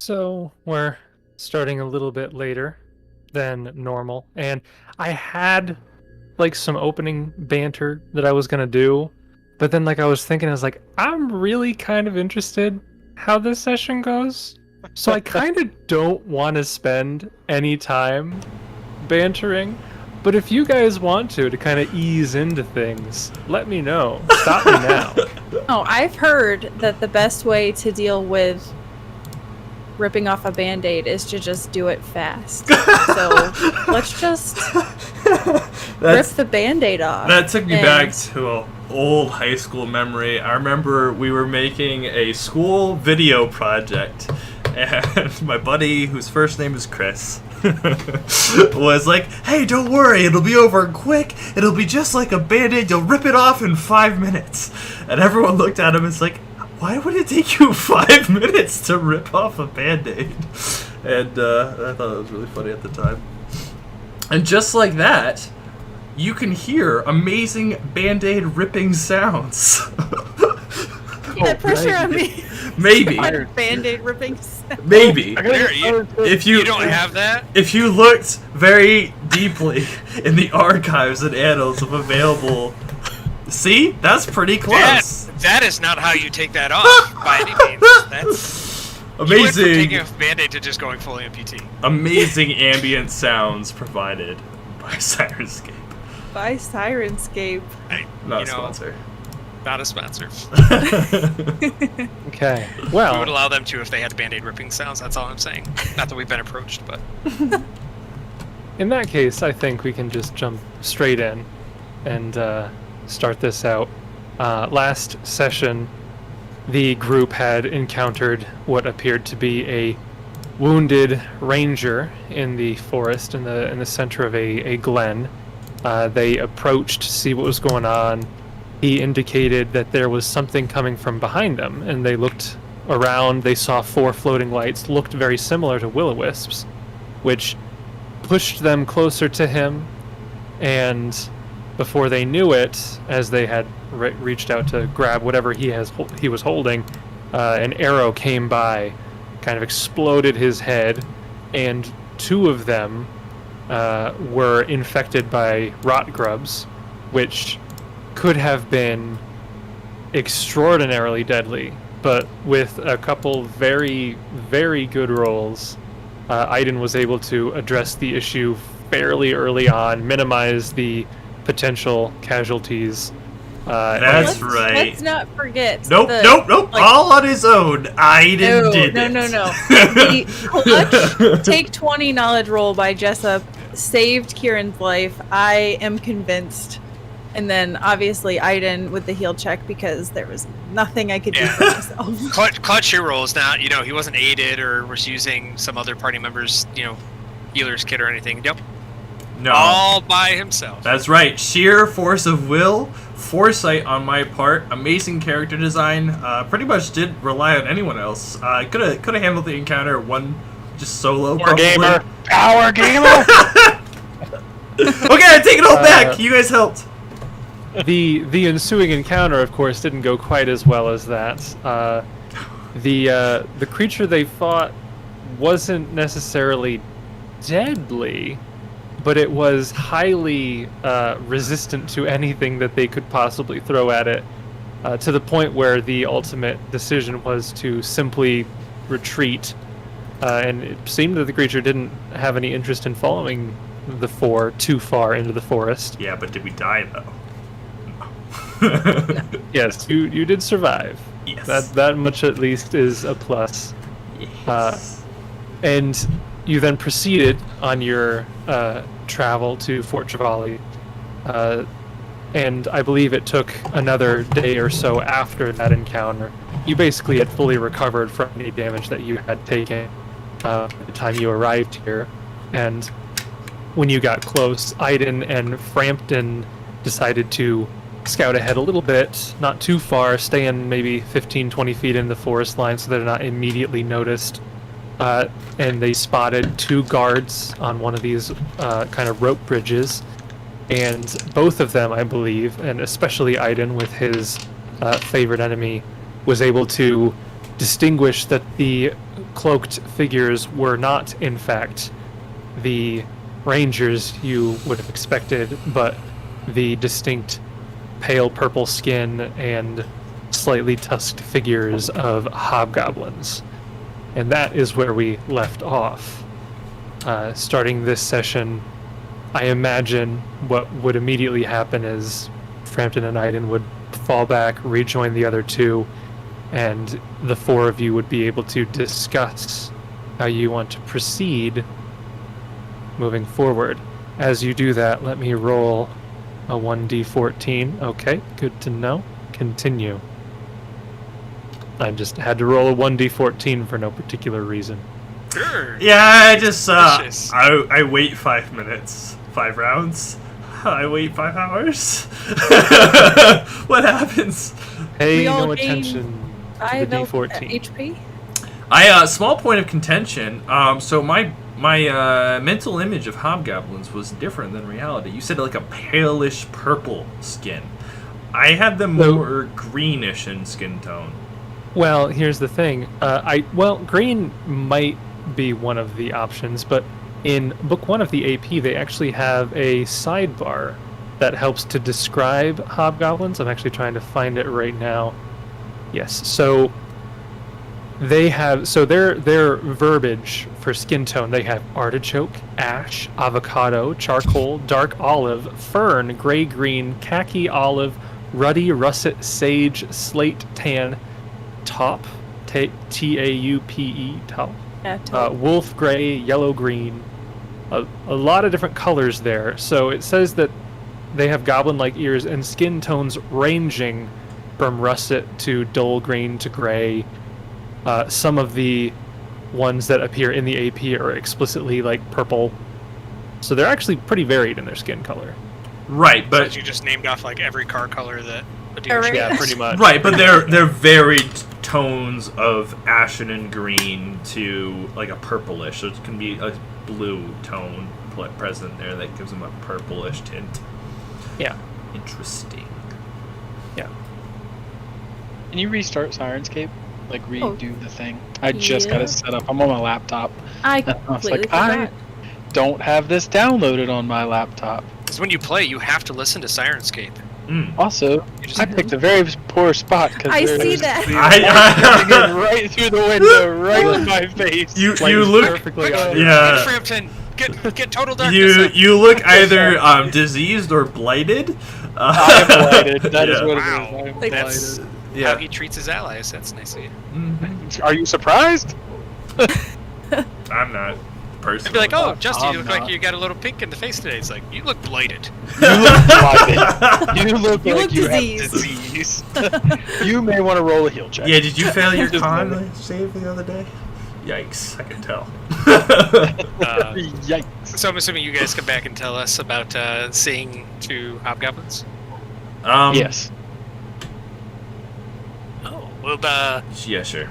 So we're starting a little bit later than normal, and I had like some opening banter that I was gonna do, but then I was thinking, I was like, I'm really kind of interested how this session goes, so I kind of don't want to spend any time bantering. But if you guys want to kind of ease into things, let me know. Stop me now. Oh, I've heard that the best way to deal with ripping off a band-aid is to just do it fast. So let's just rip the band-aid off. That took me back to an old high school memory. I remember we were making a school video project, and my buddy, whose first name is Chris, was like, hey, don't worry, it'll be over quick. It'll be just like a band-aid. You'll rip it off in 5 minutes. And everyone looked at him and was like, why would it take you 5 minutes to rip off a band-aid? And I thought it was really funny at the time. And just like that, you can hear amazing band-aid ripping sounds. That pressure on me. Maybe. Band-aid ripping sounds. Maybe. If you don't have that? If you looked very deeply in the archives and annals of available... See? That's pretty close. That is not how you take that off, by any means. That's amazing. You went from taking a Band-Aid to just going fully amputee. Amazing ambient sounds provided by Sirenscape. By Sirenscape. Not a sponsor. Not a sponsor. Okay, well... We would allow them to if they had Band-Aid ripping sounds, that's all I'm saying. Not that we've been approached, but... In that case, I think we can just jump straight in and start this out. Last session, the group had encountered what appeared to be a wounded ranger in the forest in the center of a glen. They approached to see what was going on. He indicated that there was something coming from behind them, and they looked around. They saw 4 floating lights, looked very similar to will-o-wisps, which pushed them closer to him, and before they knew it, as they had reached out to grab whatever he was holding, an arrow came by, kind of exploded his head, and 2 of them were infected by rot grubs, which could have been extraordinarily deadly. But with a couple very, very good rolls, Aaidan was able to address the issue fairly early on, minimize the potential casualties. That's right. Let's not forget. Nope. All on his own. Aaidan did it. No. The clutch take 20 knowledge roll by Jessup saved Kieran's life. I am convinced. And then obviously Aaidan with the heal check because there was nothing I could do for myself. Clutch your rolls, not, he wasn't aided or was using some other party member's, healer's kit or anything. Nope. No. All by himself. That's right. Sheer force of will, foresight on my part, amazing character design. Pretty much did rely on anyone else. Could have handled the encounter just solo. Power gamer. Okay, I take it all back. You guys helped. The ensuing encounter, of course, didn't go quite as well as that. The creature they fought wasn't necessarily deadly, but it was highly resistant to anything that they could possibly throw at it, to the point where the ultimate decision was to simply retreat. And it seemed that the creature didn't have any interest in following the 4 too far into the forest. Yeah, but did we die, though? No. Yes, you did survive. Yes. That much at least is a plus. Yes. And you then proceeded on your travel to Fort Trevalay, and I believe it took another day or so after that encounter. You basically had fully recovered from any damage that you had taken by the time you arrived here, and when you got close, Aaidan and Frampton decided to scout ahead a little bit, not too far, stay in maybe 15-20 feet in the forest line so they're not immediately noticed. And they spotted 2 guards on one of these kind of rope bridges, and both of them, I believe, and especially Aaidan with his favorite enemy, was able to distinguish that the cloaked figures were not, in fact, the rangers you would have expected, but the distinct pale purple skin and slightly tusked figures of hobgoblins. And that is where we left off. Starting this session, I imagine what would immediately happen is Frampton and Aaidan would fall back, rejoin the other two, and the four of you would be able to discuss how you want to proceed moving forward. As you do that, let me roll a 1d14. Okay, good to know. Continue. I just had to roll a 1d14 for no particular reason. Sure. Yeah, I just Delicious. I wait 5 minutes, 5 rounds. I wait 5 hours. What happens? Pay We all no gain attention to 5 the d14. HP. Small point of contention. So my mental image of hobgoblins was different than reality. You said like a palish purple skin. I had them So- more greenish in skin tone. Well, here's the thing. Green might be one of the options, but in book 1 of the AP, they actually have a sidebar that helps to describe hobgoblins. I'm actually trying to find it right now. Yes. So they have their verbiage for skin tone. They have artichoke, ash, avocado, charcoal, dark olive, fern, gray green, khaki olive, ruddy russet, sage, slate tan, taupe, T-A-U-P-E, taupe, Yeah, wolf gray, yellow green, a lot of different colors there. So it says that they have goblin-like ears and skin tones ranging from russet to dull green to gray. Some of the ones that appear in the AP are explicitly like purple. So they're actually pretty varied in their skin color. Right, But but you just named off like every car color that a Alright. dealership Yeah, has. pretty much. right, but they're varied tones of ashen and green to like a purplish. So it can be a blue tone present there that gives them a purplish tint. Yeah. Interesting. Yeah. Can you restart Sirenscape? Like redo the thing? I just got Yeah. it set up. I'm on my laptop. I I was completely like, forgot. Don't have this downloaded on my laptop. Because when you play, you have to listen to Sirenscape. Also, You just I picked a very poor spot because I see that. Getting right through the window, right in my face. You Like, look perfectly uh, on. yeah. Frampton, get total darkness. You look either diseased or blighted. I'm blighted. That is Yeah. what Wow. it is. I'm That's blighted. how Yeah. he treats his allies. That's nice of you. Mhm. Are you surprised? I'm not personally. I'd be like, oh, Justin, you I'm look like not. you got a little pink in the face today. It's like, you look blighted. You look blighted. You look You like look you diseased. have disease. You may want to roll a heal check. Yeah, did you fail your Just con moment. save the other day? Yikes, I can tell. Yikes. So I'm assuming you guys come back and tell us about seeing two hobgoblins. Yes. Oh, well, Yeah, sure.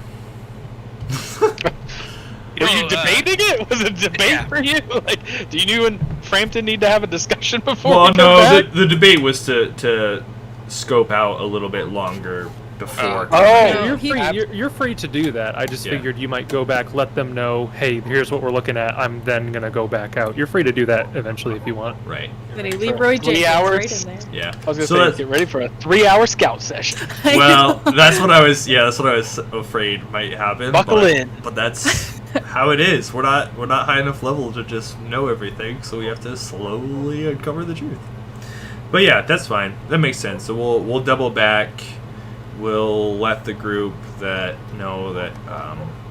Were you debating it? Was it a debate yeah. for you? Like, do you and Frampton need to have a discussion before Well, we come no, back? the debate was to scope out a little bit longer before. Oh. No, You're he- free. You're free to do that. I just Yeah. figured you might go back, let them know, hey, here's what we're looking at. I'm then gonna go back out. You're free to do that eventually if you want. Right. Then he Leroy 3 Jenkins hours. right in there. Yeah. I was gonna So say, that's- get ready for a 3-hour scout session. well, that's what I was. Yeah, that's what I was afraid might happen. Buckle but, in. But that's how it is. We're not high enough level to just know everything, so we have to slowly uncover the truth. But yeah, that's fine. That makes sense. So we'll double back. We'll let the group that know that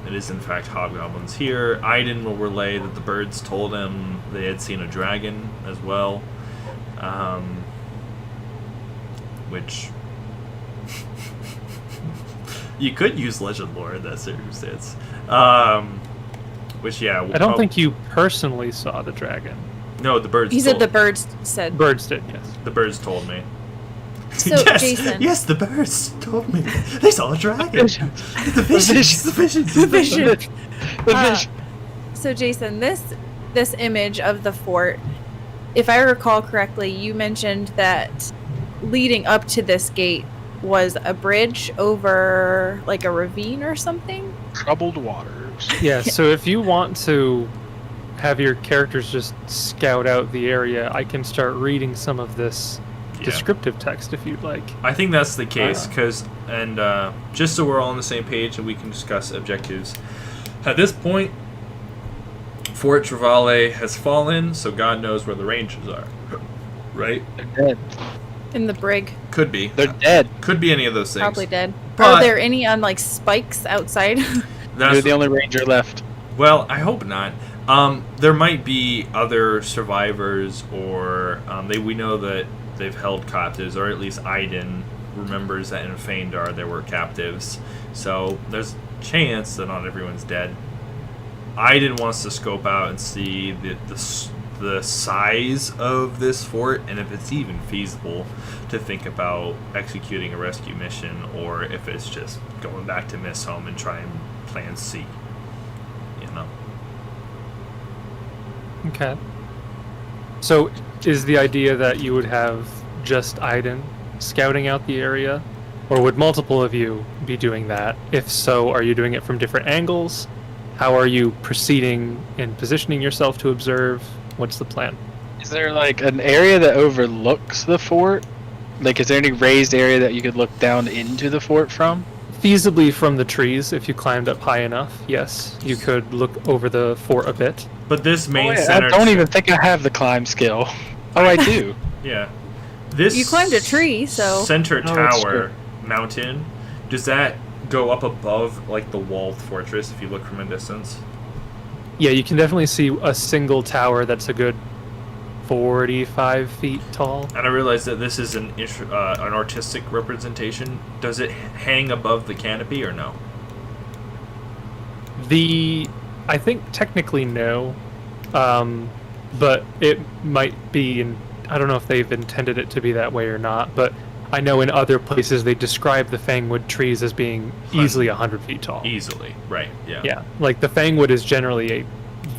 it is in fact hobgoblins here. Aaidan will relay that the birds told him they had seen a dragon as well, which you could use legend lore in that circumstance. Which yeah, we'll I don't think you personally saw the dragon. No, the birds. He said told- the birds said. Birds did, yes. The birds told me. So, yes, Jason. yes, the birds told me they saw a dragon. The visions, the visions, The vision. The Uh, vision. So, Jason, this image of the fort, if I recall correctly, you mentioned that leading up to this gate was a bridge over like a ravine or something. Troubled waters. Yeah, so if you want to have your characters just scout out the area, I can start reading some of this descriptive text if you'd like. I think that's the case, and just so we're all on the same page and we can discuss objectives. At this point, Fort Trevalay has fallen, so God knows where the Rangers are. Right? They're dead. In the brig. Could be. They're dead. Could be any of those things. Probably dead. But- Are there any on like spikes outside? You're the only ranger left. Well, I hope not. There might be other survivors, or we know that they've held captives, or at least Aaidan remembers that in Phaendar there were captives. So there's a chance that not everyone's dead. Aaidan wants to scope out and see the size of this fort, and if it's even feasible to think about executing a rescue mission, or if it's just going back to Miss Home and try and plan C. You know. Okay. So is the idea that you would have just Aaidan scouting out the area? Or would multiple of you be doing that? If so, are you doing it from different angles? How are you proceeding in positioning yourself to observe? What's the plan? Is there like an area that overlooks the fort? Like, is there any raised area that you could look down into the fort from? Feasibly from the trees, if you climbed up high enough, yes. You could look over the fort a bit. But this main I center... don't even think I have the climb skill. Oh, I do. Yeah. This You climbed a tree, so... center that's tower mountain, does that go up above like the walled fortress if you look from a distance? Yeah, you can definitely see a single tower that's a good 45 feet tall. And I realize that this is an artistic representation. Does it hang above the canopy or no? I think technically no, but it might be, and I don't know if they've intended it to be that way or not, but I know in other places they describe the Fangwood trees as being easily 100 feet tall. Easily, right, yeah. Yeah, like the Fangwood is generally a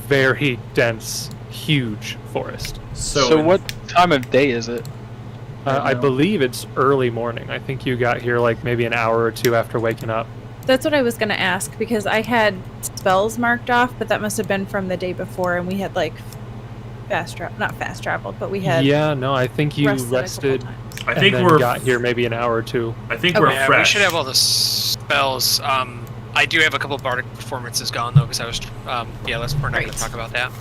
very dense, huge forest. So what time of day is it? I believe it's early morning. I think you got here like maybe an hour or two after waking up. That's what I was going to ask, because I had spells marked off, but that must have been from the day before, and we had like not fast traveled, but we had Yeah, no, I think you a couple rested times. I and think then we're got here maybe an hour or two. I think Okay. we're Yeah, fresh. we should have all the spells. I do have a couple bardic performances gone though, because I was. Yeah, we're not going Right. to talk about that.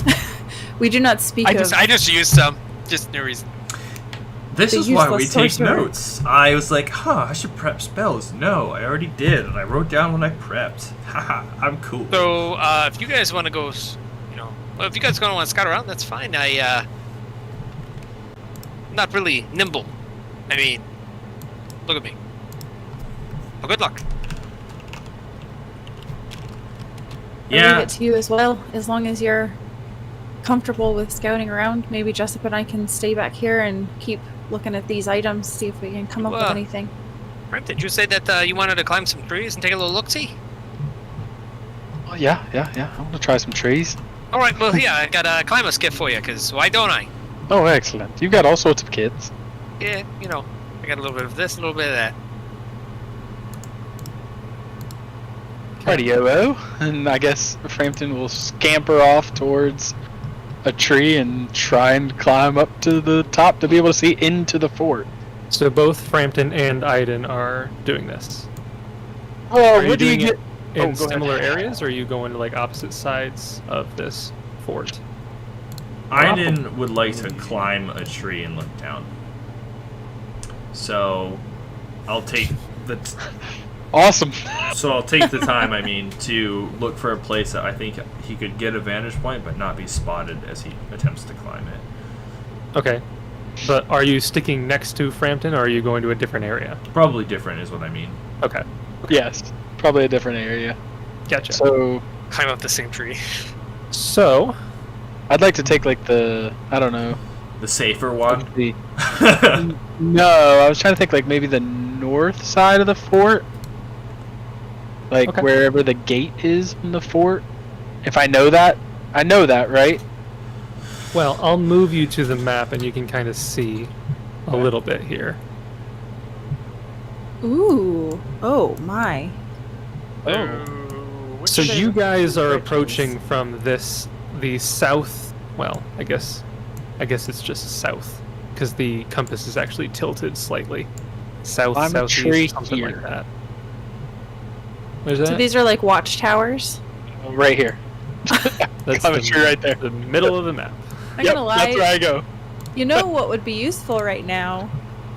We do not speak I of... just used some, just no reason. This The is why we useless take sorcerer. notes. I was like, I should prep spells. No, I already did, and I wrote down when I prepped. Haha, I'm cool. So if you guys want to go, if you guys want to scout around, that's fine. I'm not really nimble. I mean, look at me. Well, good luck. I'll leave Yeah, it to you as well, as long as you're comfortable with scouting around. Maybe Jessup and I can stay back here and keep looking at these items, see if we can come up with Well, anything. Frampton, did you say that you wanted to climb some trees and take a little look-see? Oh, yeah. I want to try some trees. All right, well, yeah, I got a climber skiff for you, because why don't I? Oh, excellent. You've got all sorts of kits. Yeah, I got a little bit of this, a little bit of that. Radio, and I guess Frampton will scamper off towards a tree and try and climb up to the top to be able to see into the fort. So both Frampton and Aaidan are doing this. Oh, Are you what do you doing get? it Oh, in go ahead. similar areas, or are you going to like opposite sides of this fort? Aaidan would like to climb a tree and look down. So, I'll take the Awesome. I'll take the time. I mean, to look for a place that I think he could get a vantage point, but not be spotted as he attempts to climb it. Okay. But are you sticking next to Frampton, or are you going to a different area? Probably different is what I mean. Okay. Yes, probably a different area. Gotcha. So Climb up the same tree. So, I'd like to take like the The safer one. the no, I was trying to think like maybe the north side of the fort, like Okay. wherever the gate is in the fort. If I know that, right? well, I'll move you to the map and you can kind of see a little bit here. Ooh. Oh, my. Oh. Which So the you guys are bridges. approaching from the south. Well, I guess it's just south because the compass is actually tilted slightly. South, I'm a southeast, tree something here. like that. Where's that? So these are like watchtowers. Right here. That's I'm a tree right there. The middle of the map. I'm Yep, gonna lie. that's where I go. You know what would be useful right now?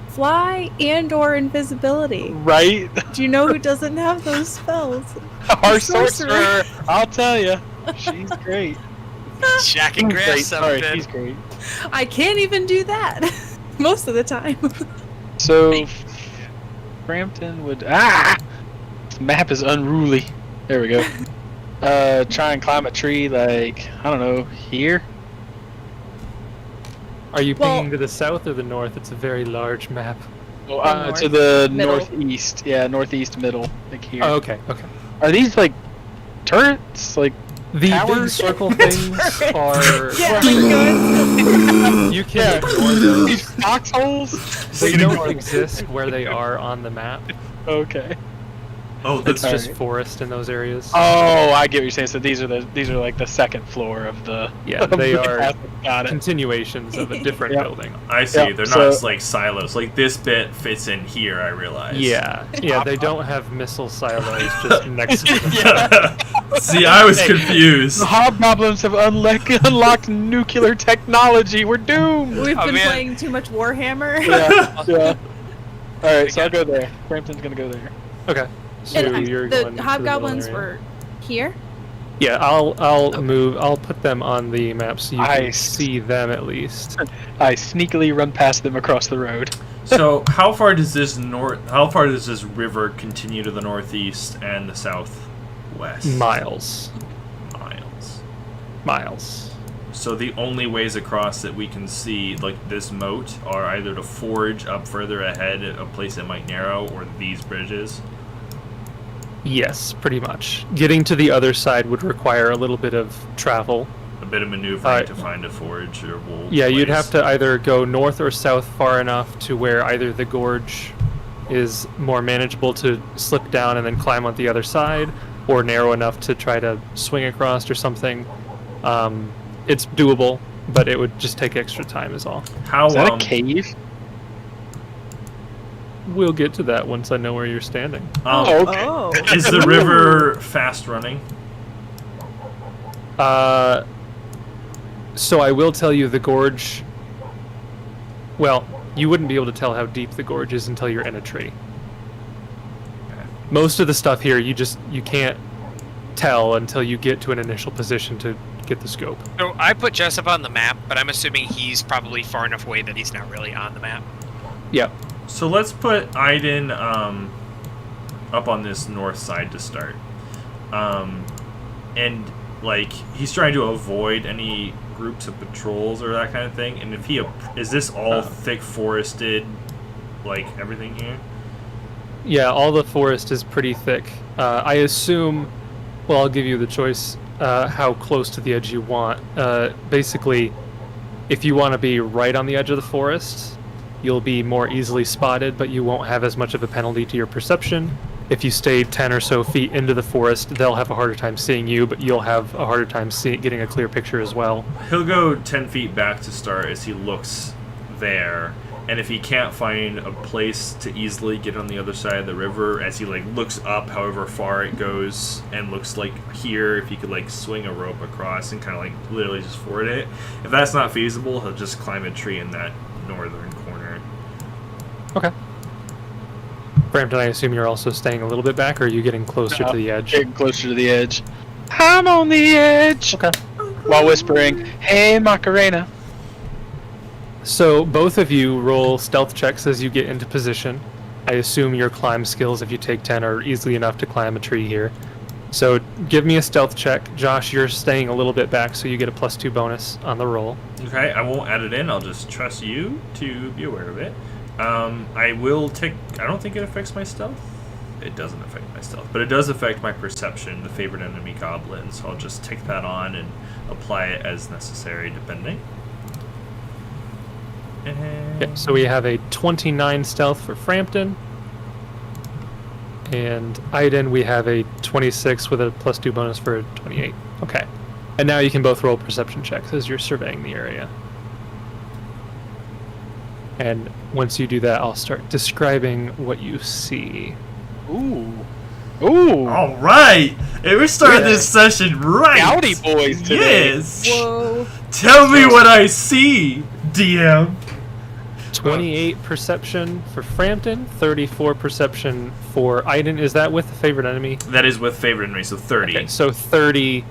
Fly and/or invisibility. Right? Do you know who doesn't have those spells? Our sorcerer. sorcerer, I'll tell you. She's great. Jack and Great. Grass Sorry, something. she's great. I can't even do that most of the time. So, Frampton would... This map is unruly. There we go. Try and climb a tree, like, I don't know, here? Are you Well- pinging to the south or the north? It's a very large map. To north, the middle. northeast. Yeah, northeast middle. Like here. Oh, okay. Are these, like, turrets? Like, The big Towers? circle things are. Yeah, good. You can ignore those. these foxholes? They don't exist where they are on the map. Okay. Oh, It's that's just Alright. forest in those areas. Oh, I get what you're saying. So these are like the second floor of the. Yeah, of they the are castle. Got it. Continuations of a different Yep. building. I see. Yeah, They're so- not like silos. Like this bit fits in here. I realize. Yeah, they don't have missile silos just next to them. See, I was confused. The hobgoblins have unlocked nuclear technology. We're doomed. We've Oh, been man. playing too much Warhammer. Yeah. All right, so I'll go there. Frampton's gonna go there. Okay. So And you're the going to hobgoblins middle area. were here. Yeah, I'll move. I'll put them on the map so you can Nice. see them at least. I sneakily run past them across the road. So, how far does this river continue to the northeast and the southwest? Miles. Miles. So the only ways across that we can see, like this moat, are either to forge up further ahead, a place that might narrow, or these bridges. Yes, pretty much. Getting to the other side would require a little bit of travel. A bit of maneuvering to find a forge or wool. Yeah, you'd place. have to either go north or south far enough to where either the gorge is more manageable to slip down and then climb on the other side, or narrow enough to try to swing across or something. It's doable, but it would just take extra time is all. How Is that a cave? We'll get to that once I know where you're standing. Okay. Oh. Is the river fast running? So I will tell you the gorge... Well, you wouldn't be able to tell how deep the gorge is until you're in a tree. Most of the stuff here, you can't tell until you get to an initial position to get the scope. So I put Jessup on the map, but I'm assuming he's probably far enough away that he's not really on the map. Yep. So let's put Aaidan up on this north side to start. And like he's trying to avoid any groups of patrols or that kind of thing. And if he is this all thick forested, like everything here? Yeah, all the forest is pretty thick. I assume, well, I'll give you the choice how close to the edge you want. Basically, if you want to be right on the edge of the forest, you'll be more easily spotted, but you won't have as much of a penalty to your perception. If you stay 10 or so feet into the forest, they'll have a harder time seeing you, but you'll have a harder time getting a clear picture as well. He'll go 10 feet back to start as he looks there. And if he can't find a place to easily get on the other side of the river, as he like looks up however far it goes and looks like here, if he could like swing a rope across and kind of like literally just ford it. If that's not feasible, he'll just climb a tree in that northern corner. Okay. Frampton, I assume you're also staying a little bit back, or are you getting closer to the edge? Getting closer to the edge. I'm on the edge. Okay. While whispering, "Hey, Macarena." So both of you roll stealth checks as you get into position. I assume your climb skills, if you take 10, are easily enough to climb a tree here. So give me a stealth check. Josh, you're staying a little bit back, so you get a +2 bonus on the roll. Okay, I won't add it in. I'll just trust you to be aware of it. I will take... I don't think it affects my stealth. It doesn't affect my stealth, but it does affect my perception, the favored enemy goblin, so I'll just take that on and apply it as necessary, depending. Okay, so we have a 29 stealth for Frampton, And Aaidan, we have a 26 with a +2 bonus for a 28. Okay. And now you can both roll perception checks as you're surveying the area. And once you do that, I'll start describing what you see. Ooh. Ooh. All right, and we started Yeah. this session right. Howdy, boys, today. Yes. Whoa. Tell me what I see, DM. 28 perception for Frampton, 34 perception for Aaidan. Is that with the favorite enemy? That is with favorite enemy, so 30. Okay, so 30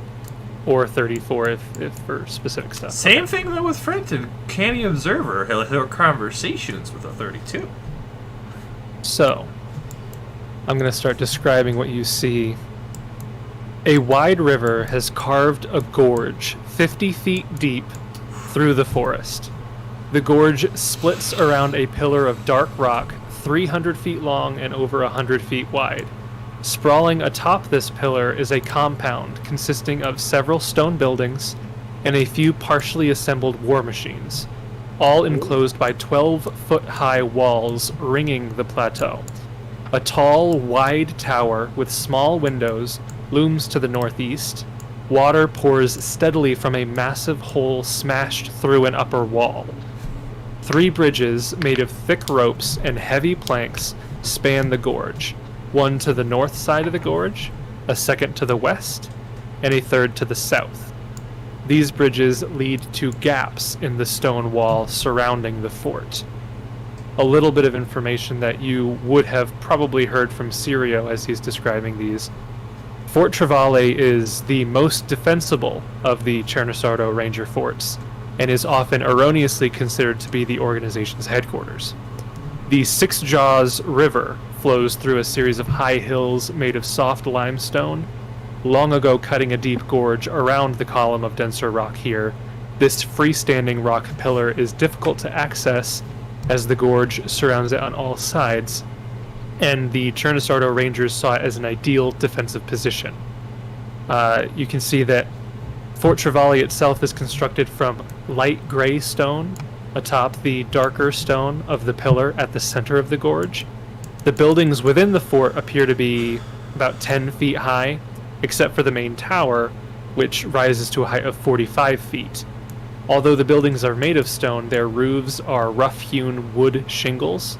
or 34 if for specific stuff. Same thing though with Frampton. Canny Observer. He'll hear conversations with a 32. So, I'm going to start describing what you see. A wide river has carved a gorge 50 feet deep through the forest. The gorge splits around a pillar of dark rock 300 feet long and over 100 feet wide. Sprawling atop this pillar is a compound consisting of several stone buildings and a few partially assembled war machines, all enclosed by 12-foot-high walls ringing the plateau. A tall, wide tower with small windows looms to the northeast. Water pours steadily from a massive hole smashed through an upper wall. 3 bridges made of thick ropes and heavy planks span the gorge, one to the north side of the gorge, a second to the west, and a third to the south. These bridges lead to gaps in the stone wall surrounding the fort. A little bit of information that you would have probably heard from Sirio as he's describing these. Fort Trevalay is the most defensible of the Chernosardo Ranger forts, and is often erroneously considered to be the organization's headquarters. The Six Jaws River flows through a series of high hills made of soft limestone, long ago cutting a deep gorge around the column of denser rock here. This freestanding rock pillar is difficult to access as the gorge surrounds it on all sides, and the Chernosardo Rangers saw it as an ideal defensive position. You can see that Fort Trevalay itself is constructed from light gray stone atop the darker stone of the pillar at the center of the gorge. The buildings within the fort appear to be about 10 feet high, except for the main tower, which rises to a height of 45 feet. Although the buildings are made of stone, their roofs are rough-hewn wood shingles.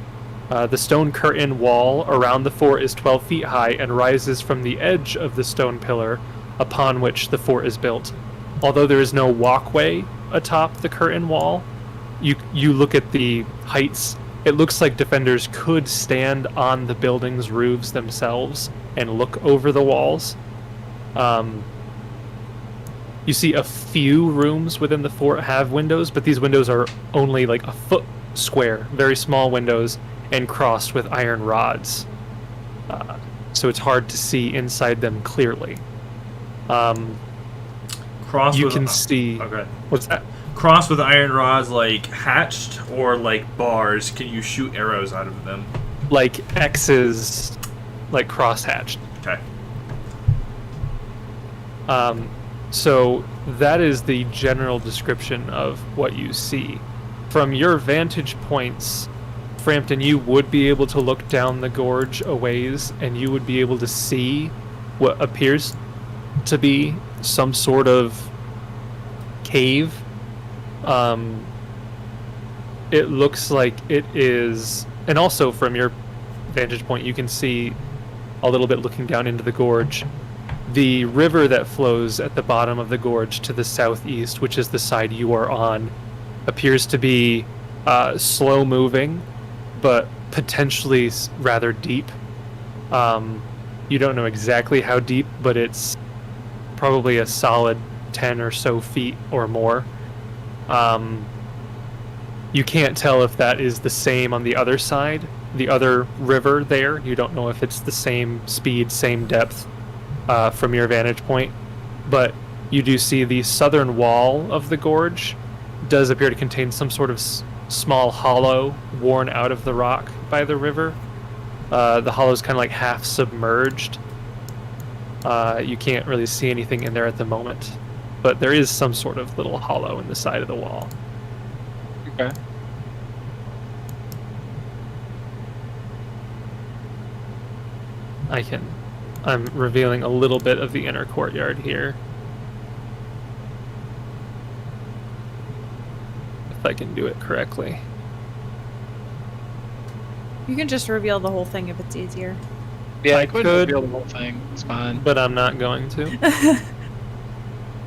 The stone curtain wall around the fort is 12 feet high and rises from the edge of the stone pillar upon which the fort is built. Although there is no walkway atop the curtain wall, you look at the heights, it looks like defenders could stand on the building's roofs themselves and look over the walls. You see a few rooms within the fort have windows, but these windows are only like a foot square, very small windows, and crossed with iron rods. So it's hard to see inside them clearly. Cross You with, can see... Okay. What's that? Cross with iron rods, like hatched or like bars. Can you shoot arrows out of them? Like X's, like cross-hatched. Okay. So that is the general description of what you see. From your vantage points, Frampton, you would be able to look down the gorge a ways, and you would be able to see what appears to be some sort of cave. It looks like it is, and also from your vantage point, you can see a little bit looking down into the gorge. The river that flows at the bottom of the gorge to the southeast, which is the side you are on, appears to be slow moving, but potentially rather deep. You don't know exactly how deep, but it's probably a solid 10 or so feet or more. You can't tell if that is the same on the other side, the other river there. You don't know if it's the same speed, same depth from your vantage point. But you do see the southern wall of the gorge does appear to contain some sort of small hollow worn out of the rock by the river. The hollow is kind of like half submerged. You can't really see anything in there at the moment, but there is some sort of little hollow in the side of the wall. Okay. I'm revealing a little bit of the inner courtyard here. If I can do it correctly. You can just reveal the whole thing if it's easier. Yeah, I I could could. reveal the whole thing. It's fine. But I'm not going to.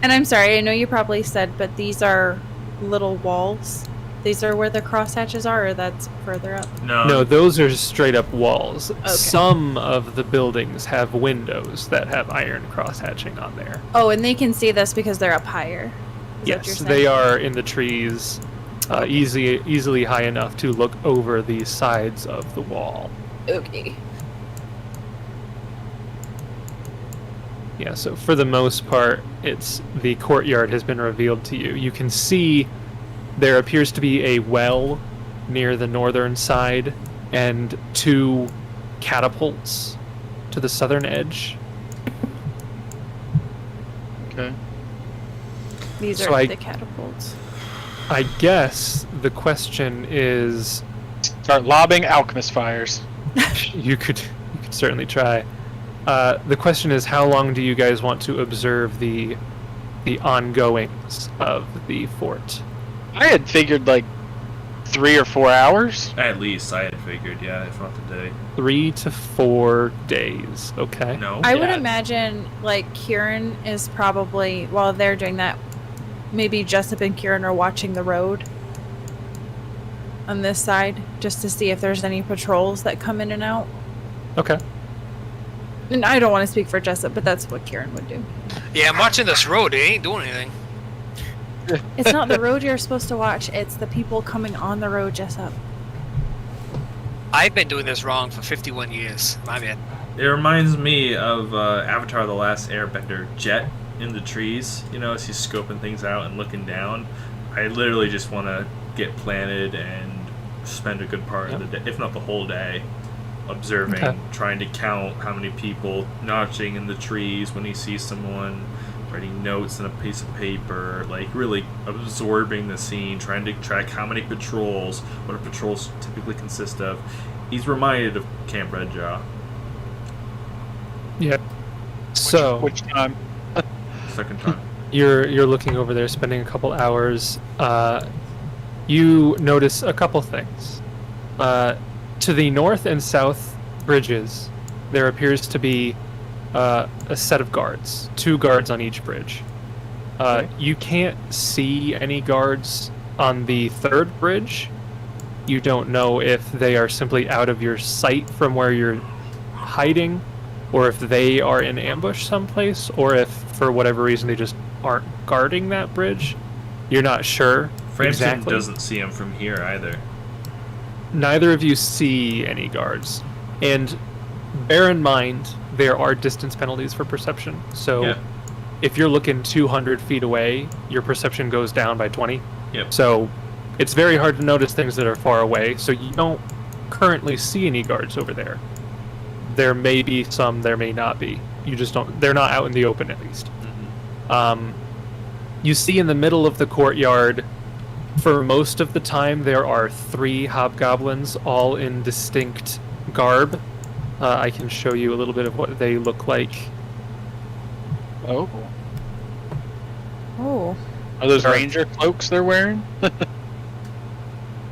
And I'm sorry, I know you probably said, but these are little walls. These are where the crosshatches are, or that's further up? No, those are straight up walls. Okay. Some of the buildings have windows that have iron crosshatching on there. Oh, and they can see this because they're up higher. Is that what you're Yes, saying? they are in the trees, easily high enough to look over the sides of the wall. Okay. Yeah, so for the most part, the courtyard has been revealed to you. You can see there appears to be a well near the northern side and 2 catapults to the southern edge. Okay. These So are the catapults. I guess the question is, Start lobbing alchemist fires. you could certainly try. The question is, how long do you guys want to observe the ongoings of the fort? I had figured like 3 or 4 hours. At least I had figured, yeah, if not the day. 3 to 4 days. Okay. No. I would Yeah. imagine, like, Kieran is probably, while they're doing that, maybe Jessup and Kieran are watching the road on this side, just to see if there's any patrols that come in and out. Okay. And I don't want to speak for Jessup, but that's what Kieran would do. Yeah, I'm watching this road. It ain't doing anything. It's not the road you're supposed to watch, it's the people coming on the road, Jessup. I've been doing this wrong for 51 years. My bad. It reminds me of Avatar: The Last Airbender, Jet in the trees. You know, as he's scoping things out and looking down. I literally just want to get planted and spend a good part of the day, if not the whole day, observing, Okay. trying to count how many people notching in the trees when he sees someone, writing notes on a piece of paper, like really absorbing the scene, trying to track how many patrols, what do patrols typically consist of. He's reminded of Camp Red Jaw. Yeah. So Which time? Second time. you're looking over there, spending a couple hours. You notice a couple things. To the north and south bridges, there appears to be a set of guards, 2 guards on each bridge. You can't see any guards on the 3rd bridge. You don't know if they are simply out of your sight from where you're hiding, or if they are in ambush someplace, or if for whatever reason they just aren't guarding that bridge. You're not sure Frampton exactly. doesn't see him from here either. Neither of you see any guards. And bear in mind, there are distance penalties for perception. So Yeah. if you're looking 200 feet away, your perception goes down by 20. Yep. So it's very hard to notice things that are far away. So you don't currently see any guards over there. There may be some, there may not be. You just don't, they're not out in the open at least. You see in the middle of the courtyard, for most of the time, there are 3 hobgoblins, all in distinct garb. I can show you a little bit of what they look like. Oh. Oh. Are those ranger cloaks they're wearing?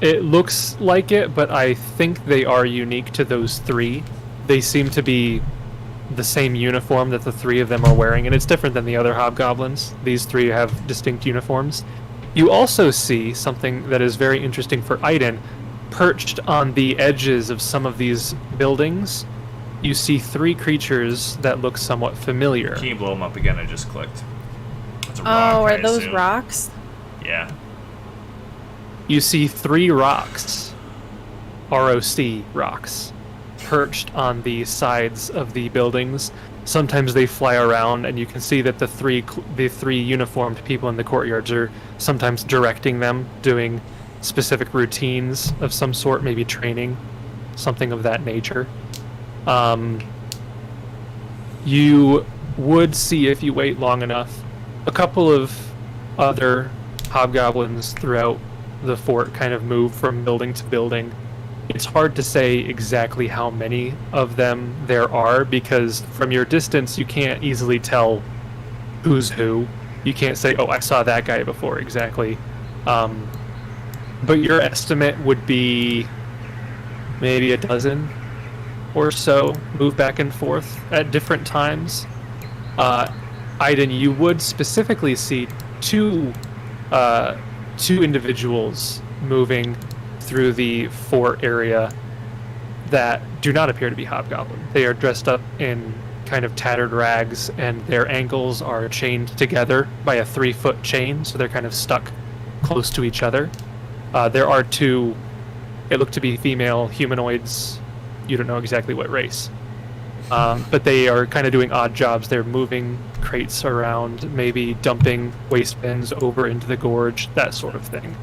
It looks like it, but I think they are unique to those 3. They seem to be the same uniform that the 3 of them are wearing, and it's different than the other hobgoblins. These 3 have distinct uniforms. You also see something that is very interesting for Aaidan. Perched on the edges of some of these buildings, you see 3 creatures that look somewhat familiar. Can you blow him up again? I just clicked. It's a rock, Oh, I are those assume. rocks? Yeah. You see 3 rocks, ROC rocks, perched on the sides of the buildings. Sometimes they fly around, and you can see that the three uniformed people in the courtyards are sometimes directing them, doing specific routines of some sort, maybe training, something of that nature. You would see, if you wait long enough, a couple of other hobgoblins throughout the fort kind of move from building to building. It's hard to say exactly how many of them there are because from your distance you can't easily tell who's who. You can't say, oh, I saw that guy before exactly. But your estimate would be maybe a dozen or so move back and forth at different times. Aaidan, you would specifically see two individuals moving through the fort area that do not appear to be hobgoblin. They are dressed up in kind of tattered rags, and their ankles are chained together by a 3-foot chain, so they're kind of stuck close to each other. There are two, it look to be female humanoids. You don't know exactly what race. But they are kind of doing odd jobs. They're moving crates around, maybe dumping waste bins over into the gorge, that sort of thing.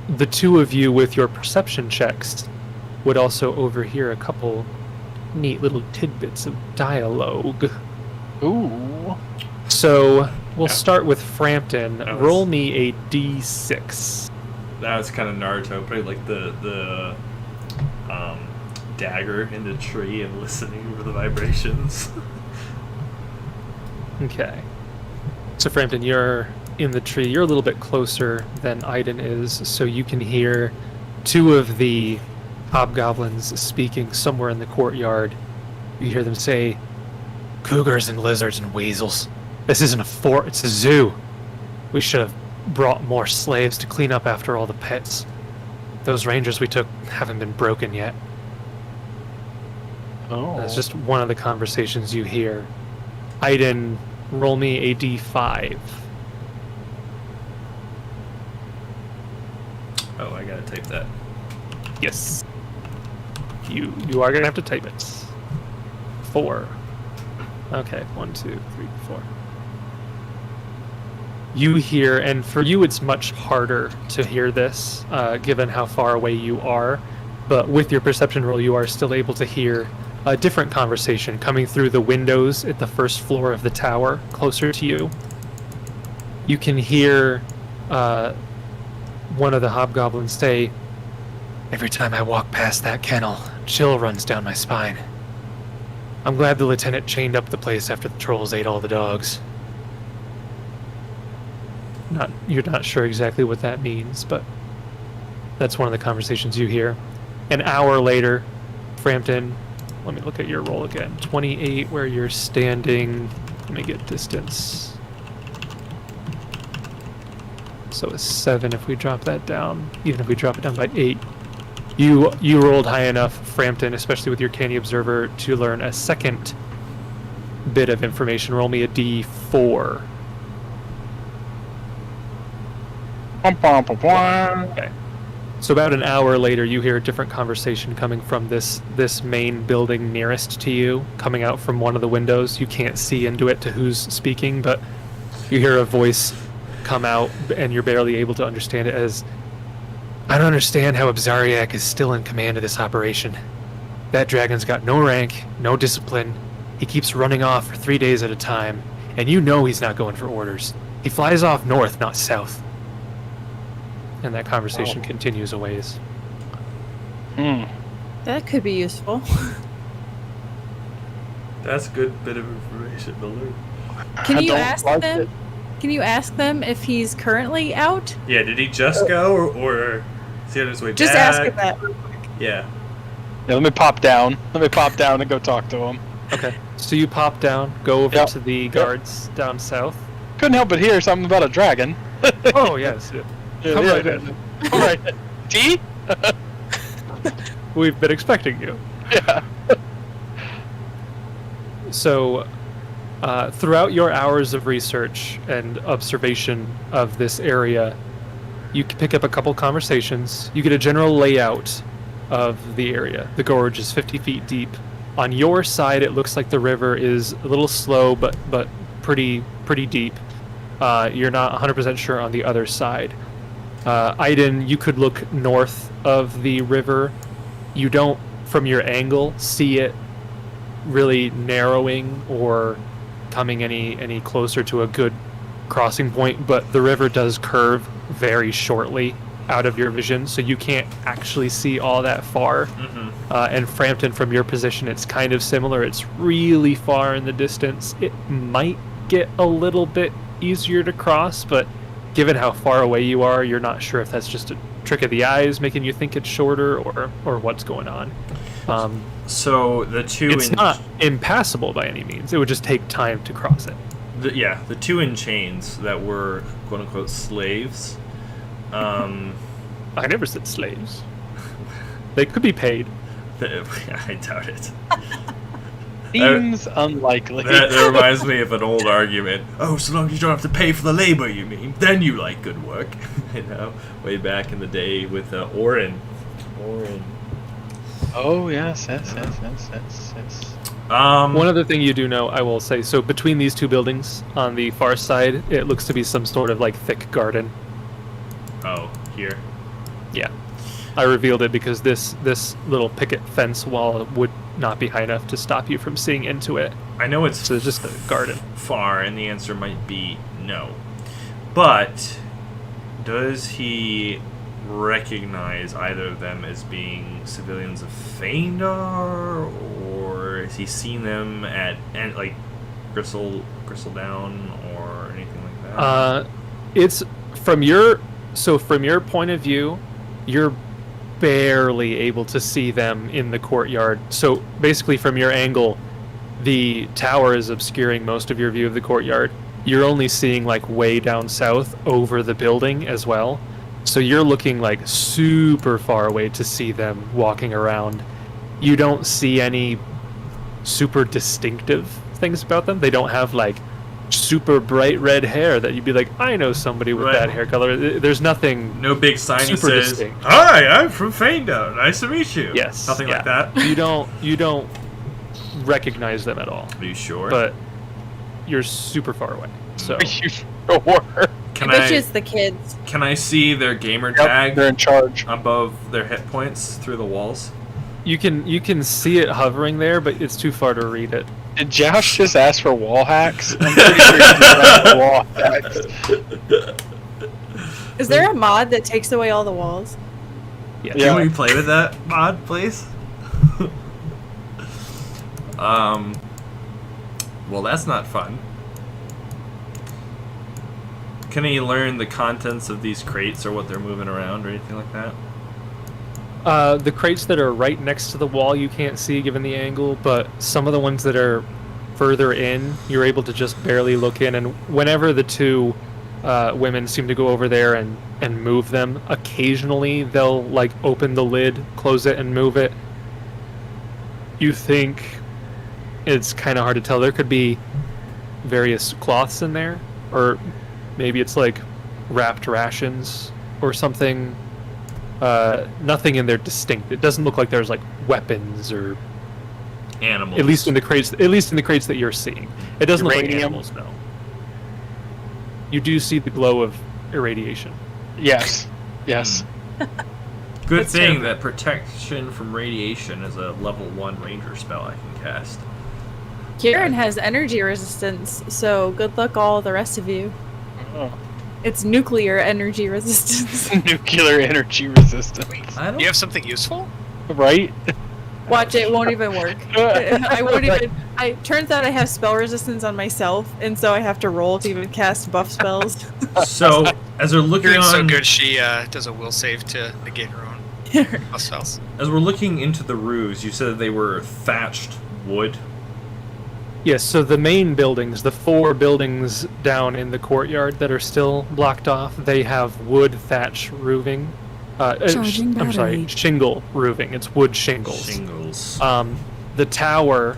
The two of you with your perception checks would also overhear a couple neat little tidbits of dialogue. Ooh. So we'll start with Frampton. Roll me a d6. That was kind of Naruto, putting like the dagger in the tree and listening for the vibrations. Okay. So Frampton, you're in the tree. You're a little bit closer than Aaidan is, so you can hear two of the hobgoblins speaking somewhere in the courtyard. You hear them say, "Cougars and lizards and weasels. This isn't a fort, it's a zoo. We should have brought more slaves to clean up after all the pets. Those rangers we took haven't been broken yet." Oh. That's just one of the conversations you hear. Aaidan, roll me a d5. Oh, I gotta type that. Yes. You are gonna have to type it. 4. Okay, 1, 2, 3, 4. You hear, and for you it's much harder to hear this, given how far away you are, but with your perception roll you are still able to hear a different conversation coming through the windows at the first floor of the tower, closer to you. You can hear one of the hobgoblins say, "Every time I walk past that kennel, chill runs down my spine. I'm glad the lieutenant chained up the place after the trolls ate all the dogs." You're not sure exactly what that means, but that's one of the conversations you hear. An hour later, Frampton, let me look at your roll again. 28 where you're standing. Let me get distance. So a 7 if we drop that down. Even if we drop it down by 8. You rolled high enough, Frampton, especially with your canny observer, to learn a second bit of information. Roll me a d4. Okay. So about an hour later, you hear a different conversation coming from this main building nearest to you, coming out from one of the windows. You can't see into it to who's speaking, but you hear a voice come out, and you're barely able to understand it as, "I don't understand how Abzariak is still in command of this operation. That dragon's got no rank, no discipline. He keeps running off for 3 days at a time, and you know he's not going for orders. He flies off north, not south." And that conversation continues a ways. That could be useful. That's a good bit of information to learn. Can you don't ask like them? it. Can you ask them if he's currently out? Yeah, did he just go, or is he on his way Just back? ask him that. Yeah. Yeah, let me pop down. Let me pop down and go talk to him. Okay. So you pop down, go over Yep. to the guards down south. Couldn't help but hear something about a dragon. Oh, yes. Yeah, Come yeah, right yeah. in. Come right in. Tea? We've been expecting you. Yeah. So, throughout your hours of research and observation of this area, you can pick up a couple conversations. You get a general layout of the area. The gorge is 50 feet deep. On your side, it looks like the river is a little slow, but pretty deep. You're not 100% sure on the other side. Aaidan, you could look north of the river. You don't, from your angle, see it really narrowing or coming any closer to a good crossing point, but the river does curve very shortly out of your vision, so you can't actually see all that far. And Frampton, from your position, it's kind of similar. It's really far in the distance. It might get a little bit easier to cross, but given how far away you are, you're not sure if that's just a trick of the eyes making you think it's shorter or what's going on. So the two... It's not impassable by any means. It would just take time to cross it. The two in chains that were quote-unquote slaves. I never said slaves. They could be paid. I doubt it. Seems unlikely. That reminds me of an old argument. Oh, so long as you don't have to pay for the labor, you mean? Then you like good work. You know, way back in the day with Orin. Oh, yes. One other thing you do know, I will say, so between these two buildings on the far side, it looks to be some sort of like thick garden. Oh, here. Yeah. I revealed it because this little picket fence wall would not be high enough to stop you from seeing into it. I know it's So it's just a garden. far, and the answer might be no. But does he recognize either of them as being civilians of Fhaendar, or has he seen them at like Gristledown or anything like that? It's from your point of view, you're barely able to see them in the courtyard. So basically from your angle, the tower is obscuring most of your view of the courtyard. You're only seeing like way down south over the building as well. So you're looking like super far away to see them walking around. You don't see any super distinctive things about them. They don't have like super bright red hair that you'd be like, I know somebody with that hair color. There's nothing. No big sign that super says, distinct. "Hi, I'm from Fhaendar. Nice to meet you." Yes. Nothing yeah. like that. You don't recognize them at all. Are you sure? But you're super far away. So Are you sure? Can I bet you it's the kids. Can I see their gamer Yep, tag they're in charge. above their hit points through the walls? you can see it hovering there, but it's too far to read it. Did Josh just ask for wall hacks? I'm pretty sure he just asked for wall hacks. Is there a mod that takes away all the walls? Yeah. Can we play with that mod, please? Well, that's not fun. Can he learn the contents of these crates or what they're moving around or anything like that? The crates that are right next to the wall you can't see given the angle, but some of the ones that are further in, you're able to just barely look in. And whenever the two women seem to go over there and move them, occasionally they'll like open the lid, close it, and move it. You think it's kind of hard to tell. There could be various cloths in there, or maybe it's like wrapped rations or something. Nothing in there distinct. It doesn't look like there's like weapons or Animals. At least in the crates that you're seeing. It doesn't look like Uranium? animals, no. You do see the glow of irradiation. Yes. Yes. Good That's thing true. that protection from radiation is a level 1 ranger spell I can cast. Kieran has energy resistance, so good luck all the rest of you. Oh. It's nuclear energy resistance. Nuclear energy resistance. I Do you have something useful? Right? Watch, it won't even work. I won't even. Turns out I have spell resistance on myself, and so I have to roll to even cast buff spells. So, as we're looking Kieran's so on, good she does a will save to negate her own plus spells. as we're looking into the roofs, you said that they were thatched wood. Yes, so the main buildings, the 4 buildings down in the courtyard that are still blocked off, they have wood thatch roofing. Charging I'm sorry, battery. shingle roofing. It's wood shingles. Shingles. The tower,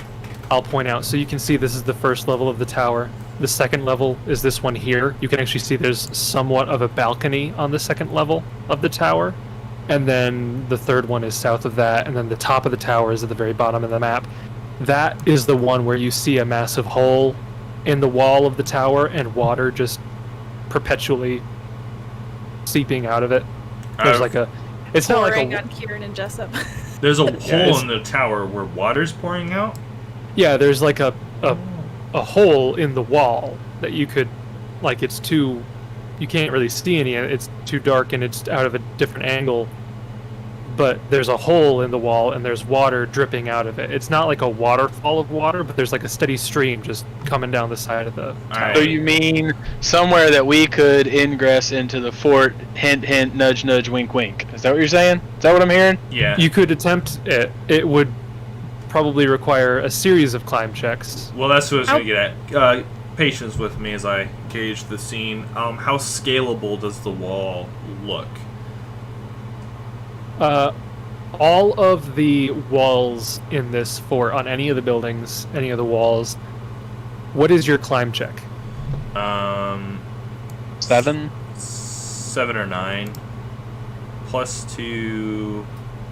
I'll point out, so you can see this is the first level of the tower. The second level is this one here. You can actually see there's somewhat of a balcony on the second level of the tower. And then the third one is south of that, and then the top of the tower is at the very bottom of the map. That is the one where you see a massive hole in the wall of the tower and water just perpetually seeping out of it. There's like a... It's not like Pouring a... on Kieran and Jessup. There's a Yeah, hole it's- in the tower where water's pouring out? Yeah, there's like a hole in the wall that you could... Like, it's too you can't really see any. It's too dark and it's out of a different angle. But there's a hole in the wall and there's water dripping out of it. It's not like a waterfall of water, but there's like a steady stream just coming down the side of the tower. So you mean somewhere that we could ingress into the fort? Hint, hint, nudge, nudge, wink, wink. Is that what you're saying? Is that what I'm hearing? Yeah. You could attempt it. It would probably require a series of climb checks. Well, that's what I was going to get at. Patience with me as I gauge the scene. How scalable does the wall look? All of the walls in this fort, on any of the buildings, any of the walls, what is your climb check? 7? 7 or 9. Plus 2...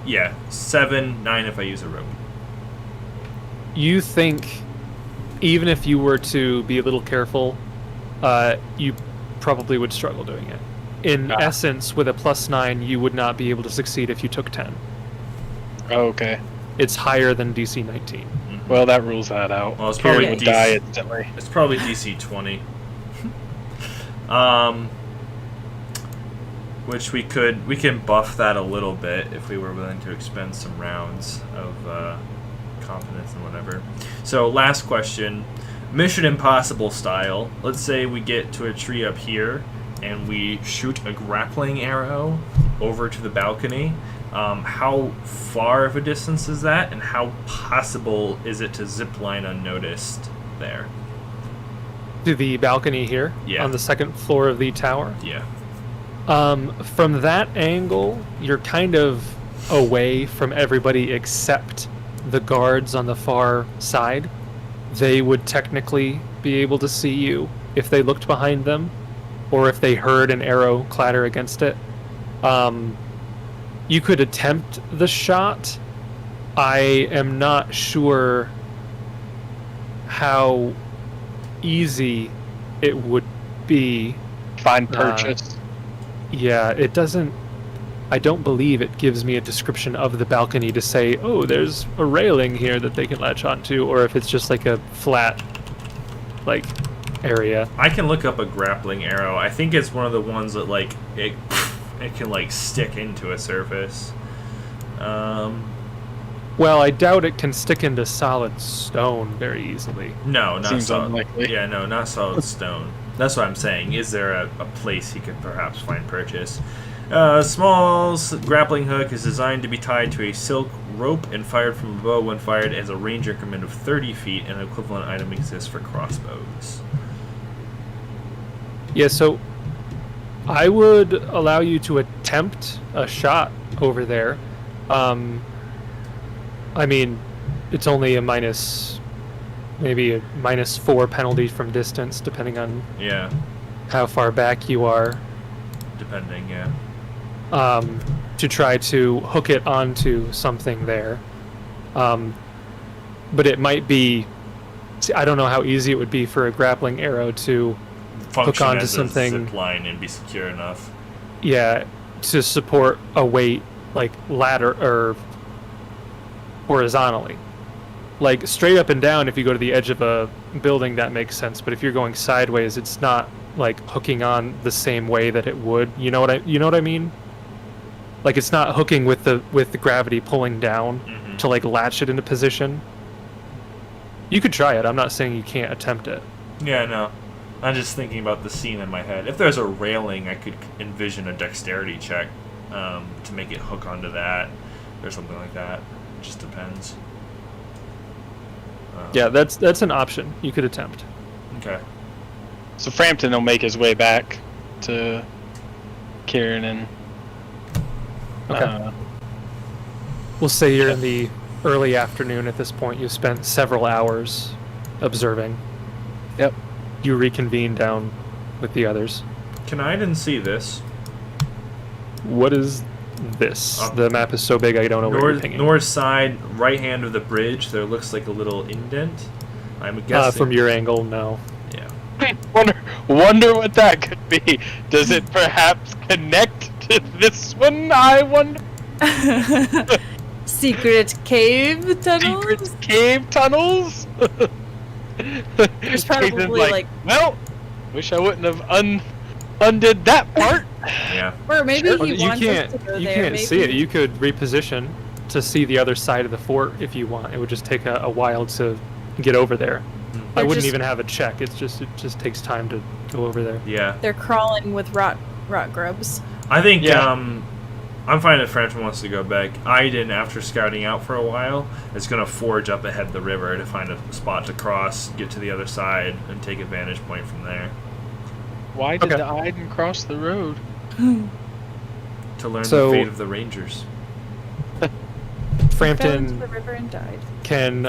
Yeah, 7, 9 if I use a rope. You think, even if you were to be a little careful, you probably would struggle doing it. In essence, with a +9, you would not be able to succeed if you took 10. Oh, okay. It's higher than DC 19. Well, that rules that out. Well, it's Kieran probably would die instantly. It's probably DC 20. Which we can buff that a little bit if we were willing to expend some rounds of confidence and whatever. So, last question. Mission Impossible style. Let's say we get to a tree up here and we shoot a grappling arrow over to the balcony. How far of a distance is that, and how possible is it to zip line unnoticed there? To the balcony here? Yeah. On the second floor of the tower? Yeah. From that angle, you're kind of away from everybody except the guards on the far side. They would technically be able to see you if they looked behind them, or if they heard an arrow clatter against it. You could attempt the shot. I am not sure how easy it would be. Find purchase. Yeah, it doesn't... I don't believe it gives me a description of the balcony to say, oh, there's a railing here that they can latch onto, or if it's just like a flat, like, area. I can look up a grappling arrow. I think it's one of the ones that, like, it can, like, stick into a surface. Well, I doubt it can stick into solid stone very easily. No, not Seems solid. unlikely. Yeah, no, not solid stone. That's what I'm saying. Is there a place he could perhaps find purchase? Small grappling hook is designed to be tied to a silk rope and fired from a bow. When fired, as a range increment of 30 feet, an equivalent item exists for crossbows. Yeah, so I would allow you to attempt a shot over there. I mean, it's only a maybe a -4 penalty from distance, depending on how far back you are. Depending, yeah. To try to hook it onto something there. But it might be... I don't know how easy it would be for a grappling arrow to hook Function onto as something. a zip line and be secure enough. Yeah, to support a weight, like ladder or horizontally. Like straight up and down, if you go to the edge of a building, that makes sense. But if you're going sideways, it's not like hooking on the same way that it would. You know what I mean? Like it's not hooking with the gravity pulling down to like latch it into position. You could try it. I'm not saying you can't attempt it. Yeah, no. I'm just thinking about the scene in my head. If there's a railing, I could envision a dexterity check to make it hook onto that or something like that. It just depends. Yeah, that's an option you could attempt. Okay. So Frampton will make his way back to Kieran and... Okay. We'll say you're in the early afternoon at this point. You've spent several hours observing. Yep. You reconvene down with the others. Can Aaidan see this? What is this? The map is so big I don't know where you're pinging. North side, right hand of the bridge, there looks like a little indent. I'm guessing. From your angle, no. Yeah. Wonder what that could be. Does it perhaps connect to this one? I wonder. Secret cave tunnels? Secret cave tunnels? There's probably Aiden's like well, wish I wouldn't have undid that part. Yeah. Or maybe Well, he you wants can't us to go you there. can't maybe. see it. You could reposition to see the other side of the fort if you want. It would just take a while to get over there. I They're wouldn't just- even have a check. It just takes time to go over there. Yeah. They're crawling with rot grubs. I think Yeah. I'm fine if Frampton wants to go back. Aaidan, after scouting out for a while, is going to forge up ahead the river to find a spot to cross, get to the other side, and take a vantage point from there. Why did Okay. the Aaidan cross the road? To learn So- the fate of the Rangers. Fell into Frampton the river and died. can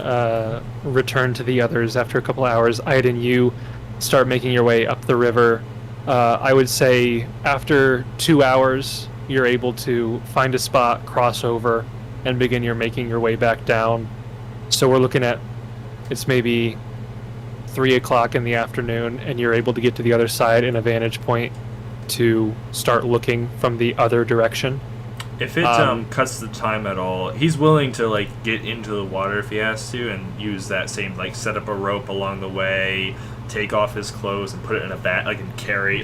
return to the others after a couple hours. Aaidan, you start making your way up the river. I would say after 2 hours, you're able to find a spot, cross over, and begin making your way back down. So we're looking at it's maybe 3 o'clock in the afternoon, and you're able to get to the other side in a vantage point to start looking from the other direction. If it cuts the time at all, he's willing to like get into the water if he has to, and use that same like set up a rope along the way, take off his clothes and put it in a bag, like and carry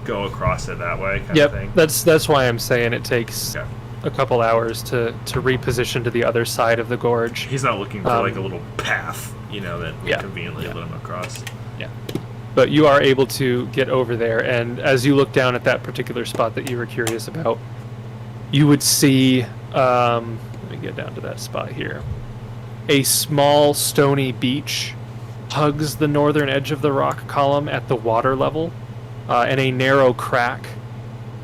go across it that way kind of thing. That's why I'm saying it takes Okay. a couple hours to reposition to the other side of the gorge. He's not looking for like a little path, that would Yeah. conveniently let him across. But you are able to get over there, and as you look down at that particular spot that you were curious about, you would see, let me get down to that spot here, a small stony beach hugs the northern edge of the rock column at the water level, and a narrow crack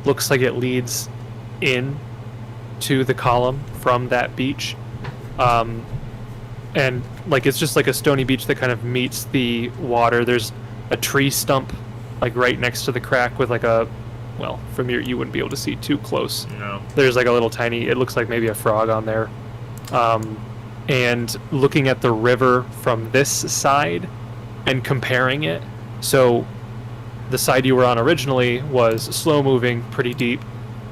looks like it leads in to the column from that beach. And like it's just like a stony beach that kind of meets the water. There's a tree stump like right next to the crack with like from here you wouldn't be able to see too close. No. There's like a little tiny, it looks like maybe a frog on there. And looking at the river from this side and comparing it, so the side you were on originally was slow moving, pretty deep.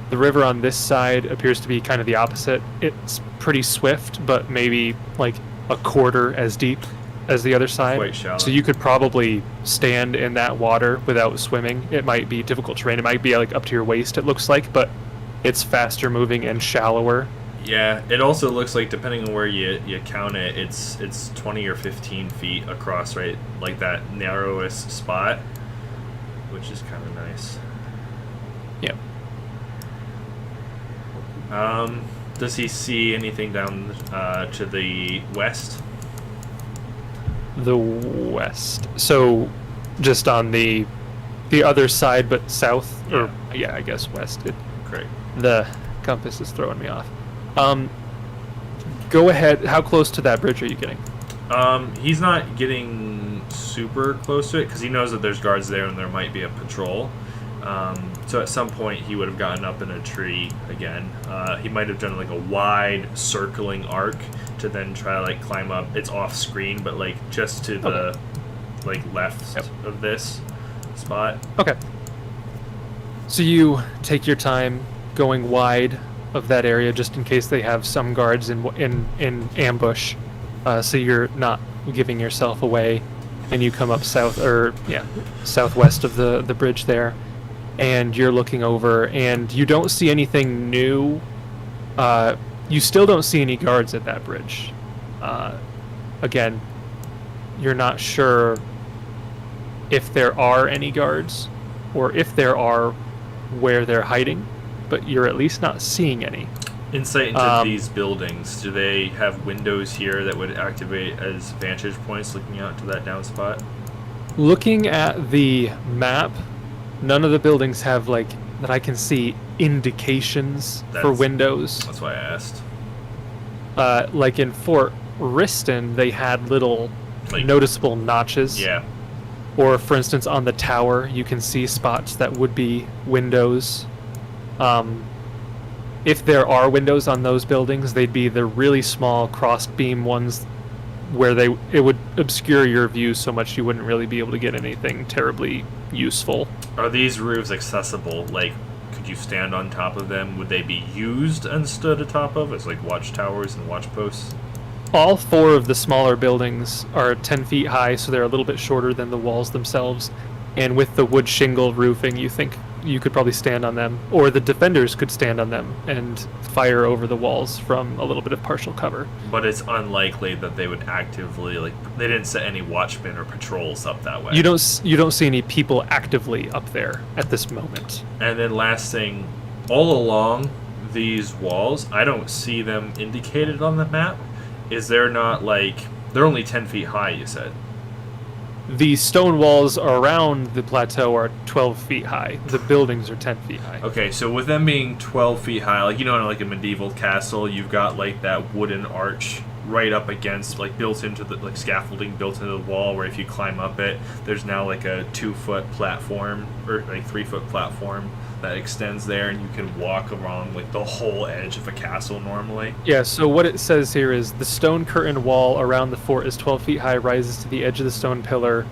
The river on this side appears to be kind of the opposite. It's pretty swift, but maybe like a quarter as deep as the other side. Quite shallow. So you could probably stand in that water without swimming. It might be difficult terrain. It might be like up to your waist, it looks like, but it's faster moving and shallower. Yeah, it also looks like, depending on where you count it, it's 20 or 15 feet across, right? Like that narrowest spot, which is kind of nice. Yeah. Does he see anything down to the west? The west. So just on the other side, but south, or I guess west. Correct. The compass is throwing me off. Go ahead. How close to that bridge are you getting? He's not getting super close to it because he knows that there's guards there and there might be a patrol. So at some point he would have gotten up in a tree again. He might have done like a wide circling arc to then try to like climb up. It's off screen, but like just to the like left of this spot. Okay. So you take your time going wide of that area just in case they have some guards in ambush, so you're not giving yourself away, and you come up southwest of the bridge there, and you're looking over and you don't see anything new. You still don't see any guards at that bridge. Again, you're not sure if there are any guards or if there are, where they're hiding, but you're at least not seeing any. Insight into these buildings. Do they have windows here that would activate as vantage points looking out to that down spot? Looking at the map, none of the buildings have, like, that I can see, indications for windows. That's why I asked. Like in Fort Riston, they had little Like, noticeable notches. yeah. Or, for instance, on the tower, you can see spots that would be windows. If there are windows on those buildings, they'd be the really small crossed beam ones where it would obscure your view so much you wouldn't really be able to get anything terribly useful. Are these roofs accessible? Like, could you stand on top of them? Would they be used and stood atop of as like watchtowers and watch posts? All four of the smaller buildings are 10 feet high, so they're a little bit shorter than the walls themselves. And with the wood shingle roofing, you think you could probably stand on them, or the defenders could stand on them and fire over the walls from a little bit of partial cover. But it's unlikely that they would actively, like, they didn't set any watchmen or patrols up that way. You don't see any people actively up there at this moment. And then last thing, all along these walls, I don't see them indicated on the map. Is there not, like, they're only 10 feet high, you said? The stone walls around the plateau are 12 feet high. The buildings are 10 feet high. Okay, so with them being 12 feet high, like, you know, in like a medieval castle, you've got like that wooden arch right up against, like, built into the, like, scaffolding built into the wall, where if you climb up it, there's now like a 2-foot platform, or like 3-foot platform that extends there, and you can walk along like the whole edge of a castle normally. Yeah, so what it says here is the stone curtain wall around the fort is 12 feet high, rises to the edge of the stone pillar.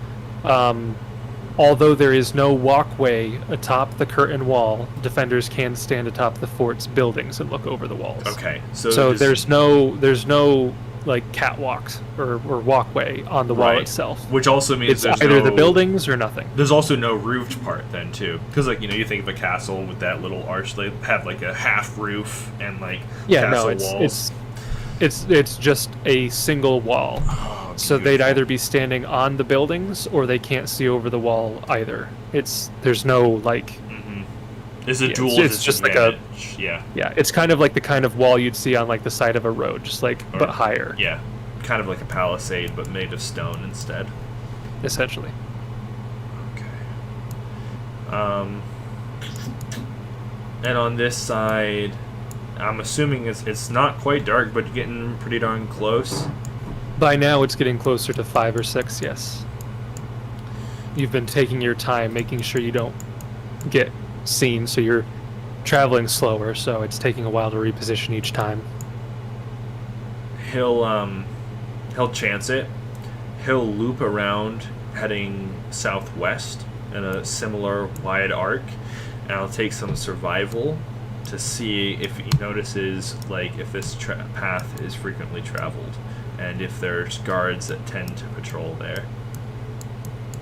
Although there is no walkway atop the curtain wall, defenders can stand atop the fort's buildings and look over the walls. Okay, So there's no like catwalks or walkway on the wall Right. itself. Which also means It's there's either no, the buildings or nothing. There's also no roofed part then too, because, like, you know, you think of a castle with that little arch, they have like a half roof and like Yeah, castle no, walls. it's just a single wall. Oh, So they'd either be standing on the buildings or they can't see over the wall either. There's no like It's a yeah, dual it's just like a- disadvantage. Yeah. yeah, it's kind of like the kind of wall you'd see on like the side of a road, just like Or- but higher, Yeah. Kind of like a palisade, but made of stone instead. essentially. Okay. And on this side, I'm assuming it's not quite dark, but getting pretty darn close. By now it's getting closer to 5 or 6, yes. You've been taking your time making sure you don't get seen, so you're traveling slower, so it's taking a while to reposition each time. He'll chance it. He'll loop around, heading southwest in a similar wide arc, and I'll take some survival to see if he notices, like, if this path is frequently traveled, and if there's guards that tend to patrol there.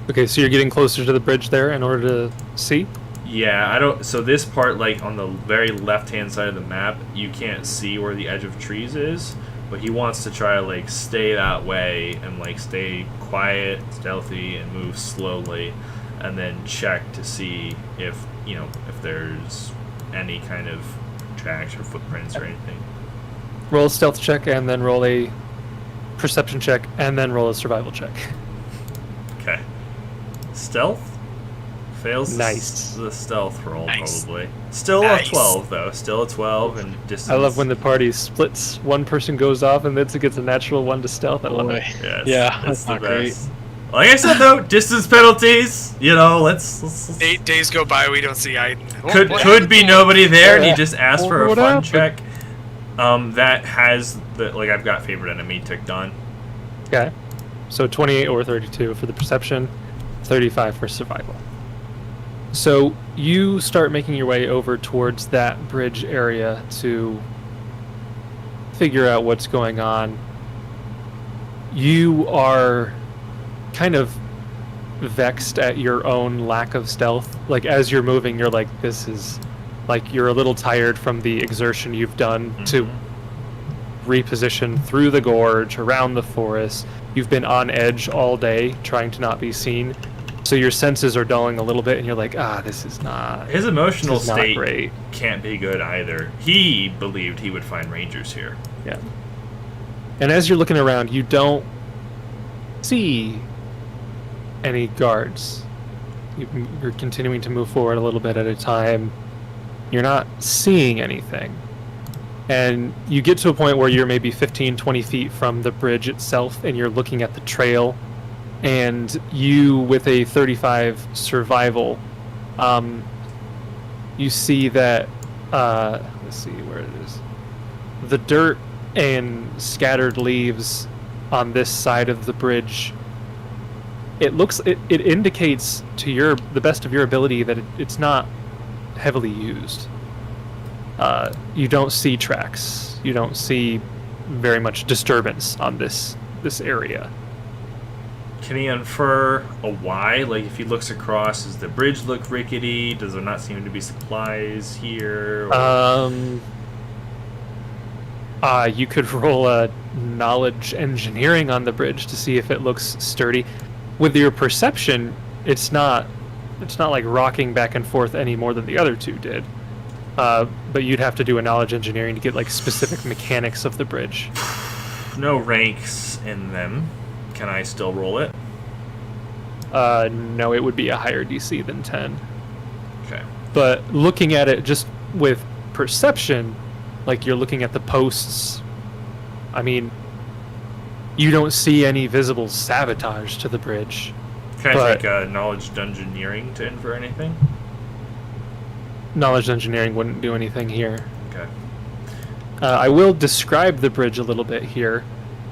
Okay, so you're getting closer to the bridge there in order to see? Yeah, I don't. So this part, like on the very left-hand side of the map, you can't see where the edge of trees is. But he wants to try to like stay that way and like stay quiet, stealthy, and move slowly, and then check to see if if there's any kind of tracks or footprints or anything. Roll a stealth check and then roll a perception check and then roll a survival check. Okay. Stealth fails. Nice. The stealth roll Nice. probably. Still Nice. a 12 though. Still a 12 and distance. I love when the party splits. One person goes off and then it gets a natural 1 to stealth. I love it. Yeah, Yeah, it's that's the not great. best. Like I said though, distance penalties. You know, let's 8 days go by, we don't see Aaidan. could be nobody there, and he Yeah. just asked for a What fun happened? check. That has the like I've got favorite enemy ticked on. Okay. So 28 or 32 for the perception, 35 for survival. So you start making your way over towards that bridge area to figure out what's going on. You are kind of vexed at your own lack of stealth. Like as you're moving, you're like, this is like you're a little tired from the exertion you've done to reposition through the gorge, around the forest. You've been on edge all day trying to not be seen. So your senses are dulling a little bit and you're like, this is not His emotional this is not state great. can't be good either. He believed he would find rangers here. Yeah. And as you're looking around, you don't see any guards. You're continuing to move forward a little bit at a time. You're not seeing anything. And you get to a point where you're maybe 15, 20 feet from the bridge itself, and you're looking at the trail. And you, with a 35 survival, you see that, let's see where it is. The dirt and scattered leaves on this side of the bridge, it indicates to the best of your ability that it's not heavily used. You don't see tracks. You don't see very much disturbance on this area. Can he infer a why? Like, if he looks across, does the bridge look rickety? Does there not seem to be supplies here? Or... You could roll a knowledge engineering on the bridge to see if it looks sturdy. With your perception, it's not like rocking back and forth any more than the other two did. But you'd have to do a knowledge engineering to get like specific mechanics of the bridge. No ranks in them. Can I still roll it? No, it would be a higher DC than 10. Okay. But looking at it just with perception, like you're looking at the posts, I mean, you don't see any visible sabotage to the bridge. Can I take knowledge engineering to infer anything? Knowledge engineering wouldn't do anything here. Okay. I will describe the bridge a little bit here.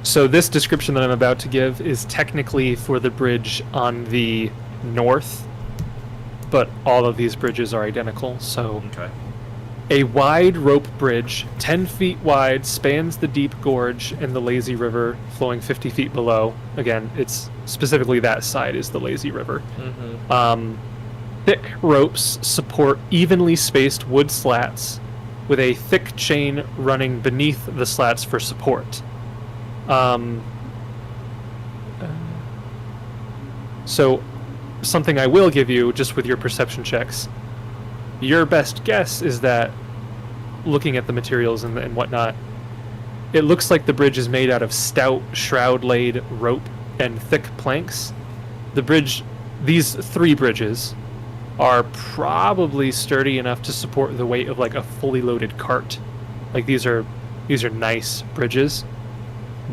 So this description that I'm about to give is technically for the bridge on the north, but all of these bridges are identical. So Okay. a wide rope bridge, 10 feet wide, spans the deep gorge and the lazy river flowing 50 feet below. Again, it's specifically that side is the lazy river. Mm-hmm. Thick ropes support evenly spaced wood slats with a thick chain running beneath the slats for support. So something I will give you just with your perception checks, your best guess is that looking at the materials and whatnot, it looks like the bridge is made out of stout shroud-laid rope and thick planks. The bridge, these 3 bridges, are probably sturdy enough to support the weight of like a fully loaded cart. Like these are nice bridges,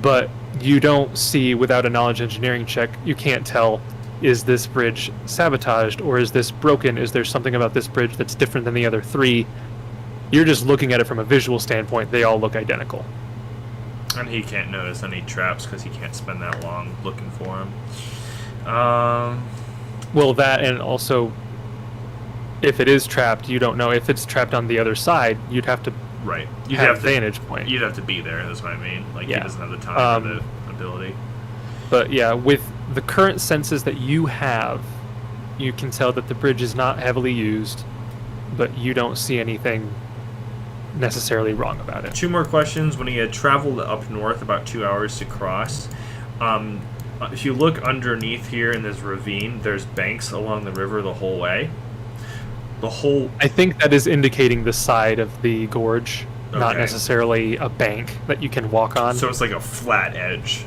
but you don't see, without a knowledge engineering check, you can't tell, is this bridge sabotaged or is this broken? Is there something about this bridge that's different than the other 3? You're just looking at it from a visual standpoint. They all look identical. And he can't notice any traps because he can't spend that long looking for them. Well, that, and also, if it is trapped, you don't know. If it's trapped on the other side, you'd have to Right. have vantage point. You'd have to be there, that's what I mean. Like, Yeah. he doesn't have the time or the ability. But yeah, with the current senses that you have, you can tell that the bridge is not heavily used, but you don't see anything necessarily wrong about it. 2 more questions. When he had traveled up north about 2 hours to cross, if you look underneath here in this ravine, there's banks along the river the whole way. I think that is indicating the side of the gorge, not Okay. necessarily a bank that you can walk on. So it's like a flat edge.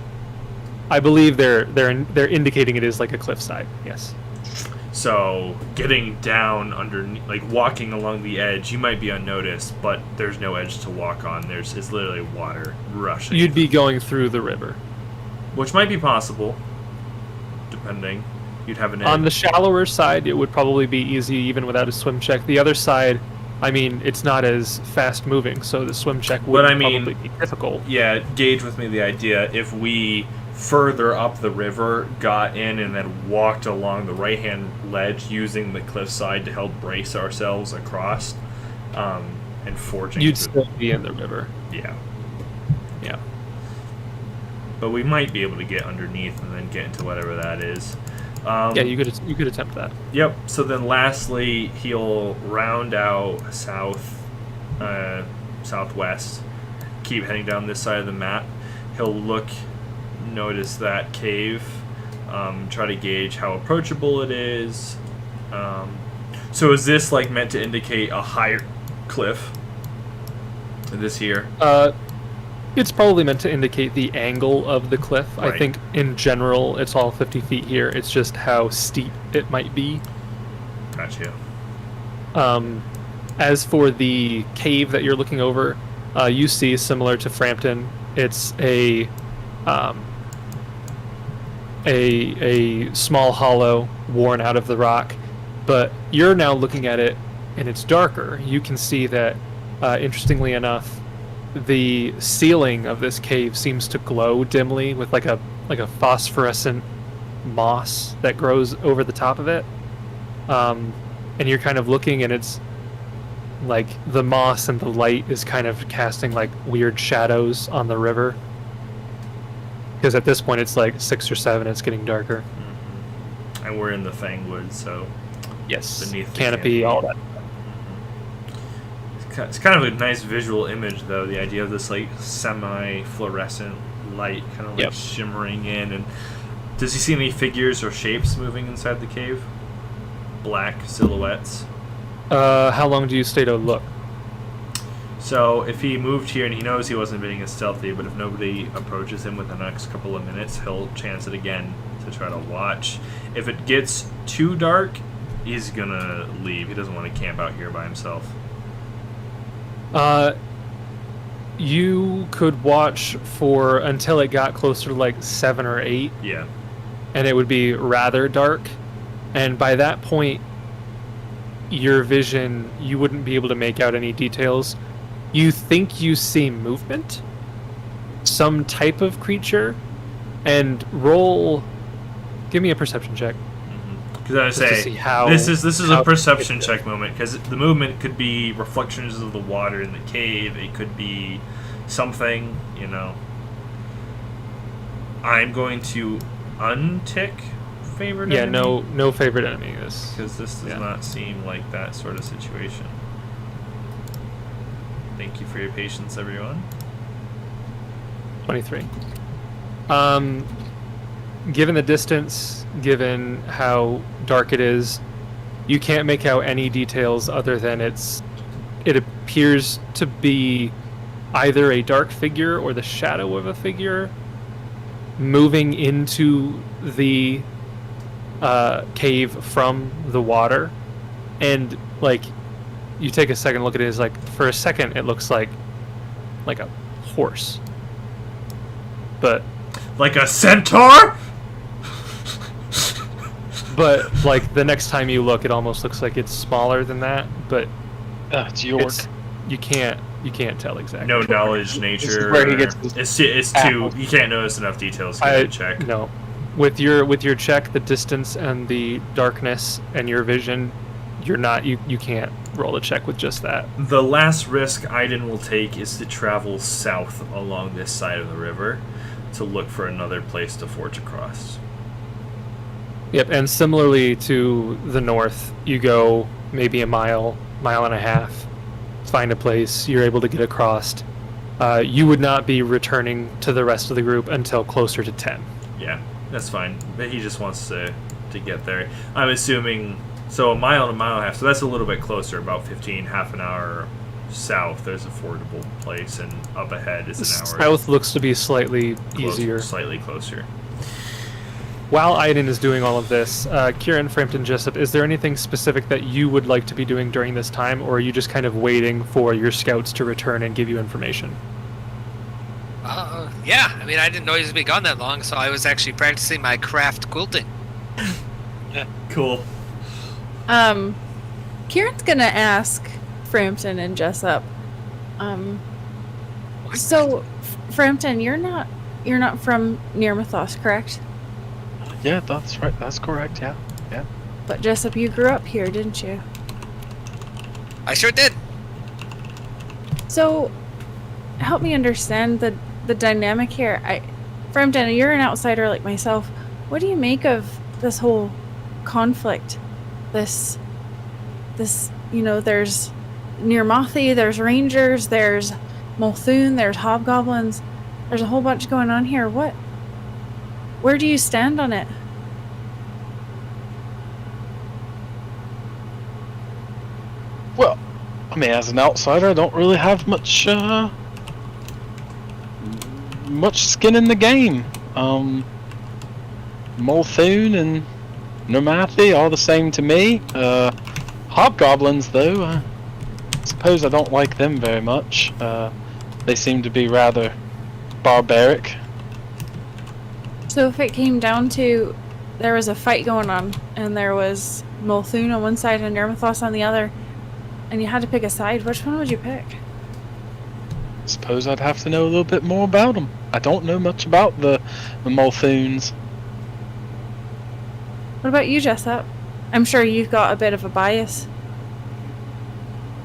I believe they're indicating it is like a cliffside. Yes. So getting down underneath, like walking along the edge, you might be unnoticed, but there's no edge to walk on. It's literally water rushing. You'd be going through the river. Which might be possible, depending. You'd have an edge. On the shallower side, it would probably be easy even without a swim check. The other side, I mean, it's not as fast moving, so the swim check would probably be difficult. Yeah, gauge with me the idea. If we further up the river got in and then walked along the right-hand ledge using the cliffside to help brace ourselves across, and forging. You'd still be in the river. Yeah. Yeah. But we might be able to get underneath and then get into whatever that is. Yeah, you could attempt that. Yep. So then, lastly, he'll round out southwest, keep heading down this side of the map. He'll notice that cave, try to gauge how approachable it is. So is this like meant to indicate a higher cliff? This here. It's probably meant to indicate the angle of the cliff. Right. I think in general it's all 50 feet here. It's just how steep it might be. Gotcha. As for the cave that you're looking over, you see, similar to Frampton, it's a small hollow worn out of the rock, but you're now looking at it and it's darker. You can see that, interestingly enough, the ceiling of this cave seems to glow dimly with like a phosphorescent moss that grows over the top of it. And you're kind of looking, and it's like the moss and the light is kind of casting like weird shadows on the river. because at this point it's like 6 or 7. It's getting darker. And we're in the Fangwood, so Yes, beneath the canopy, all that. It's kind of a nice visual image, though. The idea of this like semi-fluorescent light, kind of like shimmering in. And does he see any figures or shapes moving inside the cave? Black silhouettes. How long do you stay to look? So if he moved here and he knows he wasn't being as stealthy, but if nobody approaches him within the next couple of minutes, he'll chance it again to try to watch. If it gets too dark, he's gonna leave. He doesn't want to camp out here by himself. You could watch for until it got closer to like 7 or 8. Yeah. And it would be rather dark. And by that point, your vision, you wouldn't be able to make out any details. You think you see movement, some type of creature, and give me a perception check. Because I would say this is a perception check moment, because the movement could be reflections of the water in the cave. It could be something, I'm going to untick favorite enemy. Yeah, no favorite enemy. Because this does not seem like that sort of situation. Thank you for your patience, everyone. 23. Given the distance, given how dark it is, you can't make out any details other than it appears to be either a dark figure or the shadow of a figure moving into the cave from the water. And like, you take a second look at it, it's like, for a second it looks like a horse, but like a centaur. But like the next time you look, it almost looks like it's smaller than that. But it's York. You can't tell exactly. No knowledge, nature. Where he gets it's too. You can't notice enough details to check. No, with your check, the distance and the darkness and your vision, you can't roll a check with just that. The last risk Aaidan will take is to travel south along this side of the river to look for another place to forge across. Yep, and similarly to the north, you go maybe a mile and a half, find a place, you're able to get across. You would not be returning to the rest of the group until closer to 10. Yeah, that's fine. But he just wants to get there. I'm assuming, so a mile and a half, so that's a little bit closer, about 15, half an hour south. There's a fordable place, and up ahead is an hour. South looks to be slightly easier. Slightly closer. While Aaidan is doing all of this, Kieran, Frampton, Jessup, is there anything specific that you would like to be doing during this time, or are you just kind of waiting for your scouts to return and give you information? Yeah, I mean, I didn't know he was going to be gone that long, so I was actually practicing my craft quilting. Yeah. Cool. Kieran's gonna ask Frampton and Jessup. So, Frampton, you're not from near Mythos, correct? Yeah, that's right. That's correct. Yeah. But Jessup, you grew up here, didn't you? I sure did. So, help me understand the dynamic here. Frampton, you're an outsider like myself. What do you make of this whole conflict? This, there's Nirmathi, there's Rangers, there's Multhoon, there's hobgoblins. There's a whole bunch going on here. Where do you stand on it? Well, I mean, as an outsider, I don't really have much skin in the game. Multhoon and Nirmathi, all the same to me. Hobgoblins, though, I suppose I don't like them very much. They seem to be rather barbaric. So if it came down to there was a fight going on, and there was Multhoon on one side and Nirmathos on the other, and you had to pick a side, which one would you pick? I suppose I'd have to know a little bit more about them. I don't know much about the Multhoons. What about you, Jessup? I'm sure you've got a bit of a bias.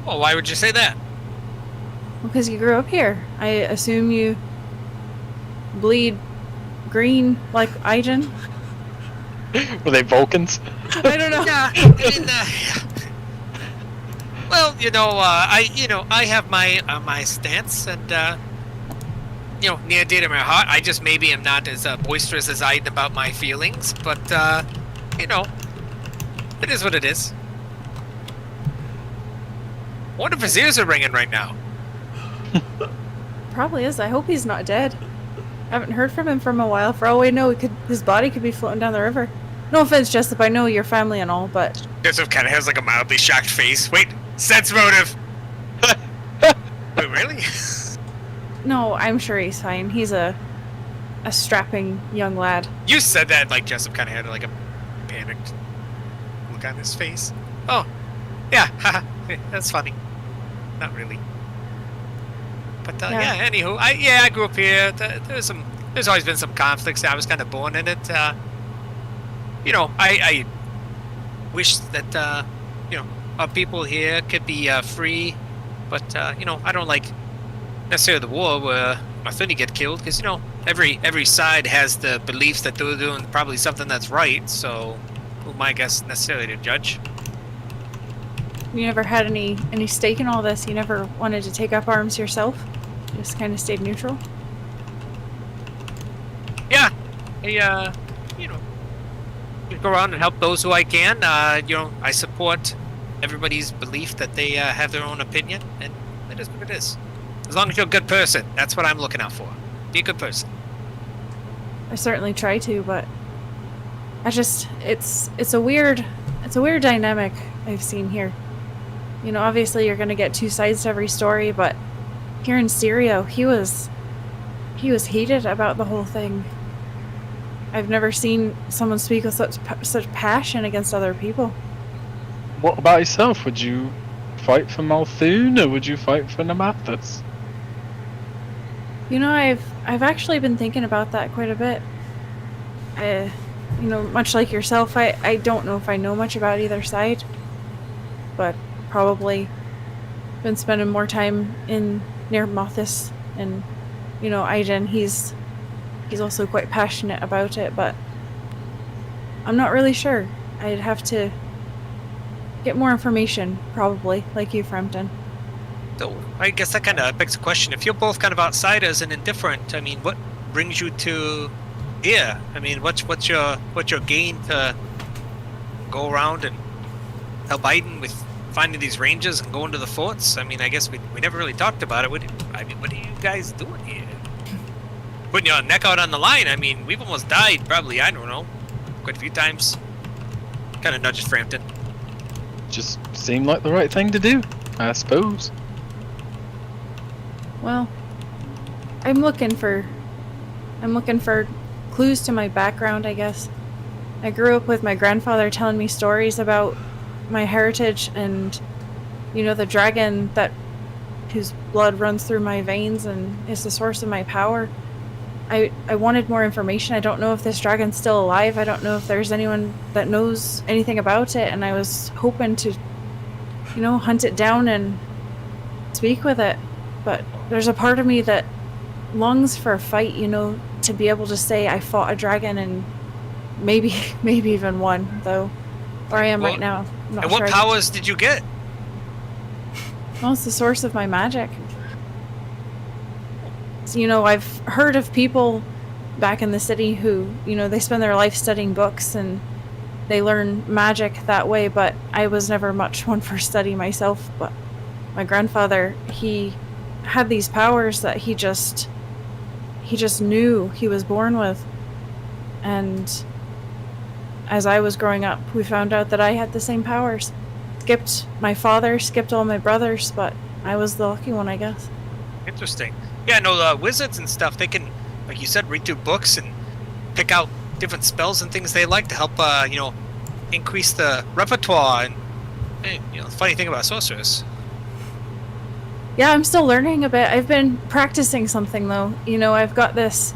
Well, why would you say that? Because you grew up here. I assume you bleed green like Aaidan. Were they Vulcans? I don't know. Yeah, I mean, well, I have my stance, and near dear to my heart. I just maybe am not as boisterous as Aaidan about my feelings, but it is what it is. I wonder if his ears are ringing right now. Probably is. I hope he's not dead. I haven't heard from him for a while. For all we know, his body could be floating down the river. No offense, Jessup. I know your family and all, but Jessup kind of has like a mildly shocked face. Wait, sense motive. Wait, really? no, I'm sure he's fine. He's a strapping young lad. You said that like Jessup kind of had like a panicked look on his face. Oh, yeah, haha, that's funny. Not really. But yeah. Anywho, I grew up here. There's always been some conflicts. I was kind of born in it. I wish that our people here could be free, but I don't like necessarily the war where my family get killed, because every side has the beliefs that they're doing probably something that's right. So who am I, guess, necessarily to judge? You never had any stake in all this? You never wanted to take up arms yourself? Just kind of stayed neutral? Yeah. Go around and help those who I can. I support everybody's belief that they have their own opinion, and it is what it is. As long as you're a good person, that's what I'm looking out for. Be a good person. I certainly try to, but it's a weird dynamic I've seen here. Obviously you're gonna get two sides to every story, but here in Syrio, he was heated about the whole thing. I've never seen someone speak with such passion against other people. What about yourself? Would you fight for Malthune, or would you fight for Namathus? I've actually been thinking about that quite a bit. Much like yourself, I don't know if I know much about either side, but probably been spending more time near Mothis, and Aaidan, he's also quite passionate about it, but I'm not really sure. I'd have to get more information, probably, like you, Frampton. So I guess that kind of begs the question: if you're both kind of outsiders and indifferent, I mean, what brings you to here? I mean, what's your gain to go around and help Aaidan with finding these ranges and going to the forts? I mean, I guess we never really talked about it. What are you guys doing here? Putting your neck out on the line. I mean, we've almost died, probably, I don't know, quite a few times. Kind of nudges Frampton. Just seemed like the right thing to do, I suppose. Well, I'm looking for clues to my background, I guess. I grew up with my grandfather telling me stories about my heritage and, the dragon whose blood runs through my veins and is the source of my power. I wanted more information. I don't know if this dragon's still alive. I don't know if there's anyone that knows anything about it, and I was hoping to, hunt it down and speak with it. But there's a part of me that longs for a fight, to be able to say I fought a dragon and maybe even won, though. Where I am right now. I'm not and sure what powers did you get? Well, it's the source of my magic. So, I've heard of people back in the city who, they spend their life studying books and they learn magic that way, but I was never much one for study myself. But my grandfather, he had these powers that he just knew he was born with. And as I was growing up, we found out that I had the same powers. Skipped my father, skipped all my brothers, but I was the lucky one, I guess. Interesting. Yeah, no, wizards and stuff, they can, like you said, read through books and pick out different spells and things they like to help, increase the repertoire. And, the funny thing about sorcerers. Yeah, I'm still learning a bit. I've been practicing something, though. I've got this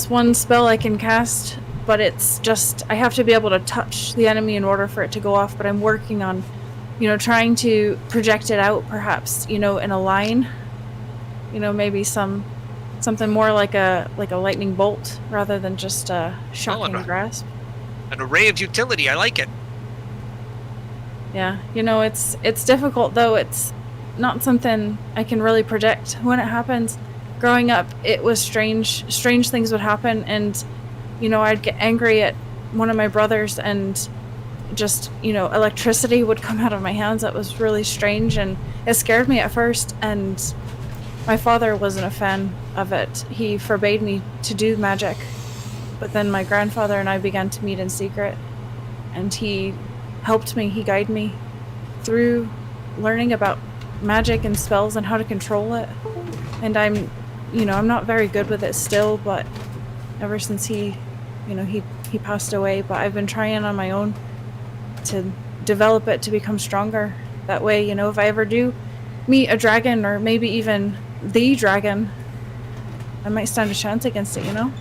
one spell I can cast, but it's just, I have to be able to touch the enemy in order for it to go off, but I'm working on, trying to project it out, perhaps, in a line. Maybe some Something more like a lightning bolt rather than just a shocking no. grasp. An array of utility. I like it. Yeah, it's difficult though. It's not something I can really predict when it happens. Growing up, it was strange things would happen, and I'd get angry at one of my brothers, and just electricity would come out of my hands. That was really strange, and it scared me at first, and my father wasn't a fan of it. He forbade me to do magic, but then my grandfather and I began to meet in secret, and he helped me, he guided me through learning about magic and spells and how to control it. And I'm not very good with it still, but ever since he passed away, but I've been trying on my own to develop it to become stronger. That way, if I ever do meet a dragon, or maybe even the dragon, I might stand a chance against it, I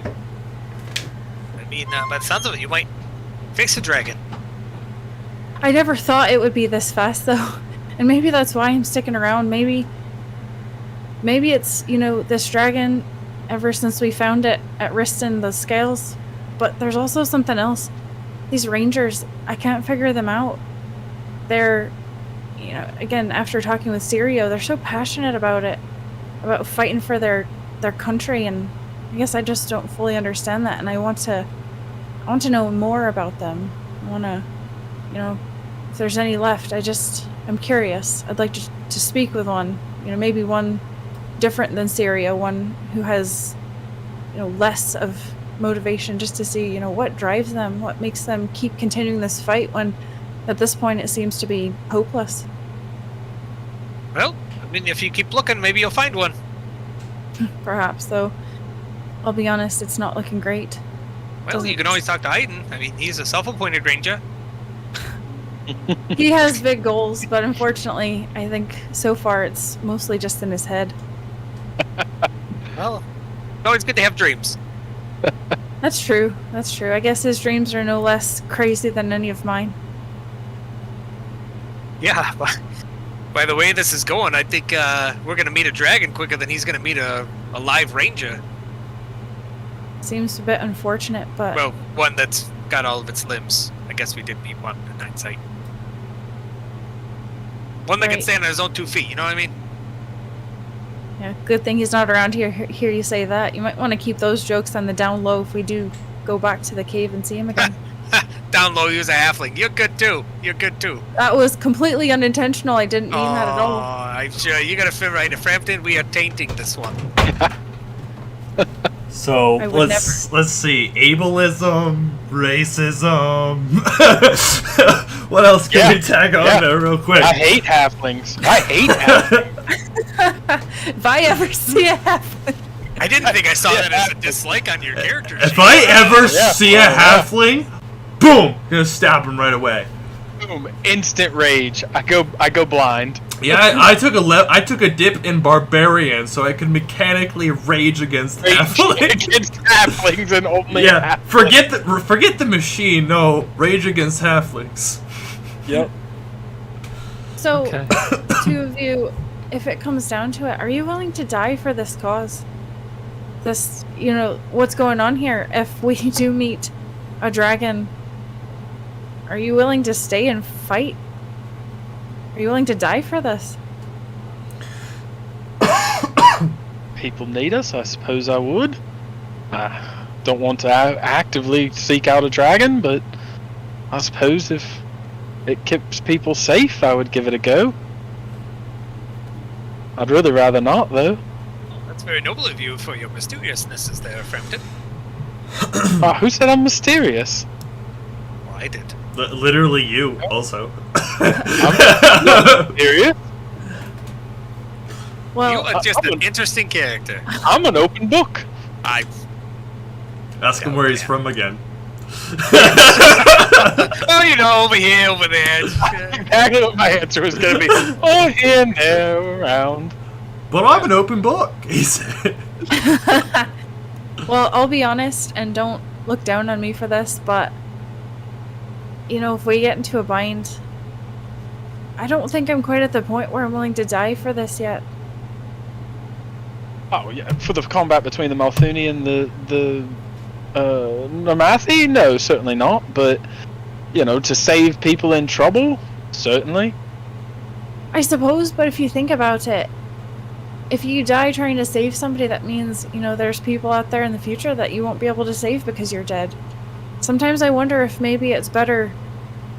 mean, by the sounds of it, you might fix a dragon. I never thought it would be this fast, though. And maybe that's why I'm sticking around. Maybe it's, this dragon, ever since we found it at Riston, the scales. But there's also something else. These rangers, I can't figure them out. They're, again, after talking with Sirio, they're so passionate about it, about fighting for their country, and I guess I just don't fully understand that, and I want to know more about them. I want to, if there's any left, I'm curious. I'd like to speak with one, maybe one different than Sirio, one who has, less of motivation, just to see, what drives them, what makes them keep continuing this fight when at this point it seems to be hopeless. Well, I mean, if you keep looking, maybe you'll find one. Perhaps, though. I'll be honest, it's not looking great. Well, you can always talk to Aaidan. I mean, he's a self-appointed ranger. He has big goals, but unfortunately, I think so far it's mostly just in his head. Well, it's always good to have dreams. That's true. I guess his dreams are no less crazy than any of mine. Yeah, by the way this is going, I think we're going to meet a dragon quicker than he's going to meet a live ranger. Seems a bit unfortunate, but... Well, one that's got all of its limbs. I guess we did meet one in hindsight. One that can stand on his own 2 feet, you know what I mean? Yeah, good thing he's not around here. Hear you say that. You might want to keep those jokes on the down low if we do go back to the cave and see him again. Down low, use a halfling. You're good too. That was completely unintentional. I didn't mean that at all. I'm sure you got to fit right in Frampton. We are tainting this one. So let's see, ableism, racism. What else can we tag on there real quick? I hate halflings. If I ever see a halfling, I didn't think I saw that as a dislike on your character. If I ever see a halfling, boom, gonna stab him right away. Boom, instant rage. I go blind. Yeah, I took a dip in barbarian so I could mechanically rage against halflings. Against halflings and only halflings. Forget the machine. No, rage against halflings. Yep. So, Okay. two of you, if it comes down to it, are you willing to die for this cause? This, what's going on here? If we do meet a dragon, are you willing to stay and fight? Are you willing to die for this? People need us, I suppose I would. I don't want to actively seek out a dragon, but I suppose if it keeps people safe, I would give it a go. I'd rather not, though. That's very noble of you for your mysteriousness, is there, Frampton? Who said I'm mysterious? Well, I did. Literally you, also. I'm mysterious. Well, You are just an interesting character. I'm an open book. Ask him where he's from again. Oh, over here, over there. Exactly what my answer was going to be. Oh, here and there, around. But I'm an open book, he said. well, I'll be honest, and don't look down on me for this, but if we get into a bind, I don't think I'm quite at the point where I'm willing to die for this yet. Oh yeah, for the combat between the Malthuni and the Normathi? No, certainly not. But to save people in trouble, certainly. I suppose, but if you think about it, if you die trying to save somebody, that means, there's people out there in the future that you won't be able to save because you're dead. Sometimes I wonder if maybe it's better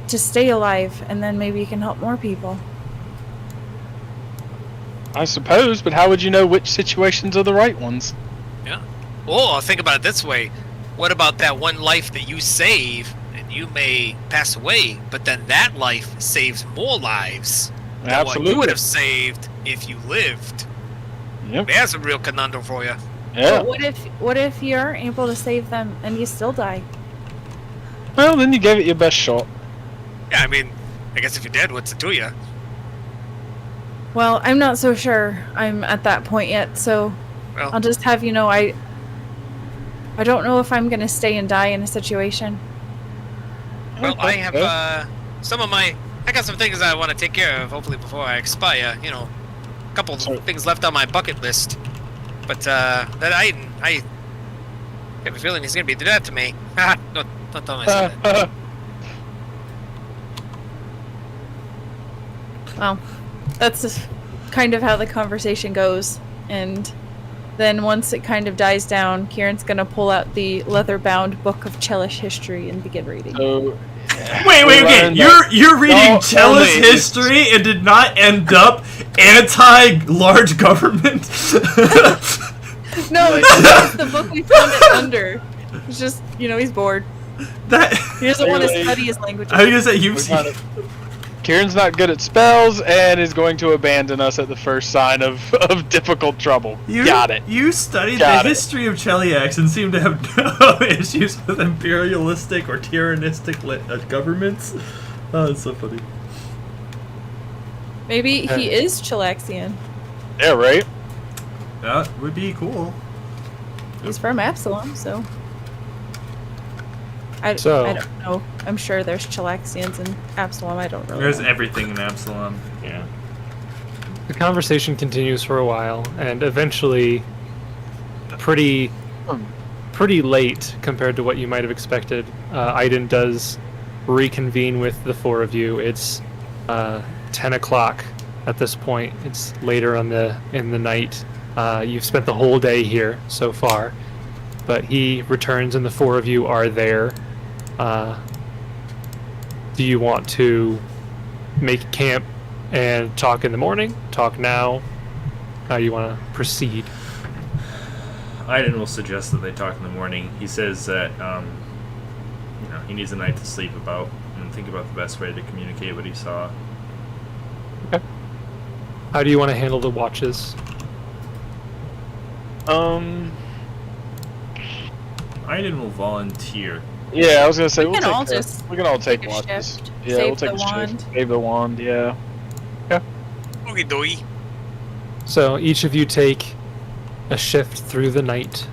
to stay alive, and then maybe you can help more people. I suppose, but how would you know which situations are the right ones? Yeah. Or think about it this way. What about that one life that you save, and you may pass away, but then that life saves more lives than Absolutely. what you would have saved if you lived? Yep. There's a real conundrum for you. Yeah. But what if you aren't able to save them and you still die? Well, then you gave it your best shot. Yeah, I mean, I guess if you're dead, what's it to you? Well, I'm not so sure I'm at that point yet, so Well, I'll just have I don't know if I'm gonna stay and die in a situation. well, I have Okay. I got some things I want to take care of, hopefully before I expire. A couple Sorry. things left on my bucket list. But that I have a feeling he's gonna be dead to me. Not tell myself that. Well, that's just kind of how the conversation goes, and then once it kind of dies down, Kieran's gonna pull out the leather-bound book of Chelish history and begin reading. So, Wait, okay. You're reading No, Chella's only- history and did not end up anti-large government. No, it's the book we found it under. It's just, he's bored. That He doesn't want to Clearly. study his languages. I was gonna say you. We're kind of- Kieran's not good at spells and is going to abandon us at the first sign of difficult trouble. Got it. You studied Got the it. history of Cheliax and seem to have no issues with imperialistic or tyrannistic governments. Oh, that's so funny. Maybe he is Chilaxian. Yeah, right? That would be cool. He's from Absalom, so. I don't know. I'm sure there's Chilaxians in Absalom. I don't really There's know. everything in Absalom. Yeah. The conversation continues for a while, and eventually, pretty late compared to what you might have expected, Aaidan does reconvene with the four of you. It's 10 o'clock at this point. It's later in the night. You've spent the whole day here so far, but he returns and the four of you are there. Do you want to make camp and talk in the morning? Talk now? How you want to proceed? Aaidan will suggest that they talk in the morning. He says that he needs a night to sleep about and think about the best way to communicate what he saw. Okay. How do you want to handle the watches? Aaidan will volunteer. Yeah, I was gonna say We can all just we can all take take a watches. shift. Yeah, Save we'll take the a shift. wand. Save the wand. Yeah. Okie dokie. So each of you take a shift through the night,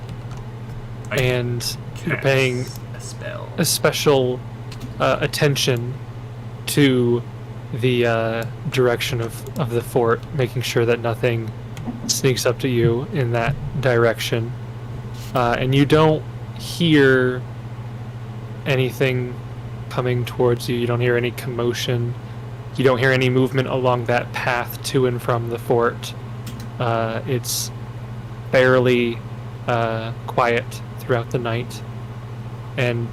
I and you're cast paying a spell. a special attention to the direction of the fort, making sure that nothing sneaks up to you in that direction. And you don't hear anything coming towards you. You don't hear any commotion. You don't hear any movement along that path to and from the fort. It's fairly quiet throughout the night. And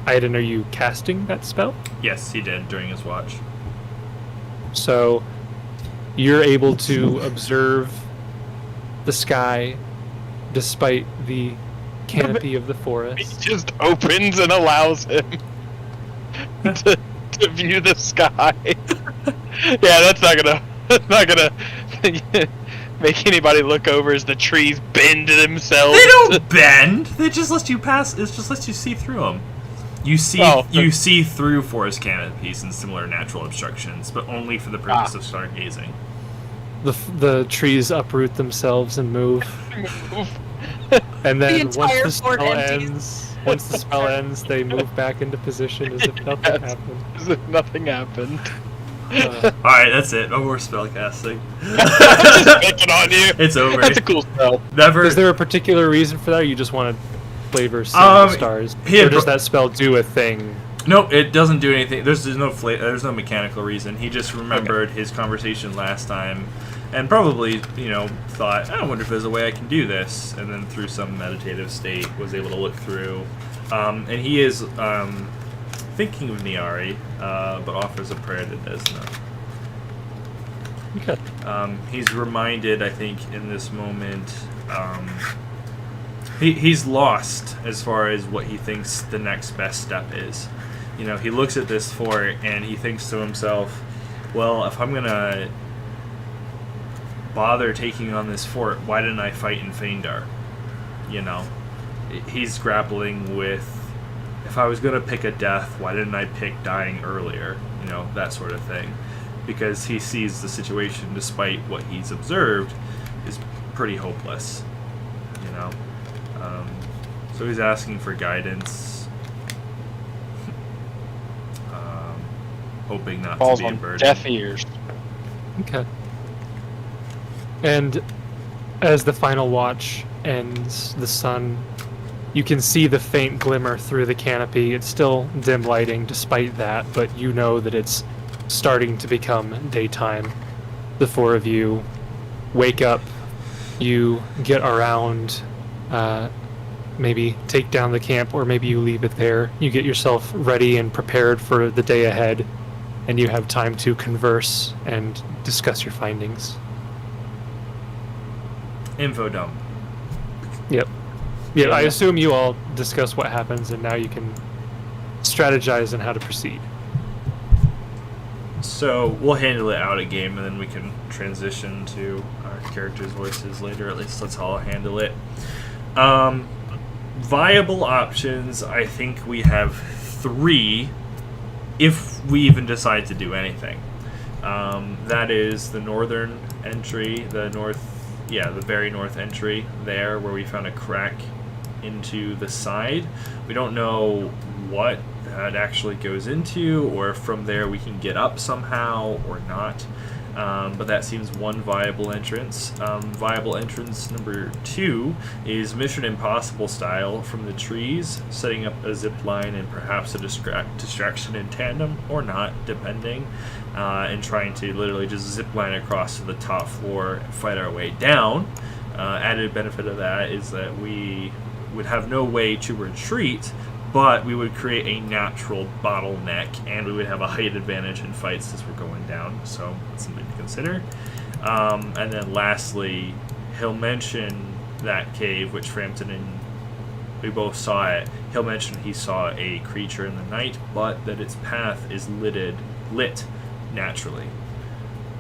Aaidan, are you casting that spell? Yes, he did during his watch. So you're able to observe the sky despite the canopy of the He forest. just opens and allows him to view the sky. Yeah, that's not gonna make anybody look over as the trees bend themselves. They don't bend. They just let you pass. It just lets you see through them. You see through forest canopies and similar natural obstructions, but only for the purpose of stargazing. The trees uproot themselves and move. And then once entire the fort spell empties. ends, they move back into position as if nothing happened. As if nothing happened. Alright, that's it. No more spellcasting. Just picking on you. It's over. That's a cool spell. Never. Is there a particular reason for that, or you just want to flavor the stars? he Or had does bro- that spell do a thing? Nope, it doesn't do anything. There's no mechanical reason. He just remembered his conversation last time, and probably thought, I wonder if there's a way I can do this, and then through some meditative state was able to look through. And he is thinking of Niari, but offers a prayer that does not. Okay. He's reminded, I think, in this moment, he's lost as far as what he thinks the next best step is. He looks at this fort and he thinks to himself, well, if I'm going to bother taking on this fort, why didn't I fight in Fhaendar? He's grappling with, if I was going to pick a death, why didn't I pick dying earlier? That sort of thing. Because he sees the situation, despite what he's observed, is pretty hopeless. So he's asking for guidance, hoping not Falls to be a on burden. deaf ears. Okay. And as the final watch ends, the sun, you can see the faint glimmer through the canopy. It's still dim lighting despite that, but you know that it's starting to become daytime. The four of you wake up, you get around, maybe take down the camp, or maybe you leave it there. You get yourself ready and prepared for the day ahead, and you have time to converse and discuss your findings. Info dump. Yep. Yeah, I assume you all discuss what happens, and now you can strategize on how to proceed. So we'll handle it out of game, and then we can transition to our characters' voices later. At least that's how I'll handle it. Viable options, I think we have 3, if we even decide to do anything. That is the northern entry, the very north entry there, where we found a crack into the side. We don't know what that actually goes into, or if from there we can get up somehow or not. But that seems one viable entrance. Viable entrance number 2 is Mission Impossible style, from the trees, setting up a zip line and perhaps a distraction in tandem, or not, depending, and trying to literally just zip line across to the top floor and fight our way down. Added benefit of that is that we would have no way to retreat, but we would create a natural bottleneck, and we would have a height advantage in fights as we're going down, so that's something to consider. And then lastly, he'll mention that cave, which Frampton and we both saw it. He'll mention he saw a creature in the night, but that its path is lit naturally.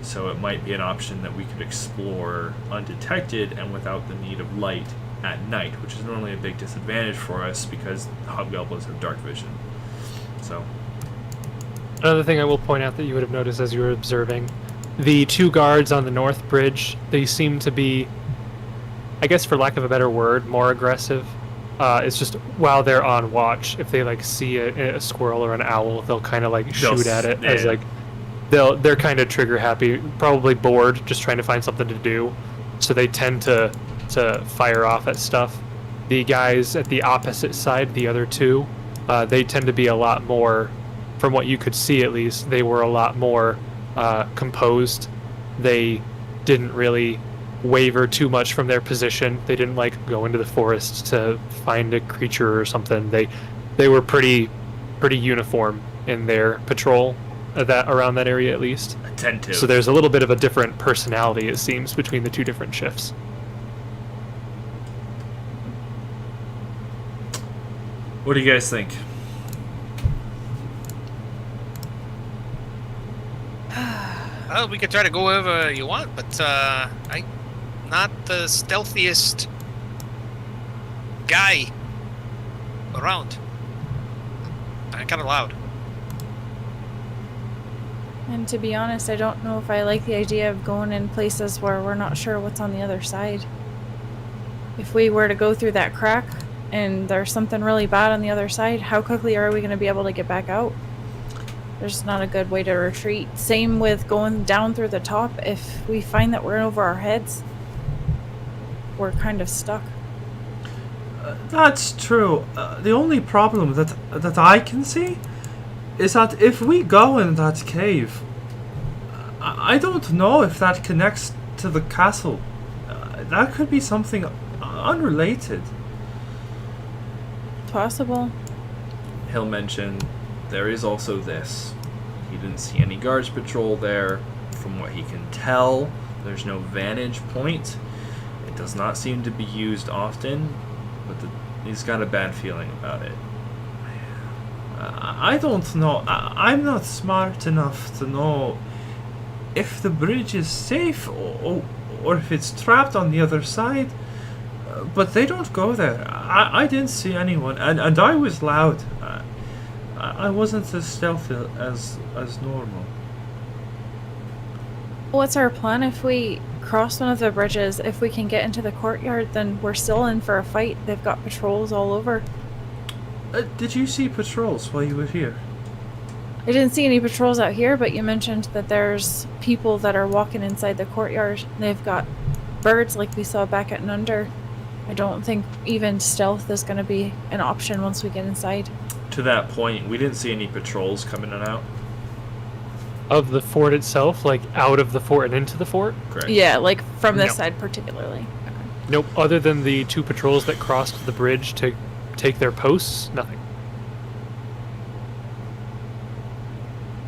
So it might be an option that we could explore undetected and without the need of light at night, which is normally a big disadvantage for us because hobgoblins have dark vision. So Another thing I will point out that you would have noticed as you were observing, the 2 guards on the north bridge, they seem to be, I guess for lack of a better word, more aggressive. It's just while they're on watch, if they see a squirrel or an owl, they'll kind of shoot at it as they're kind of trigger happy, probably bored, just trying to find something to do. So they tend to fire off at stuff. The guys at the opposite side, the other 2, they tend to be a lot more, from what you could see at least, they were a lot more composed. They didn't really waver too much from their position. They didn't go into the forest to find a creature or something. They were pretty uniform in their patrol around that area at least. attentive. So there's a little bit of a different personality, it seems, between the 2 different shifts. What do you guys think? Well, we could try to go wherever you want, but I'm not the stealthiest guy around. I'm kind of loud. And to be honest, I don't know if I like the idea of going in places where we're not sure what's on the other side. If we were to go through that crack and there's something really bad on the other side, how quickly are we going to be able to get back out? there's not a good way to retreat. Same with going down through the top. If we find that we're in over our heads, we're kind of stuck. That's true. The only problem that I can see is that if we go in that cave, I don't know if that connects to the castle. That could be something unrelated. Possible. He'll mention there is also this. He didn't see any guards patrol there. From what he can tell, there's no vantage point. It does not seem to be used often, but he's got a bad feeling about it. I don't know. I'm not smart enough to know if the bridge is safe or if it's trapped on the other side. But they don't go there. I didn't see anyone, and I was loud. I wasn't as stealthy as normal. What's our plan if we cross one of the bridges? If we can get into the courtyard, then we're still in for a fight. They've got patrols all over. Did you see patrols while you were here? I didn't see any patrols out here, but you mentioned that there's people that are walking inside the courtyard. They've got birds like we saw back at Nunder. I don't think even stealth is going to be an option once we get inside. To that point, we didn't see any patrols coming in and out. Of the fort itself, like out of the fort and into the fort? Correct. Yeah, like from this No. side particularly. Nope. Other than the 2 patrols that crossed the bridge to take their posts, nothing.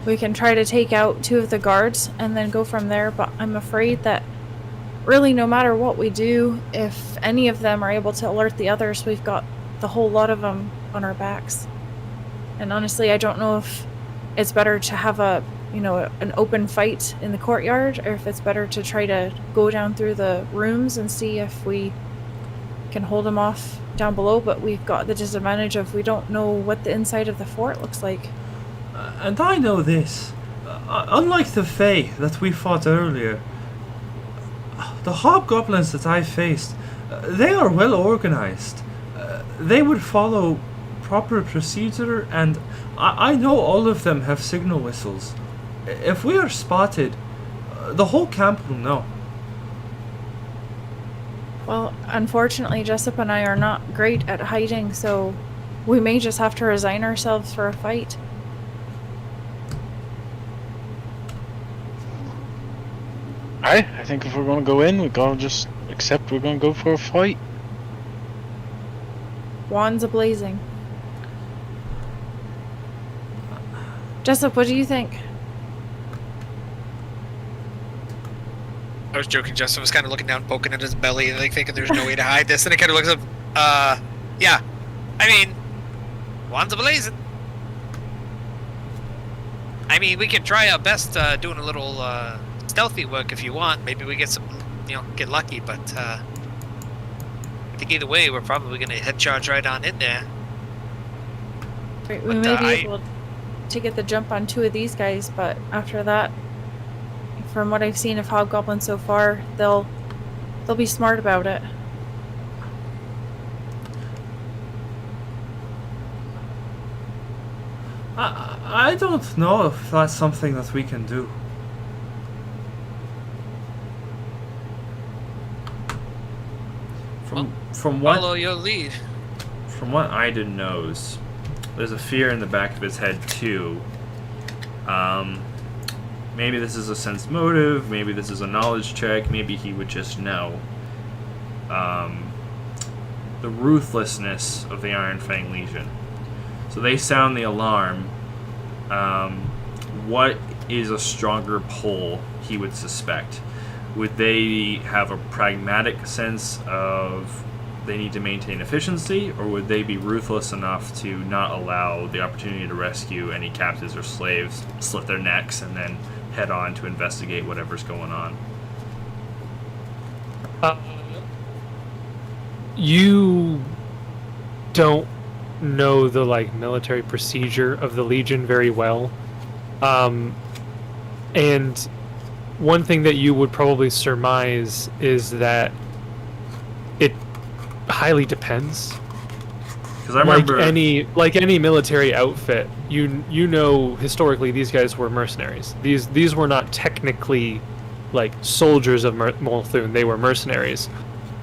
We can try to take out 2 of the guards and then go from there, but I'm afraid that really no matter what we do, if any of them are able to alert the others, we've got the whole lot of them on our backs. And honestly, I don't know if it's better to have an open fight in the courtyard, or if it's better to try to go down through the rooms and see if we can hold them off down below. But we've got the disadvantage of we don't know what the inside of the fort looks like. And I know this. Unlike the Fae that we fought earlier, the hobgoblins that I faced, they are well organized. They would follow proper procedure, and I know all of them have signal whistles. If we are spotted, the whole camp will know. Well, unfortunately, Jessup and I are not great at hiding, so we may just have to resign ourselves for a fight. I think if we're gonna go in, we gotta just accept we're gonna go for a fight. Wands a-blazing. Jessup, what do you think? I was joking. Justin was kind of looking down, poking at his belly, and like thinking there's no way to hide this. And he kind of looks up. Yeah. I mean, wands a-blazing. I mean, we can try our best doing a little stealthy work if you want. Maybe we get some, get lucky. But I think either way, we're probably gonna head charge right on in there. Right, we But, may be able to get the jump on 2 of these guys, but after that, from what I've seen of hobgoblins so far, they'll be smart about it. I don't know if that's something that we can do. From what Follow your lead. From what Aaidan knows, there's a fear in the back of his head too. Maybe this is a sense motive, maybe this is a knowledge check, maybe he would just know. The ruthlessness of the Iron Fang Legion. So they sound the alarm. What is a stronger pull he would suspect? Would they have a pragmatic sense of they need to maintain efficiency, or would they be ruthless enough to not allow the opportunity to rescue any captives or slaves, slit their necks, and then head on to investigate whatever's going on? You don't know the military procedure of the Legion very well, and one thing that you would probably surmise is that it highly depends. Because I remember like any military outfit, you know historically these guys were mercenaries. These were not technically like soldiers of Molthune. They were mercenaries.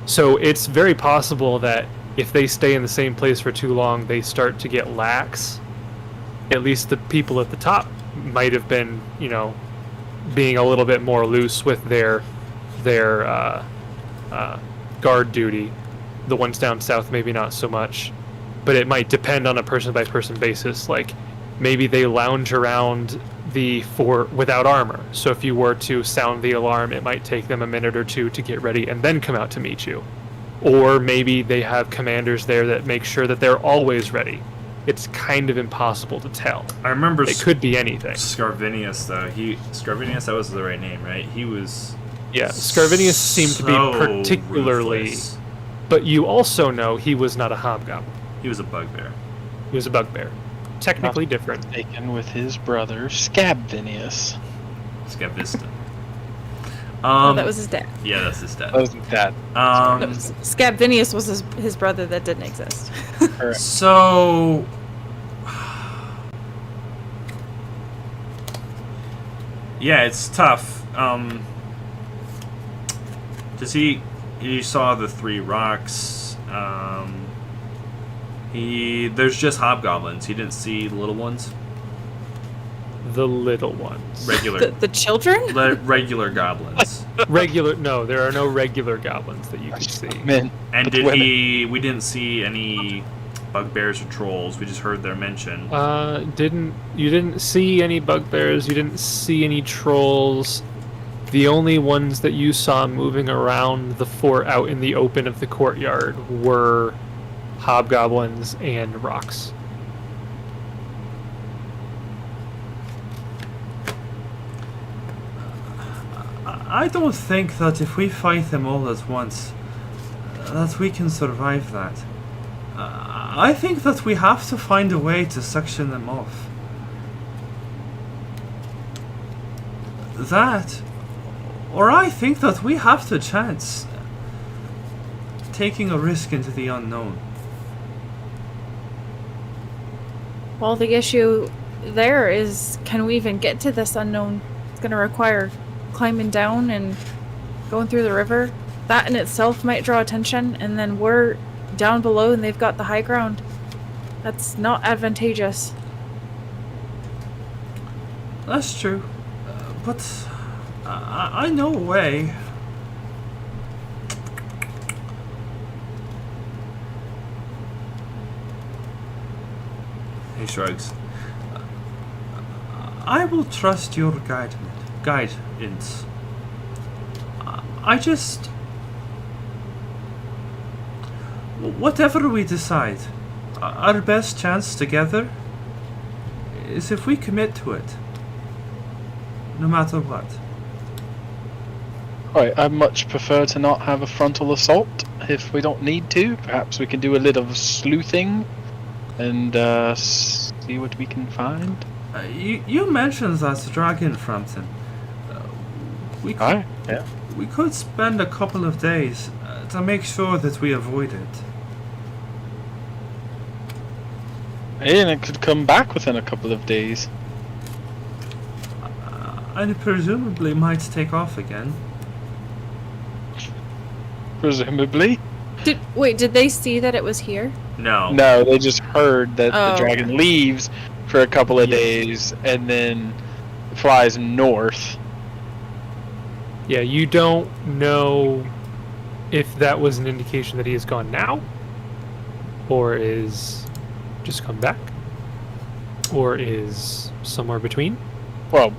So it's very possible that if they stay in the same place for too long, they start to get lax. At least the people at the top might have been, being a little bit more loose with their guard duty. The ones down south maybe not so much, but it might depend on a person by person basis. Like maybe they lounge around the fort without armor, so if you were to sound the alarm, it might take them a minute or two to get ready and then come out to meet you. Or maybe they have commanders there that make sure that they're always ready. It's kind of impossible to tell. I remember it could be anything. Scarvinius, though. Scarvinius, that was the right name, right? He was. Yeah, Scarvinius seemed to be particularly. Ruthless. But you also know he was not a hobgoblin. He was a bugbear. He was a bugbear. Technically different. Taken with his brother Scabvinius. Scabviston. That was his dad. Yeah, that's his dad. That was his dad. No, Scabvinius was his brother that didn't exist. Correct. So. Yeah, it's tough. Does he? You saw the 3 rocks. There's just hobgoblins. He didn't see the little ones. The little ones. Regular. The children? Regular goblins. No, there are no regular goblins that you can see. Men. And we didn't see any bugbears or trolls. We just heard their mention. You didn't see any bugbears, you didn't see any trolls. The only ones that you saw moving around the fort out in the open of the courtyard were hobgoblins and rocks. I don't think that if we fight them all at once, that we can survive that. I think that we have to find a way to section them off. That, or I think that we have to chance taking a risk into the unknown. Well, the issue there is, can we even get to this unknown? It's going to require climbing down and going through the river. That in itself might draw attention, and then we're down below and they've got the high ground. That's not advantageous. That's true, but I know a way. He shrugs. I will trust your guidance. Whatever we decide, our best chance together is if we commit to it, no matter what. Right, I much prefer to not have a frontal assault if we don't need to. Perhaps we can do a little sleuthing and see what we can find. You mentioned that dragon, Frampton. We could spend a couple of days to make sure that we avoid it. And it could come back within a couple of days. And presumably might take off again. Presumably. Did they see that it was here? No. No, they just heard that the dragon leaves for a couple of days and then flies north. Yeah, you don't know if that was an indication that he is gone now, or is just come back, or is somewhere between. Well,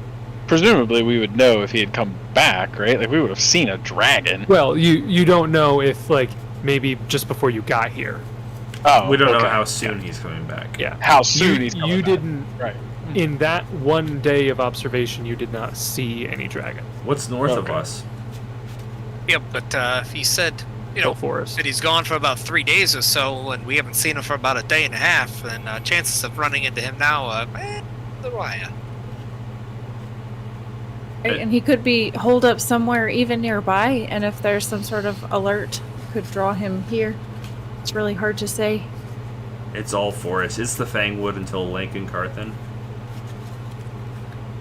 presumably we would know if he had come back, right? Like, we would have seen a dragon. Well, you don't know if, like, maybe just before you got here. Oh, we don't know how soon he's coming back. Yeah. How soon he's coming You back. didn't... Right. In that one day of observation, you did not see any dragon. What's north of us? Yeah, but if he said, Forest. that he's gone for about 3 days or so, and we haven't seen him for about a day and a half, then chances of running into him now, the wire. Right, and he could be holed up somewhere even nearby, and if there's some sort of alert, could draw him here. It's really hard to say. It's all forest. It's the Fangwood until Lincoln Carthen.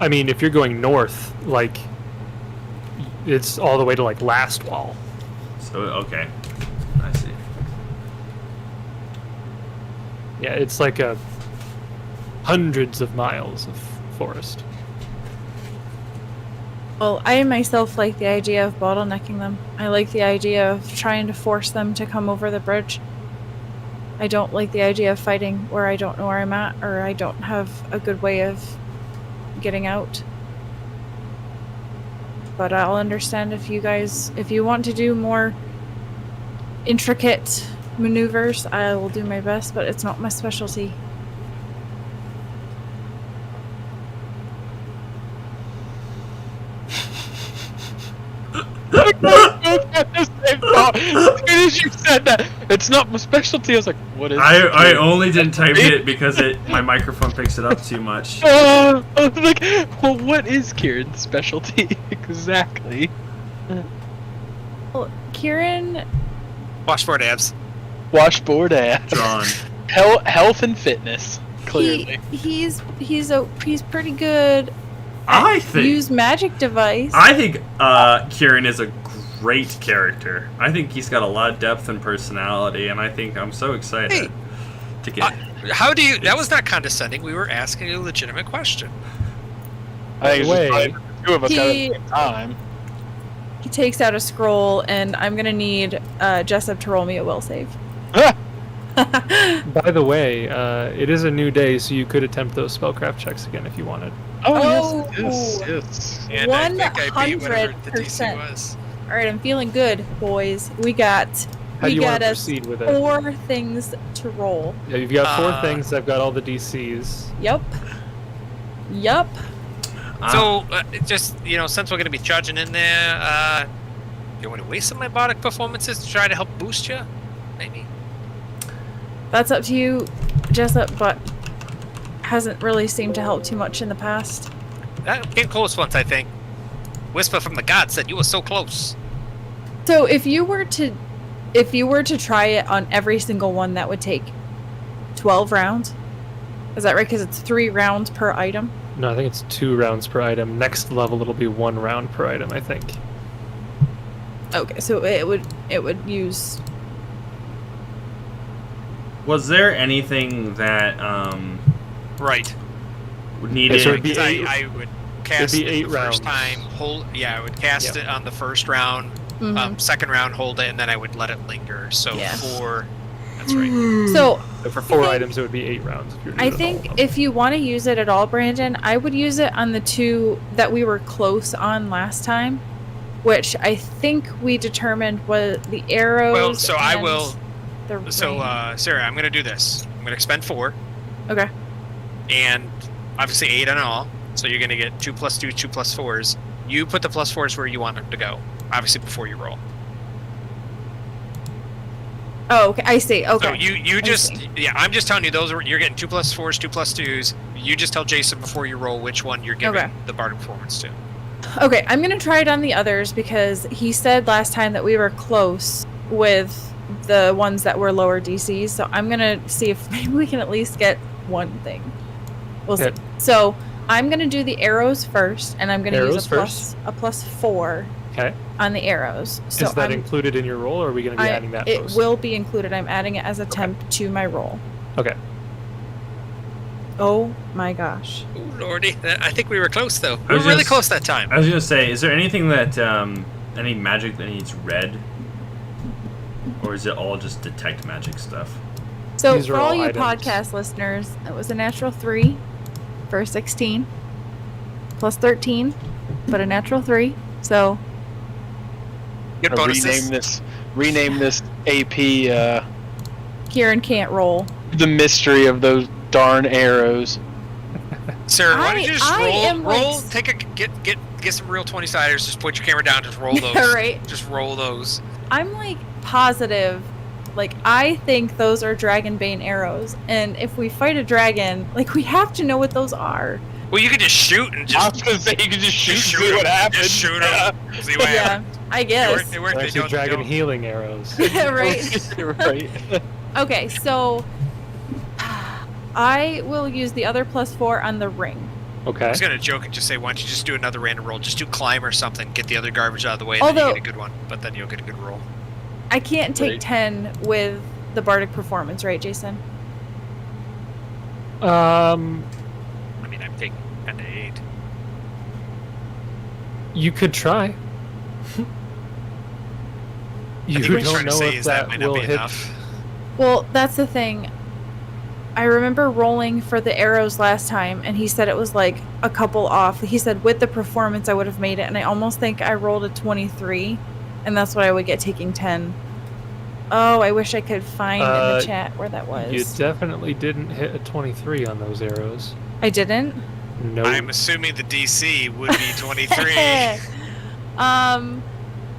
I mean, if you're going north, like, it's all the way to, like, Last Wall. So, okay. I see. Yeah, it's like hundreds of miles of forest. Well, I myself like the idea of bottlenecking them. I like the idea of trying to force them to come over the bridge. I don't like the idea of fighting where I don't know where I'm at, or I don't have a good way of getting out. But I'll understand if you want to do more intricate maneuvers, I will do my best, but it's not my specialty. As soon as you said that, it's not my specialty. I was like, "What is?" I only didn't type it because my microphone picks it up too much. I was like, "Well, what is Kieran's specialty exactly?" Well, Kieran, Washboard abs. Washboard abs. Drawn. Health and fitness. Clearly. he's pretty good. I think Use magic device. I think Kieran is a great character. I think he's got a lot of depth and personality, and I think I'm so excited Hey, to get. How do you? That was not condescending. We were asking a legitimate question. I think it's just Way. probably the two of us at the same time. He takes out a scroll, and I'm gonna need Jessup to roll me a will save. Ah! By the way, it is a new day, so you could attempt those spellcraft checks again if you wanted. Oh, yes. And I think I beat whatever the DC 100%. was. All right, I'm feeling good, boys. We got How do you want to us proceed with it? 4 things to roll. Yeah, you've got 4 things. I've got all the DCs. Yup. Yup. So, just, since we're going to be charging in there, you want to waste some of my bardic performances to try to help boost you? Maybe. That's up to you, Jessup, but hasn't really seemed to help too much in the past. That came close once, I think. Whisper from the gods said you were so close. So if you were to try it on every single one, that would take 12 rounds. Is that right? Because it's 3 rounds per item. No, I think it's 2 rounds per item. Next level, it'll be 1 round per item, I think. Okay, so it would use. Was there anything that Right. needed? so it'd be Because eight- I would cast be it 8 the first rounds. time, I would cast Yep. it on the first round, Mhm. second round, hold it, and then I would let it linger. So Yeah. 4, that's right. So But for 4 think- items, it would be 8 rounds. If you're doing I it all think of them. if you want to use it at all, Brandon, I would use it on the 2 that we were close on last time, which I think we determined was the arrows. Well, so I and will. The So, range. Sarah, I'm going to do this. I'm going to expend 4, Okay. and obviously 8 on all. So you're going to get 2 plus 2, 2 plus 4s. You put the plus 4s where you want them to go, obviously before you roll. Oh, okay. I see. Okay. So you I just see. I'm just telling you you're getting 2 plus 4s, 2 plus 2s. You just tell Jason before you roll which one you're giving Okay. the bardic performance to. Okay, I'm gonna try it on the others because he said last time that we were close with the ones that were lower DCs. So I'm gonna see if maybe we can at least get one thing. We'll see. Yeah. So I'm gonna do the arrows first, and I'm gonna Arrows use a plus 4 Okay. on the arrows. So Is that included in your roll, or are we going to be adding that it post? will be included. I'm adding it as a temp to my roll. Okay. Oh my gosh. Ooh, Lordy, I think we were close though. I We was were really just- close that time. I was gonna say, is there anything that any magic that needs red, or is it all just detect magic stuff? So These are for all all you items. podcast listeners, it was a natural 3 for 16 plus 13, but a natural 3. So Good Gonna bonuses. rename this AP Kieran can't roll. the mystery of those darn arrows. Sir, why don't you just I am, like, roll? Take a get some real 20-siders. Just put your camera down. Just roll those. Right. Just roll those. I'm like positive. Like I think those are dragonbane arrows, and if we fight a dragon, like we have to know what those are. Well, you could just shoot and I just was gonna say you could just shoot and shoot see what 'em. happens. Just shoot 'em. See what Yeah, happens. I guess. They work. They Actually, don't. dragon healing arrows. Right. right. Okay, so I will use the other +4 on the ring. Okay. I was gonna joke and just say, why don't you just do another random roll? Just do climb or something, get the other garbage out of the way, and then you Although- get a good one. But then you'll get a good roll. I can't take Right. 10 with the bardic performance, right, Jason? I mean, I'm taking 10 to 8. You could try. I You think what he's don't trying to know say if is that that might not will be hit. enough. Well, that's the thing. I remember rolling for the arrows last time, and he said it was like a couple off. He said with the performance, I would have made it, and I almost think I rolled a 23, and that's what I would get taking 10. Oh, I wish I could find in the chat where that was. You definitely didn't hit a 23 on those arrows. I didn't? No. I'm assuming the DC would be 23.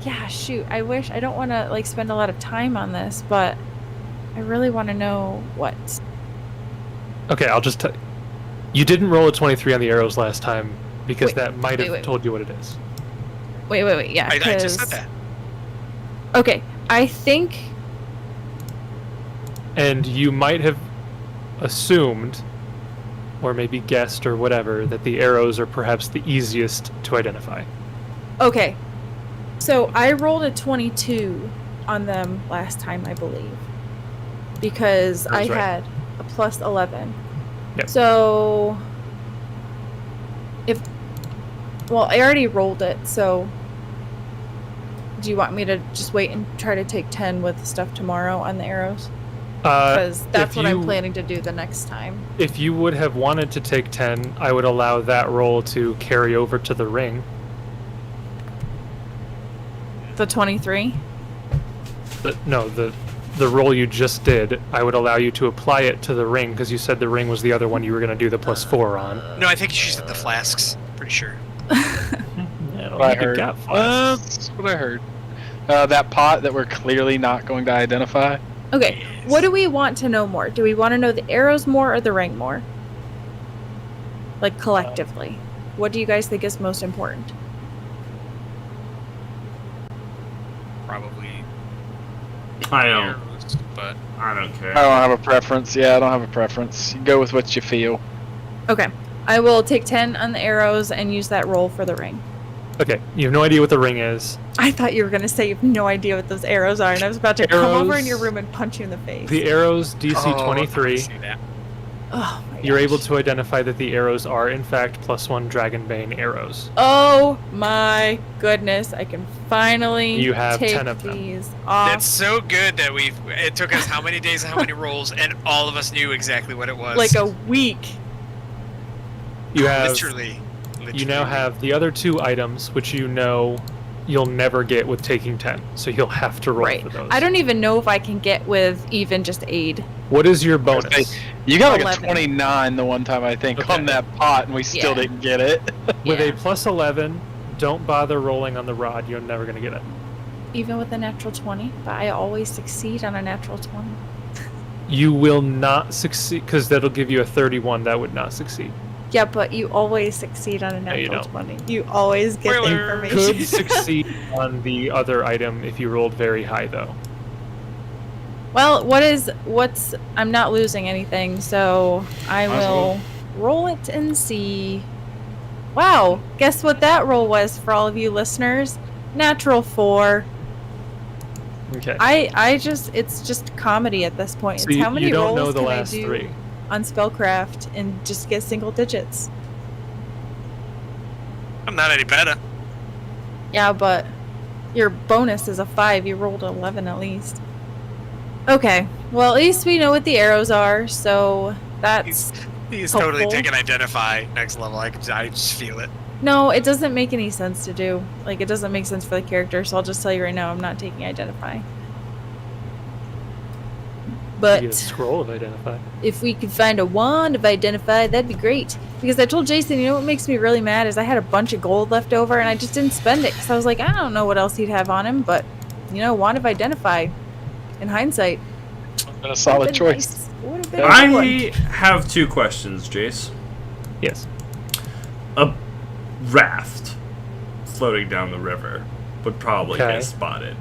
Yeah, shoot. I don't want to like spend a lot of time on this, but I really want to know what. Okay, I'll just tell you. Didn't roll a 23 on the arrows last time because Wait, that might have wait. told you what it is. Wait. Yeah, I just said 'cause- that. Okay, I think. And you might have assumed, or maybe guessed or whatever, that the arrows are perhaps the easiest to identify. Okay, so I rolled a 22 on them last time, I believe, because I That's right. had a +11. Yep. So, well, I already rolled it, so do you want me to just wait and try to take 10 with stuff tomorrow on the arrows? Because that's if what I'm you- planning to do the next time. If you would have wanted to take 10, I would allow that roll to carry over to the ring. The 23? No, the roll you just did, I would allow you to apply it to the ring because you said the ring was the other one you were going to do the +4 on. No, I think she said the flasks. Pretty sure. I don't What I think it heard. got flasks. That's what I heard. That pot that we're clearly not going to identify. Okay, what do we want to know more? Do we want to know the arrows more or the ring more? Like collectively. What do you guys think is most important? Probably I don't. arrows, but I don't care. I don't have a preference. Yeah, I don't have a preference. You go with what you feel. Okay, I will take 10 on the arrows and use that roll for the ring. Okay, you have no idea what the ring is. I thought you were going to say you have no idea what those arrows are, and I was about to come over in Arrows- your room and punch you in the face. The arrows DC Oh, I 23. see that. Oh my You're gosh. able to identify that the arrows are in fact +1 Dragonbane arrows. Oh my goodness, I can finally You have take 10 of them. these off. It's so good that it took us how many days and how many rolls, and all of us knew exactly what it was. like a week. You have literally. you now have the other 2 items which you know you'll never get with taking 10. So you'll have to roll Right. for those. I don't even know if I can get with even just aid. What is your bonus? Hey, You got like 11. a 29 the one time I think Okay. on that pot, and we still Yeah. didn't get it. With Yeah. a +11, don't bother rolling on the rod. You're never going to get it. Even with a natural 20, but I always succeed on a natural 20. You will not succeed because that'll give you a 31. That would not succeed. Yeah, but you always succeed on a you natural don't. 20. You always get the Spoiler. information. Could succeed on the other item if you rolled very high, though. Well, I'm not losing anything, so I Might as will roll it and see. Wow, guess what that roll was for all of you listeners? Natural 4. Okay. It's just comedy at this point. So It's you, how many you don't rolls know the can last I do 3. on spellcraft and just get single digits? I'm not any better. Yeah, but your bonus is a 5. You rolled 11 at least. Okay, well at least we know what the arrows are, so that's... He's totally Helpful. taking identify next level. I just feel it. No, it doesn't make any sense to do. Like, it doesn't make sense for the character, so I'll just tell you right now, I'm not taking identify. You get a But scroll of identify. if we could find a wand of identify, that'd be great. Because I told Jason, you know what makes me really mad is I had a bunch of gold left over and I just didn't spend it. Because I was like, I don't know what else he'd have on him, but, wand of identify. In hindsight. A solid would've been choice. nice. Would've been a good one. I have 2 questions, Jace. Yes. A raft floating down the river would probably Okay. get spotted.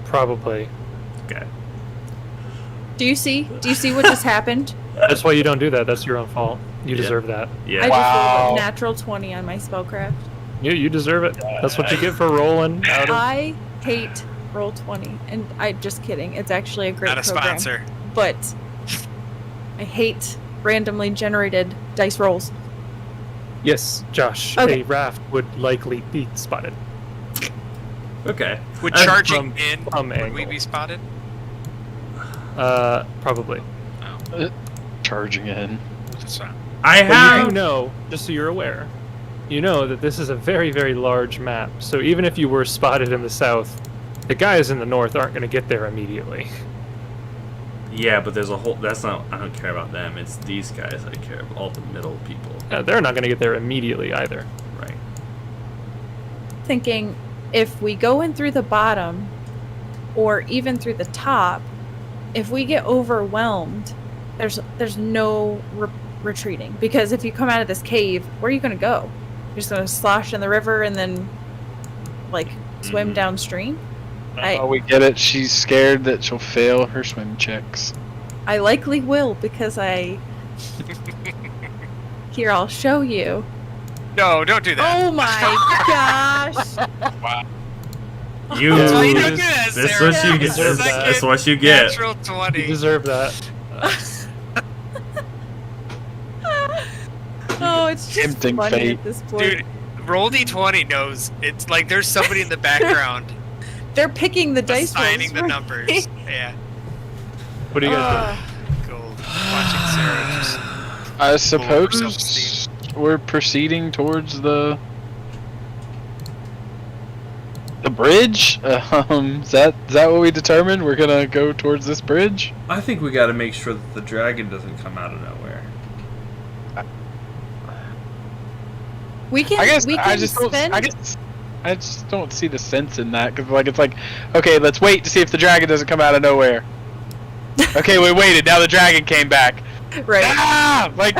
Probably. Okay. Do you see what just happened? That's why you don't do that. That's your own fault. You Yeah. deserve that. Yeah. I just Wow. rolled a natural 20 on my spellcraft. You deserve it. That's what you get for rolling out of. I hate roll 20, and I'm just kidding. It's actually a great Not a program. sponsor. But I hate randomly generated dice rolls. Yes, Josh. Okay. A raft would likely be spotted. Okay. Would I- charging from in, some would we angle. be spotted? Probably. Charging in. That's fine. I But you have. do know, just so you're aware, you know that this is a very, very large map. So even if you were spotted in the south, the guys in the north aren't going to get there immediately. Yeah, but there's a whole. That's not. I don't care about them. It's these guys I care about. All the middle people. They're not going to get there immediately either. Right. Thinking if we go in through the bottom or even through the top, if we get overwhelmed, there's no retreating, because if you come out of this cave, where are you going to go? You're just going to slosh in the river and then like swim Mhm. downstream? Oh, we get it. She's scared that she'll fail her swim checks. I likely will, because I here, I'll show you. No, don't do that. Oh my gosh. You. That's why you don't do This that, this Sarah. what you You get. deserve that. That's what you get. Natural 20. You deserve that. Oh, it's just Tempting funny fate. at this point. Dude, roll D20 knows it's like there's somebody in the background They're picking the dice assigning rolls the for numbers. me. Yeah. What do you guys Gold. Watching Sarah just I over suppose self-esteem. we're proceeding towards the bridge. Is that what we determined? We're gonna go towards this bridge. I think we got to make sure that the dragon doesn't come out of nowhere. We can. I guess we can I just don't. spend. I just don't see the sense in that, because it's like, okay, let's wait to see if the dragon doesn't come out of nowhere. Okay, we waited. Now the dragon came back. Right. Ah, like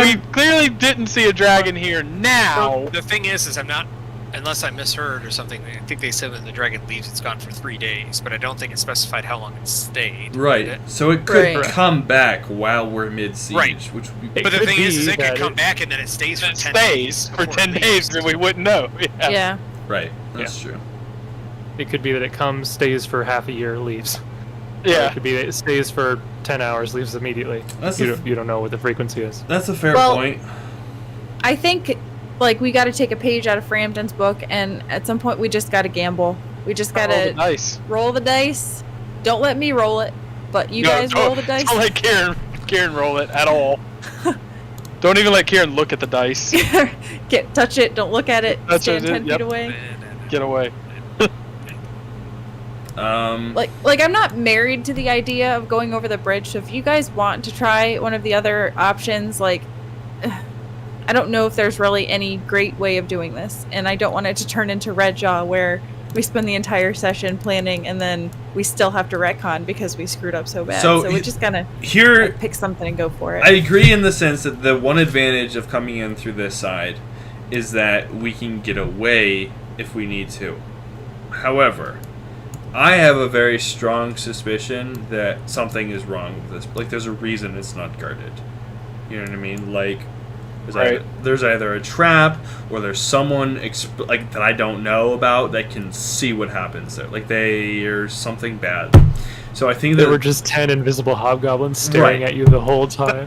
we clearly didn't see a dragon here now. Well, the thing is I'm not, unless I misheard or something. I think they said when the dragon leaves, it's gone for 3 days, but I don't think it specified how long it stayed. Right. did it? So it could Right. come back while we're mid siege, Right. which would be. It But the could thing is be it could that come it- back and then it stays for It 10 stays days. for before 10 it days, leaves. and we wouldn't know. Yeah. Yeah. Right. That's true. It could be that it comes, stays for half a year, leaves. Or Yeah. it could be that it stays for 10 hours, leaves immediately. That's You a, don't, you don't know what the frequency is. that's a fair Well- point. I think like we got to take a page out of Frampton's book, and at some point we just got to gamble. We just got Roll the to dice. roll the dice. Don't let me roll it, but you No, guys don't- roll the dice. Don't let Kieran roll it at all. Don't even let Kieran look at the dice. Touch it. Don't look at it. Touch Stand it, 10 yep. feet away. Get away. Like I'm not married to the idea of going over the bridge. So if you guys want to try one of the other options, like I don't know if there's really any great way of doing this, and I don't want it to turn into Red Jaw where we spend the entire session planning and then we still have to retcon because we screwed up so bad. So So we're just gonna Here, pick something and go for it. I agree in the sense that the one advantage of coming in through this side is that we can get away if we need to. However, I have a very strong suspicion that something is wrong with this. Like, there's a reason it's not guarded. You know what I mean? Like, there's either a trap or there's someone like that I don't know about that can see what happens there. Like, there's something bad. So I think There that were just 10 invisible hobgoblins staring Right. at you the whole time.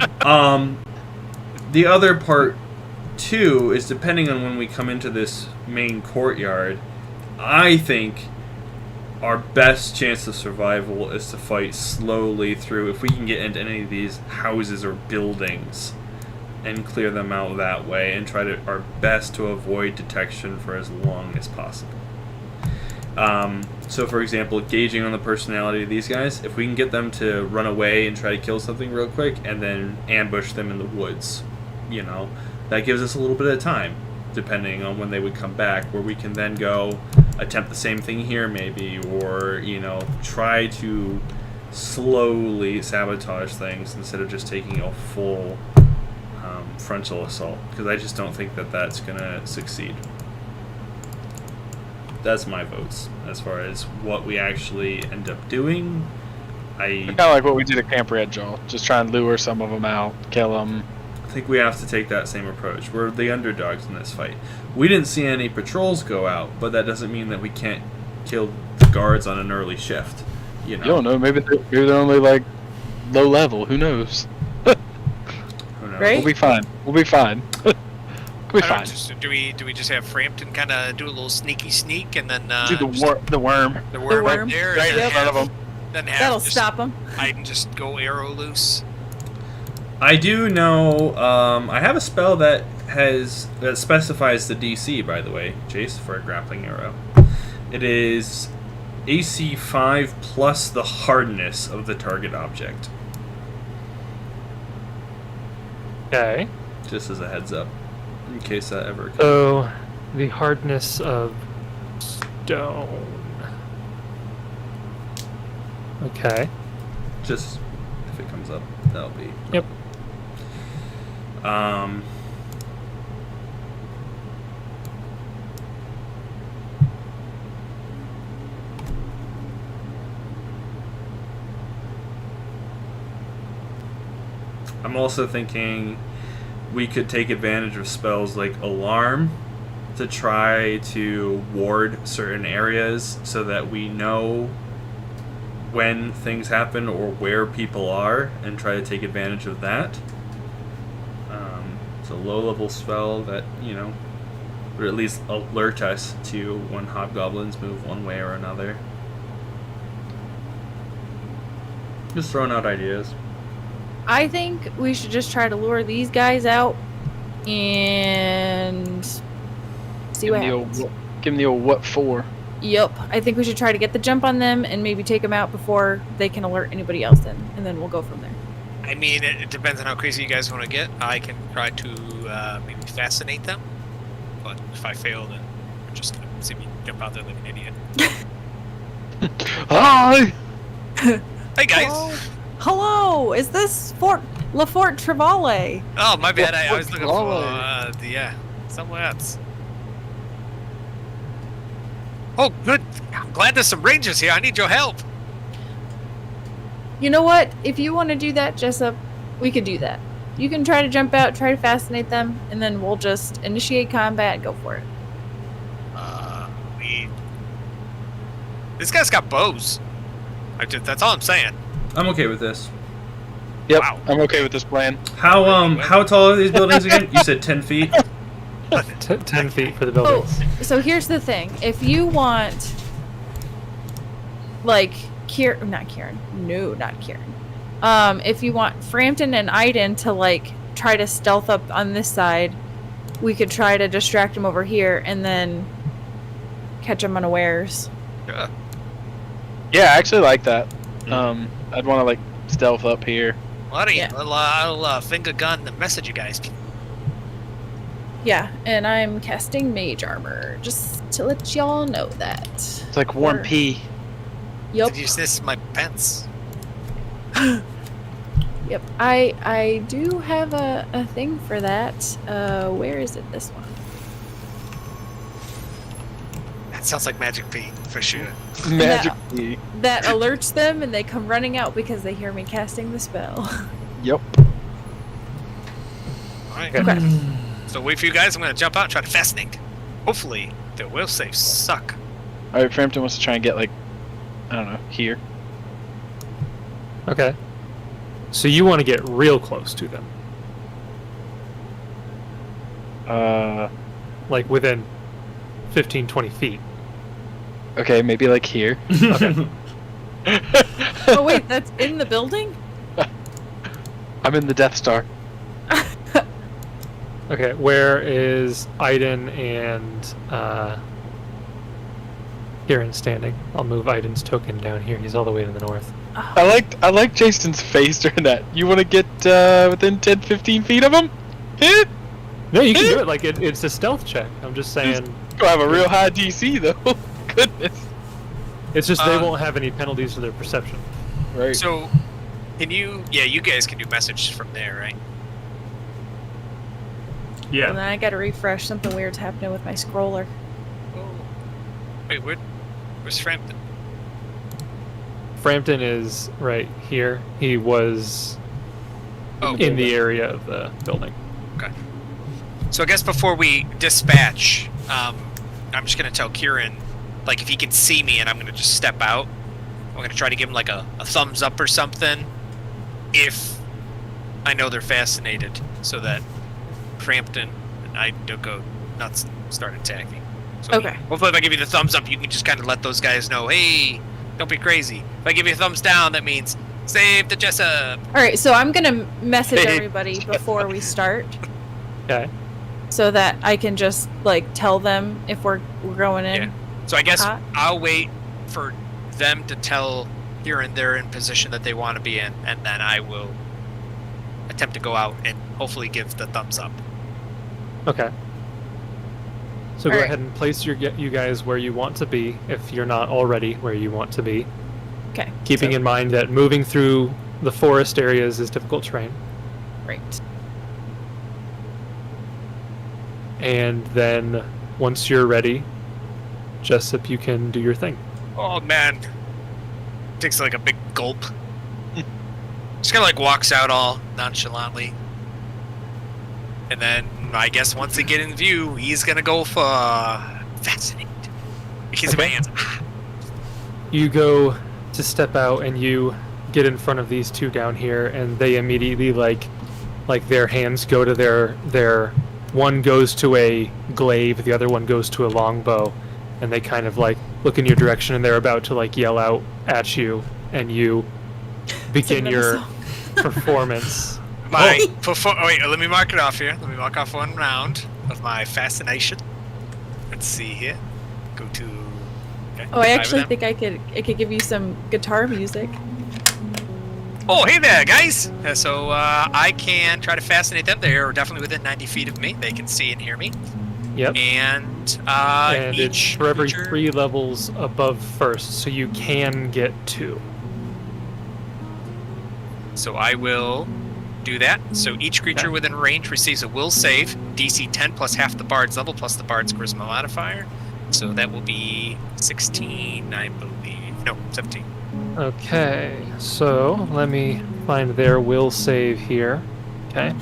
The other part, too, is depending on when we come into this main courtyard, I think our best chance of survival is to fight slowly through, if we can get into any of these houses or buildings and clear them out that way and try to our best to avoid detection for as long as possible. So, for example, gauging on the personality of these guys, if we can get them to run away and try to kill something real quick and then ambush them in the woods, you know, that gives us a little bit of time, depending on when they would come back, where we can then go attempt the same thing here maybe, or, you know, try to slowly sabotage things instead of just taking a full frontal assault, because I just don't think that that's going to succeed. That's my votes as far as what we actually end up doing. I Kind of like what we did at Camp Red Jaw. Just try and lure some of them out, kill them. think we have to take that same approach. We're the underdogs in this fight. We didn't see any patrols go out, but that doesn't mean that we can't kill the guards on an early shift. You know? You don't know. Maybe they're only like low level. Who knows? Who knows? Right? We'll be fine. We'll be fine. We'll be I don't fine. know, do we just have Frampton kind of do a little sneaky sneak and then Do the worm. the worm worm. right there, Right and in front of them. Then have That'll just, stop them. I can just go arrow loose. I do know. I have a spell that specifies the DC. By the way, Chase, for a grappling arrow, it is AC 5 plus the hardness of the target object. Okay. Just as a heads up, in case that ever. So, the hardness of stone. Okay. Just if it comes up, that'll be. Yep. I'm also thinking we could take advantage of spells like Alarm to try to ward certain areas so that we know when things happen or where people are and try to take advantage of that. It's a low-level spell that, would at least alert us to when hobgoblins move one way or another. Just throwing out ideas. I think we should just try to lure these guys out and see what happens. Give them the old what for. Yep. I think we should try to get the jump on them and maybe take them out before they can alert anybody else in, and then we'll go from there. I mean, it depends on how crazy you guys want to get. I can try to maybe fascinate them, but if I fail, then you're just gonna see me jump out there like an idiot. Hi. Hey guys! Hello, is this Fort Trevalay? Oh, my bad. I was looking for Trevalay. somewhere else. Oh, good. I'm glad there's some rangers here. I need your help. You know what? If you want to do that, Jessup, we could do that. You can try to jump out, try to fascinate them, and then we'll just initiate combat and go for it. This guy's got bows. That's all I'm saying. I'm okay with this. Yep. Wow. I'm okay with this plan. How tall are these buildings again? You said 10 feet? 10 feet for the buildings. Oh, so here's the thing. If you want, like, not Kieran. No, not Kieran. If you want Frampton and Aaidan to, like, try to stealth up on this side, we could try to distract them over here and then catch them unawares. Yeah. Yeah, I actually like that. I'd want to like stealth up here. Buddy, I'll finger gun and message you guys. Yeah, and I'm casting mage armor, just to let y'all know that. It's like Warm P. Yup. Did you use this my pants? Yep. I do have a thing for that. Where is it? This one. That sounds like Magic P for sure. Magic P. That alerts them and they come running out because they hear me casting the spell. Yep. Alright. Okay. So wait for you guys. I'm gonna jump out and try to fascinate. Hopefully their will saves suck. All right, Frampton wants to try and get like, I don't know, here. Okay. So you want to get real close to them. Like within 15, 20 feet. Okay, maybe like here. Okay. Oh wait, that's in the building? I'm in the Death Star. Okay, where is Aaidan and Kieran standing? I'll move Aiden's token down here. He's all the way to the north. I like Jason's face during that. You want to get within 10, 15 feet of him? No, you can do it. Like it's a stealth check. I'm just saying. Go have a real high DC though. Goodness. It's just they won't have any penalties for their perception. Right. So can you? Yeah, you guys can do message from there, right? Yeah. And then I gotta refresh. Something weird's happening with my scroller. Oh. Wait, where's Frampton? Frampton is right here. He was in the area of the building. Okay. So I guess before we dispatch, I'm just gonna tell Kieran, like, if he can see me, and I'm gonna just step out. I'm gonna try to give him like a thumbs up or something, if I know they're fascinated, so that Frampton and I don't go nuts and start attacking. So Okay. hopefully, if I give you the thumbs up, you can just kind of let those guys know, hey, don't be crazy. If I give you a thumbs down, that means save the Jessup. All right, so I'm gonna message everybody before we start, Okay. so that I can just like tell them if we're going in. Yeah. So I guess Hot. I'll wait for them to tell Kieran they're in position that they want to be in, and then I will attempt to go out and hopefully give the thumbs up. Okay. So go Alright. ahead and place you guys where you want to be, if you're not already where you want to be. Okay. Keeping in mind that moving through the forest areas is difficult terrain. Right. And then once you're ready, Jessup, you can do your thing. Oh man, takes like a big gulp. Just kind of like walks out all nonchalantly, and then I guess once they get in view, he's gonna go for fascinate. Because in my Okay. hands. You go to step out and you get in front of these two down here, and they immediately like their hands go to their one goes to a glaive, the other one goes to a longbow, and they kind of like look in your direction, and they're about to like yell out at you, and you begin another your song. performance. My wait, let me mark it off here. Let me mark off one round of my fascination. Let's see here. Go to. Okay, Oh, I 5 of actually them. think I could give you some guitar music. Oh, hey there, guys! So I can try to fascinate them. They are definitely within 90 feet of me. They can see and hear me. Yep. And And it's each for every creature- 3 levels above first, so you can get 2. So I will do that. So each creature Okay. within range receives a will save, DC 10 plus half the bard's level plus the bard's charisma modifier. So that will be 16, I believe. No, 17. Okay, so let me find their will save here. Okay.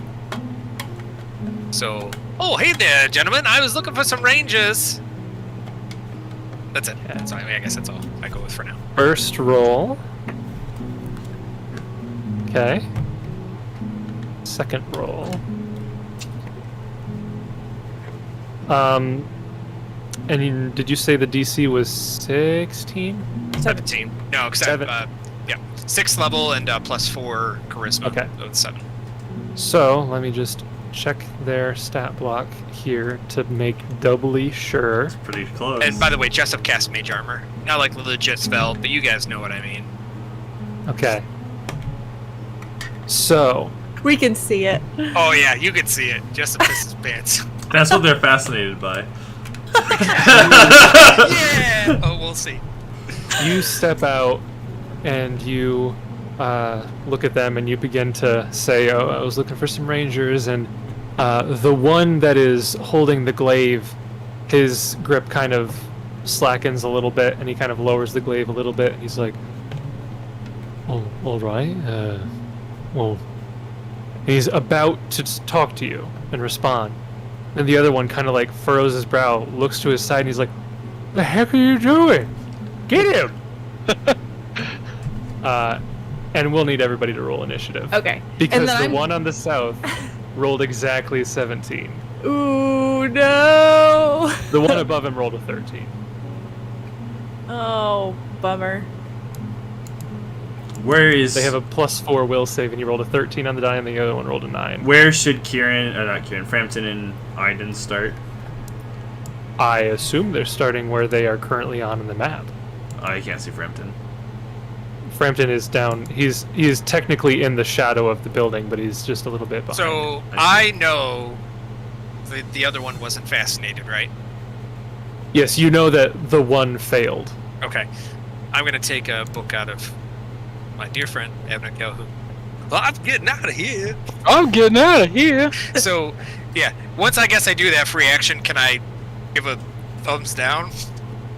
So, oh, hey there, gentlemen. I was looking for some rangers. That's it. Okay. So I guess that's all I go with for now. First roll. Okay. Second roll. Did you say the DC was 16? 17. No, because Seven. yeah, 6th level and plus 4 charisma. Okay. So it's 7. So let me just check their stat block here to make doubly sure. Pretty close. And by the way, Jessup cast mage armor. Not like the legit spell, but you guys know what I mean. Okay. So We can see it. Oh yeah, you can see it. Jessup pisses pants. That's what they're fascinated by. Yeah. Oh, we'll see. you step out and you look at them and you begin to say, oh, I was looking for some rangers, and the one that is holding the glaive, his grip kind of slackens a little bit, and he kind of lowers the glaive a little bit. He's like, oh, all right, well, he's about to talk to you and respond. And the other one kind of like furrows his brow, looks to his side, and he's like, the heck are you doing? Get him! And we'll need everybody to roll initiative. Okay. Because And then the I'm- one on the south rolled exactly 17. Ooh, no. The one above him rolled a 13. Oh, bummer. Where is? They have a +4 will save, and you rolled a 13 on the die, and the other one rolled a 9. Where should Frampton and Aaidan start? I assume they're starting where they are currently on the map. I can't see Frampton. Frampton is down. He's technically in the shadow of the building, but he's just a little bit behind. So I I know the other one wasn't fascinated, right? Yes, you know that the one failed. Okay. I'm gonna take a book out of my dear friend Aaidan Calhoun. Well, I'm getting out of here. I'm getting out of here. So, yeah. Once I guess I do that free action, can I give a thumbs down?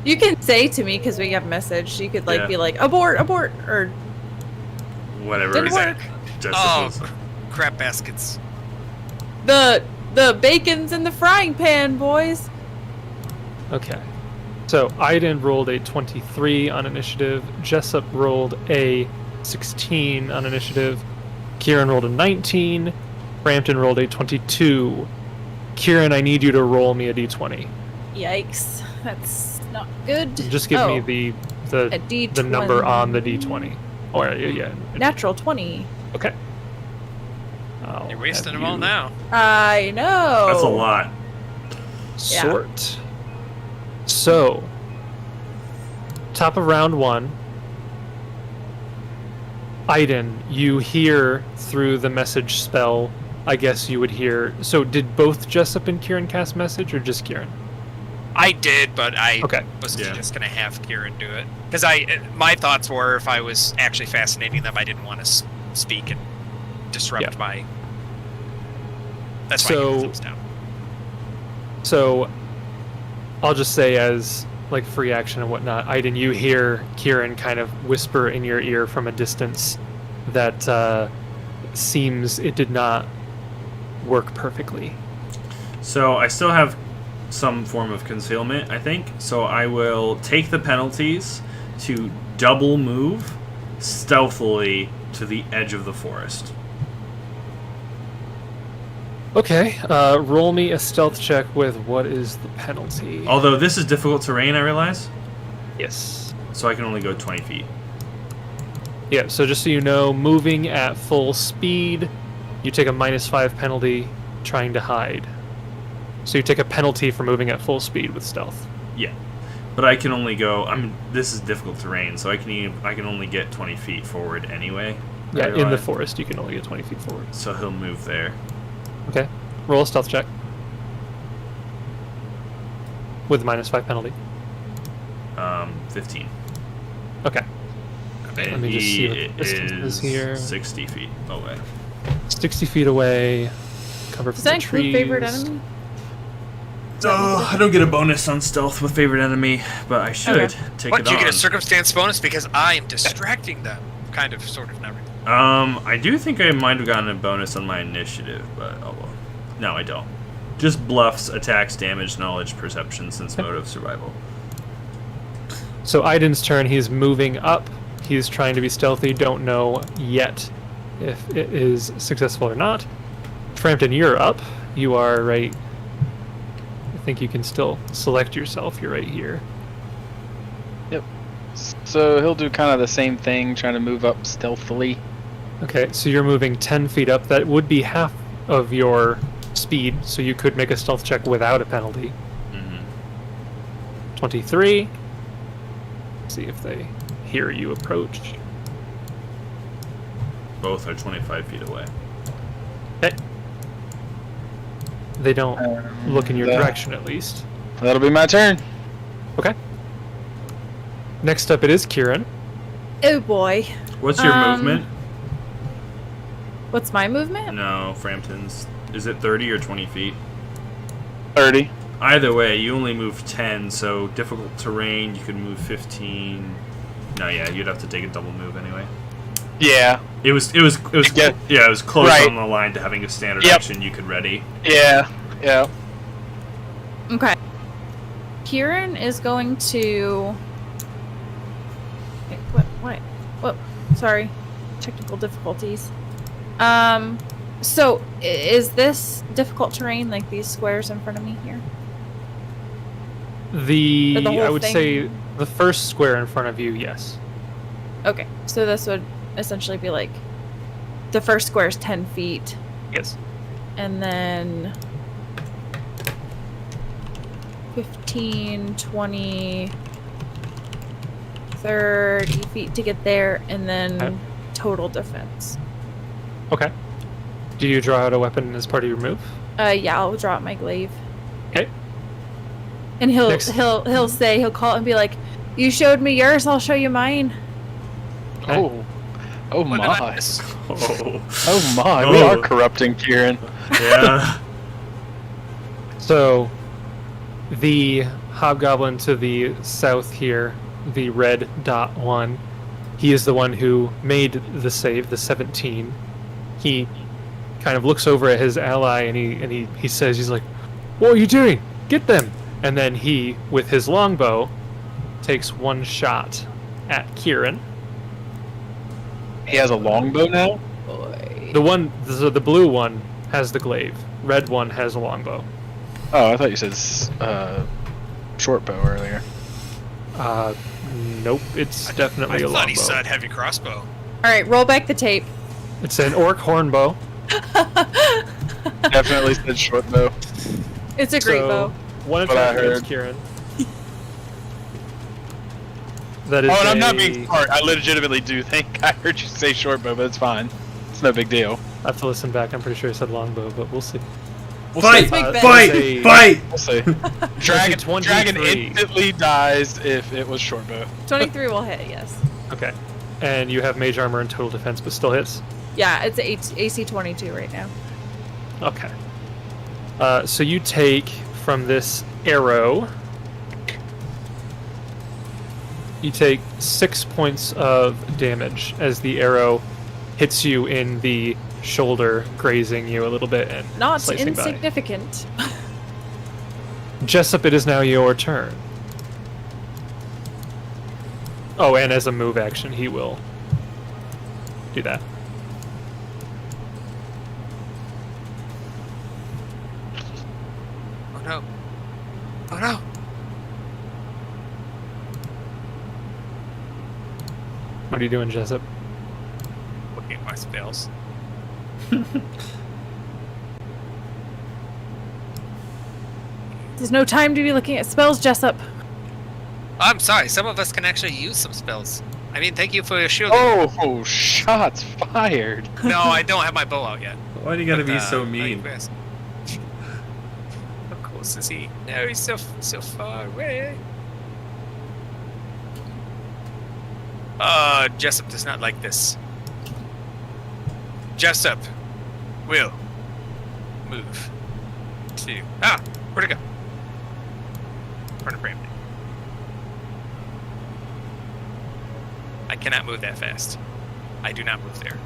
You can say to me because we have message. You could Yeah. be like abort, or Whatever. didn't work. Jessup Oh, was- crap baskets. The bacon's in the frying pan, boys. Okay. So Aaidan rolled a 23 on initiative. Jessup rolled a 16 on initiative. Kieran rolled a 19. Frampton rolled a 22. Kieran, I need you to roll me a d20. Yikes, that's not good. Just give me Oh, the a D20. the number on the d20. Or yeah. Natural 20. Okay. I'll You're wasting have them all you now. I know. That's a lot. Yeah. Sort. So, top of round 1. Aaidan, you hear through the message spell. I guess you would hear. So, did both Jessup and Kieran cast message, or just Kieran? I did, but I Okay. was Yeah. just gonna have Kieran do it because my thoughts were if I was actually fascinating them, I didn't want to speak and disrupt Yeah. my. That's why So- he thumbs down. So, I'll just say as like free action and whatnot. Aaidan, you hear Kieran kind of whisper in your ear from a distance that seems it did not work perfectly. So I still have some form of concealment, I think. So I will take the penalties to double move stealthily to the edge of the forest. Okay, roll me a stealth check with what is the penalty? Although this is difficult terrain, I realize. Yes. So I can only go 20 feet. Yeah, so just so you know, moving at full speed, you take a -5 penalty trying to hide. So you take a penalty for moving at full speed with stealth. Yeah. But I can only go... this is difficult terrain, so I can only get 20 feet forward anyway. I Yeah, in the realize. forest, you can only get 20 feet forward. So he'll move there. Okay, roll a stealth check. With a -5 penalty. 15. Okay, And Let me just he see what the distance is here. 60 feet away. 60 feet away, cover Does from that the include trees. favorite enemy? Oh, I don't get a bonus on stealth with favorite enemy, but I should Okay. take What? it Do you on. get a circumstance bonus because I am distracting them? Kind of, sort of, not really. I do think I might have gotten a bonus on my initiative, but oh well. No, I don't. Just bluffs, attacks, damage, knowledge, perception, sense motive, survival. So Aiden's turn, he's moving up. He's trying to be stealthy. Don't know yet if it is successful or not. Frampton, you're up. You are right. I think you can still select yourself. You're right here. So he'll do kind of the same thing, trying to move up stealthily. Okay, so you're moving 10 feet up. That would be half of your speed, so you could make a stealth check without a penalty. Mm-hmm. 23. See if they hear you approach. Both are 25 feet away. Okay. They don't look in your that- direction, at least. That'll be my turn. Okay. Next up, it is Kieran. Oh boy. What's your Um, movement? What's my movement? No, Frampton's. Is it 30 or 20 feet? 30. Either way, you only move 10, so difficult terrain, you could move 15. No, yeah, you'd have to take a double move anyway. Yeah. It was Yeah. it was close Right. on the line to having a standard Yep. action you could ready. Yeah. Yeah. Okay. Kieran is going to. Wait, what? Sorry, technical difficulties. So is this difficult terrain like these squares in front of me here? The Or the whole I would thing? say the first square in front of you, yes. Okay, so this would essentially be like the first square is 10 feet, Yes. and then 15, 20, 30 feet to get there, and then Okay. total defense. Okay. Do you draw out a weapon as part of your move? Yeah, I'll draw out my glaive. Okay. And he'll Next. he'll call and be like, "You showed me yours, I'll show you mine." Okay. Oh. Oh What did I my. miss? Oh, Oh my. We Oh. are corrupting Kieran. yeah. So, the hobgoblin to the south here, the red dot one, he is the one who made the save, the 17. He kind of looks over at his ally and he says, he's like, "What are you doing? Get them!" And then he, with his longbow, takes one shot at Kieran. He has a longbow now? Boy. The blue one has the glaive. Red one has a longbow. Oh, I thought you said short bow earlier. Nope, it's definitely I a thought longbow. he said heavy crossbow. All right, roll back the tape. It's an orc hornbow. Definitely said short bow. It's a great So, bow. one What I attack against heard. Kieran. That is Oh, and I'm not a- being smart. I legitimately do think I heard you say short bow, but it's fine. It's no big deal. I have to listen back. I'm pretty sure I said longbow, but we'll see. Fight! Big bet. Fight! That is a- Fight! We'll see. Dragon 23. instantly dies if it was short bow. 23 will hit, yes. Okay. And you have mage armor and total defense, but still hits? Yeah, it's AC 22 right now. Okay. So you take from this arrow, you take 6 points of damage as the arrow hits you in the shoulder, grazing you a little bit and Not slicing by. insignificant. Jessup, it is now your turn. Oh, and as a move action, he will do that. Oh no. Oh no. What are you doing, Jessup? Looking at my spells. There's no time to be looking at spells, Jessup. I'm sorry, some of us can actually use some spells. I mean, thank you for your shield. Oh, shots fired. No, I don't have my bow out yet. Why do you gotta But, be so I'll mean? use- How close is he? No, he's so far away. Jessup does not like this. Jessup will move to... where'd it go? Front of Frampton. I cannot move that fast. I do not move there.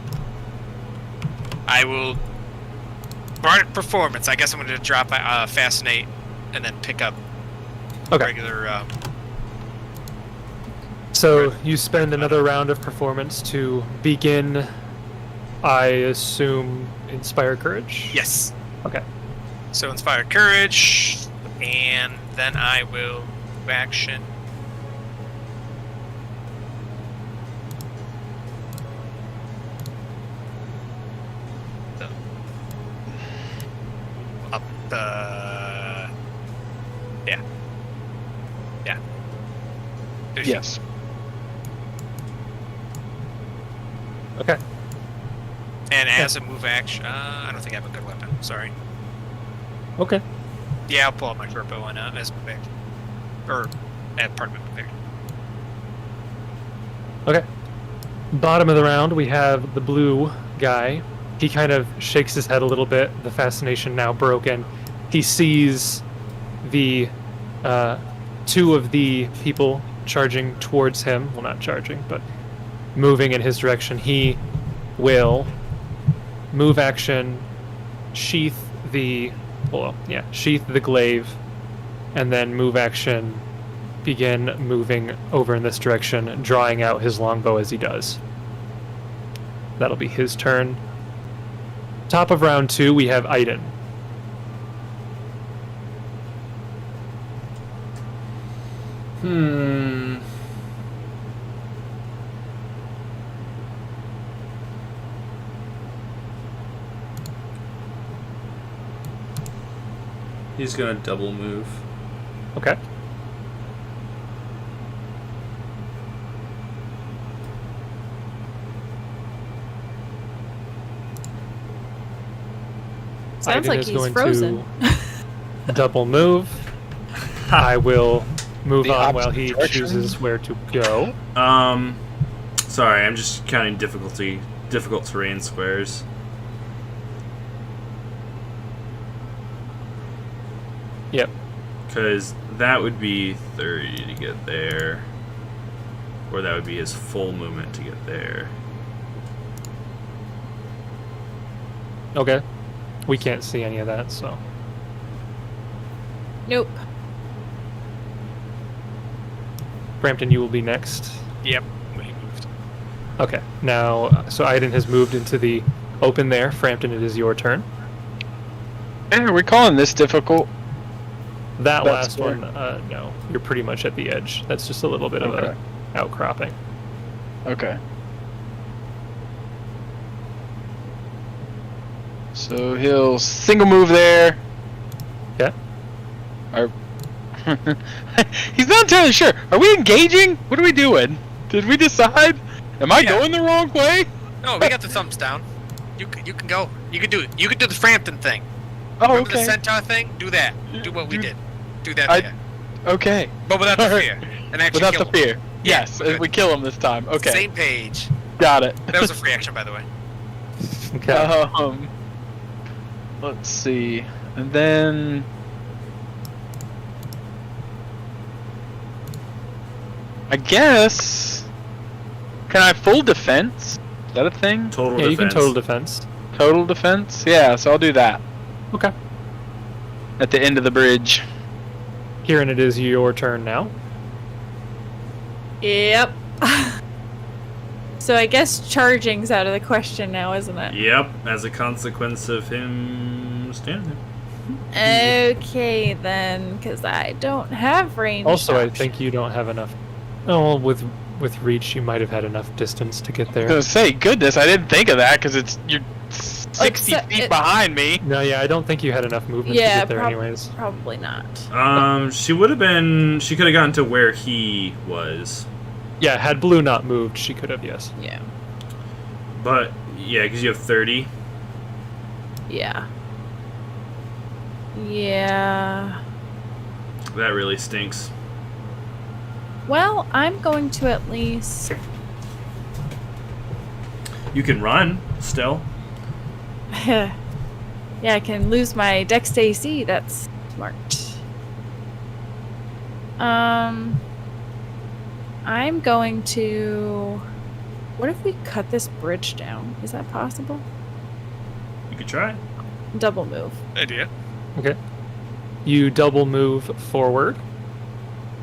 I will... Bardic Performance. I guess I'm going to drop Fascinate and then pick up Okay. regular... So you spend another round of performance to begin, I assume, Inspire Courage? Yes. Okay. So Inspire Courage, and then I will action. So, up the... Yeah. Yeah. There's- Yes. Okay. And as a move action, I don't think I have a good weapon. Sorry. Okay. Yeah, I'll pull out my short bow and as a move action. Or, part of my move action. Okay. Bottom of the round, we have the blue guy. He kind of shakes his head a little bit, the fascination now broken. He sees the two of the people charging towards him. Well, not charging, but moving in his direction. He will move action, sheath the glaive, and then move action begin moving over in this direction, drawing out his longbow as he does. That'll be his turn. Top of round 2, we have Aaidan. He's gonna double move. Okay. Sounds Aaidan like is he's going frozen. to double move. I will move The on while opposite he direction? chooses where to go. Sorry, I'm just counting difficult terrain squares. Yep. Because that would be 30 to get there. Or that would be his full movement to get there. Okay. We can't see any of that, so. Nope. Frampton, you will be next. Yep. We moved. Okay. Now, so Aaidan has moved into the open there. Frampton, it is your turn. Hey, are we calling this difficult? That That's last one, no. You're pretty much at the edge. That's just a little bit of Okay. a outcropping. Okay. So he'll single move there. Yeah. Or he's not entirely sure. Are we engaging? What are we doing? Did we decide? Am I Yeah. going the wrong way? No, we got the thumbs down. You can go. You can do it. You can do the Frampton thing. Oh, Remember okay. the centaur thing? Do that. Do what we did. Do that I- thing. Okay. But without the Alright. fear. And actually Without kill the him. fear. Yeah, Yes, we're good. we kill him this time. Okay. Same page. Got it. That was a free action, by the way. Okay. Let's see. And then I guess can I full defense? Is that a thing? Total Yeah, defense. you can total defense. Total defense? Yeah, so I'll do that. Okay. At the end of the bridge. Kieran, it is your turn now. Yep. So I guess charging's out of the question now, isn't it? Yep, as a consequence of him standing there. Okay then, because I don't have range. Also, I option. think you don't have enough. Oh, well, with reach, you might have had enough distance to get I was there. gonna say, goodness, I didn't think of that because you're 60 Except feet it- behind me. No, yeah, I don't think you had enough movement Yeah, to get there, anyways. probably not. She would have been. She could have gotten to where he was. Yeah, had Blue not moved, she could have, yes. Yeah. But, yeah, because you have 30. Yeah. Yeah. That really stinks. Well, I'm going to at least. You can run still. Yeah, I can lose my Dex to AC. That's smart. I'm going to. What if we cut this bridge down? Is that possible? You could try. Double move. Idea. Okay. You double move forward,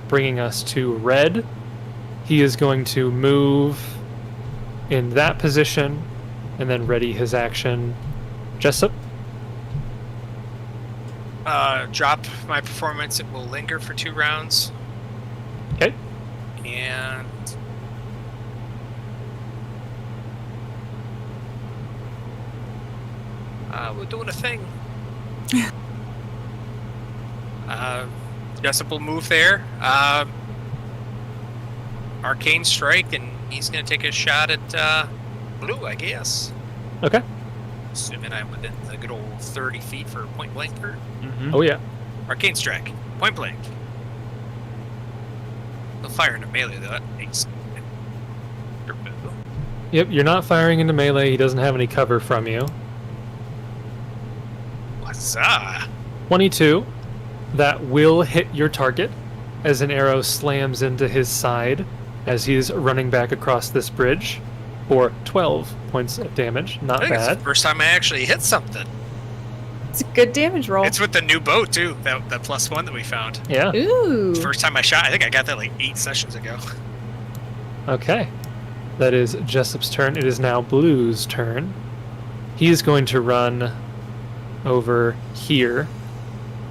bringing us to red. He is going to move in that position and then ready his action. Jessup? Drop my performance. It will linger for 2 rounds. Okay. And we're doing a thing. Jessup will move there. Arcane strike, and he's gonna take a shot at Blue, I guess. Okay. Assuming I'm within the good old 30 feet for point blank. Oh, yeah. Arcane strike, point blank. He'll fire into melee though. That makes. Yep, you're not firing into melee. He doesn't have any cover from you. Huzzah! 22. That will hit your target as an arrow slams into his side as he's running back across this bridge for 12 points of damage. Not I think it's bad. the first time I actually hit something. It's a good damage roll. It's with the new bow too. That +1 that we found. Yeah. Ooh. First time I shot. I think I got that like 8 sessions ago. Okay. That is Jessup's turn. It is now Blue's turn. He is going to run over here.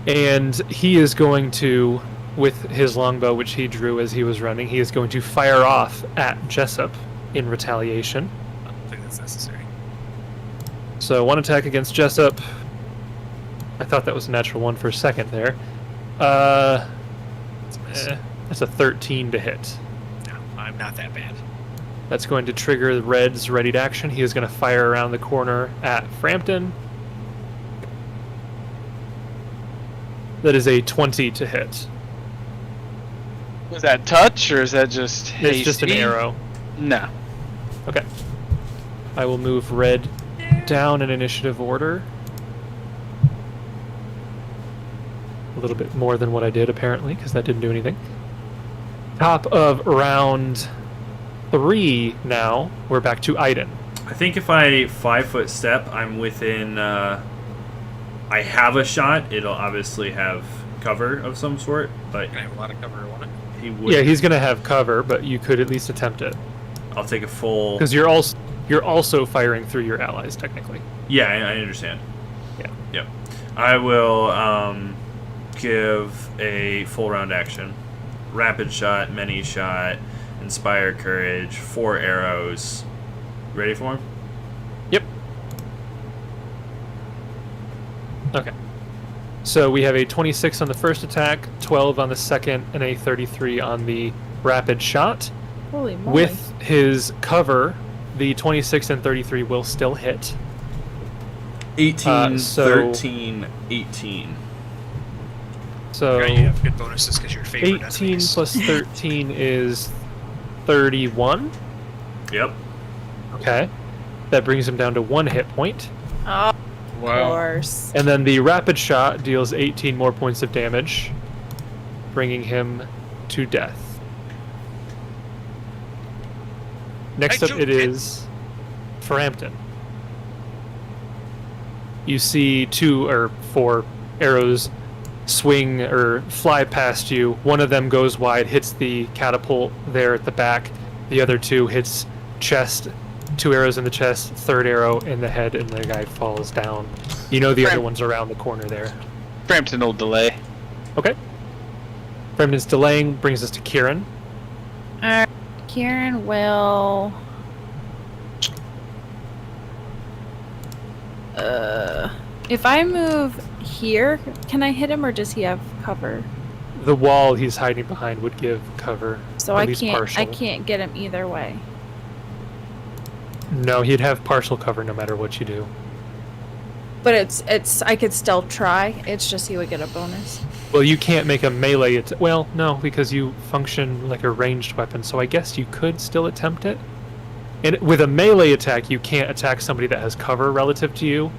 And he is going to, with his longbow, which he drew as he was running, he is going to fire off at Jessup in retaliation. I don't think that's necessary. So 1 attack against Jessup. I thought that was a natural 1 for a second there. It's a miss. That's a 13 to hit. No, I'm not that bad. That's going to trigger the Red's readied action. He is going to fire around the corner at Frampton. That is a 20 to hit. Is that touch or is that just It's just an hasty? arrow. No. Okay. I will move Red down in initiative order. a little bit more than what I did, apparently, because that didn't do anything. Top of round 3 now. We're back to Aaidan. I think if I 5-foot step, I'm within. I have a shot. It'll obviously have cover of some sort, but I have a lot of cover, won't it? he would. Yeah, he's going to have cover, but you could at least attempt it. I'll take a full. Because you're also firing through your allies, technically. Yeah, I understand. Yeah. Yep. I will give a full round action. Rapid shot, many shot, inspire courage, 4 arrows. Ready for him? Yep. Okay. So we have a 26 on the first attack, 12 on the second, and a 33 on the rapid shot. Holy moly. With his cover, the 26 and 33 will still hit. 18, so- 13, 18. So Right, you have good bonuses because you're favored 18 enemies. plus 13 is 31. Yep. Okay. That brings him down to 1 hit point. Oh, of course. And then the rapid shot deals 18 more points of damage, bringing him to death. Next up, it is Frampton. You see 2 or 4 arrows swing or fly past you. One of them goes wide, hits the catapult there at the back. The other 2 hits chest. 2 arrows in the chest, 3rd arrow in the head, and the guy falls down. You know the other one's around the corner there. Frampton will delay. Okay. Frampton's delaying brings us to Kieran. Kieran will. If I move here, can I hit him or does he have cover? The wall he's hiding behind would give cover. So at I least can't. partial. I can't get him either way. No, he'd have partial cover no matter what you do. But it's. I could still try. It's just he would get a bonus. Well, you can't make a melee well, no, because you function like a ranged weapon, so I guess you could still attempt it. And with a melee attack, you can't attack somebody that has cover relative to you.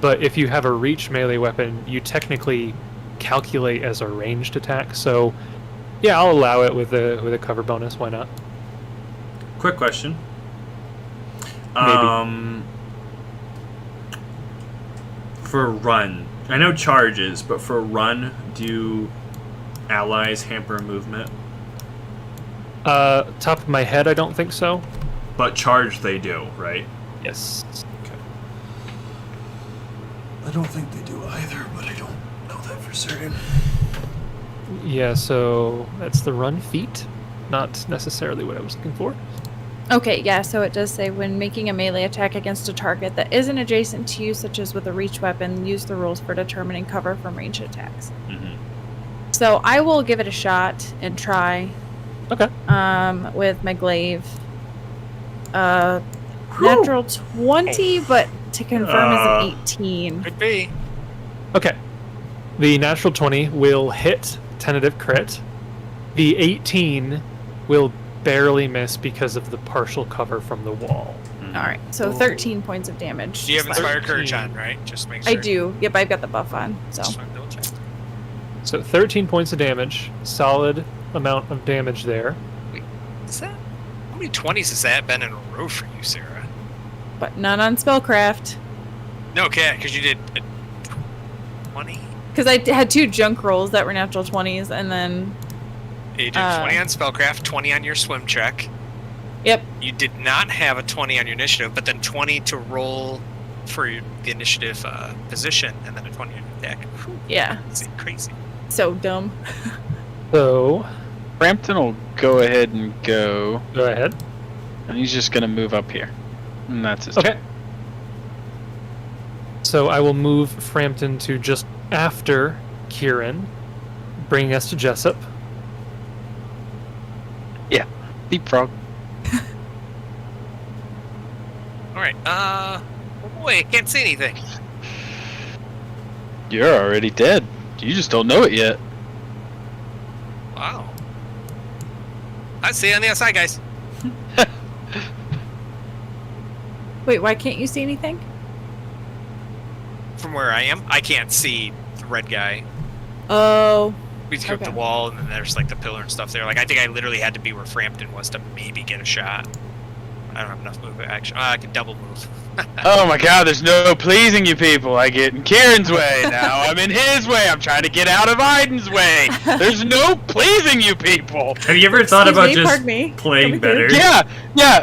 But if you have a reach melee weapon, you technically calculate as a ranged attack. So, yeah, I'll allow it with a cover bonus. Why not? Quick question. Maybe. For run, I know charges, but for run, do allies hamper movement? Top of my head, I don't think so. But charge they do, right? Yes. Okay. I don't think they do either, but I don't know that for certain. Yeah, so that's the run feat. Not necessarily what I was looking for. Okay, yeah, so it does say when making a melee attack against a target that isn't adjacent to you, such as with a reach weapon, use the rules for determining cover from ranged attacks. Mm-hmm. So I will give it a shot and try. Okay. With my glaive. Natural 20, but to confirm is an 18. Could be. Okay. The natural 20 will hit, tentative crit. The 18 will barely miss because of the partial cover from the wall. Alright, so 13 points of damage. Do you have Just Inspire like- Courage on, right? Just make sure. I do. Yep, I've got the buff on. So Just wanna double check. So 13 points of damage. Solid amount of damage there. Is that? How many 20s has that been in a row for you, Sarah? but none on spellcraft. No, okay, because you did 20. Because I had 2 junk rolls that were natural 20s, and then You did 20 on spellcraft, 20 on your swim check. yep. You did not have a 20 on your initiative, but then 20 to roll for the initiative position, and then a 20 on your attack. Whew, Yeah. it's crazy. So dumb. So, Frampton will go ahead and go, go ahead. and he's just going to move up here. And that's his Okay. turn. So I will move Frampton to just after Kieran, bringing us to Jessup. Yeah, deep frog. Alright, wait, can't see anything. You're already dead. You just don't know it yet. Wow. I see you on the outside, guys. Wait, why can't you see anything? From where I am, I can't see the red guy. Oh. We took Okay. the wall, and then there's like the pillar and stuff there. Like I think I literally had to be where Frampton was to maybe get a shot. I don't have enough move action. I can double move. Oh my god, there's no pleasing you people. I get in Kieran's way, now I'm in his way. I'm trying to get out of Aidan's way. There's no pleasing you people. Have you ever thought Excuse about me, just pardon me. playing Coming through. better?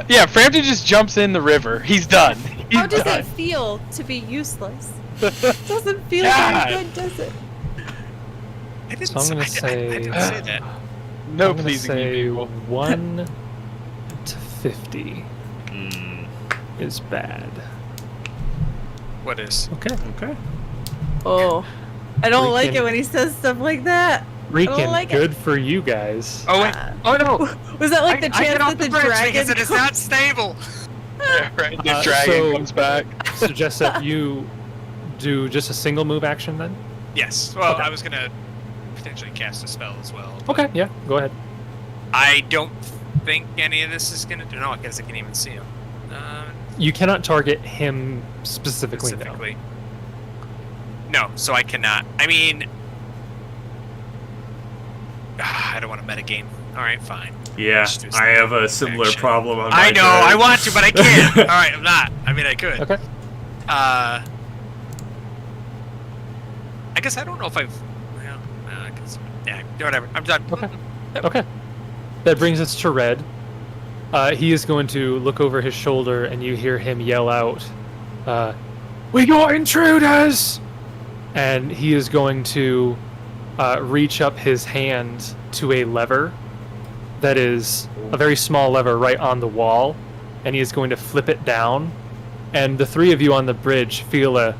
Yeah. Frampton just jumps in the river. He's done. He's How does done. it feel to be useless? Doesn't feel God. very good, does it? I didn't, So I'm gonna I say- didn't say that. No I'm gonna pleasing say you people. 1 to 50 is bad. What is? Okay. Okay. Oh. I don't like Freaking- it when he says stuff like that. Freaking like it. good for you guys. Oh wait. Oh no. Was that like the I chance get off that the bridge dragon because it is not stable. Yeah, right. The Uh, dragon so- comes back. So Jessup, you do just a single move action then? Yes. Well, Okay. I was gonna potentially cast a spell as well. but Okay, yeah, go ahead. I don't think any of this is gonna do. No, I guess I can even see him. You cannot target him specifically, now. Specifically. No, so I cannot. I mean, I don't want to metagame. All right, fine. Yeah, Let's do I have a similar action. problem on my I know. side. I want to, but I can't. All right, I'm not. I mean, I could. Okay. I guess I don't know if I've. Well, I guess, yeah, whatever. I'm done. Okay. Okay. That brings us to Red. He is going to look over his shoulder, and you hear him yell out, "We got intruders!" And he is going to reach up his hand to a lever that is a very small lever right on the wall, and he is going to flip it down. And the three of you on the bridge feel a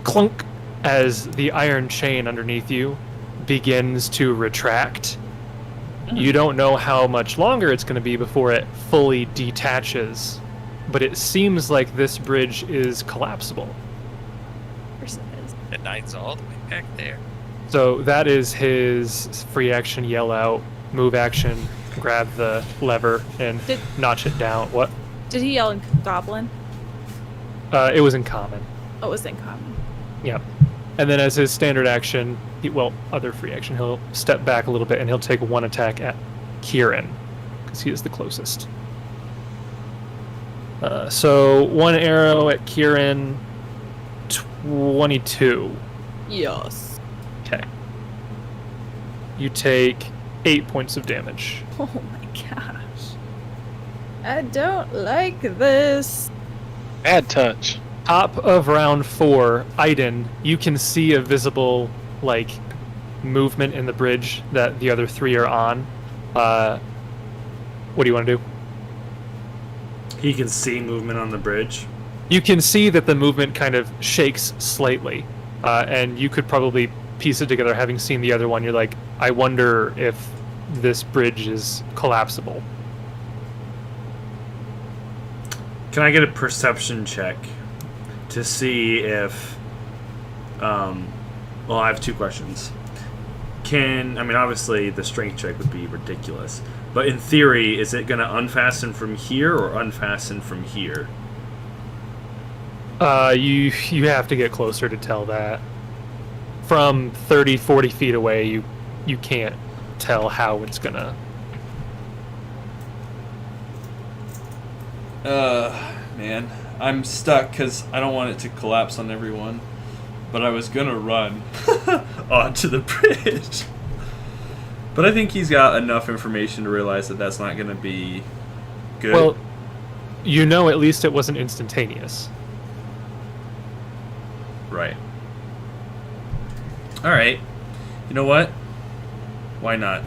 clunk as the iron chain underneath you begins to retract. You don't know how much longer it's going to be before it fully detaches, but it seems like this bridge is collapsible. The knight's all the way back there. So that is his free action, yell out, move action, grab the lever, and Did- notch it down. What? Did he yell in Goblin? It was in common. Oh, it was in common. Yep. And then as his standard action, other free action, he'll step back a little bit and he'll take one attack at Kieran, because he is the closest. So one arrow at Kieran, 22. Yes. Okay. You take 8 points of damage. Oh my gosh. I don't like this. Bad touch. Top of round 4, Aaidan, you can see a visible, movement in the bridge that the other three are on. What do you want to do? He can see movement on the bridge. You can see that the movement kind of shakes slightly, and you could probably piece it together having seen the other one. You're like, I wonder if this bridge is collapsible. Can I get a perception check to see if... well, I have two questions. Obviously the strength check would be ridiculous, but in theory, is it going to unfasten from here or unfasten from here? You have to get closer to tell that. From 30, 40 feet away, you can't tell how it's gonna... Man, I'm stuck because I don't want it to collapse on everyone. But I was gonna run Onto the bridge. But I think he's got enough information to realize that that's not going to be good. Well, at least it wasn't instantaneous. Right. Alright. You know what? Why not?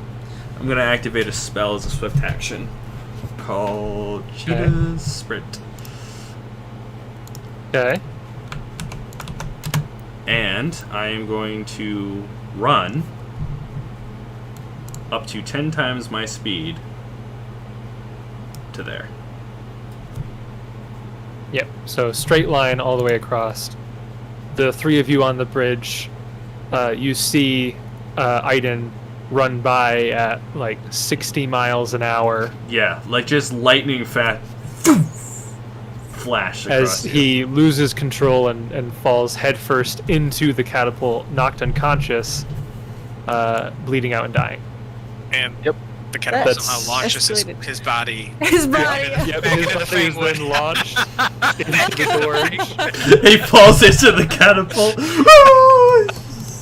I'm going to activate a spell as a swift action called Cheetah's Sprint. Okay. And I am going to run up to 10 times my speed to there. Yep. So straight line all the way across. The three of you on the bridge, you see Aaidan run by at 60 miles an hour Yeah, just lightning fast flash across as you. he loses control and falls headfirst into the catapult, knocked unconscious. bleeding out and dying. And Yep. the catapult That's somehow launches escalated. his body. His body. Yep, Back his into the body is Fangwood. then launched into the gorge. He falls into the catapult.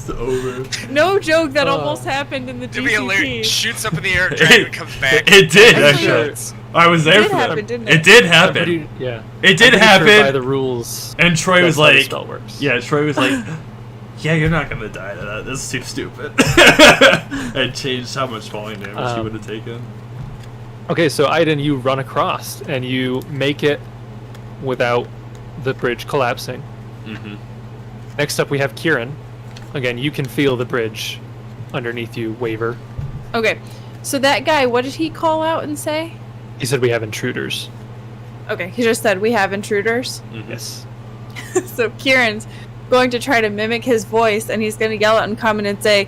It's over. No joke, that Oh. almost happened in the To be hilarious, DCP. shoots up in the air, dragon comes back. It did Actually, actually. I was there did for happen, that. didn't It it? did I'm happen. pretty- yeah. It did I'm pretty sure happen. by the rules. And Troy was that's how the like, spell works. yeah, Troy was like, yeah, you're not gonna die to that. That's too stupid. It changed how much falling damage he would have taken. Okay, so Aaidan, you run across and you make it without the bridge collapsing. Mm-hmm. Next up, we have Kieran. Again, you can feel the bridge underneath you waver. Okay, so that guy, what did he call out and say? He said we have intruders. Okay, he just said we have intruders. Mm-hmm. Yes. So Kieran's going to try to mimic his voice, and he's going to yell out and come in and say,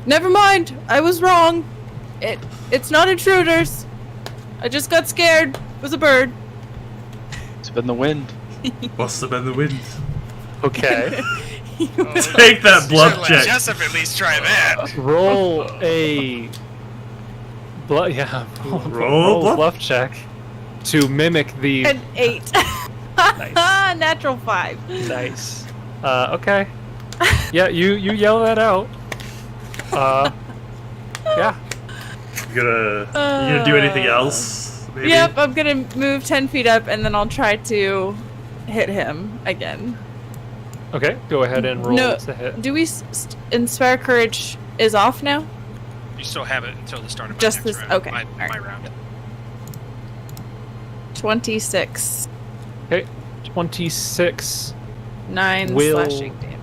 "Never mind, I was wrong. It's not intruders. I just got scared. It was a bird." It's been the wind. Must have been the wind. Okay. Take that bluff Let check. Jessup at least try that. Roll a Roll bluff? bluff check to mimic the An 8. Nice. Natural 5. nice. Okay. Yeah, you yell that out. Yeah. You gonna do anything else? Maybe? Yep, I'm going to move 10 feet up, and then I'll try to hit him again. Okay, go ahead and roll No, to hit. do we Inspire Courage is off now? You still have it until the start of my Just next this- round. okay, My alright. round. 26. Okay, 26. 9 Will- slashing damage.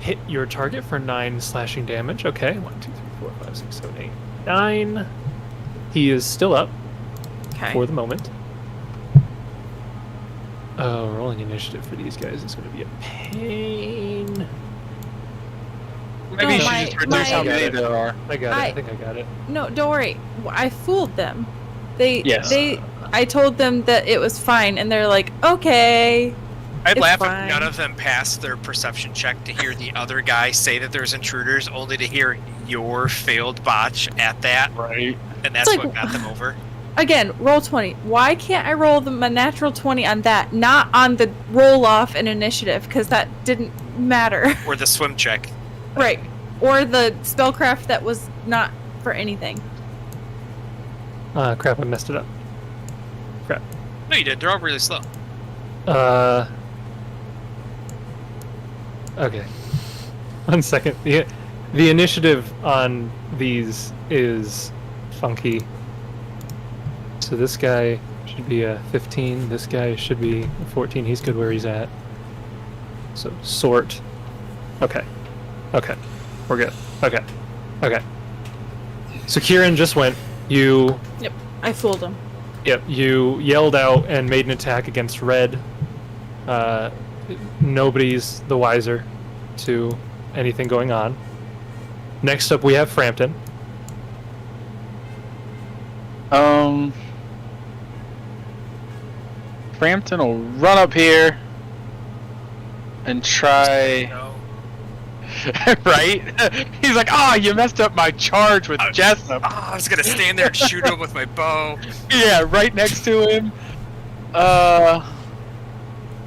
Hit your target for 9 slashing damage. Okay, 1, 2, 3, 4, 5, 6, 7, 8, 9. He is still up Okay. for the moment. Oh, rolling initiative for these guys is going to be a pain. Maybe No, you should my- just reduce how my- many there are. I got it. I think I got it. No, don't worry. I fooled them. Yes. I told them that it was fine, and they're like, okay. I'd It's laugh fine. if none of them passed their perception check to hear the other guy say that there's intruders, only to hear your failed botch at that, Right. and that's like- what got them over. Again, roll 20. Why can't I roll a natural 20 on that, not on the roll off and initiative? Because that didn't matter. Or the swim check. Right. Or the spellcraft that was not for anything. Crap, I messed it up. Crap. No, you did. They're all really slow. Okay. 1 second. The initiative on these is funky. So this guy should be a 15. This guy should be a 14. He's good where he's at. So sort. Okay. Okay. We're good. Okay. Okay. So Kieran just went. You Yep. I fooled him. Yep, you yelled out and made an attack against Red. Nobody's the wiser to anything going on. Next up, we have Frampton. Frampton will run up here and try. No. Right? He's like, "Ah, you messed up my charge with Jessup." Oh, I was gonna stand there and shoot him with my bow. Yeah, right next to him.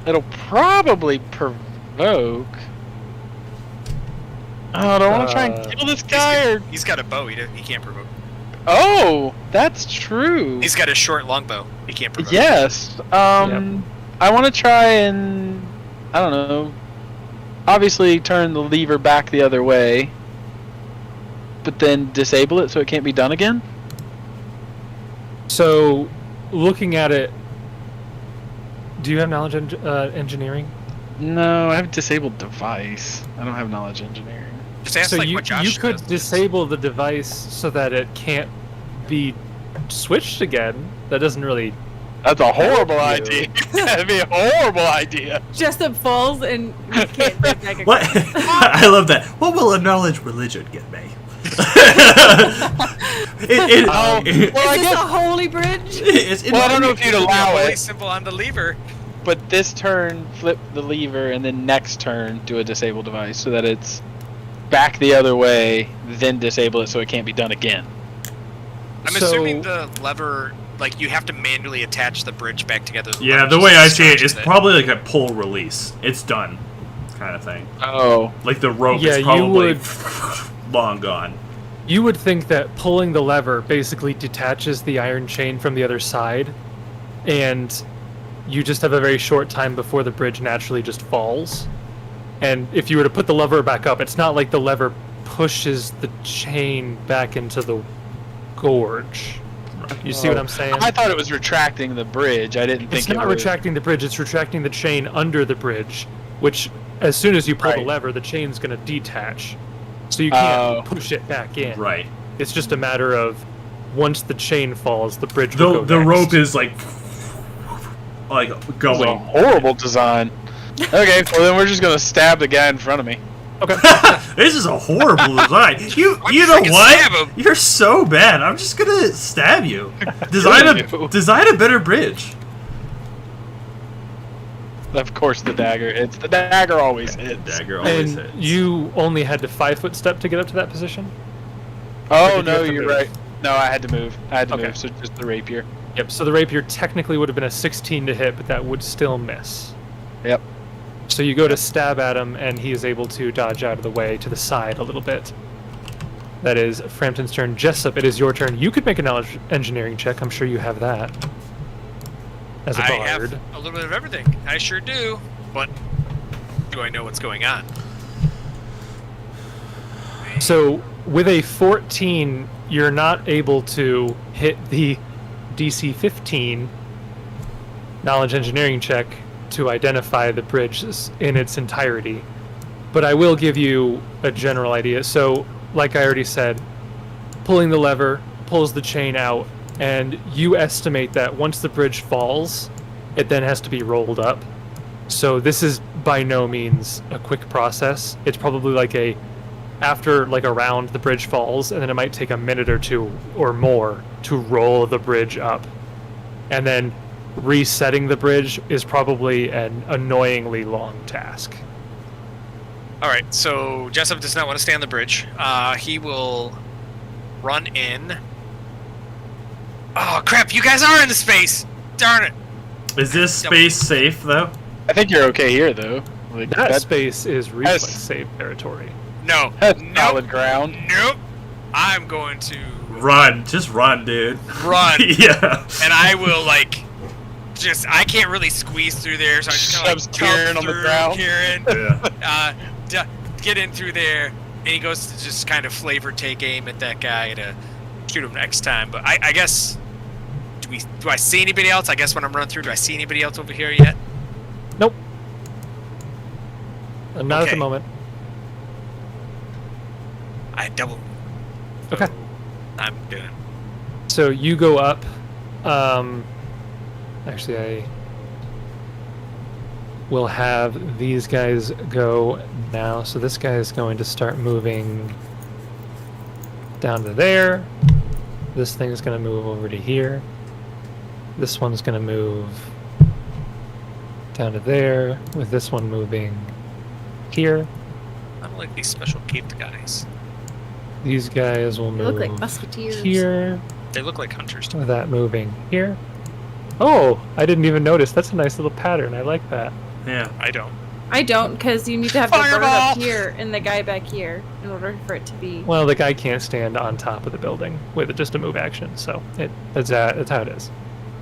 It'll probably provoke. Oh, do I want to try and kill this guy or? He's got a bow. He can't provoke. Oh, that's true. He's got a short longbow. He can't provoke. Yes. I want to try and I don't know. Obviously, turn the lever back the other way, but then disable it so it can't be done again. So, looking at it, do you have knowledge engineering? No, I have disabled device. I don't have knowledge engineering. Just ask So like you what Josh could does. disable the device so that it can't be switched again. That doesn't really. That's a horrible you. idea. That'd be a horrible idea. Jessup falls and we can't get back What? again. I love that. What will a knowledge religion get me? Well, Is I this guess, a holy bridge? well, I don't know if you'd allow Holy it, symbol on the lever. but this turn flip the lever, and then next turn do a disable device so that it's back the other way, then disable it so it can't be done again. I'm So- assuming the lever, like, you have to manually attach the bridge back together. Yeah, lever the just way I see it stretches is probably like a pull release. It's done, kind of thing. Oh. Like the rope Yeah, is you probably would- long gone. You would think that pulling the lever basically detaches the iron chain from the other side, and you just have a very short time before the bridge naturally just falls. And if you were to put the lever back up, it's not like the lever pushes the chain back into the gorge. You see what I'm saying? I thought it was retracting the bridge. I didn't think It's not it was... retracting the bridge, it's retracting the chain under the bridge, which as soon as you pull the Right. lever, the chain's going to detach. So you can't Oh. push it back in. Right. It's just a matter of once the chain falls, the bridge will go The next. rope is like It was a going. horrible design. Okay, well then we're just gonna stab the guy in front of me. Okay. This is a horrible design. You Why you don't know you what? stab him? You're so bad. I'm just gonna stab you. Killing you. Design a better bridge. Of course the dagger hits. The dagger always hits. Dagger always And hits. you only had to 5-foot step to get up to that position? Oh did you no, have to you're move? right. No, I had to move. Okay. Move, so just the rapier. Yep, so the rapier technically would have been a 16 to hit, but that would still miss. Yep. So you go to stab at him, and he is able to dodge out of the way to the side a little bit. That is Frampton's turn. Jessup, it is your turn. You could make a knowledge engineering check. I'm sure you have that. As a I bard. have a little bit of everything. I sure do. But do I know what's going on? So with a 14, you're not able to hit the DC 15 knowledge engineering check to identify the bridge in its entirety. But I will give you a general idea. So, like I already said, pulling the lever pulls the chain out, and you estimate that once the bridge falls, it then has to be rolled up. So this is by no means a quick process. It's probably like after like a round the bridge falls, and then it might take a minute or two or more to roll the bridge up. And then resetting the bridge is probably an annoyingly long task. All right, so Jessup does not want to stay on the bridge. He will run in. Oh, crap, you guys are in the space! Darn it! Is this space safe though? I think you're okay here though. Like, That space is reflex That's- save territory. No. that's Nope. solid ground. Nope. I'm going to Run, just run, dude. run. Yeah. And I will, like, I can't really squeeze through there, so I just kind of Shoves like Kieran jump on the through ground. Kieran, Yeah. get in through there, and he goes to just kind of flavor take aim at that guy to shoot him next time. But I guess, do I see anybody else? I guess when I'm running through, do I see anybody else over here yet? Nope. Not at the Okay. moment. I double. Okay. I'm doing. So you go up. Actually, I will have these guys go now. So this guy is going to start moving down to there. This thing is going to move over to here. This one's going to move down to there, with this one moving here. I don't like these special caped guys. These guys will They move look like musketeers. here. They look like hunters. With that moving here. Oh, I didn't even notice. That's a nice little pattern. I like that. Yeah. I don't. I don't, because you need to have the bird Fireball! up here and the guy back here in order for it to be. Well, the guy can't stand on top of the building with just a move action, so that's how it is.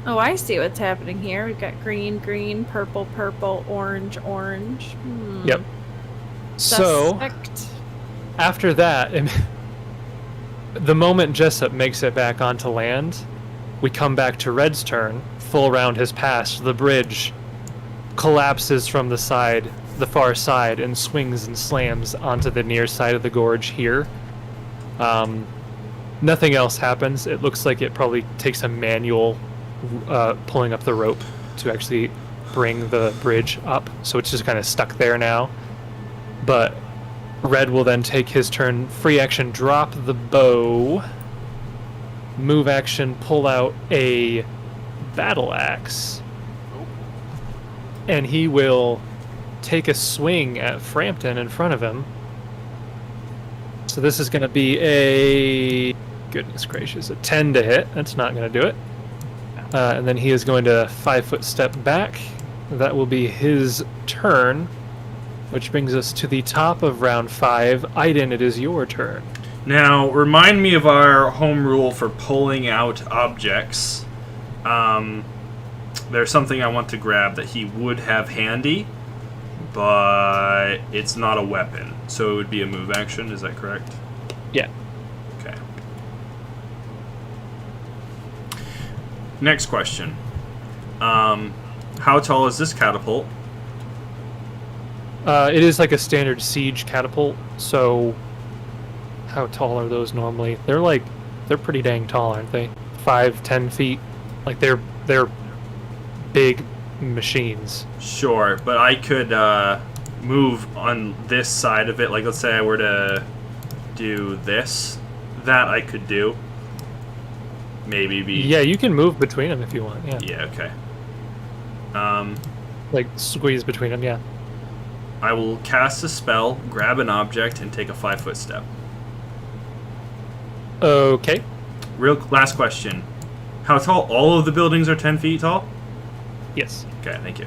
Oh, I see what's happening here. We've got green, green, purple, purple, orange, orange. Yep. So Suspect. after that, the moment Jessup makes it back onto land, we come back to Red's turn. Full round has passed. The bridge collapses from the side, the far side, and swings and slams onto the near side of the gorge here. Nothing else happens. It looks like it probably takes a manual pulling up the rope to actually bring the bridge up, so it's just kind of stuck there now. But Red will then take his turn, free action, drop the bow, move action, pull out a battle axe, and he will take a swing at Frampton in front of him. So this is going to be a, goodness gracious, a 10 to hit. That's not going to do it. And then he is going to 5-foot step back. That will be his turn, which brings us to the top of round 5. Aaidan, it is your turn. Now, remind me of our home rule for pulling out objects. There's something I want to grab that he would have handy, but it's not a weapon, so it would be a move action. Is that correct? Yeah. Okay. Next question. How tall is this catapult? It is like a standard siege catapult, so how tall are those normally? They're pretty dang tall, aren't they? 5-10 feet. Like they're big machines. Sure, but I could move on this side of it. Like, let's say I were to do this. That I could do. Maybe be... Yeah, you can move between them if you want, yeah. Yeah, okay. Like, squeeze between them, yeah. I will cast a spell, grab an object, and take a 5-foot step. Okay. Last question. How tall? All of the buildings are 10 feet tall? Yes. Okay, thank you.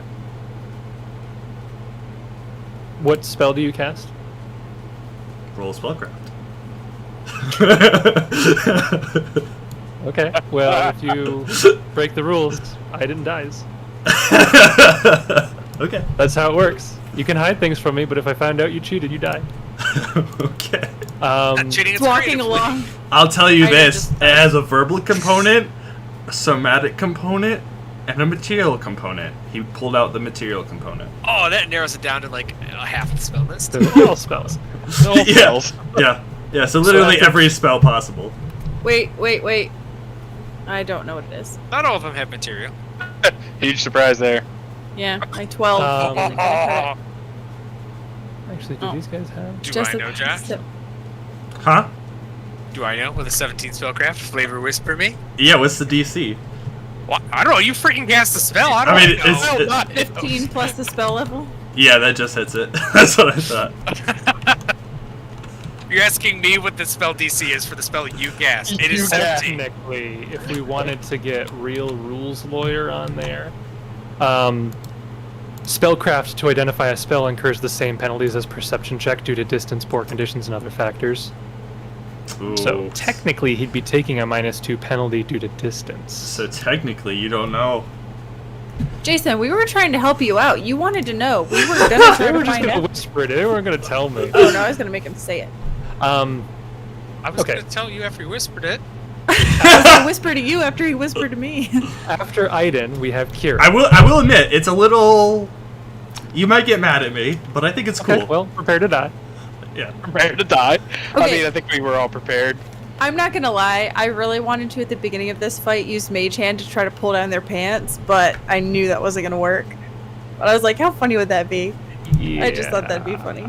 What spell do you cast? Roll spellcraft. Okay. Well, if you break the rules, Aaidan dies. Okay. That's how it works. You can hide things from me, but if I find out you cheated, you die. Okay. Cheating It's is walking creative. along. I'll tell you I this. just- It has a verbal component, a somatic component, and a material component. He pulled out the material component. Oh, that narrows it down to like a half the spell list. They're all spells. No spells. Yeah, so literally after- every spell possible. Wait. I don't know what it is. Not all of them have material. Huge surprise there. Yeah, my 12. Um, isn't gonna cut Actually, do Oh. these guys have? Do Just I know, Jack? Huh? Do I know with a 17 spellcraft? Flavor whisper me? Yeah, what's the DC? What? I don't know. You freaking cast the spell. I don't I mean, know. it's- it. 15 plus the spell level. Yeah, that just hits it. That's what I thought. You're asking me what the spell DC is for the spell you cast. It is 17. Technically, if we wanted to get real rules lawyer on there, spellcraft to identify a spell incurs the same penalties as perception check due to distance, poor conditions, and other factors. So Ooh. technically, he'd be taking a -2 penalty due to distance. So technically, you don't know. Jason, we were trying to help you out. You wanted to know. We were gonna try They to were just find gonna out. whisper it. They weren't gonna tell me. Oh no, I was gonna make him say it. I was Okay. going to tell you after you whispered it. I was gonna whisper to you after he whispered to me. After Aaidan, we have Kieran. I will admit, it's a little... You might get mad at me, but I think it's cool. Okay, well, prepare to die. Yeah. Prepared to die. I Okay. mean, I think we were all prepared. I'm not gonna lie, I really wanted to at the beginning of this fight use Mage Hand to try to pull down their pants, but I knew that wasn't gonna work. But I was like, how funny would that be? I just thought that'd be funny.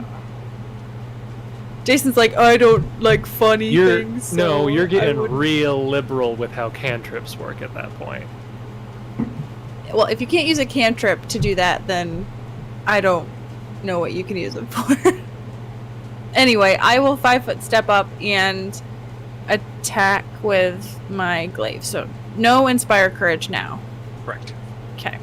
Jason's like, I don't like funny things. so you're I getting wouldn't- real liberal with how cantrips work at that point. Well, if you can't use a cantrip to do that, then I don't know what you can use it for. Anyway, I will 5-foot step up and attack with my glaive. So no inspire courage now. Correct. Okay.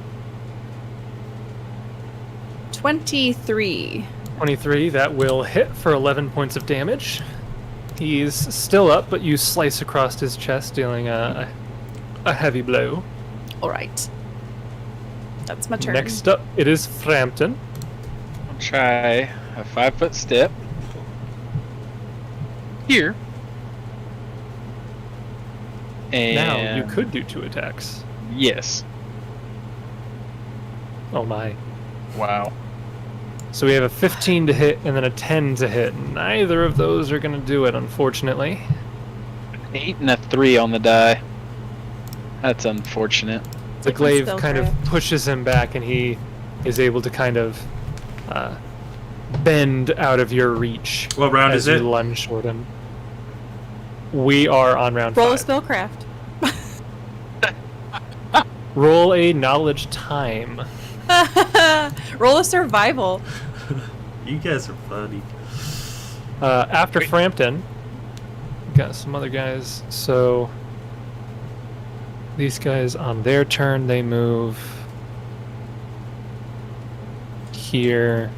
23. 23, that will hit for 11 points of damage. He's still up, but you slice across his chest, dealing a heavy blow. All right. That's my turn. Next up, it is Frampton. I'll try a 5-foot step. Here. And Now, you could do 2 attacks. Yes. Oh my. Wow. So we have a 15 to hit and then a 10 to hit. Neither of those are going to do it, unfortunately. 8 and a 3 on the die. That's unfortunate. The like my glaive kind of spellcraft. pushes him back, and he is able to kind of bend out of your reach. What round as is it? you lunge toward him. We are on round Roll a 5. spellcraft. Roll a knowledge time. Roll a survival. You guys are funny. After Wait. Frampton, we got some other guys. So these guys on their turn, they move here.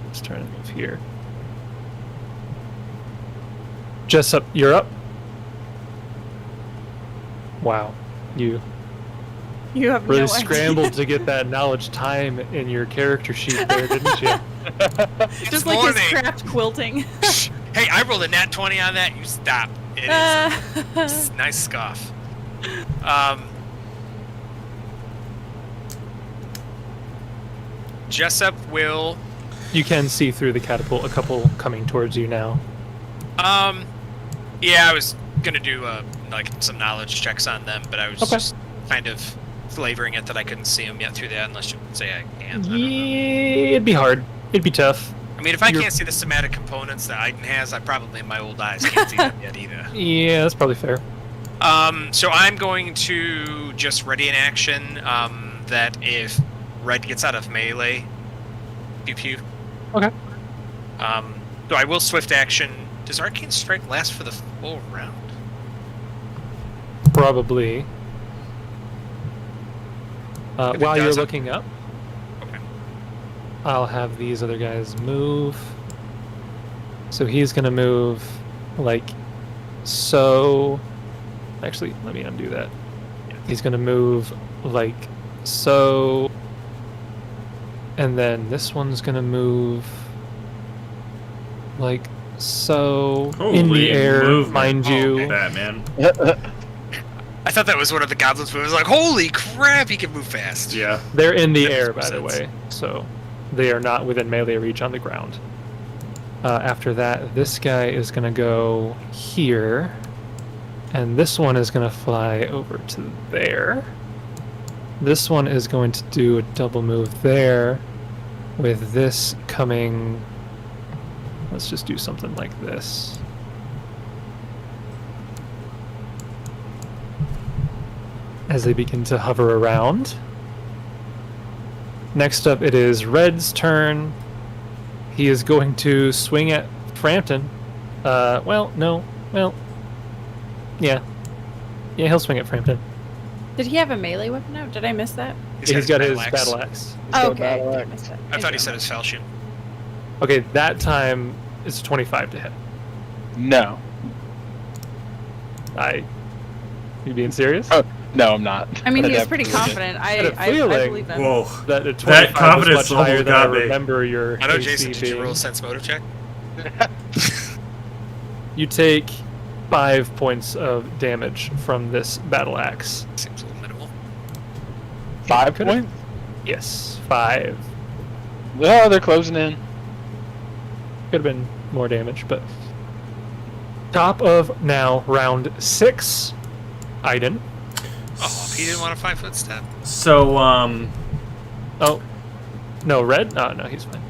Let's try to move here. Jessup, you're up. Wow, you You have really no idea. scrambled to get that knowledge time in your character sheet there, didn't you? It's Just like morning. his craft quilting. Hey, I rolled a nat 20 on that. You stop. It is a nice scoff. Jessup will. You can see through the catapult, a couple coming towards you now. Yeah, I was gonna do like some knowledge checks on them, but I was Okay. just kind of flavoring it that I couldn't see them yet through that, unless you say I can. I don't know. Yeah, it'd be hard. It'd be tough. I mean, if I You're- can't see the somatic components that Aaidan has, I probably in my old eyes can't see them yet either. Yeah, that's probably fair. So I'm going to just ready an action that if Red gets out of melee, pew pew. Okay. So I will swift action. Does Arcane Strike last for the full round? Probably. If it While you're doesn't- looking up, Okay. I'll have these other guys move. So he's gonna move like so. Actually, let me undo that. He's gonna move like so. And then this one's gonna move like so in Holy the air, movement. mind you. Batman. I thought that was one of the goblins moves. Like, holy crap, he can move fast. Yeah. They're in the That air, makes by the sense. way, so they are not within melee reach on the ground. After that, this guy is gonna go here, and this one is gonna fly over to there. This one is going to do a double move there, with this coming. Let's just do something like this. As they begin to hover around. Next up, it is Red's turn. He is going to swing at Frampton. Well, no. Well, yeah. Yeah, he'll swing at Frampton. Did he have a melee weapon out? Did I miss that? He's got his axe. battle axe. Oh, got a okay. battle I axe. missed that. I thought he said his falchion. Okay, that time it's 25 to hit. No. You being serious? Oh, no, I'm not. I mean, But he was that pretty definitely confident. had a I feeling. believe him. Whoa. That a 25 confidence was much level higher than I got me. remember your I know, AC Jason, did you being. roll a sense motive check? You take 5 points of damage from this battle axe. Seems a little minimal. 5 Could've- points? Yes, 5. Oh, they're closing in. Could have been more damage, but top of now round 6. Aaidan. Oh, he didn't want a 5-foot step. So, Oh, no, Red. Oh no, he's fine.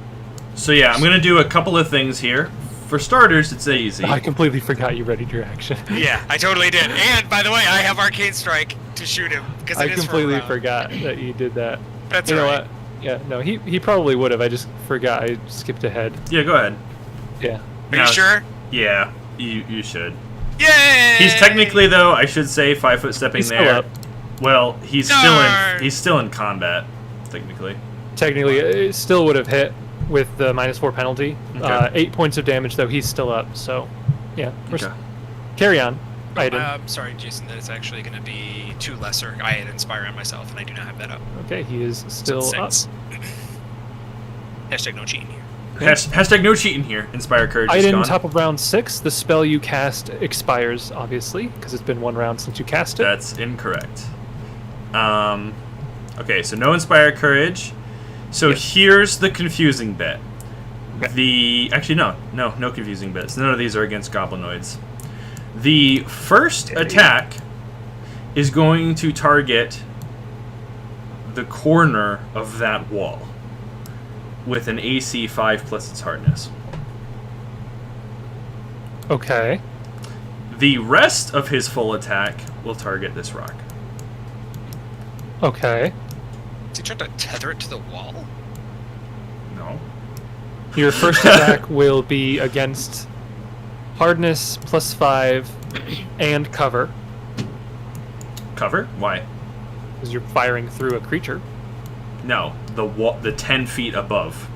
so yeah, I'm gonna do a couple of things here. For starters, it's easy. I completely forgot you readied your action. Yeah, I totally did. And by the way, I have Arcane Strike to shoot him because I it is completely for a round. forgot that you did that. That's You know right. what? Yeah, no, he probably would have. I just forgot. I skipped ahead. Yeah, go ahead. Yeah. Are No. you sure? Yeah, you should. Yay! He's technically, though, I should say, 5-foot stepping He's still there. up. Well, he's Darn. still in combat, technically. Technically, it still would have hit with the -4 penalty. Okay. 8 points of damage, though. He's still up. So, yeah. Okay. Carry on. Aaidan. I'm sorry, Jason, that it's actually going to be 2 lesser. I had Inspire on myself, and I do not have that up. Okay, he is So still up. it's 6. Hashtag no cheating here. Hashtag no cheating here. Inspire courage is Aaidan, gone. top of round 6. The spell you cast expires, obviously, because it's been 1 round since you cast it. That's incorrect. Okay, so no inspire courage. So here's the confusing bit. Okay. Actually no confusing bits. None of these are against goblinoids. The first attack is going to target the corner of that wall with an AC 5 plus its hardness. Okay. The rest of his full attack will target this rock. Okay. Is he trying to tether it to the wall? No. Your first attack will be against hardness +5 and cover, Cover? Why? because you're firing through a creature. No, the 10 feet above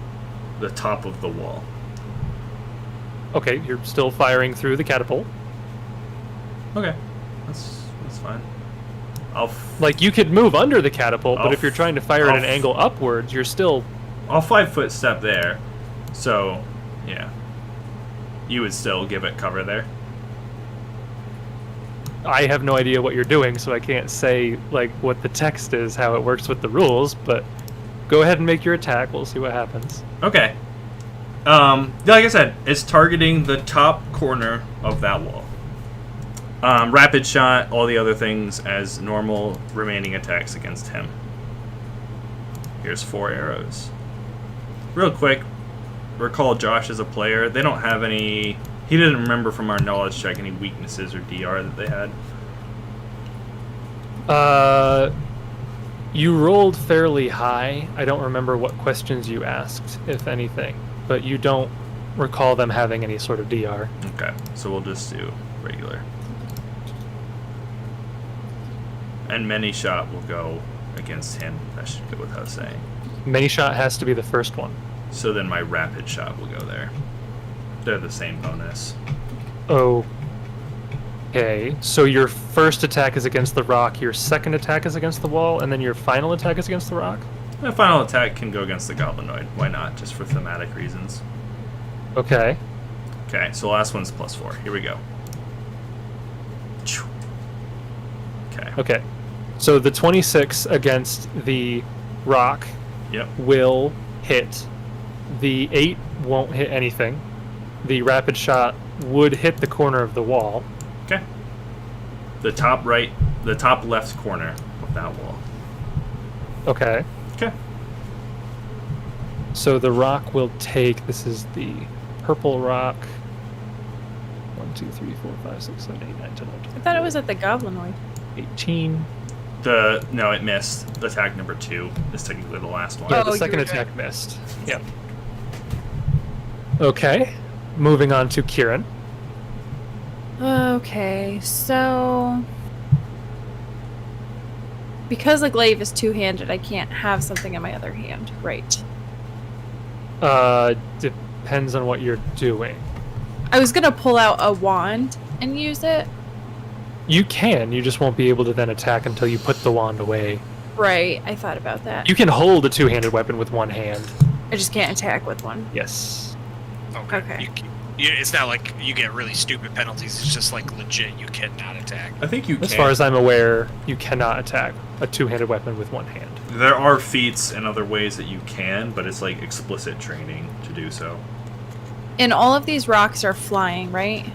the top of the wall. Okay, you're still firing through the catapult. Okay, that's fine. Like, you could move under the catapult, but I'll if you're trying to fire at an angle upwards, you're still... I'll 5-foot step there, so yeah. You would still give it cover there. I have no idea what you're doing, so I can't say, like, what the text is, how it works with the rules, but go ahead and make your attack. We'll see what happens. Okay. Like I said, it's targeting the top corner of that wall. Rapid shot, all the other things as normal remaining attacks against him. Here's 4 arrows. Real quick, recall Josh as a player. They don't have any... He didn't remember from our knowledge check any weaknesses or DR that they had. You rolled fairly high. I don't remember what questions you asked, if anything, but you don't recall them having any sort of DR. Okay, so we'll just do regular. And many shot will go against him. That should go without saying. Many shot has to be the first one. So then my rapid shot will go there. They're the same bonus. Okay, so your first attack is against the rock, your second attack is against the wall, and then your final attack is against the rock? My final attack can go against the goblinoid. Why not? Just for thematic reasons. Okay. Okay, so the last one's +4. Here we go. Okay. Okay. So the 26 against the rock Yep. will hit. The 8 won't hit anything. The rapid shot would hit the corner of the wall. Okay. The top left corner of that wall. Okay. Okay. So the rock will take, this is the purple rock. 1, 2, 3, 4, 5, 6, 7, 8, 9, 10, 11, I thought it was at the goblinoid. 18. No, it missed. Attack number 2 is technically the last one. Yeah, Oh, the you second were attack right. missed. Yep. Okay. Moving on to Kieran. Okay, so because the glaive is two-handed, I can't have something in my other hand. Right. Depends on what you're doing. I was gonna pull out a wand and use it. You can, you just won't be able to then attack until you put the wand away. Right, I thought about that. You can hold a two-handed weapon with one hand. I just can't attack with one. Yes. Okay. It's not like you get really stupid penalties. It's just like legit. You cannot attack. I think you can. As far as I'm aware, you cannot attack a two-handed weapon with one hand. There are feats and other ways that you can, but it's like explicit training to do so. And all of these rocks are flying, right?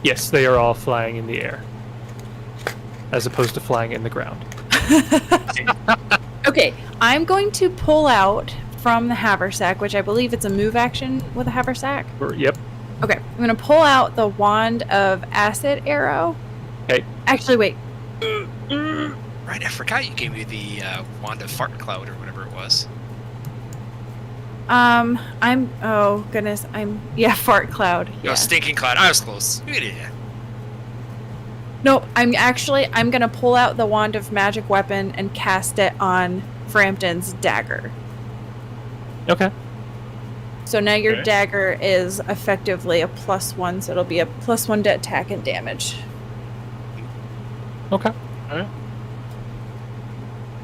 Yes, they are all flying in the air, as opposed to flying in the ground. Okay, I'm going to pull out from the haversack, which I believe it's a move action with a haversack. Yep. Okay, I'm going to pull out the wand of acid arrow. Okay. Actually, wait. Right, I forgot you gave me the wand of fart cloud or whatever it was. Oh goodness, fart cloud. No, Yeah. stinking cloud. I was close. Yeah. Nope, I'm going to pull out the wand of magic weapon and cast it on Frampton's dagger. Okay. So now your Okay. dagger is effectively a +1, so it'll be a +1 to attack and damage. Okay. Alright.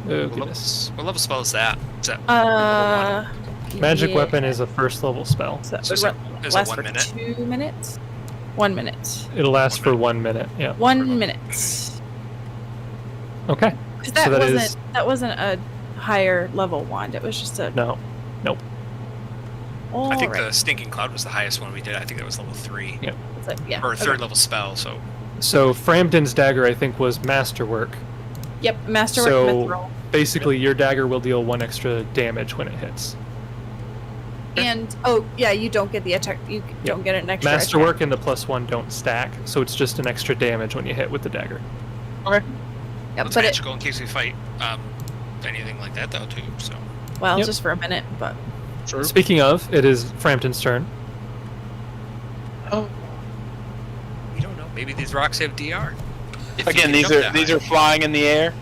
Oh, goodness. What level spell is that? Is that Magic yeah. weapon is a first level spell. So So it is it lasts 1 for minute? 2 minutes? 1 minute. It'll last for 1 minute. Yeah. 1 minute. Okay. 'Cause So that wasn't a higher level wand. It was just a. No. Nope. I think Alright. the stinking cloud was the highest one we did. I think that was level 3 It's like- yeah. or okay. third level spell. So So Frampton's dagger, I think, was masterwork. Yep, masterwork So mithril. basically, your dagger will deal 1 extra damage when it hits. And you don't get the attack. You don't get an extra. Masterwork and the +1 don't stack, so it's just an extra damage when you hit with the dagger. Yep, it's but magical in case we fight anything like that though too. So well, Yep. just for a minute, but True. Speaking of, it is Frampton's turn. Oh. We don't know. Maybe these rocks have DR. If you Again, can these jump are that these high. are flying in the air.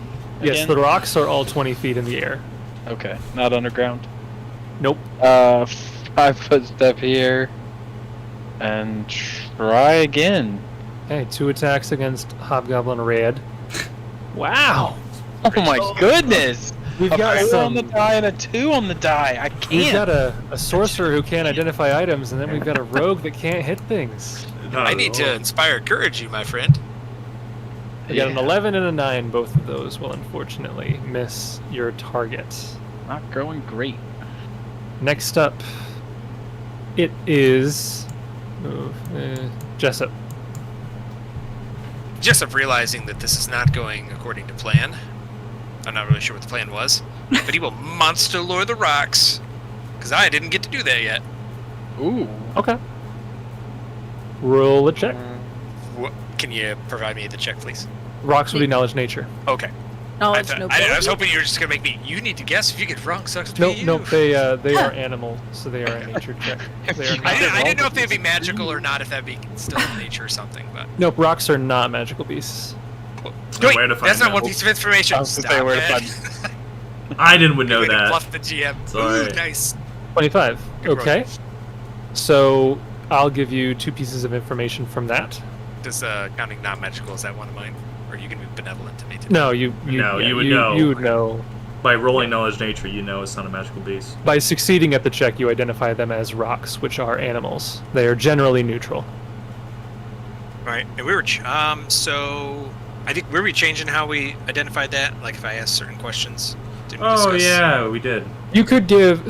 Yes, Again? the rocks are all 20 feet in the air. Okay, not underground. Nope. 5-foot step here, and try again. Okay, 2 attacks against Hobgoblin Red. Wow. Oh my goodness! We've A got 4 some. on the die and a 2 on the die. I can't. We've got a sorcerer who can't identify items, and then we've got a rogue that can't hit things. Not I at need all. to inspire courage you, my friend. We got an 11 and a 9. Both of those will unfortunately miss your target. Not going great. Next up, it is Jessup. Jessup realizing that this is not going according to plan. I'm not really sure what the plan was, but he will monster lure the rocks, because I didn't get to do that yet. Ooh. Okay. Roll a check. Can you provide me the check, please? Rocks will be knowledge nature. Okay. Knowledge, I nobility. was hoping you were just gonna make me. You need to guess. If you get it wrong, sucks to Nope, be you. nope. They are animal, so they are a nature check. They are I not- didn't know if they'd be magical or not. If that'd be still in nature or something. But Nope, rocks are not magical beasts. wait, where to find that's not them. one piece of information. I was gonna Stop say where to it. find I didn't would know Way to that. Bluff the GM. Sorry. Ooh, nice. 25. Good Okay. roll. So I'll give you 2 pieces of information from that. Does counting not magical, is that one of mine? Or are you gonna be benevolent to me today? No, you No, yeah, you would know. You would know. By rolling knowledge nature, you know it's not a magical beast. By succeeding at the check, you identify them as rocks, which are animals. They are generally neutral. Right. And we were so I think were we changing how we identified that? Like if I asked certain questions. Did we Oh discuss? yeah, we did. You could give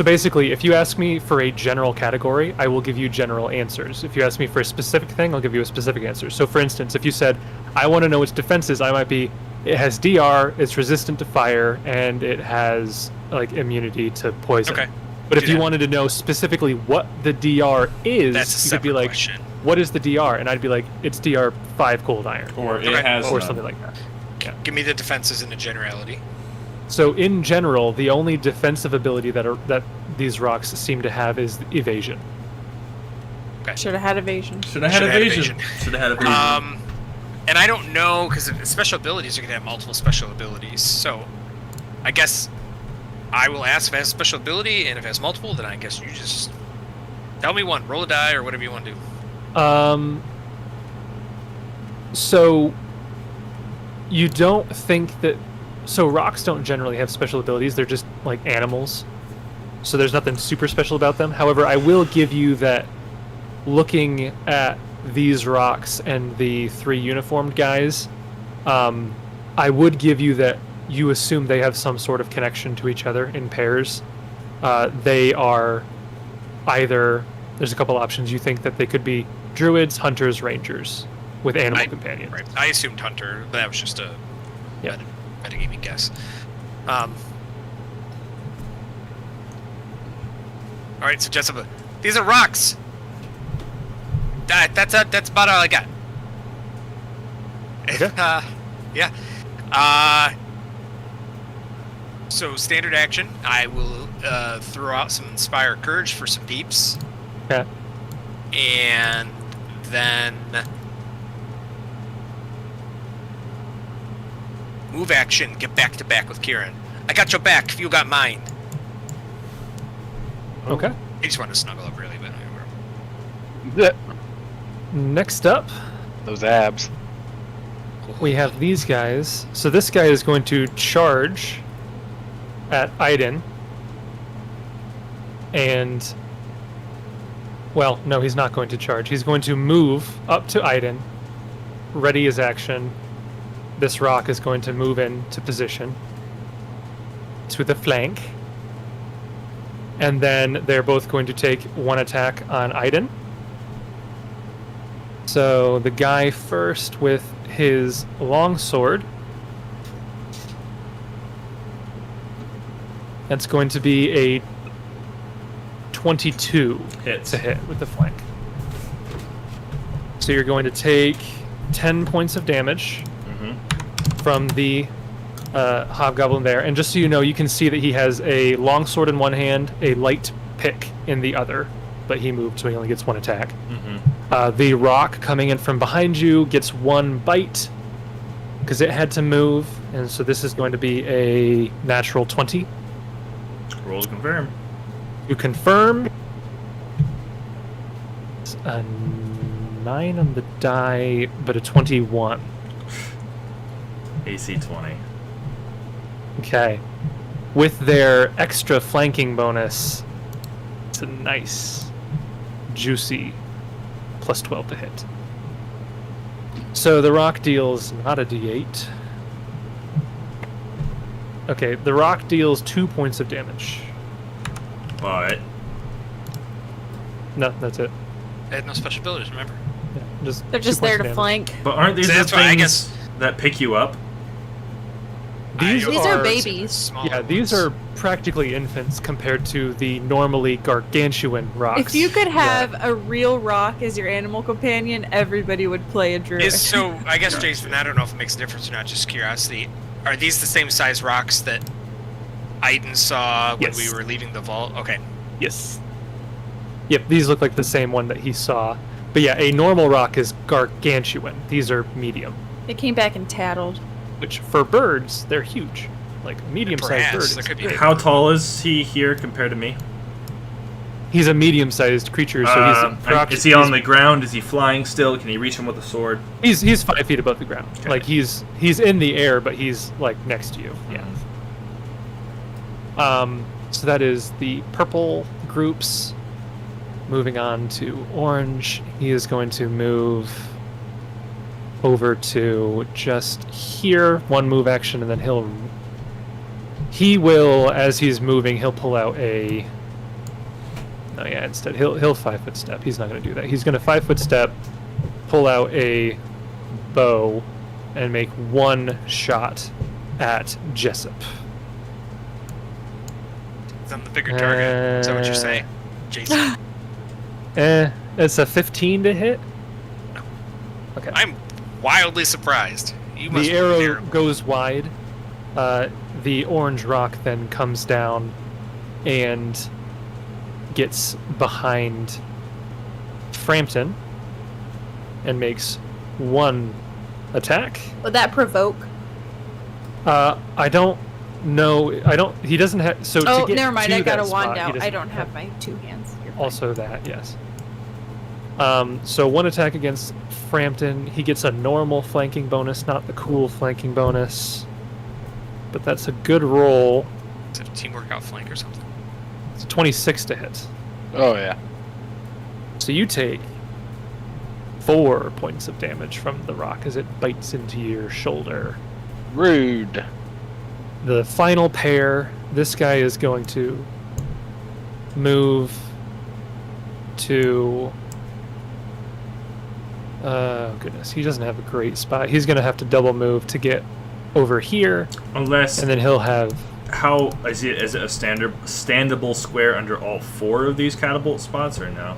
basically if you ask me for a general category, I will give you general answers. If you ask me for a specific thing, I'll give you a specific answer. So for instance, if you said, I want to know its defenses, I might be it has DR, it's resistant to fire, and it has like immunity to poison. Okay. But if Do you that. wanted to know specifically what the DR is, That's a you could separate be like, question. what is the DR? And I'd be like, it's DR 5 cold iron. Or it Okay. has Or none. something like that. Give me the defenses in a generality. So in general, the only defensive ability that these rocks seem to have is evasion. Should have had evasion. Should have had Shoulda had evasion. Should have had evasion. And I don't know because special abilities are gonna have multiple special abilities. So, I guess I will ask if it has a special ability, and if it has multiple, then I guess you just tell me one, roll a die, or whatever you want to do. So you don't think that so rocks don't generally have special abilities, they're just like animals. So there's nothing super special about them. However, I will give you that looking at these rocks and the 3 uniformed guys, I would give you that you assume they have some sort of connection to each other in pairs. They are either there's a couple options. You think that they could be druids, hunters, rangers with animal companions. Right. I assumed hunter, but that was just a Yeah. metagaming guess. All right, so Jessup, these are rocks. That's about all I got. Okay. Yeah. So standard action, I will throw out some inspire courage for some peeps, Okay. and then move action, get back to back with Kieran. I got your back if you got mine. Okay. He just wanted to snuggle up really, but Next up, Those abs. we have these guys. So this guy is going to charge at Aaidan. And, well, no, he's not going to charge. He's going to move up to Aaidan, ready his action. This rock is going to move into position to the flank. And then they're both going to take 1 attack on Aaidan. So the guy first with his longsword. That's going to be a 22 Hits. to hit with the flank. So you're going to take 10 points of damage from the hobgoblin there. And just so you know, you can see that he has a long sword in one hand, a light pick in the other. But he moved, so he only gets one attack. The rock coming in from behind you gets one bite because it had to move, and so this is going to be a natural 20. Roll to confirm. You confirm. It's a 9 on the die, but a 21. AC 20. Okay. With their extra flanking bonus, it's a nice, juicy plus 12 to hit. So the rock deals not a d8. Okay, the rock deals 2 points of damage. But No, that's it. They had no special abilities, remember? Yeah, They're 2 just points there of to damage. flank. but aren't these So the that's why I things guess- that pick you up? These are are babies. Smaller Yeah, these ones. are practically infants compared to the normally gargantuan rocks. If you could that- have a real rock as your animal companion, everybody would play a druid. So, I guess, Jason, I don't know if it makes a difference or not, just curiosity. Are these the same size rocks that Aaidan saw when Yes. we were leaving the vault? Okay. Yes. Yep, these look like the same one that he saw. But yeah, a normal rock is gargantuan. These are medium, They came back and tattled. which for birds, they're huge. Like a medium-sized bird. Perhaps, is there could be big. How tall is he here compared to me? He's a medium-sized creature, so Is he on the ground? Is he flying still? Can he reach him with a sword? He's 5 feet above the ground. Okay. Like he's in the air, but he's like next to you. Yeah. So that is the purple groups. Moving on to orange, he is going to move over to just here, one move action, and then he will, as he's moving, he'll pull out a. No, yeah, instead he'll 5-foot step. He's not going to do that. He's going to 5-foot step, pull out a bow, and make one shot at Jessup. I'm the bigger target. Is that what you're saying, Jason? It's a 15 to hit. Okay. I'm wildly surprised. You must The be arrow terrible. goes wide. The orange rock then comes down and gets behind Frampton and makes one attack. Would that provoke? I don't know. He doesn't have. So Oh, to get never mind. to I got that a wand spot, he out. doesn't I don't have my 2 hands. You're fine. Also that, yes. So one attack against Frampton. He gets a normal flanking bonus, not the cool flanking bonus. But that's a good roll. Is it a teamwork outflank or something? It's a 26 to hit. Oh yeah. So you take 4 points of damage from the rock as it bites into your shoulder. Rude. The final pair, this guy is going to move to... Oh, goodness. He doesn't have a great spot. He's going to have to double move to get over here, Unless and then he'll have... how is it? Is it a standable square under all 4 of these catapult spots, or no?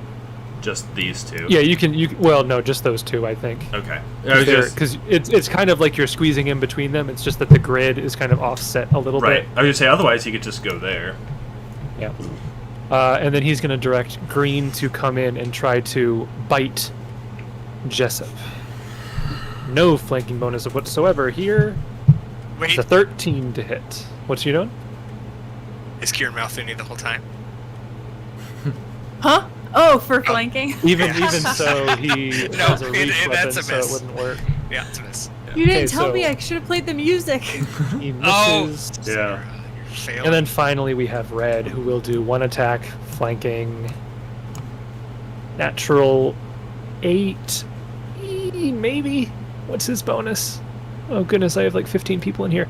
Just these 2. Yeah, you can... Well, no, just those 2, I think. Okay. I was just Because it's kind of like you're squeezing in between them. It's just that the grid is kind of offset a little right. bit. I was gonna say otherwise he could just go there. Yeah. And then he's going to direct Green to come in and try to bite Jessup. No flanking bonus whatsoever here. Wait, It's a 13 to hit. What's he doing? is Kieran mouthing you the whole time? Huh? Oh, for flanking? Even Yeah. so, he No, has a reach that's weapon, a so miss. it wouldn't work. Yeah, it's a miss. You didn't Okay, tell me so- I should have played the music. He Oh, misses. Yeah. You're failing. And then finally we have Red, who will do one attack, flanking. Natural 8. Maybe? What's his bonus? Oh goodness, I have like 15 people in here.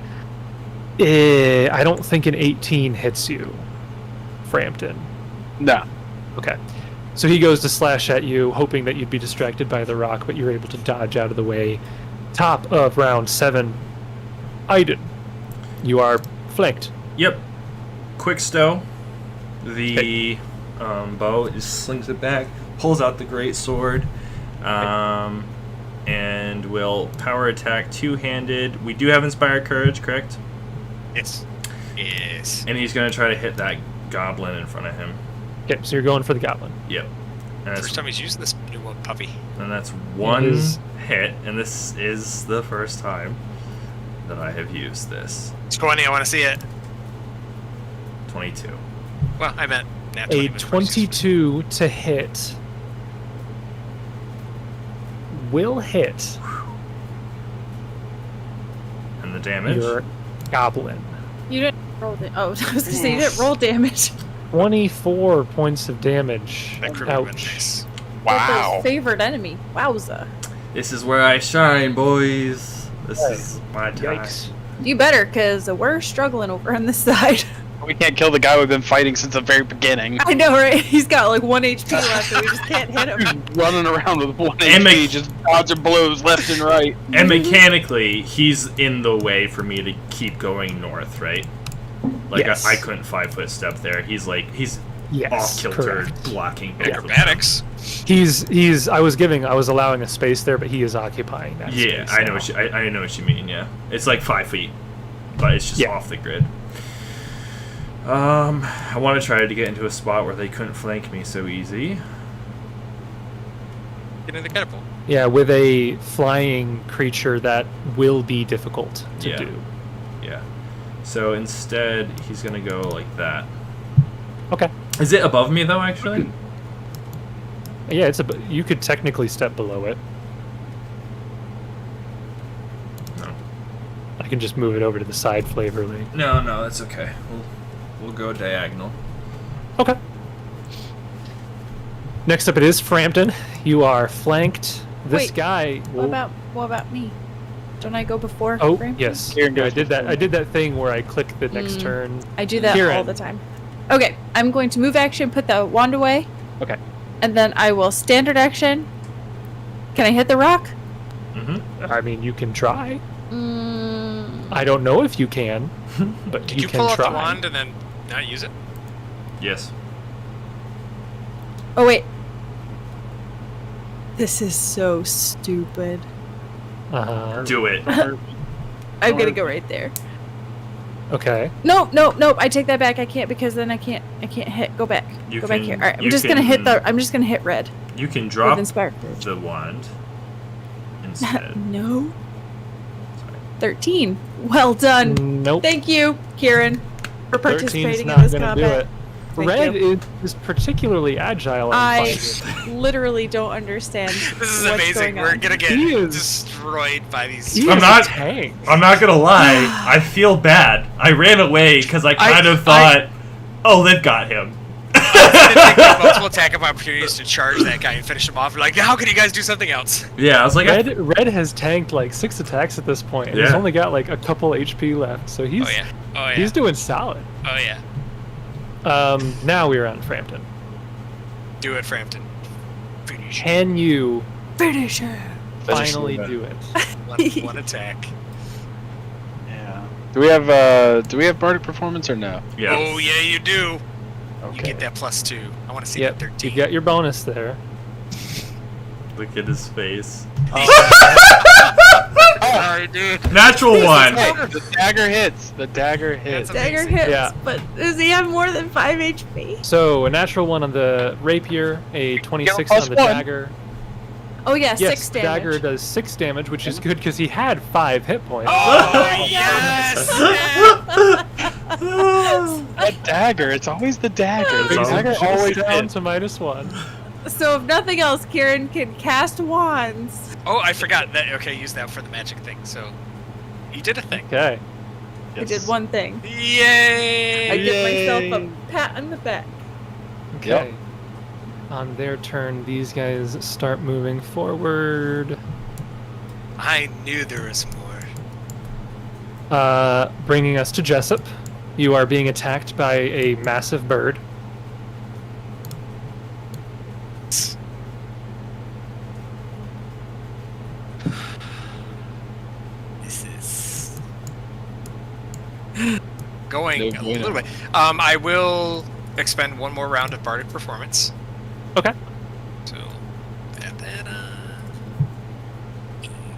I don't think an 18 hits you, Frampton. No. Okay. So he goes to slash at you, hoping that you'd be distracted by the rock, but you're able to dodge out of the way. Top of round 7. Aaidan, you are flanked. Yep. Quick stow. The bow just slings it back, pulls out the great sword, and will power attack 2-handed. We do have inspired courage, correct? Yes. Yes. And he's going to try to hit that goblin in front of him. Okay, so you're going for the goblin. Yep. And First time he's using this new one, puppy. that's one is- hit, and this is the first time that I have used this. It's 20. I want to see it. 22. Well, I meant nat 20 A was first. 22 to hit will hit And the damage? your goblin. You didn't roll it. Oh, I was gonna say you didn't roll damage. 24 points of damage. That could have been Ouch. nice. Wow. Favorite enemy. Wowza. This is where I shine, boys. This is my time. Yikes. You better, because we're struggling over on this side. We can't kill the guy we've been fighting since the very beginning. I know, right? He's got like 1 HP left, and we just can't hit him. Running around with 1 And HP, just dodging blows left and right. And mechanically, he's in the way for me to keep going north, right? Like, Yes. I couldn't 5-foot step there. He's Yes, off kilter, correct. blocking both of them. Acrobatics. I was allowing a space there, but he is occupying that Yeah, space. I know I know what you mean. Yeah, it's like 5 feet, but it's just Yeah. off the grid. I want to try to get into a spot where they couldn't flank me so easy. Get in the catapult. Yeah, with a flying creature that will be difficult to Yeah. do. Yeah. So instead, he's gonna go like that. Okay. Is it above me though? Actually. Yeah, you could technically step below it. No. I can just move it over to the side flavorly. No, that's okay. We'll go diagonal. Okay. Next up, it is Frampton. You are flanked. This Wait, guy. What about me? Don't I go before? Oh, Frampton? yes. Kieran Yeah, goes I did that thing where I click the next Mm. turn. I do that Kieran. all the time. Okay, I'm going to move action, put the wand away, Okay. and then I will standard action. Can I hit the rock? Mm-hmm. I mean, you can try. Mm, I don't know if you can, but Did you can pull out try. the wand and then not use it? Yes. oh, wait. This is so stupid. Do it. I'm going to go right there. Okay. Nope. I take that back. I can't because then I can't hit. Go back. You Go back can- here. All right. I'm you just gonna hit can- I'm just gonna hit red You can with drop inspire courage. the wand instead. No. 13. Well done. Nope. Thank you, Kieran, for 13's participating in not this gonna combat. do it. Thank Red you. is particularly agile. I finding. literally don't understand. This is what's amazing. Going We're on. gonna get He is- destroyed by these. He I'm is not- a tank. I'm not gonna lie. I feel bad. I ran away because I kind of thought, oh, they've got him. I didn't take multiple attack opportunities to charge that guy and finish him off. Like, how can you guys do something else? Yeah, I was like, Red has tanked like 6 attacks at this point, and he's Yeah. only got like a couple HP left, so he's Oh yeah. Oh yeah. he's doing solid. Oh yeah. Now we're on Frampton. Do it, Frampton. Finish. Can you Finish her. Finish finally it. do it? One attack. Yeah. Do we have bardic performance or no? yeah. Oh yeah, you do. Okay. You get that +2. I want to see Yep, that 13. you got your bonus there. Look at his face. Sorry, dude. Natural one. Hey, the dagger hits. The dagger hits. That's Dagger amazing. hits, Yeah. but does he have more than 5 HP? So a natural 1 on the rapier, a 26 on the +1. dagger. Oh yeah, Yes, 6 damage. dagger does 6 damage, which is good because he had 5 hit points. Oh yes. That dagger. It's always the dagger. The Brings dagger him always down hits. to -1. So if nothing else, Kieran can cast wands. Oh, I forgot that. Okay, use that for the magic thing. So, you did a thing. Okay. I did one thing. Yay! I give myself Yay. a pat on the back. Okay. On their turn, these guys start moving forward. I knew there was more. Bringing us to Jessup. You are being attacked by a massive bird. This is going No a bueno. little bit. I will expend one more round of bardic performance. Okay. So add that on,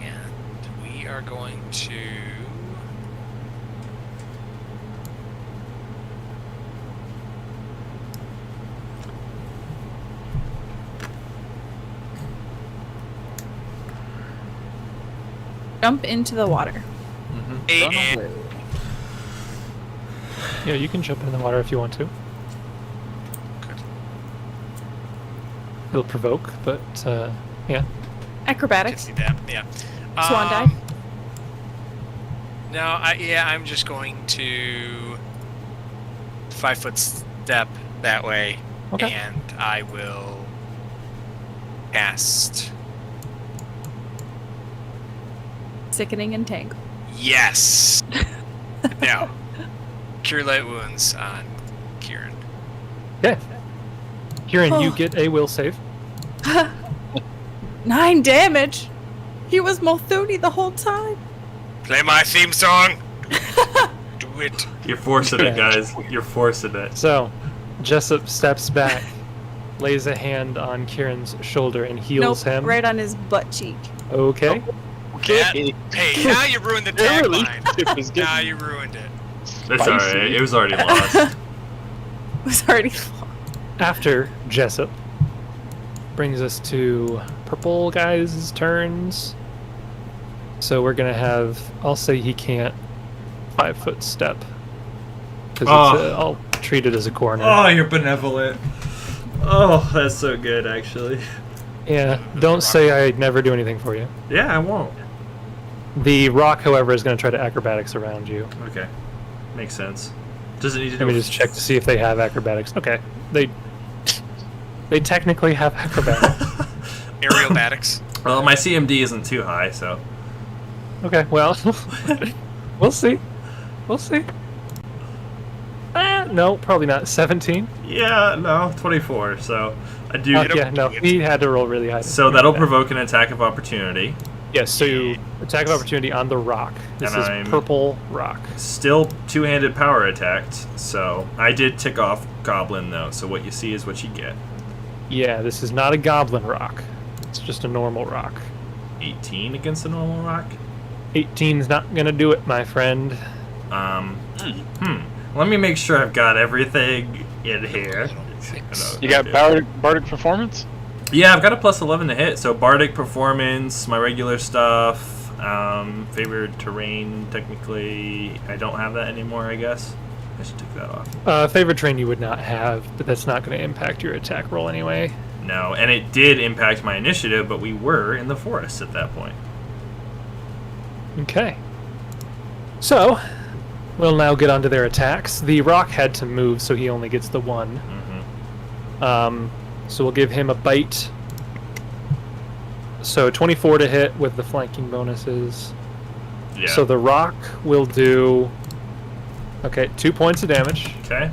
and we are going to jump into the water. And Yeah, you can jump in the water if you want to. It'll provoke, but yeah. can Acrobatics. see that. Yeah. Swan dive. No, I'm just going to 5-foot step that way, Okay. and I will cast. Sickening and tangle. Yes. Now, cure light wounds on Kieran. Okay. Kieran, you Oh. get a will save. 9 damage. He was Multhuni the whole time. Play my theme song. Do it. You're forcing it, guys. You're forcing it. So, Jessup steps back, lays a hand on Kieran's shoulder, and heals Nope, him. right on his butt cheek. Okay. Hey, now you ruined the Their tagline. relationship is Now getting you ruined it. It's alright. It was already lost. It was already After Jessup, brings us to purple guys' turns. So we're gonna have. I'll say he can't 5-foot step because Oh. I'll treat it as a corner. Oh, you're benevolent. Oh, that's so good, actually. Yeah. Don't say I'd never do anything for you. Yeah, I won't. The rock, however, is gonna try to acrobatics around you. Okay, makes sense. Does it need to do? Let me just check to see if they have acrobatics. Okay, they technically have acrobatics. Aerobatics. Well, my CMD isn't too high, so. Okay, well, we'll see. We'll see. No, probably not. 17. Yeah, no, 24. So I do. Yeah, no, he had to roll really high. So that'll provoke an attack of opportunity. Yes, so you attack of opportunity on the rock. This And is I'm- purple rock. Still two-handed power attacked. So I did tick off goblin though. So what you see is what you get. Yeah, this is not a goblin rock. It's just a normal rock. 18 against a normal rock. 18's not gonna do it, my friend. Let me make sure I've got everything in here. You got bardic performance? Yeah, I've got a plus 11 to hit. So bardic performance, my regular stuff, favored terrain. Technically, I don't have that anymore. I guess I should take that off. Favorite train you would not have, but that's not going to impact your attack roll anyway. No, and it did impact my initiative, but we were in the forest at that point. Okay. So, we'll now get onto their attacks. The rock had to move, so he only gets the one. So we'll give him a bite. So 24 to hit with the flanking bonuses. Yeah. So the rock will do... Okay, 2 points of damage. Okay.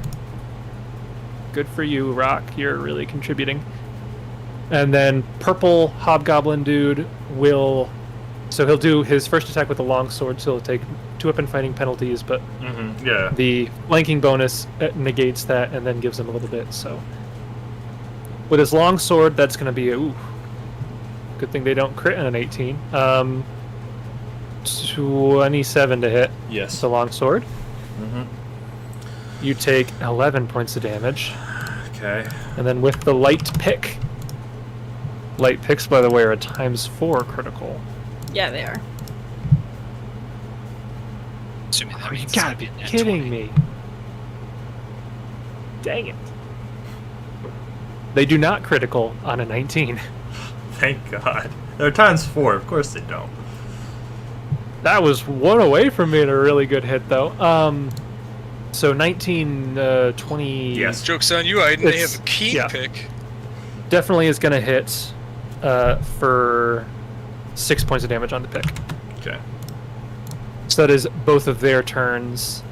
Good for you, rock. You're really contributing. And then purple hobgoblin dude will... So he'll do his first attack with a long sword, so he'll take 2 weapon fighting penalties, but Yeah. the flanking bonus negates that and then gives him a little bit, so... With his long sword, that's going to be a... Ooh, good thing they don't crit on an 18. 27 to hit. Yes. It's a long sword. You take 11 points of damage. Okay. And then with the light pick... Light picks, by the way, are a ×4 critical. Yeah, they are. Assuming that Oh, you means gotta it'd be a nat kidding 20. me. Dang it. They do not critical on a 19. Thank God. They're ×4. Of course they don't. That was one away from being a really good hit, though. So 19, 20... Yes. Joke's on you, Aiden. They It's- have a keen yeah. pick. Definitely is going to hit for 6 points of damage on the pick. Okay. So that is both of their turns.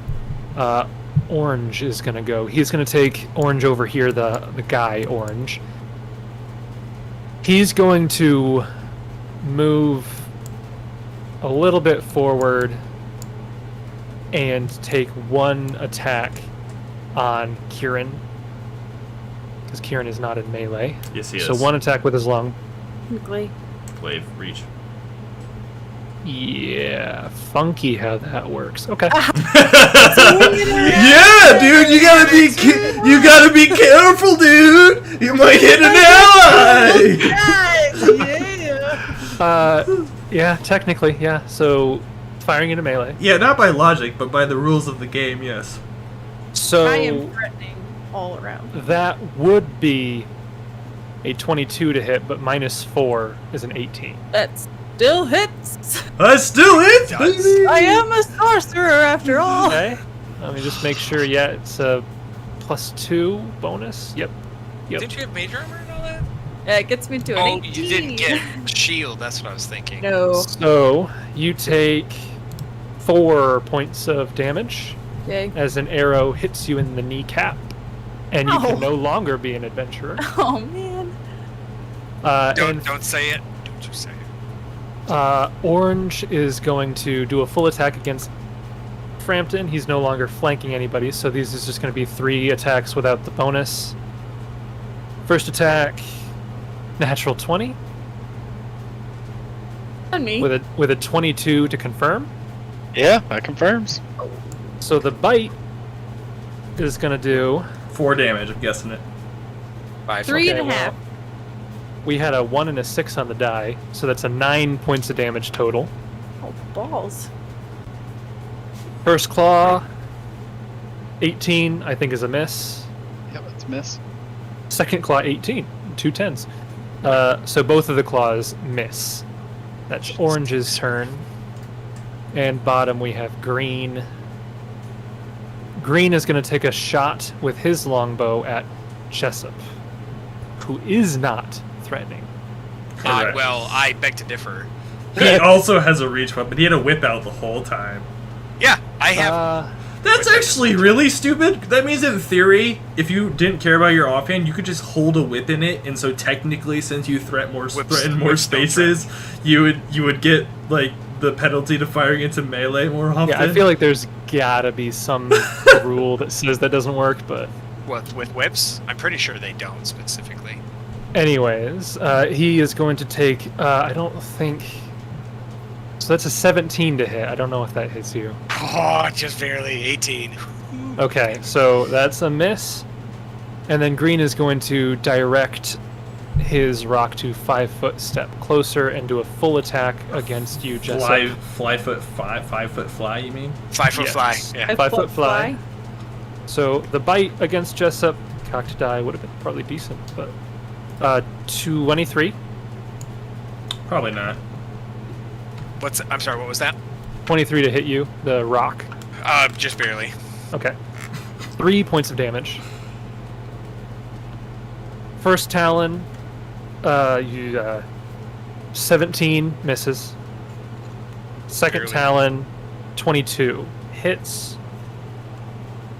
Orange is going to go. He's going to take Orange over here, the guy Orange. He's going to move a little bit forward and take one attack on Kieran. Because Kieran is not in melee. Yes, he is. So one attack with his long... Technically. Glaive reach. Yeah, funky how that works. Okay. Yeah, dude, you gotta be careful, dude. You might hit an ally. Yes! Yeah! Yeah, technically, yeah. So, firing into melee. Yeah, not by logic, but by the rules of the game, yes. So, I am threatening all around. that would be a 22 to hit, but -4 is an 18. That still hits. I still hit, baby! I am a sorcerer after all. Okay. Let me just make sure. Yeah, it's a +2 bonus. Yep. Didn't you have major armor and all that? Yeah, it gets me to an Oh, 18. you didn't get shield. That's what I was thinking. No. So, you take 4 points of damage Okay. as an arrow hits you in the kneecap, and you Ow. can no longer be an adventurer. Oh man. Don't say it. Don't you say it. Orange is going to do a full attack against Frampton. He's no longer flanking anybody, so these is just going to be 3 attacks without the bonus. First attack, natural 20 On me. with a 22 to confirm. Yeah, that confirms. So the bite is going to do. 4 damage, I'm guessing it. 3 Okay, and a half. We had a 1 and a 6 on the die, so that's a 9 points of damage total. Oh, balls. First claw, 18, I think is a miss. Yep, that's a miss. Second claw, 18, 2 10s. So both of the claws miss. That's Orange's turn. And bottom we have Green. Green is going to take a shot with his longbow at Jessup, who is not threatening. Correct. Well, I beg to differ. He also has a reach weapon. He had a whip out the whole time. Yeah, I have. That's actually really stupid. That means in theory, if you didn't care about your offhand, you could just hold a whip in it, and so technically, since you threaten more Whips spaces, you would get like the penalty to firing into melee more often. Yeah, I feel like there's gotta be some rule that says that doesn't work, but With whips? I'm pretty sure they don't specifically. anyways, he is going to take, I don't think, so that's a 17 to hit. I don't know if that hits you. Oh, just barely 18. Okay, so that's a miss. And then Green is going to direct his rock to 5-foot step closer and do a full attack against you, Jessup. Five foot fly. You mean? 5 foot Yes. fly. Yeah. 5-foot fly. So the bite against Jessup, cocked die would have been probably decent, but 23. Probably not. I'm sorry, what was that? 23 to hit you, the rock. Just barely. Okay. 3 points of damage. First Talon, 17 misses. Second Barely. Talon, 22 hits.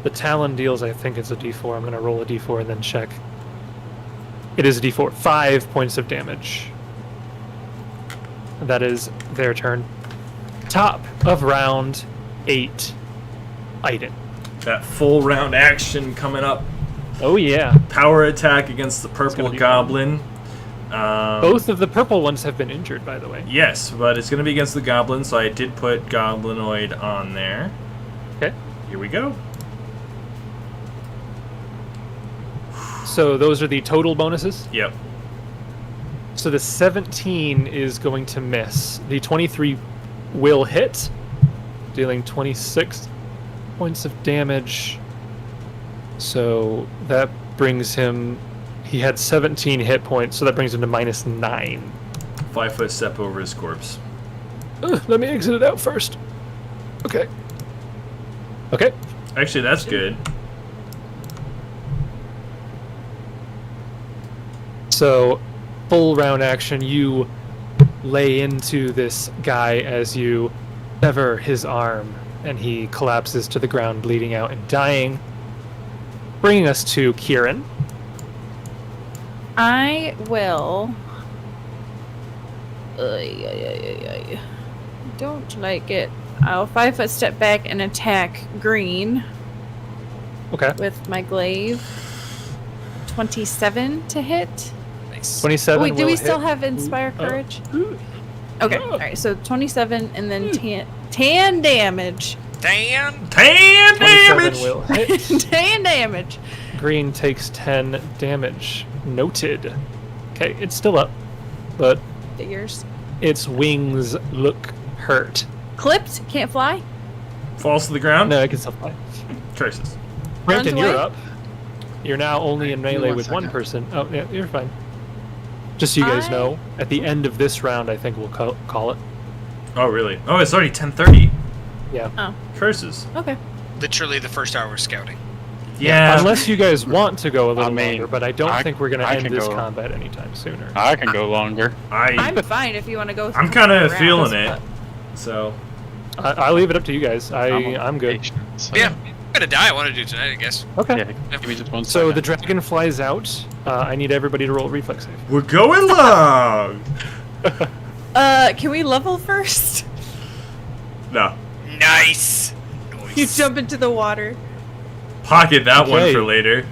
The Talon deals, I think it's a d4. I'm going to roll a d4 and then check. It is a d4. 5 points of damage. That is their turn. Top of round 8. Aaidan. That full round action coming up. Oh yeah. Power attack against the gonna purple be goblin. Both of the purple ones have been injured, by the way. Yes, but it's going to be against the goblin, so I did put goblinoid on there. Okay. Here we go. So those are the total bonuses. Yep. So the 17 is going to miss. The 23 will hit, dealing 26 points of damage. So that brings him... He had 17 hit points, so that brings him to -9. 5 foot step over his corpse. Let me exit it out first. Okay. Okay. Actually, that's good. So, full round action, you lay into this guy as you sever his arm, and he collapses to the ground, bleeding out and dying. Bringing us to Kieran. I will. Don't like it. I'll 5-foot step back and attack Green Okay. with my glaive. 27 to hit. Nice. 27 Wait, do will we still hit. have Inspire Courage? Ooh. Okay, Oh. alright, so 27 and then 10 damage. Damn! 10 27 damage! will hit. 10 damage. Green takes 10 damage. Noted. Okay, it's still up, but Figures. its wings look hurt. Clipped? Can't fly? Falls to the ground. No, it can still fly. Traces. Frampton, Runs you're away? up. You're now only in Give me melee one with one second. person. Oh, yeah, you're fine. Just so you guys know, at the end of this round, I think we'll call it. Oh really? Oh, it's already 10:30. Yeah. Oh, Curses. okay. Literally the first hour of scouting. Yeah. Unless you guys want to go a little mean, longer, but I don't think we're going to I end can this go- combat anytime sooner. I can go longer. I'm fine if you want to go. I'm kind of around, feeling it. but- So. I'll leave it up to you guys. I'm good. patient, so- Yeah, I'm gonna die. I want to do tonight, I guess. Okay. Yeah, give me just one So second. the dragon flies out. I need everybody to roll a reflex save. We're going long. Can we level first? No. Nice. You jump into the water. Pocket that one Okay. for later.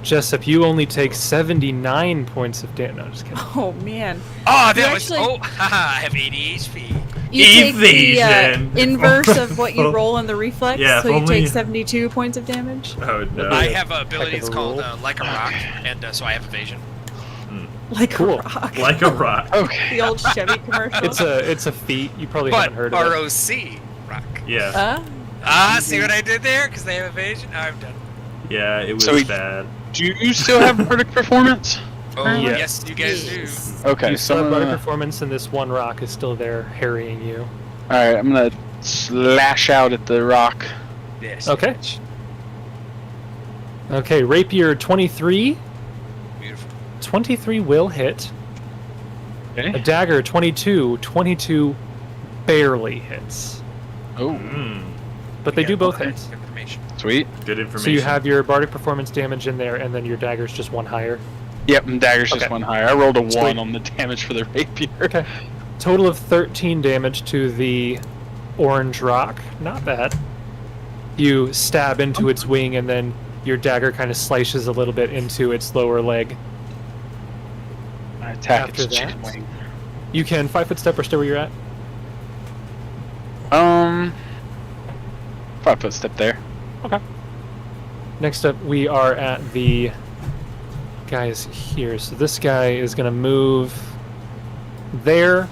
Jessup, you only take 79 points of damage. No, just kidding. Oh man. Oh, that You was. actually- Oh, haha, I have 80 HP. You take the Evasion. inverse of what you roll in the reflex, Yeah, if so you only- take 72 points of damage. Oh no. I Yeah. have an ability. Heck of It's a called roll. Like a Rock, and so I have evasion. Like Cool. a rock. Like a rock. Okay. The old Chevy commercial. It's a feat. You probably But haven't heard of it. ROC Rock. Yeah. See what I did there? Because they have evasion. I'm done. Yeah, it was So we- bad. Do you still have verdict performance? Oh Yes. yes, you guys do. Yes. Okay, You so still have I'm bardic gonna, performance, and this one rock is still there harrying you. alright, I'm gonna slash out at the rock. Yes. Okay. Okay, rapier 23. Beautiful. 23 will hit. A Okay. dagger 22. 22 barely hits. Oh, Mm, But they Yeah, do both okay. hit. Information. sweet. good information. So you have your bardic performance damage in there, and then your dagger's just one higher. Yep, and dagger's just Okay. one higher. I rolled a Sweet. 1 on the damage for the rapier. Okay. Total of 13 damage to the orange rock. Not bad. You stab into its wing, and then your dagger kind of slices a little bit into its lower leg. I attack After its that- chicken wing. You can 5-foot step or stay where you're at. 5-foot step there. Okay. Next up, we are at the guys here. So this guy is going to move there,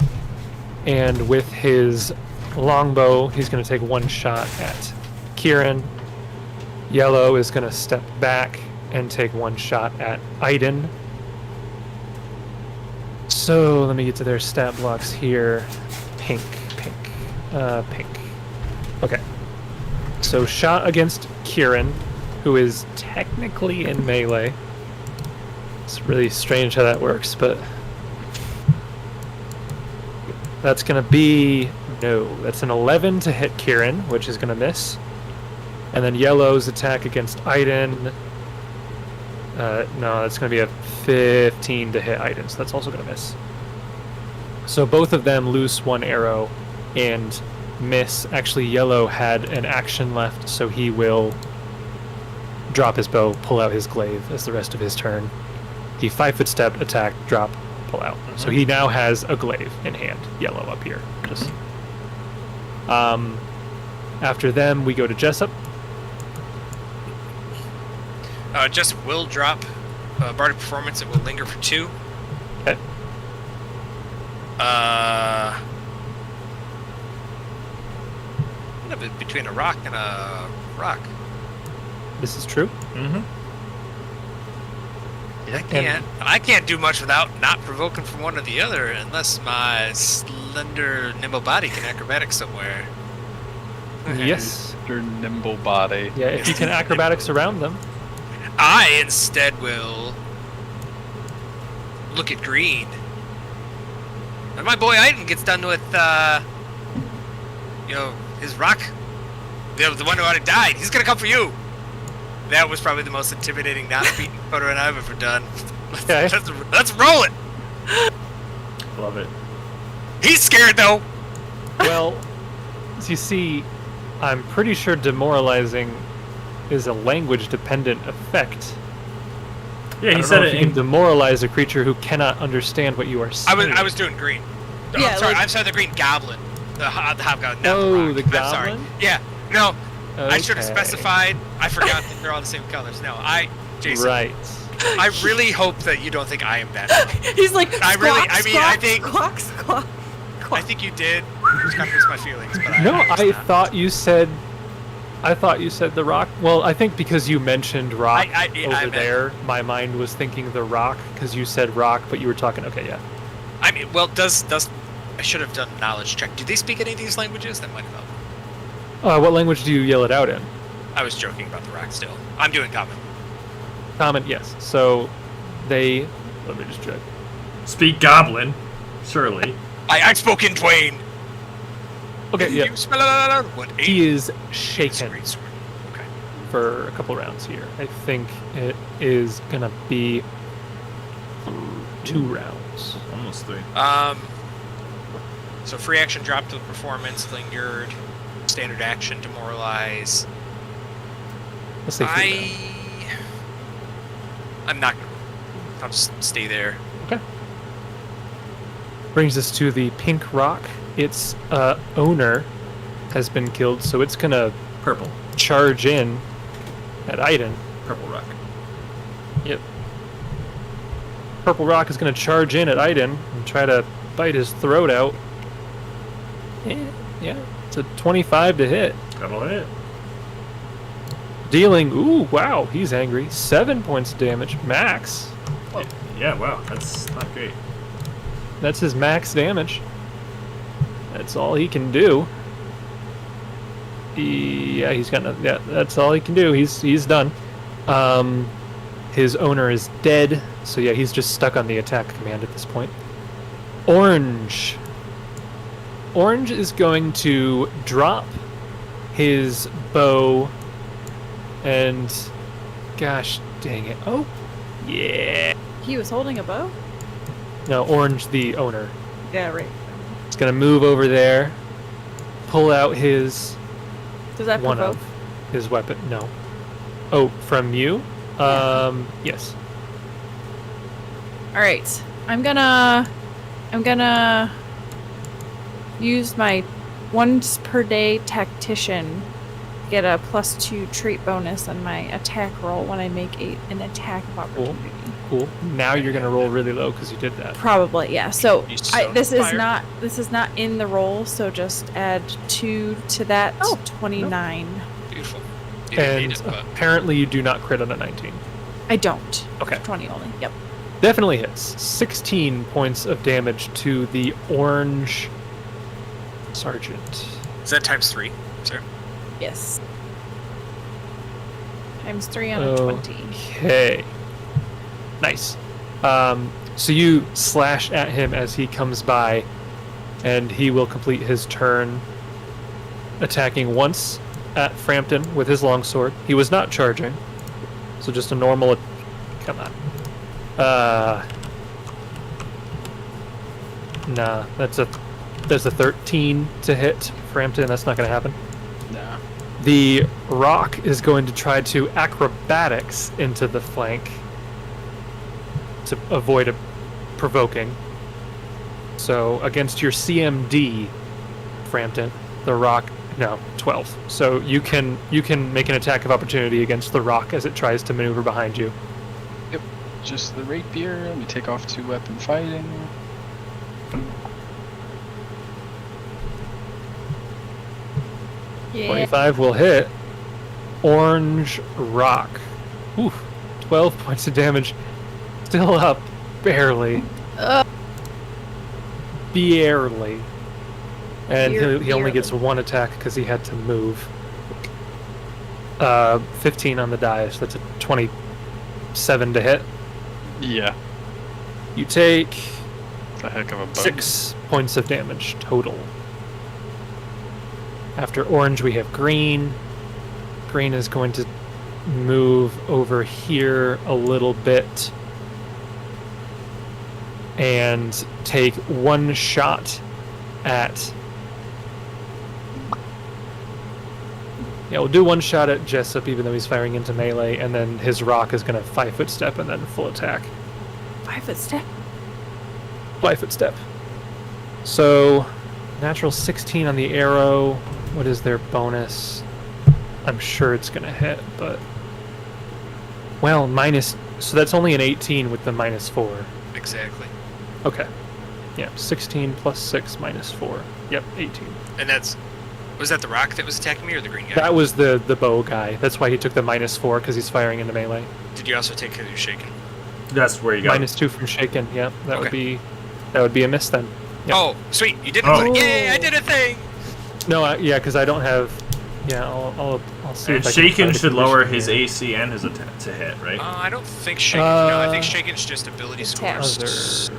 and with his longbow, he's going to take one shot at Kieran. Yellow is going to step back and take one shot at Aaidan. So let me get to their stat blocks here. Pink. Okay. So shot against Kieran, who is technically in melee. It's really strange how that works, but that's gonna be that's an 11 to hit Kieran, which is gonna miss. And then yellow's attack against Aaidan. No, that's gonna be a 15 to hit Aaidan, so that's also gonna miss. So both of them loose one arrow and miss. Actually, yellow had an action left, so he will drop his bow, pull out his glaive as the rest of his turn. The 5-foot step, attack, drop, pull out. So he now has a glaive in hand. Yellow up here. Just. After them, we go to Jessup. Jessup will drop bardic performance. It will linger for 2. Okay. A bit between a rock and a rock. This is true. Mm-hmm. I can't do much without not provoking from one or the other unless my slender, nimble body can acrobatics somewhere. Yes. Your nimble body. Yeah, if you can acrobatics around them. I instead will look at green. When my boy Aaidan gets done with, his rock, the one who already died, he's gonna come for you. That was probably the most intimidating, not-beaten photo run I've ever done. Okay. Let's roll it. Love it. He's scared though. Well, as you see, I'm pretty sure demoralizing is a language-dependent effect. Yeah, I he don't said know it if you in can demoralize a creature who cannot understand what you are saying. I was doing green. Oh, Yeah, I'm sorry. like- I'm sorry. The green goblin. The hobgoblin. Not Oh, the the rock. I'm sorry. goblin? Yeah. No. I should have Okay. specified. I forgot that they're all the same colors. No, Jason. Right. I really hope that you don't think I am that. He's like, I squawk, really- I mean, I squawk, think- squawk, squawk. I think you did. Which kind of hurts my feelings. But No, I I thought you said. I thought you said the rock. Well, I think because you mentioned rock I over meant- there, my mind was thinking the rock because you said rock, but you were talking. Okay, yeah. I mean, well, does I should have done a knowledge check. Do they speak any of these languages? That might help. What language do you yell it out in? I was joking about the rock still. I'm doing common. Common, yes. So they. Let me just check. Speak goblin, surely. I spoke in twain. Okay, yeah. You smell what? He is It's a shaken great sword. Okay. for a couple rounds here. I think it is gonna be 2 rounds. Almost 3. So free action drop to the performance, lingered, standard action, demoralize. Let's say 3 rounds. I'm not gonna. I'll just stay there. Okay. Brings us to the pink rock. Its owner has been killed, so it's gonna Purple. charge in at Aaidan. Purple rock. Yep. Purple rock is gonna charge in at Aaidan and try to bite his throat out. Yeah, it's a 25 to hit. That'll hit. Dealing, ooh, wow, he's angry. 7 points of damage, max. Yeah, wow, that's not great. That's his max damage. That's all he can do. Yeah, he's got no, yeah, that's all he can do. He's done. His owner is dead, so yeah, he's just stuck on the attack command at this point. Orange. Orange is going to drop his bow and gosh dang it. Oh, yeah. He was holding a bow? No, Orange the owner. Yeah, right. He's going to move over there, pull out his Does that one provoke? of his weapon. No. Oh, from you? Yes. All right. I'm gonna use my once per day tactician. Get a +2 trait bonus on my attack roll when I make an attack of opportunity. Cool. Now you're going to roll really low because you did that. Probably, yeah. So You this is fire. not in the roll. So just add 2 to that. Oh, 29. Beautiful. You didn't And need it, but apparently you do not crit on a 19. I don't. Okay. 20 only. Yep. Definitely hits. 16 points of damage to the orange sergeant. is that times 3? Sir? Yes. Times 3 on a Oh. 20. Okay. Nice. So you slash at him as he comes by, and he will complete his turn attacking once at Frampton with his longsword. He was not charging, so just a normal. Come on. Nah, there's a 13 to hit Frampton. That's not going to happen. Nah. The rock is going to try to acrobatics into the flank to avoid a provoking. So against your CMD, Frampton, the rock, no, 12. So you can make an attack of opportunity against the rock as it tries to maneuver behind you. Just the rapier. Let me take off 2 weapon fighting. Yeah. 25 will hit. Orange rock. Oof. 12 points of damage. Still up. Barely. Barely. And he only gets Barely. 1 attack because he had to move. 15 on the die, so that's a 27 to hit. Yeah. You take It's a heck of a bonus. 6 points of damage total. After orange, we have green. Green is going to move over here a little bit and take 1 shot at. Yeah, we'll do 1 shot at Jessup, even though he's firing into melee, and then his rock is going to 5-foot step and then full attack. 5-foot step. 5-foot step. So, natural 16 on the arrow. What is their bonus? I'm sure it's going to hit, but. Well, minus. So that's only an 18 with the -4. Exactly. Okay. Yeah, 16 plus 6 minus 4. Yep, 18. And was that the rock that was attacking me or the green guy? That was the bow guy. That's why he took the minus 4, because he's firing into melee. Did you also take his shaken? That's where you got Minus 2 from shaken. Yeah, that Okay. would be a miss then. Yep. Oh, sweet! You did it! Oh. Yay! I did a thing. No, yeah, because I don't have. Yeah, I'll see. And if I can shaken find a should lower condition his here. AC and his attack to hit, right? I don't think shaken. No, I think Uh, shaken's just ability attack. scores.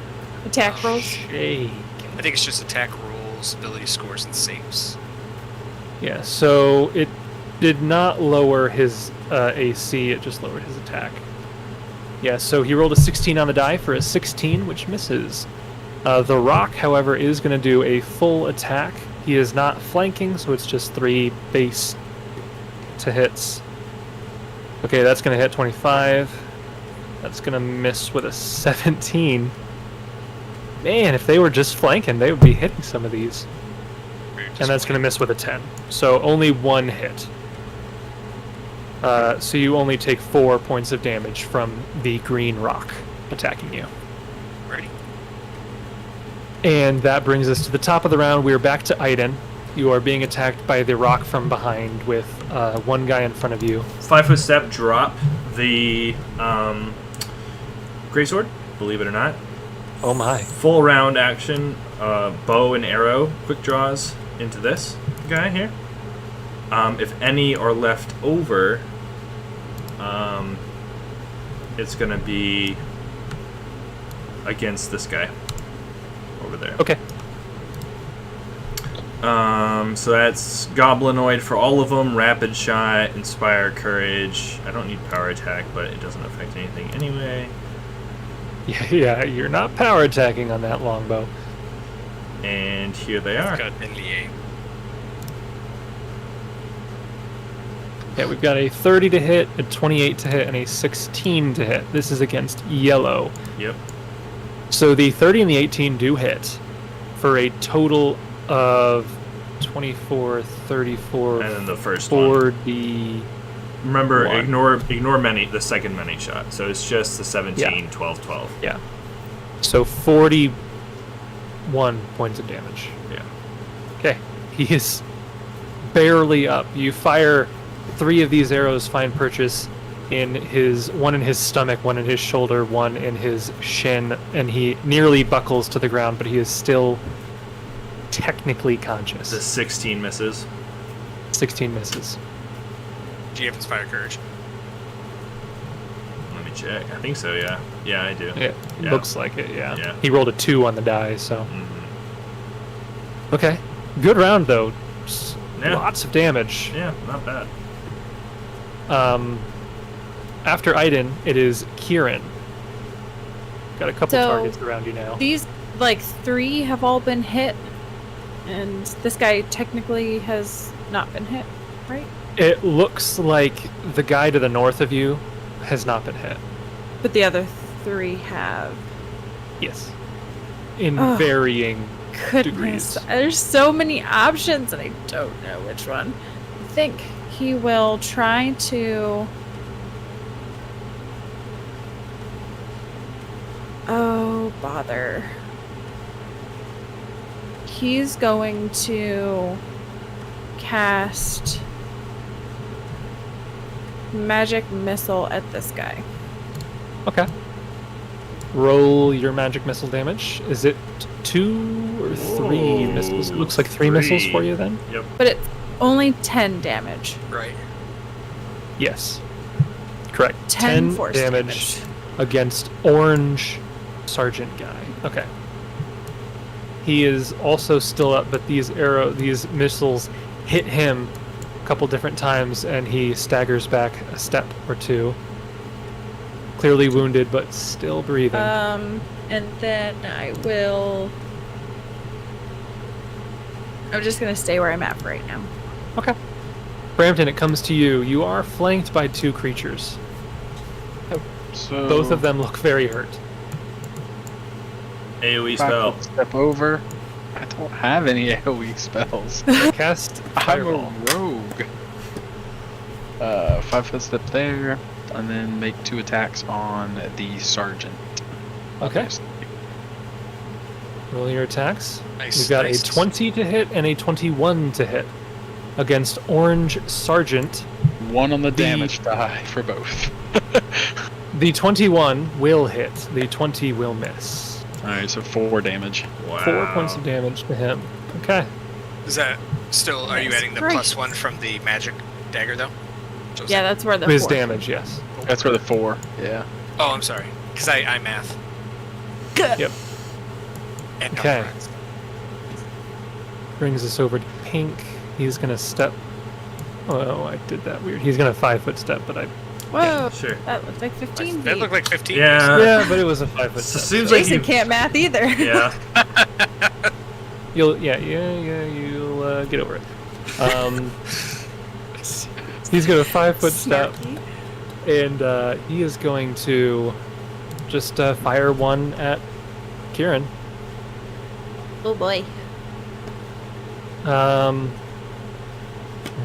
Attack rolls. Shake. I think it's just attack rolls, ability scores, and saves. Yeah, so it did not lower his AC, it just lowered his attack. Yeah, so he rolled a 16 on the die for a 16, which misses. The rock, however, is going to do a full attack. He is not flanking, so it's just 3 base to hits. Okay, that's going to hit 25. That's going to miss with a 17. Man, if they were just flanking, they would be hitting some of these. And that's going to miss with a 10. So only 1 hit. So you only take 4 points of damage from the green rock attacking you. Ready? And that brings us to the top of the round. We are back to Aaidan. You are being attacked by the rock from behind with 1 guy in front of you. 5-foot step, drop the greatsword, believe it or not. Oh my. Full round action, bow and arrow, quick draws into this guy here. If any are left over, it's going to be against this guy over there. Okay. So that's Goblinoid for all of them, Rapid Shot, Inspire Courage. I don't need Power Attack, but it doesn't affect anything anyway. Yeah, you're not power attacking on that longbow. And here they are. Got Benlier. Yeah, we've got a 30 to hit, a 28 to hit, and a 16 to hit. This is against yellow. Yep. So the 30 and the 18 do hit for a total of 24, 34, And then the first one. 40. Remember, One. ignore the second many shot. So it's just the 17, Yeah. 12, 12. Yeah. So 41 points of damage. Yeah. Okay. He is barely up. You fire 3 of these arrows, find purchase in one in his stomach, 1 in his shoulder, 1 in his shin, and he nearly buckles to the ground, but he is still technically conscious. The 16 misses. 16 misses. Do you have Inspire Courage? Let me check. I think so, yeah. Yeah, I do. It Yeah. looks like it, yeah. Yeah. He rolled a 2 on the die, so. Mhm. Okay. Good round, though. Yeah. Lots of damage. Yeah, not bad. After Aaidan, it is Kieran. Got a couple So- targets around you now. These, 3 have all been hit, and this guy technically has not been hit, right? It looks like the guy to the north of you has not been hit. But the other 3 have. Yes. In Ugh. varying Goodness, degrees. there's so many options, and I don't know which one. I think he will try to. Oh, bother. He's going to cast magic missile at this guy. Okay. Roll your magic missile damage. Is it 2 or 3 Whoa, missiles? It looks like 3 missiles 3. for you then? Yep. But it's only 10 damage. Right. Yes. Correct. 10 force damage against orange sergeant guy. Okay. He is also still up, but these missiles hit him a couple different times, and he staggers back a step or 2. Clearly wounded, but still breathing. And then I'm just gonna stay where I'm at for right now. Okay. Frampton, it comes to you. You are flanked by 2 creatures. So Both of them look very hurt. AoE if I spell. could step over. I don't have any AoE spells. Cast I'm Fireball. a rogue. 5-foot step there, and then make 2 attacks on the sergeant. Okay. Roll your attacks. Nice, You've got nice. a 20 to hit and a 21 to hit against Orange Sergeant. 1 on the damage die for both. The 21 will hit. The 20 will miss. Alright, so 4 damage. Wow. 4 points of damage to him. Okay. Is that still? Are you Nice. adding the Great. +1 from the magic dagger though? So is Yeah, that- that's where the His 4. damage, yes. That's for the 4. Yeah. Oh, I'm sorry. Because I math. Yep. And Okay. numbers. Brings us over to Pink. He's gonna step. Oh, I did that weird. He's gonna 5-foot step, but I. Whoa, Sure. that looked like 15 That feet. looked like 15. Yeah. Yeah, but it was a 5-foot So step. seems like Jason you. can't math either. Yeah. You'll you'll get over it. He's got a 5-foot step, Snarky. and he is going to just fire one at Kieran. Oh boy. Let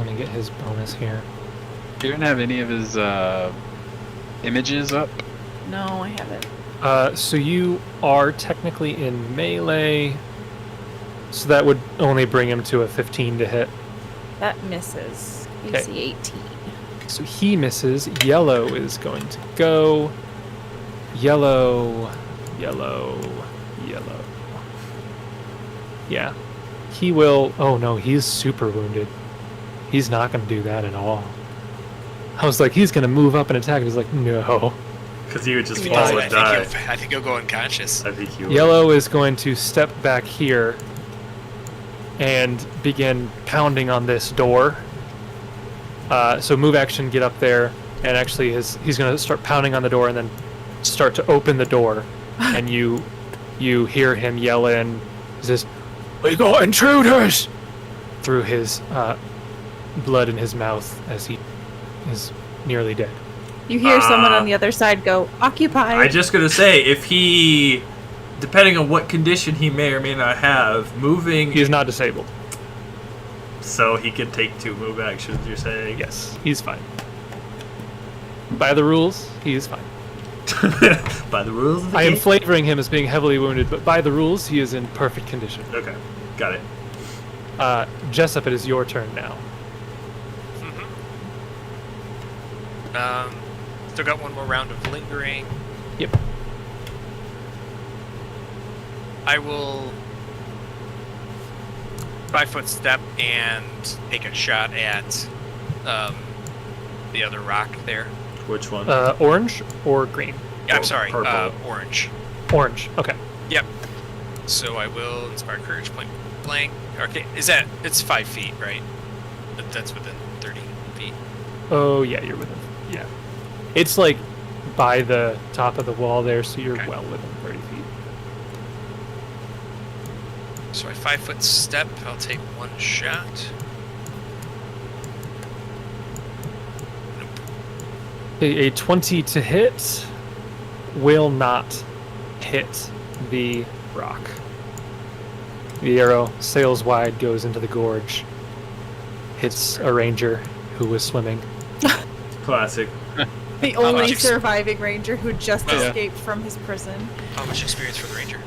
me get his bonus here. You didn't have any of his images up? No, I haven't. So you are technically in melee, so that would only bring him to a 15 to hit. That misses. Okay. AC 18. So he misses. Yellow is going to go. Yellow, yellow, yellow. Yeah. He will. Oh no, he's super wounded. He's not going to do that at all. I was like, he's going to move up and attack. He's like, no. Because you would just If he fall does it, and die. I think he'll go unconscious. I think you would. Yellow is going to step back here and begin pounding on this door. So move action, get up there, and actually he's going to start pounding on the door and then start to open the door. And you hear him yell in, he says, "We got intruders!" through his blood in his mouth as he is nearly dead. You hear someone on the other side go, "Occupy." I just gonna say, if he, depending on what condition he may or may not have, moving, He is not disabled. so he could take 2 move actions. You're saying? Yes, he's fine. By the rules, he is fine. By the rules of the I am game? flavoring him as being heavily wounded, but by the rules, he is in perfect condition. Okay, got it. Jessup, it is your turn now. Still got one more round of lingering. Yep. I will 5-foot step and take a shot at the other rock there. Which one? Orange or green? Yeah, I'm Or sorry, purple. orange. Orange. Okay. Yep. So I will inspire courage point blank. Okay, it's 5 feet, right? But that's within 30 feet. Oh yeah, you're within. Yeah. It's like by the top of the wall there, so you're Okay. well within 30 feet. So I 5-foot step. I'll take 1 shot. A 20 to hit will not hit the rock. The arrow sails wide, goes into the gorge, hits a ranger who was swimming. Classic. The How only much surviving ranger who just Well- escaped from his prison. How much experience for the ranger?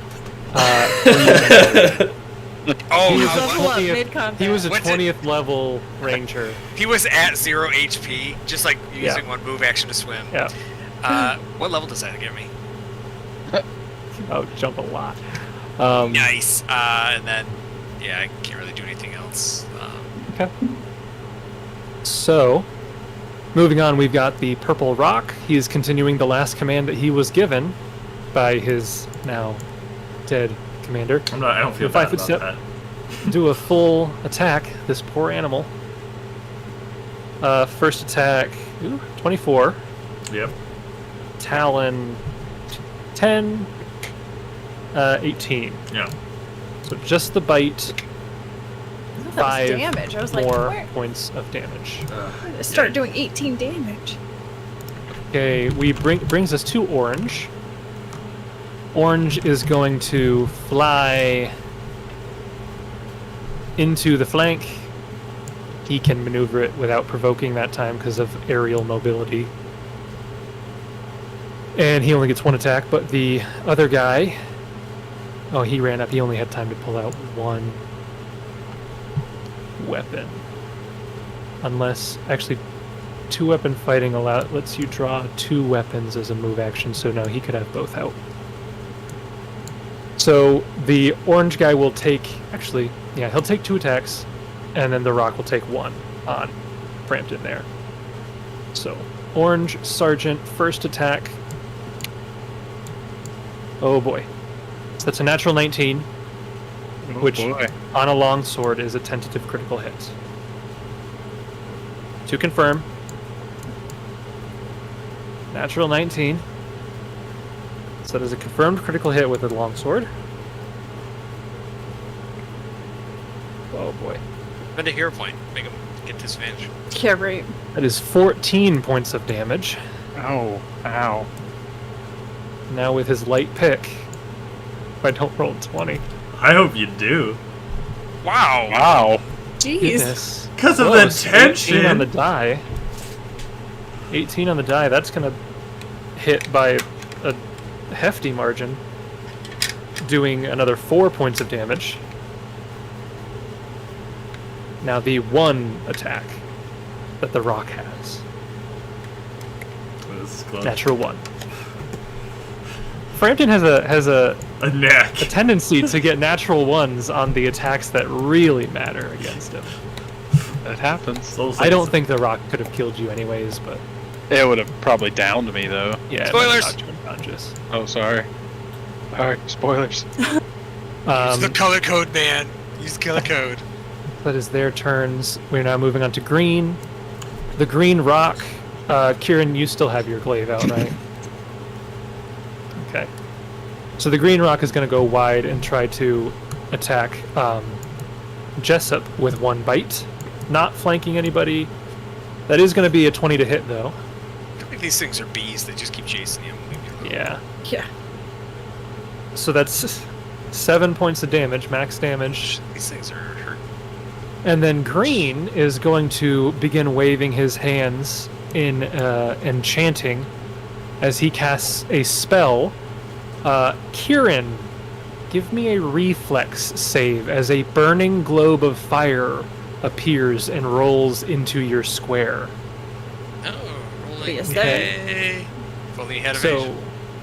Level Oh, He was how a up much? 20th mid-combat. He was a What's it? 20th level ranger. He was at 0 HP, just like Yeah. using 1 move action to swim. Yeah. What level does that give me? Oh, jump a lot. Nice. And then, yeah, I can't really do anything else. Okay. So, moving on, we've got the purple rock. He is continuing the last command that he was given by his now dead commander. I don't feel The bad 5-foot about step. that. Do a full attack, this poor animal. First attack, 24. Yep. Talon, 10. 18. Yeah. So just the bite, I thought that 5 was damage. I was like, more where? points of damage. Start doing 18 damage. Okay, brings us to Orange. Orange is going to fly into the flank. He can maneuver it without provoking that time because of aerial mobility. And he only gets 1 attack, but the other guy Oh, he ran up. He only had time to pull out one weapon. Unless, actually, 2-weapon fighting lets you draw 2 weapons as a move action, so no, he could have both out. So the orange guy will take, actually, yeah, he'll take 2 attacks, and then the rock will take 1 on Frampton there. So, orange sergeant, first attack. Oh boy. So that's a natural 19, which on a long sword is a tentative critical hit. To confirm, natural 19. So that is a confirmed critical hit with a longsword. Oh boy. Spend a hero point. Make him get disadvantage. Yeah, right. That is 14 points of damage. Ow. Ow. Now with his light pick, if I don't roll 20. I hope you do. Wow. Wow. Jeez. Goodness. Because of the Close. 18 on tension. the die. 18 on the die. That's going to hit by a hefty margin, doing another 4 points of damage. Now the 1 attack that the rock has. This is close. Natural 1. Frampton has a A neck. tendency to get natural 1s on the attacks that really matter against him. That happens. Those I don't things- think the rock could have killed you anyways, but It would have probably downed me, though. yeah. it Spoilers! knocked you unconscious. Oh, sorry. Alright, spoilers. Use the color code, man. Use the color code. That is their turns. We're now moving on to green. The green rock. Kieran, you still have your glaive out, right? Okay. So the green rock is going to go wide and try to attack Jessup with 1 bite. Not flanking anybody. That is going to be a 20 to hit, though. I think these things are bees. They just keep chasing you. Yeah. Yeah. So that's 7 points of damage, max damage. These things are hurt. And then green is going to begin waving his hands in and chanting as he casts a spell. Kieran, give me a reflex save as a burning globe of fire appears and rolls into your square. Oh, rolling. Be a Okay. If only he had So evasion.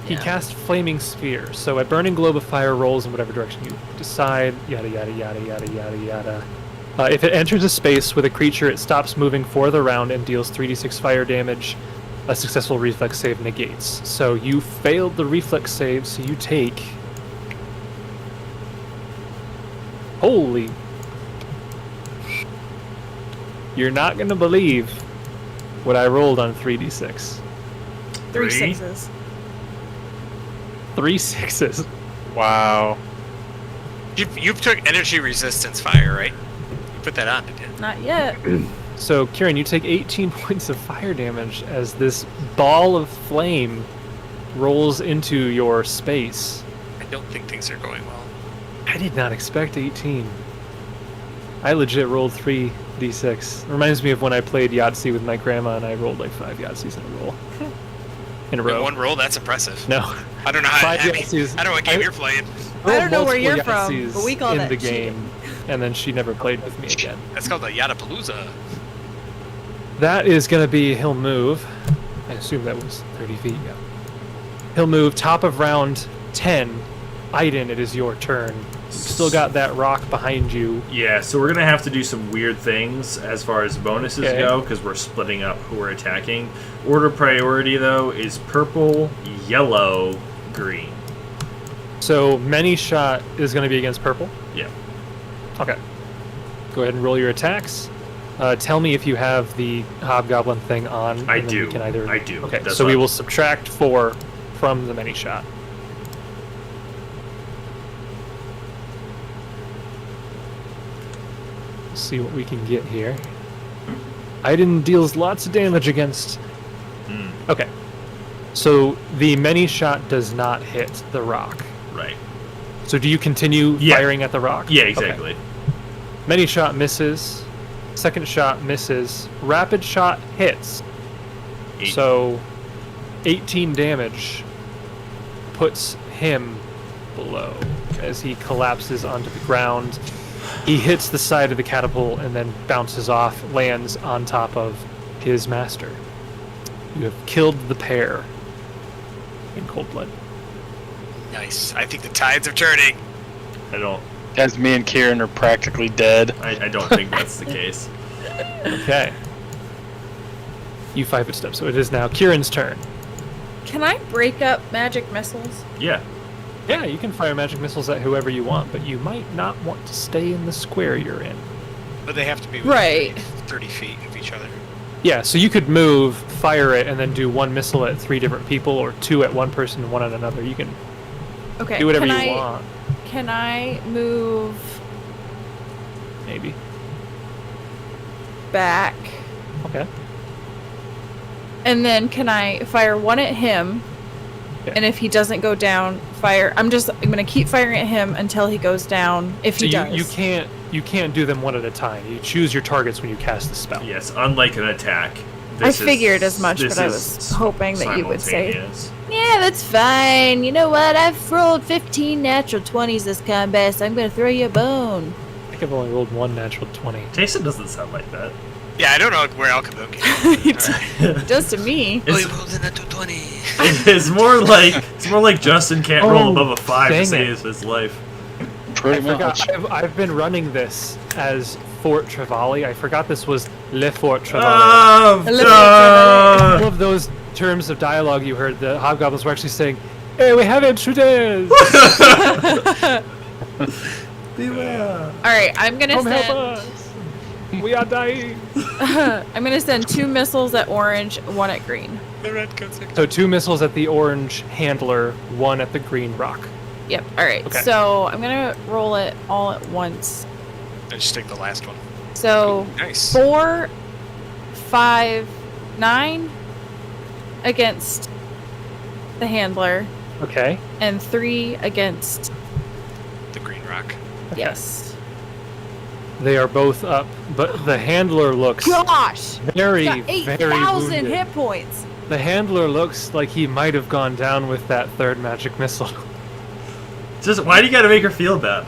he Yeah. cast Flaming Sphere. So a burning globe of fire rolls in whatever direction you decide. Yada yada yada yada yada yada. If it enters a space with a creature, it stops moving for the round and deals 3d6 fire damage. A successful reflex save negates. So you failed the reflex save, so you take... Holy... You're not going to believe what I rolled on 3d6. 3 Three? 6s. 3 6s. Wow. You took energy resistance fire, right? You put that on, didn't you? Not yet. So, Kieran, you take 18 points of fire damage as this ball of flame rolls into your space. I don't think things are going well. I did not expect 18. I legit rolled 3d6. Reminds me of when I played Yahtzee with my grandma and I rolled like 5 Yahtzees in a row. In a In row. one roll, that's impressive. No. I don't know how. 5 I mean, Yahtzees. I don't know what game I- you're playing. I don't know where multiple you're from, Yahtzees but we call in that the cheating. game, and then she never played with me again. That's called the Yadapalooza. That is going to be, he'll move. I assume that was 30 feet, yeah. He'll move top of round 10. Aaidan, it is your turn. You've still got that rock behind you. Yeah, so we're gonna have to do some weird things as far as bonuses Okay. go, because we're splitting up who we're attacking. Order priority though is purple, yellow, green. So many shot is going to be against purple. Yeah. Okay. Go ahead and roll your attacks. Tell me if you have the hobgoblin thing on. I and then we do. can either... I do. Okay, That's so we what- will subtract 4 from the many shot. See what we can get here. Aaidan deals lots of damage against... Okay. So the many shot does not hit the rock. Right. So do you continue Yeah. firing at the rock? Yeah, Okay. exactly. Many shot misses. Second shot misses. Rapid shot hits. Eight. So 18 damage puts him blow as he collapses onto the ground. He hits the side of the catapult and then bounces off, lands on top of his master. You have killed the pair in cold blood. Nice. I think the tides are turning. I don't. As me and Kieran are practically dead. I don't think that's the case. Okay. You 5 foot step, so it is now Kieran's turn. Can I break up magic missiles? Yeah. Yeah, you can fire magic missiles at whoever you want, but you might not want to stay in the square you're in. But they have to be Right. within 30 feet of each other. Yeah, so you could move, fire it, and then do 1 missile at 3 different people, or 2 at 1 person and 1 at another. You can Okay. do whatever can you I, want, Can I move maybe. back? Okay. And then can I fire 1 at him? Yeah. And if he doesn't go down, fire. I'm gonna keep firing at him until he goes down. If So he does, you can't do them 1 at a time. You choose your targets when you cast the spell. Yes, unlike an attack. I figured as much, but I was hoping that you would say, simultaneous. "Yeah, that's fine. You know what? I've rolled 15 natural 20s this combat, so I'm gonna throw you a bone." I think I've only rolled 1 natural 20. Jason doesn't sound like that. Yeah, I don't know where Alchemil came from. Just to me. Oh, you rolled a natural 20. It's more like Justin can't roll above a 5 to dang save his life. Pretty I forgot. much. I've been running this as Fort Trevalay. I forgot this was Le Fort Trevalay. Oh, All of those terms of dialogue you heard, the hobgoblins were actually saying, "Hey, we have intruders! beware. All right, I'm gonna Come help send. us! We are dying!" I'm gonna send 2 missiles at orange, 1 at green. The red coats. So 2 missiles at the orange handler, 1 at the green rock. Yep. All right. Okay. So I'm gonna roll it all at once. I just take the last one. So Nice. 4, 5, 9 against the handler, Okay. and 3 against. The green rock. Okay. Yes. They are both up, but the handler looks Gosh. very, Got very 8,000 wounded. hit points. The handler looks like he might have gone down with that 3rd magic missile. Just why do you gotta make her feel bad?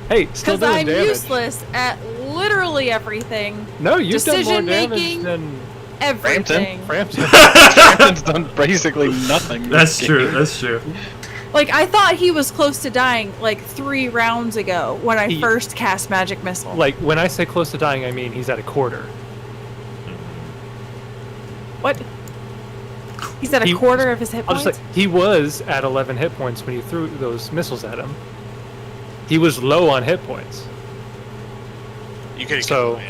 Hey, still Because doing I'm damage. useless at literally everything. No, you've done more damage Decision-making. than Everything. Frampton. Frampton's done basically nothing. That's this true. game. That's true. Like, I thought he was close to dying like 3 rounds ago when I He- first cast Magic Missile. Like, when I say close to dying, I mean he's at a quarter. What? He's at a He- quarter of his hit I'll points? just say, he was at 11 hit points when you threw those missiles at him. He was low on hit points. You could So-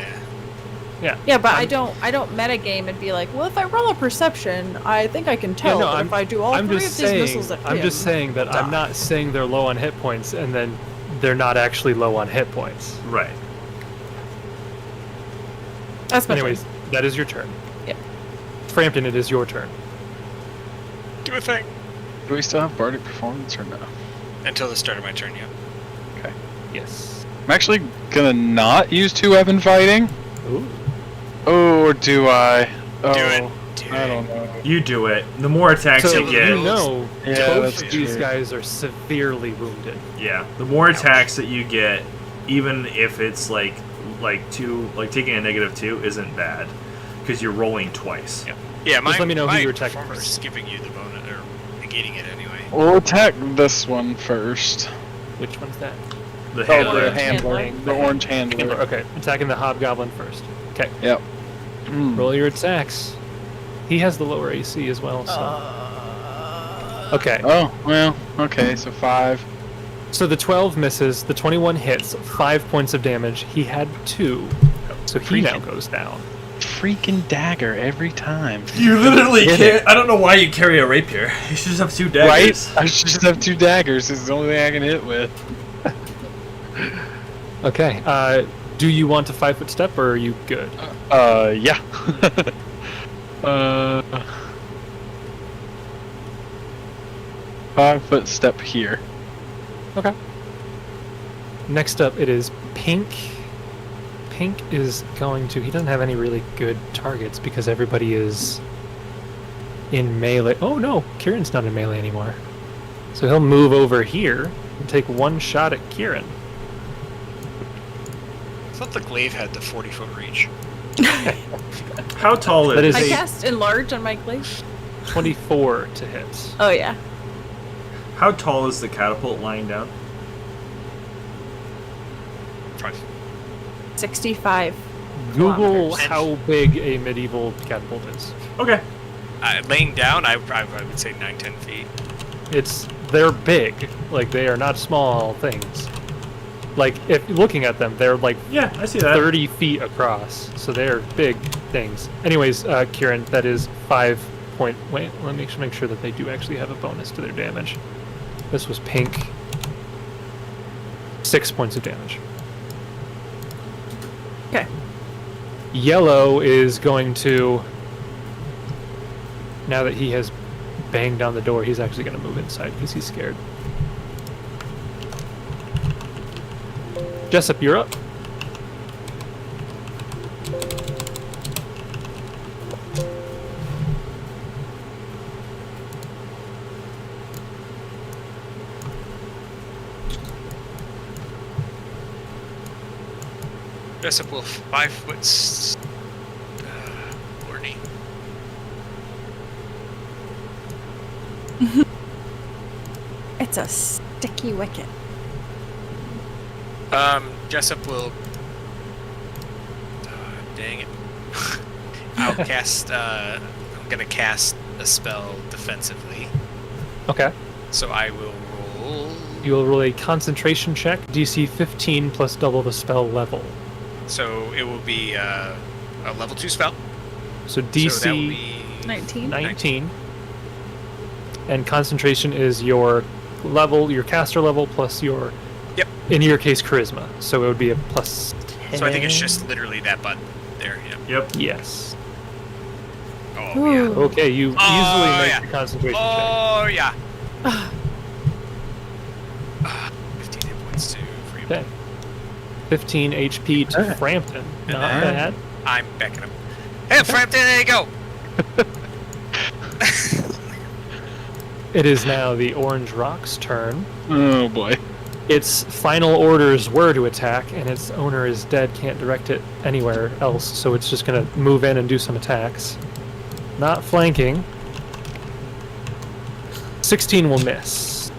yeah. Yeah, but I I'm- don't metagame and be like, well, if I roll a perception, I think I can tell. no, but I'm- if I do all I'm 3 of just these saying. missiles at I'm him, just saying that I'm die. not saying they're low on hit points, and then they're not actually low on hit points. Right. That's my Anyways, turn. that is your turn. Yeah. Frampton, it is your turn. Do a thing. Do we still have Bardic Performance or no? Until the start of my turn, yeah. Yes. I'm actually gonna not use 2-weapon fighting. Ooh. Or do I? Oh, Do it. Do I it. don't know. You do it. The more attacks So you get, you know, Yeah, both that's of these true. guys are severely wounded. yeah, the more attacks that you get, even if it's like taking a -2 isn't bad because you're rolling twice. Yeah. Yeah, my, let me know who my you're attacking performance first. is giving you the bonus, or negating it anyway. We'll attack this one first. Which one's that? The Oh, handler. the handler. The orange handler. Okay, attacking the hobgoblin first. Okay, Yep. Mm. roll your attacks. He has the lower AC as well, so. Okay, Oh, well, okay, so 5. so the 12 misses, the 21 hits, 5 points of damage. He had 2, so he now goes down. Freaking dagger every time. You literally Get can't. I don't know why you carry a rapier. You should just have 2 daggers. Right? I should just have 2 daggers. It's the only thing I can hit with. Okay, do you want to 5 foot step or are you good? Yeah. 5 foot step here. Okay. Next up, it is Pink. Pink is going to. He doesn't have any really good targets because everybody is in melee. Oh no, Kieran's not in melee anymore. So he'll move over here and take one shot at Kieran. I thought the glaive had the 40-foot reach. How tall That is is I a- cast enlarge on my glaive. 24 to hit. Oh yeah. How tall is the catapult lying down? 65. Google Kilometers. how big a medieval catapult is. Okay. Laying down, I would say 9-10 feet. They're big. Like, they are not small things. Like, if looking at them, they're like Yeah, I see that. 30 feet across. So they're big things. Anyways, Kieran, that is 5 point. Wait, let me make sure that they do actually have a bonus to their damage. This was pink. 6 points of damage. Okay. Yellow is going to, now that he has banged down the door, he's actually going to move inside because he's scared. Jessup, you're up. Jessup will 5 foot. Lordy. It's a sticky wicket. Jessup will. Dang it. I'll cast. I'm gonna cast a spell defensively. Okay. So I will roll. You will roll a concentration check, DC 15 plus double the spell level. So it will be a level 2 spell. So So that will DC be 19. 19. And concentration is your level, your caster level, plus your, Yep. in your case, charisma. So it would be a plus 10. So I think it's just literally that button there. Yeah. Yep. Yes. Oh yeah. Ooh. Okay, you Oh, easily make yeah. the concentration check. Oh yeah. 15 hit points to Frampton. Okay. 15 HP to Alright. Frampton. And Not then- bad. I'm backing up. Hey, Frampton, there you go. It is now the Orange Rock's turn. Oh boy. Its final orders were to attack, and its owner is dead, can't direct it anywhere else, so it's just going to move in and do some attacks. Not flanking. 16 will miss.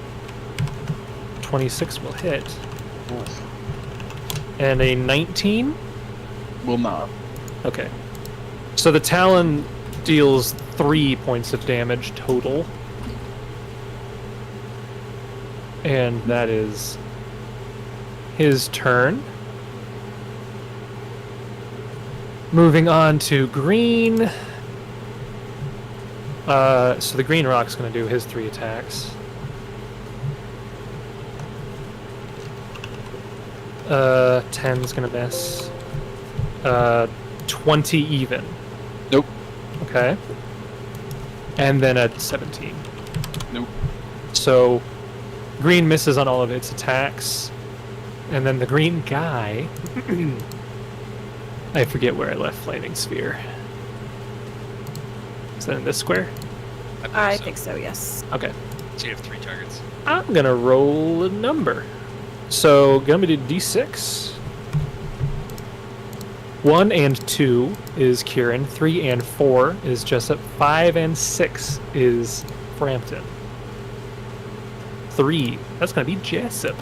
26 will hit. And a 19? Will not. Okay. So the Talon deals 3 points of damage total. And that is his turn. Moving on to green. So the green rock's going to do his 3 attacks. 10's going to miss. 20 even. Nope. Okay. And then a 17. Nope. So green misses on all of its attacks. And then the green guy... I forget where I left Flaming Sphere. Is that in this square? I think so, yes. Okay. So you have 3 targets. I'm going to roll a number. So going to do D6. 1 and 2 is Kieran. 3 and 4 is Jessup. 5 and 6 is Frampton. 3. That's going to be Jessup.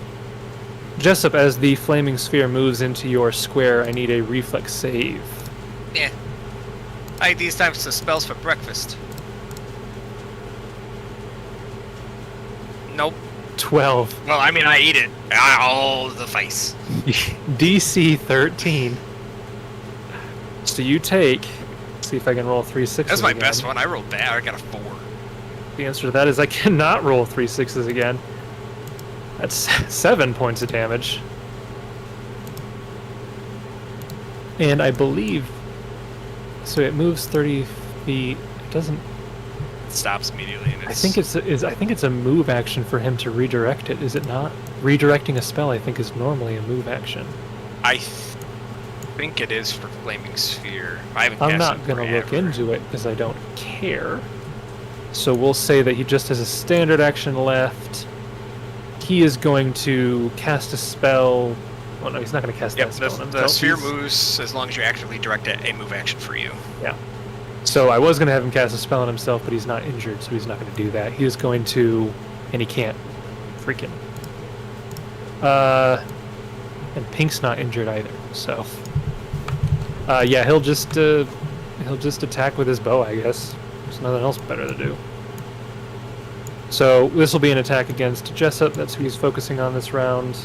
Jessup, as the flaming sphere moves into your square, I need a reflex save. Yeah. I eat these types of spells for breakfast. Nope. 12. Well, I mean, I eat it. All the face. DC 13. So you take... See if I can roll 3 6s That's my again. best one. I rolled bad. I got a 4. The answer to that is I cannot roll 3 6s again. That's 7 points of damage. And I believe... So it moves 30 feet. It doesn't... It stops immediately. And I think it's a move action for him to redirect it, is it not? Redirecting a spell, I think, is normally a move action. I think it is for Flaming Sphere. I haven't I'm cast not it going to look forever. into it because I don't care. So we'll say that he just has a standard action left. He is going to cast a spell. Well, no, he's not going to cast Yep, that spell on the himself. sphere He's- moves as long as you actively direct a move action for you. Yeah. So I was going to have him cast a spell on himself, but he's not injured, so he's not going to do that. He is going to, and he can't. Freaking. And Pink's not injured either, so. Yeah, he'll just attack with his bow, I guess. There's nothing else better to do. So this will be an attack against Jessup. That's who he's focusing on this round.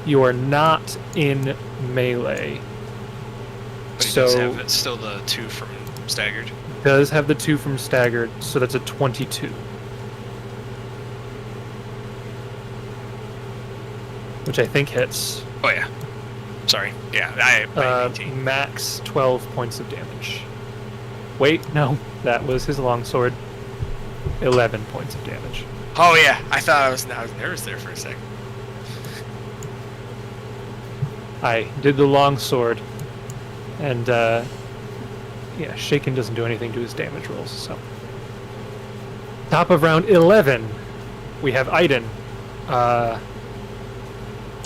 You are not in melee. But he So does have it's still the 2 from staggered. does have the 2 from staggered, so that's a 22. Which I think hits. Oh yeah. Sorry. Yeah, I 18. Max 12 points of damage. Wait, no, that was his longsword. 11 points of damage. Oh yeah, I was nervous there for a second. I did the longsword, and yeah, Shaken doesn't do anything to his damage rolls, so. Top of round 11, we have Aaidan.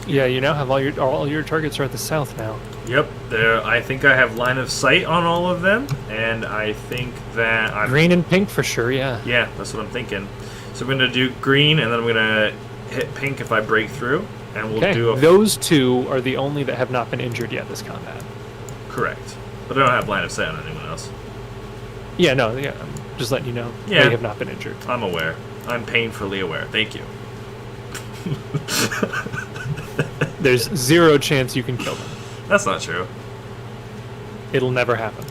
Yeah, you now have all your targets are at the south now. Yep, there. I think I have line of sight on all of them, and I think that I'm Green and pink for sure, yeah. Yeah, that's what I'm thinking. So I'm gonna do green, and then I'm gonna hit pink if I break through, and we'll Okay, do a those two are the only that have not been injured yet this combat. correct. But I don't have line of sight on anyone else. Yeah, no, yeah, I'm just letting you know. Yeah. They have not been injured. I'm aware. I'm painfully aware. Thank you. There's 0 chance you can kill them. That's not true. It'll never happen.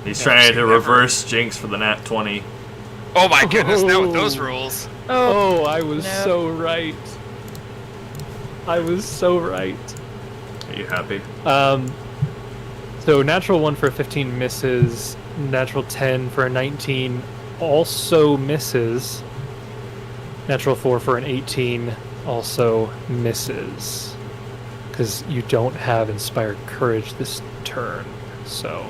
He's Yeah, trying so to never- reverse jinx for the nat 20. Oh my goodness, not with those rules. Oh, I was no. so right. I was so right. Are you happy? So natural 1 for a 15 misses. Natural 10 for a 19 also misses. Natural 4 for an 18 also misses. Because you don't have Inspired Courage this turn. So.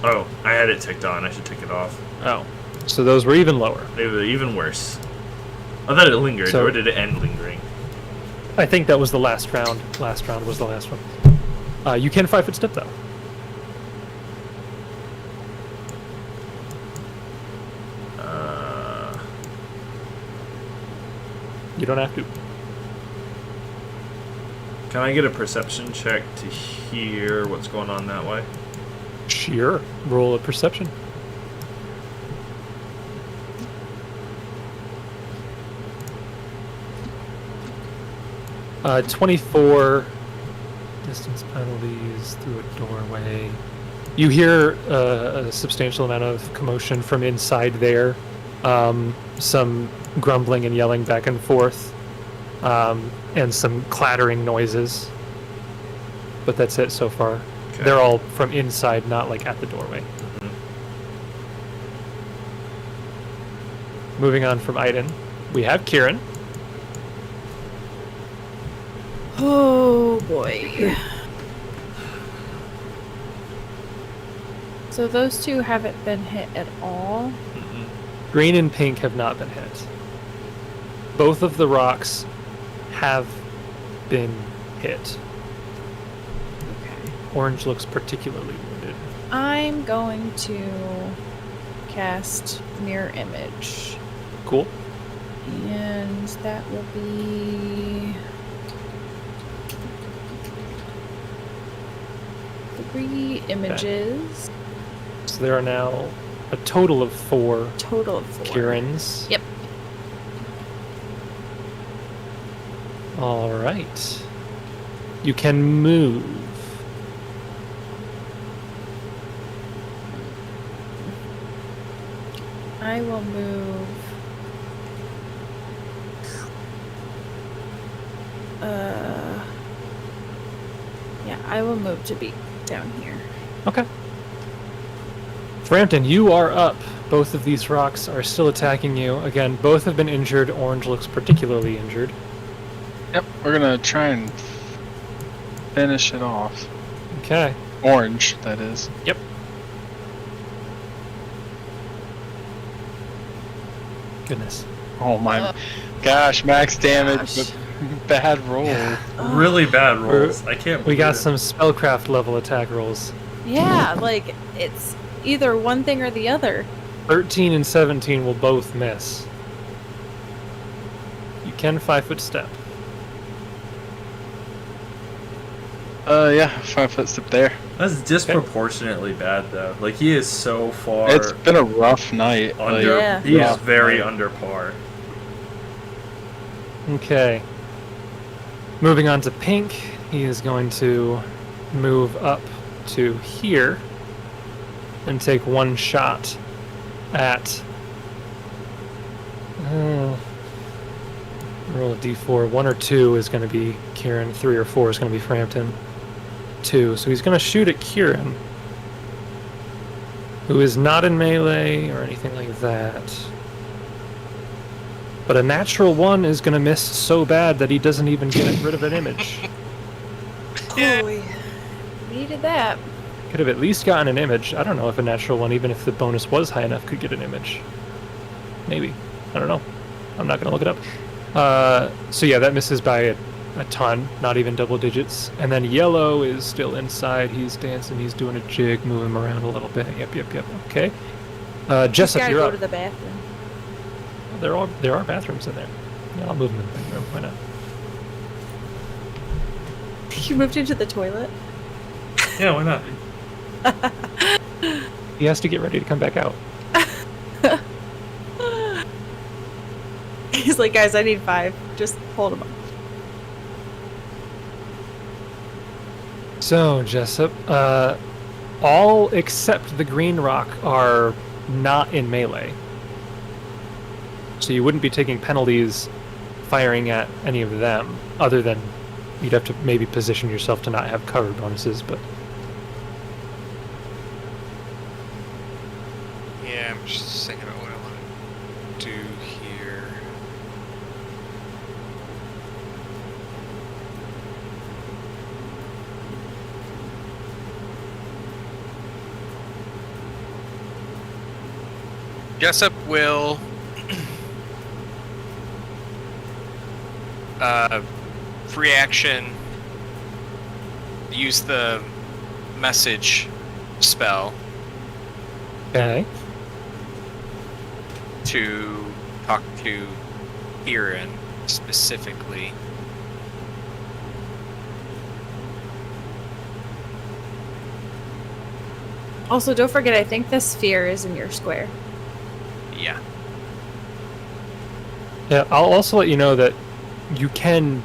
Oh, I had it ticked on. I should take it off. Oh. So those were even lower. Maybe even worse. I thought it lingered, So- or did it end lingering? I think that was the last round. Last round was the last one. You can 5-foot step though. You don't have to. Can I get a perception check to hear what's going on that way? Sure. Roll a perception. Uh, 24 distance penalties through a doorway. You hear a substantial amount of commotion from inside there. Some grumbling and yelling back and forth. And some clattering noises. But that's it so far. Okay. They're all from inside, not like at the doorway. Moving on from Aaidan, we have Kieran. Oh boy. So those two haven't been hit at all. Green and pink have not been hit. Both of the rocks have been hit. Okay. Orange looks particularly wounded. I'm going to cast Mirror Image. Cool. And that will be 3 images. So there are now a total of 4 Total of 4. Kierans. Yep. All right. You can move. I will move. Yeah, I will move to be down here. Okay. Frampton, you are up. Both of these rocks are still attacking you. Again, both have been injured. Orange looks particularly injured. Yep, we're gonna try and finish it off. Okay. Orange, that is. Yep. Goodness. Oh my gosh, max damage, but bad roll. Really bad rolls. I can't. We got believe it. some spellcraft level attack rolls. Yeah, like it's either one thing or the other. 13 and 17 will both miss. You can 5-foot step. Yeah, 5-foot step there. That's disproportionately bad though. Like he is so far. It's been a rough night. under. Yeah. He is rough very night. under par. Okay. Moving on to Pink, he is going to move up to here and take one shot at. Roll a d4. 1 or 2 is going to be Kieran. 3 or 4 is going to be Frampton. 2. So he's going to shoot at Kieran, who is not in melee or anything like that. But a natural 1 is going to miss so bad that he doesn't even get rid of an image. Yeah. Oh, we needed that. Could have at least gotten an image. I don't know if a natural 1, even if the bonus was high enough, could get an image. Maybe. I don't know. I'm not going to look it up. So yeah, that misses by a ton, not even double digits. And then yellow is still inside. He's dancing. He's doing a jig, moving him around a little bit. Yep. Okay. Jessup, Gotta you're go up. to the bathroom. There are bathrooms in there. Yeah, I'll move him in the bedroom. Why not? You moved into the toilet? Yeah, why not? He has to get ready to come back out. He's like, guys, I need 5. Just hold him up. So, Jessup, all except the green rock are not in melee. So you wouldn't be taking penalties firing at any of them, other than you'd have to maybe position yourself to not have cover bonuses, but... Yeah, I'm just thinking about what I want to do here. Jessup will free action use the message spell Okay. to talk to Kieran specifically. Also, don't forget, I think the sphere is in your square. Yeah. Yeah, I'll also let you know that you can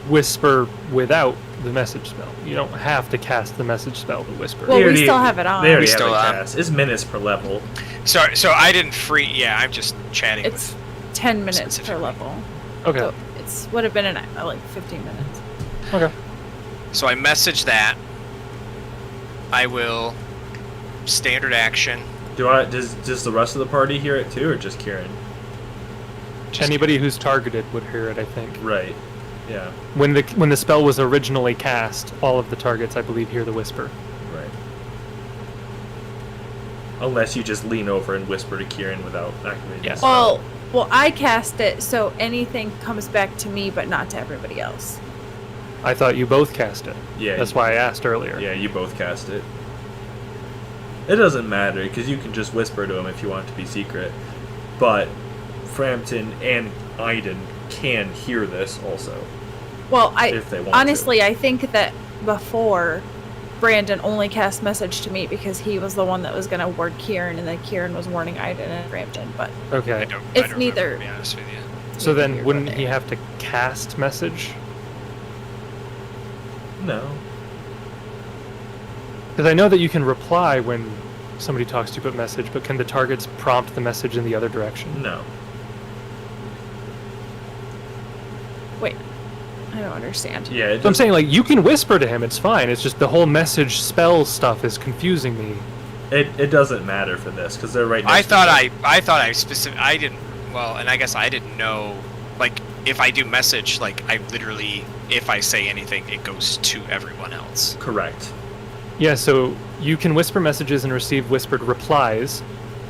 whisper without the message spell. You don't have to cast the message spell to whisper. Well, They we already- still have it on. They already We have still it have- cast. It's minutes per level. So I didn't free. Yeah, I'm just chatting It's with. 10 minutes per Specifically. level. Okay. So it's would have been like 15 minutes. Okay. So I message that. I will standard action. Does the rest of the party hear it too, or just Kieran? Just Anybody who's targeted would hear it, I think. Right. Yeah. When the spell was originally cast, all of the targets, I believe, hear the whisper. Right. Unless you just lean over and whisper to Kieran without activating Yeah. the spell. Well, I cast it, so anything comes back to me, but not to everybody else. I thought you both cast it. Yeah. That's why I asked earlier. Yeah, you both cast it. It doesn't matter, because you can just whisper to him if you want it to be secret. But Frampton and Aaidan can hear this also, Well, if they want honestly, I think that before, Brandon only cast message to me because he was the one that was going to ward Kieran, and then Kieran was warning Aaidan and Frampton. But I Okay. don't. It's I don't neither. Remember, to be honest with you. So then, Here, wouldn't go he there. have to cast message? to. No. Because I know that you can reply when somebody talks to you, but message. But can the targets prompt the message in the other direction? No. wait, I don't understand. Yeah. It So I'm saying, like, you can whisper to him. It's fine. It's just the whole message spell stuff is confusing me. it doesn't matter for this, because they're right next I to thought each I didn't. Well, and I guess I didn't know. Like, if I do message, like, I literally, if I say anything, it goes to everyone else. other. Correct. Yeah, so you can whisper messages and receive whispered replies,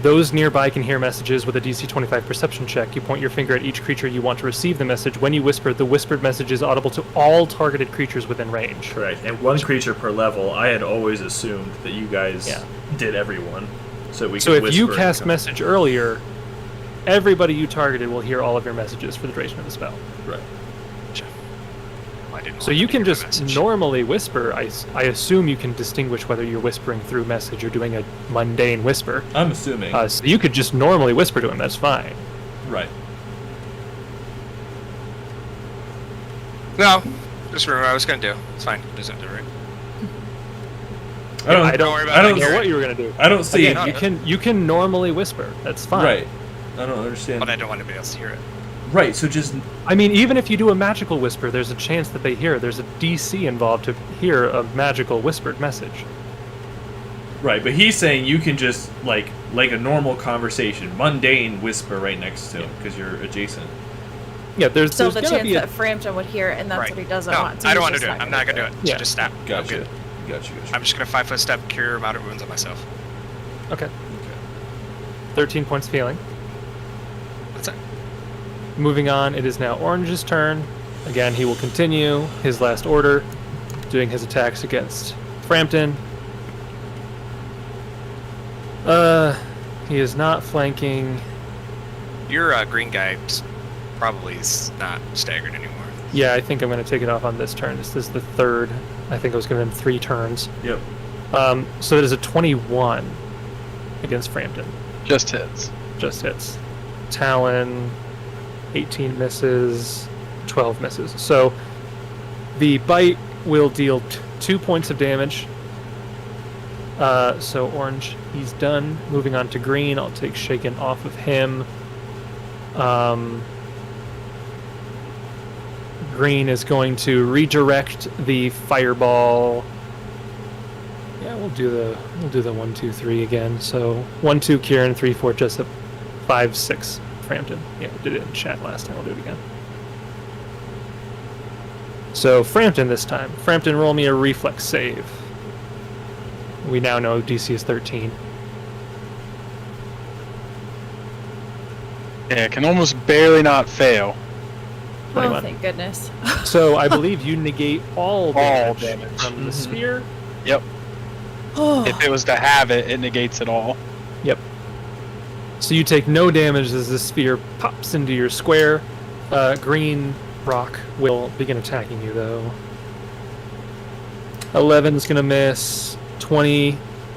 Those nearby can hear messages with a DC 25 perception check. You point your finger at each creature you want to receive the message. When you whisper, the whispered message is audible to all targeted creatures within range. Correct. And one creature per level. I had always assumed that you guys did everyone. So we So could if you whisper cast and- message earlier, everybody you targeted will hear all of your messages for the duration of the spell. Right. I didn't So want you to can leave a just message. normally whisper. I assume you can distinguish whether you're whispering through message or doing a mundane whisper. I'm assuming. So you could just normally whisper to him. That's fine. Right. No, just remember what I was gonna do. It's fine. Doesn't have to right. I don't. I don't. worry about I don't it, know Gary. what you were gonna do. I don't see. Again, you can normally whisper. That's fine. Right. I don't understand. But I don't want anybody else to hear it. Right. So just I mean, even if you do a magical whisper, there's a chance that they hear it. There's a DC involved to hear a magical whispered message. right. But he's saying you can just like a normal conversation, mundane whisper right next to him because you're adjacent. Yeah, there's Still there's the gonna chance be a, that Frampton would hear it, and that's Right. what he doesn't No, want. So I don't he's want to just do it. I'm gonna not gonna do it. Yeah. So just stop. I'm Gotcha. good. Gotcha. I'm just gonna 5-foot step, cure moderate wounds on myself. okay. 13 points of healing. That's it. Moving on, it is now Orange's turn. Again, he will continue his last order, doing his attacks against Frampton. He is not flanking. Your green guy probably is not staggered anymore. Yeah, I think I'm going to take it off on this turn. This is the third. I think I was giving him 3 turns. Yep. So it is a 21 against Frampton. Just hits. Just hits. Talon, 18 misses, 12 misses. So the bite will deal 2 points of damage. So Orange, he's done. Moving on to Green, I'll take Shaken off of him. Green is going to redirect the fireball. Yeah, we'll do the 1, 2, 3 again. So 1, 2 Kieran, 3, 4 Jessup, 5, 6 Frampton. Yeah, we did it in chat last time. I'll do it again. So Frampton this time. Frampton, roll me a reflex save. We now know DC is 13. Yeah, it can almost barely not fail. Oh, 21. thank goodness. So I believe you negate all damage, damage. from the sphere. Yep. Oh, If it was to have it, it negates it all. Yep. So you take no damage as the sphere pops into your square. Green rock will begin attacking you, though. 11 is going to miss. 20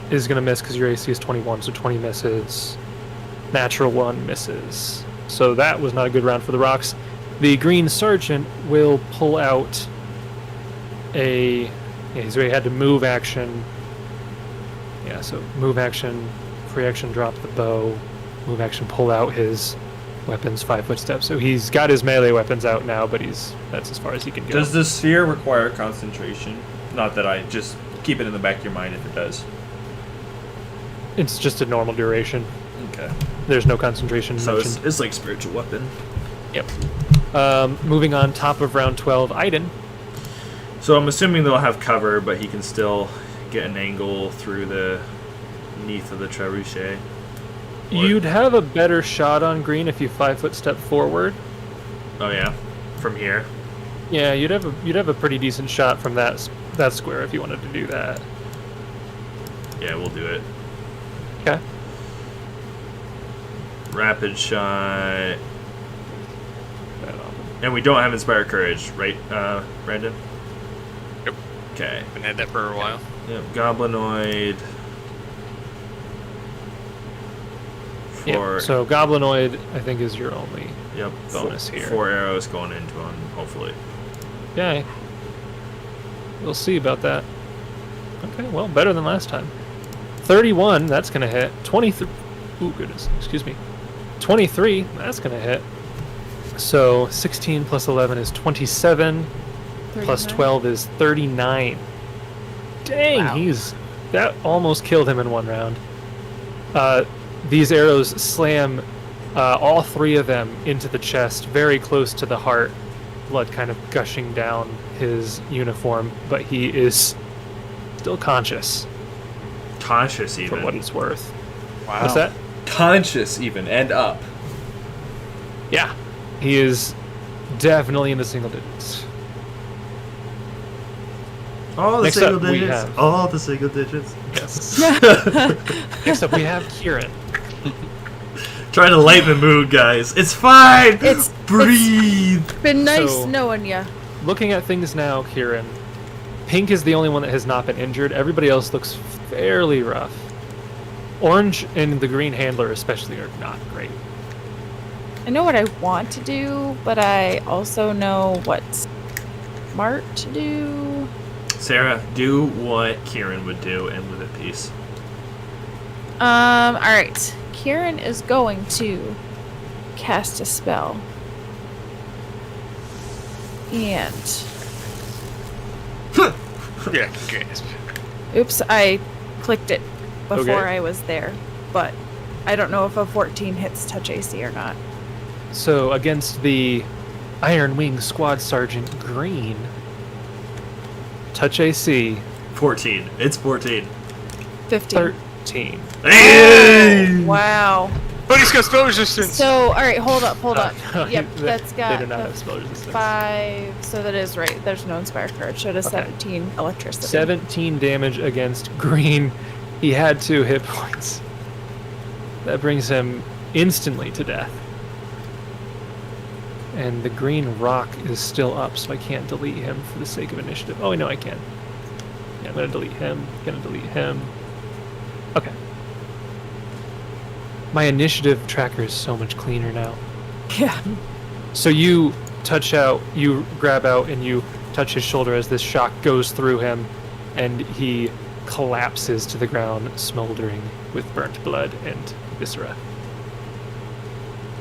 is going to miss because your AC is 21, so 20 misses. Natural 1 misses. So that was not a good round for the rocks. The green sergeant will pull out a... Yeah, so he had to move action. Yeah, so move action, free action, drop the bow, move action, pull out his weapons, 5-foot step. So he's got his melee weapons out now, but that's as far as he can go. Does the sphere require concentration? Not that I just keep it in the back of your mind if it does. It's just a normal duration. Okay. There's no concentration So mentioned. it's like spiritual weapon. Yep. Moving on, top of round 12, Aaidan. So I'm assuming they'll have cover, but he can still get an angle through the neath of the trebuchet. You'd have a better shot on green if you 5-foot step forward. Oh yeah, from here. Yeah, you'd have a pretty decent shot from that square if you wanted to do that. Yeah, we'll do it. Okay. Rapid shot. And we don't have Inspire Courage, right, Brandon? Yep. Okay. Been had that for a while. Yep, Goblinoid. Yeah. So Goblinoid, I think, is your only. Yep. bonus here. 4 arrows going into him, hopefully. Okay. We'll see about that. Okay, well, better than last time. 31, that's going to hit. 23. Ooh, goodness. Excuse me. 23, that's going to hit. So 16 plus 11 is 27. Plus 39. 12 is 39. Dang, Wow. that almost killed him in one round. These arrows slam all 3 of them into the chest, very close to the heart. Blood kind of gushing down his uniform, but he is still conscious Conscious, even. for what it's worth. Wow. What's that? conscious even and up. Yeah, he is definitely in the single digits. All the Next single up, we digits. have- All the single digits. Yes. Next up, we have Kieran. Trying to lighten the mood, guys. It's fine. Breathe. Been nice So- knowing ya. Looking at things now, Kieran, Pink is the only one that has not been injured. Everybody else looks fairly rough. Orange and the green handler especially are not great. I know what I want to do, but I also know what's smart to do. Sarah, do what Kieran would do and live at peace. Alright. Kieran is going to cast a spell. And Yeah, good. oops, I clicked it before Okay. I was there. But I don't know if a 14 hits touch AC or not. So against the Iron Wing Squad Sergeant Green, touch AC 14. It's 14. 15. 13. Hey! Wow. But he's got spell resistance. So, alright, hold up. Yep, They- that's got They do not have spell resistance. 5. So that is right. There's no Inspire Courage. So it is Okay. 17 electricity. 17 damage against Green. He had 2 hit points. That brings him instantly to death. And the green rock is still up, so I can't delete him for the sake of initiative. Oh, no, I can. Yeah, I'm gonna delete him. Gonna delete him. Okay. My initiative tracker is so much cleaner now. Yeah. So you touch out, you grab out, and you touch his shoulder as this shock goes through him, and he collapses to the ground, smoldering with burnt blood and viscera.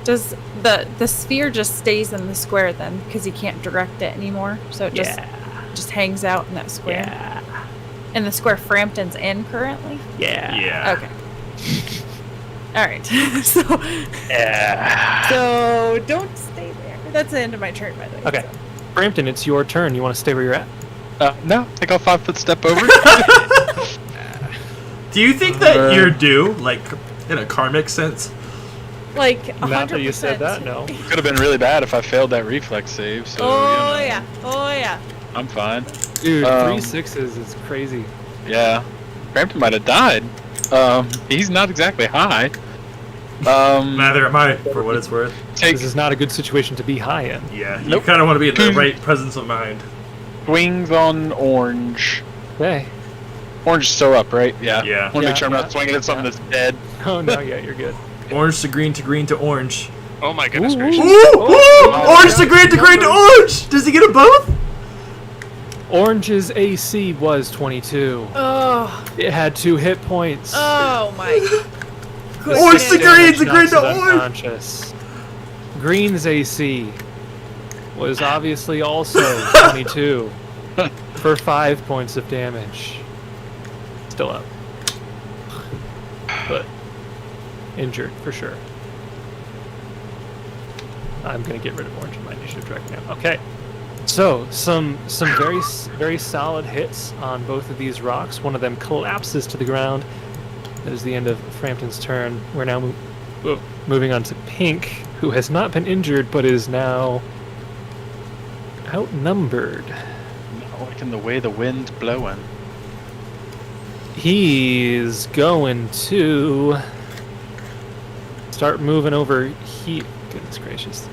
Does the sphere just stays in the square then? Because he can't direct it anymore? So it just hangs out in that square? Yeah. In the square Frampton's in currently? Yeah. Yeah. Okay. Alright. so don't stay there. That's the end of my turn, by the way. Okay. Frampton, it's your turn. You want to stay where you're at? No, take a 5-foot step over. Do you think that you're due, like, in a karmic sense? Like 100%. Not that you said that, no. Could have been really bad if I failed that reflex save. So Oh, you know, yeah. Oh, yeah. I'm fine. Dude, 3 Um, 6s is crazy. Yeah, Frampton might have died. He's not exactly high. Neither am I, for what it's worth. Take This is not a good situation to be high in. Yeah, you Nope. kind of want to be in the right presence of mind. swings on orange. Okay. Orange is still up, right? Yeah. Yeah. Want to Yeah, make sure I'm yeah, not swinging at something yeah. that's dead. Oh, no, yeah, you're good. Orange to green to orange. Oh my goodness Ooh. Ooh! gracious. Ooh! Orange to green to orange! Does he get them both? Orange's AC was 22. Oh. It had 2 hit points. Oh, my Orange to Damage green knocks to it orange! unconscious. Green's AC was obviously also 22 for 5 points of damage. Still up. But injured for sure. I'm gonna get rid of orange in my initiative track now. Okay. So some very solid hits on both of these rocks. One of them collapses to the ground. That is the end of Frampton's turn. We're now moving on to Pink, who has not been injured but is now outnumbered. Not liking the way the wind's blowing. He's going to start moving over here. Goodness gracious.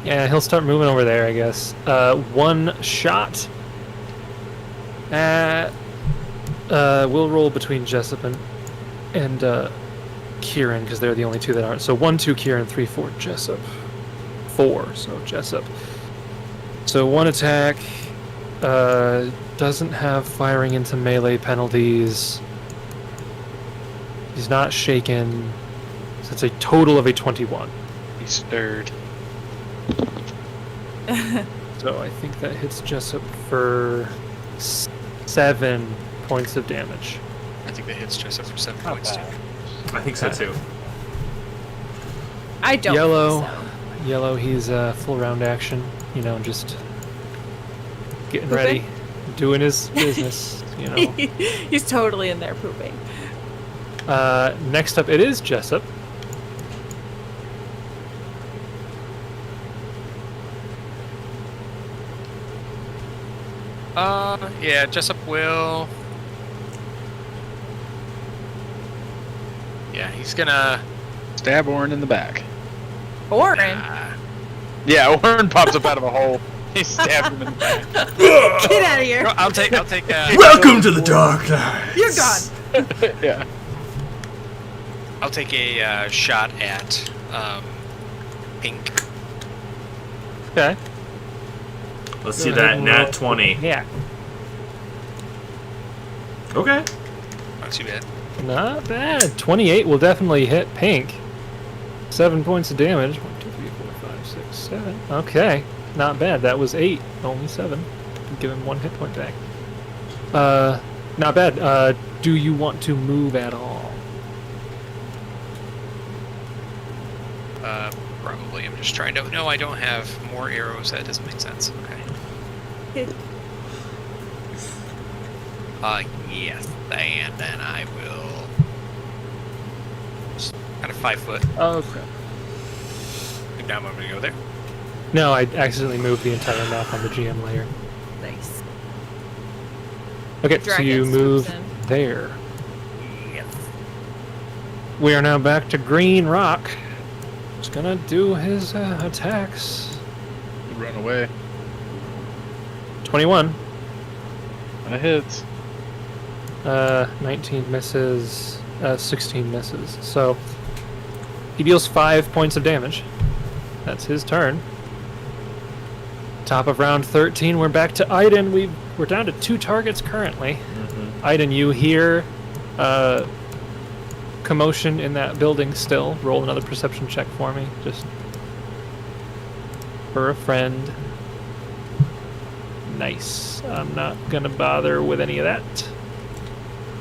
Yeah, he'll start moving over there, I guess. One shot. We'll roll between Jessup and Kieran, because they're the only two that aren't. So 1, 2, Kieran, 3, 4, Jessup. 4, so Jessup. So one attack. Doesn't have firing into melee penalties. He's not shaken. So it's a total of a 21. He's stirred. So I think that hits Jessup for 7 points of damage. I think that hits Jessup for 7 Not points too. bad. I think so too. I don't Yellow. think Yellow, he's full round action. You know, just getting Pooping? ready, doing his business. You so. know. He's totally in there pooping. Next up, it is Jessup. Yeah, Jessup will. Yeah, he's gonna. Stab Orin in the back. Orin. Yeah, Orin pops up out of a hole. He stabbed him in the back. Get out of here. I'll take. Welcome to the dark side. You're gone. Yeah. I'll take a shot at Pink. Okay. Let's Go see ahead that and nat roll. 20. Yeah. Okay. Not too bad. Not bad. 28 will definitely hit Pink. 7 points of damage. 1, 2, 3, 4, 5, 6, 7. Okay. Not bad. That was 8. Only 7. Give him 1 hit point back. Not bad. Do you want to move at all? Probably. I'm just trying to. No, I don't have more arrows. That doesn't make sense. Okay. Yes, and then I will. Just kind of 5 foot. Oh, crap. Now I'm gonna go there. No, I accidentally moved the entire map on the GM layer. Nice. Okay, so you Dragon move swoops in. there. Yes. We are now back to Green Rock. He's gonna do his attacks. Run away. 21. That hits. 19 misses. 16 misses. So he deals 5 points of damage. That's his turn. Top of round 13, we're back to Aaidan. We're down to 2 targets currently. Aaidan, you hear commotion in that building still. Roll another perception check for me, just for a friend. Nice. I'm not gonna bother with any of that.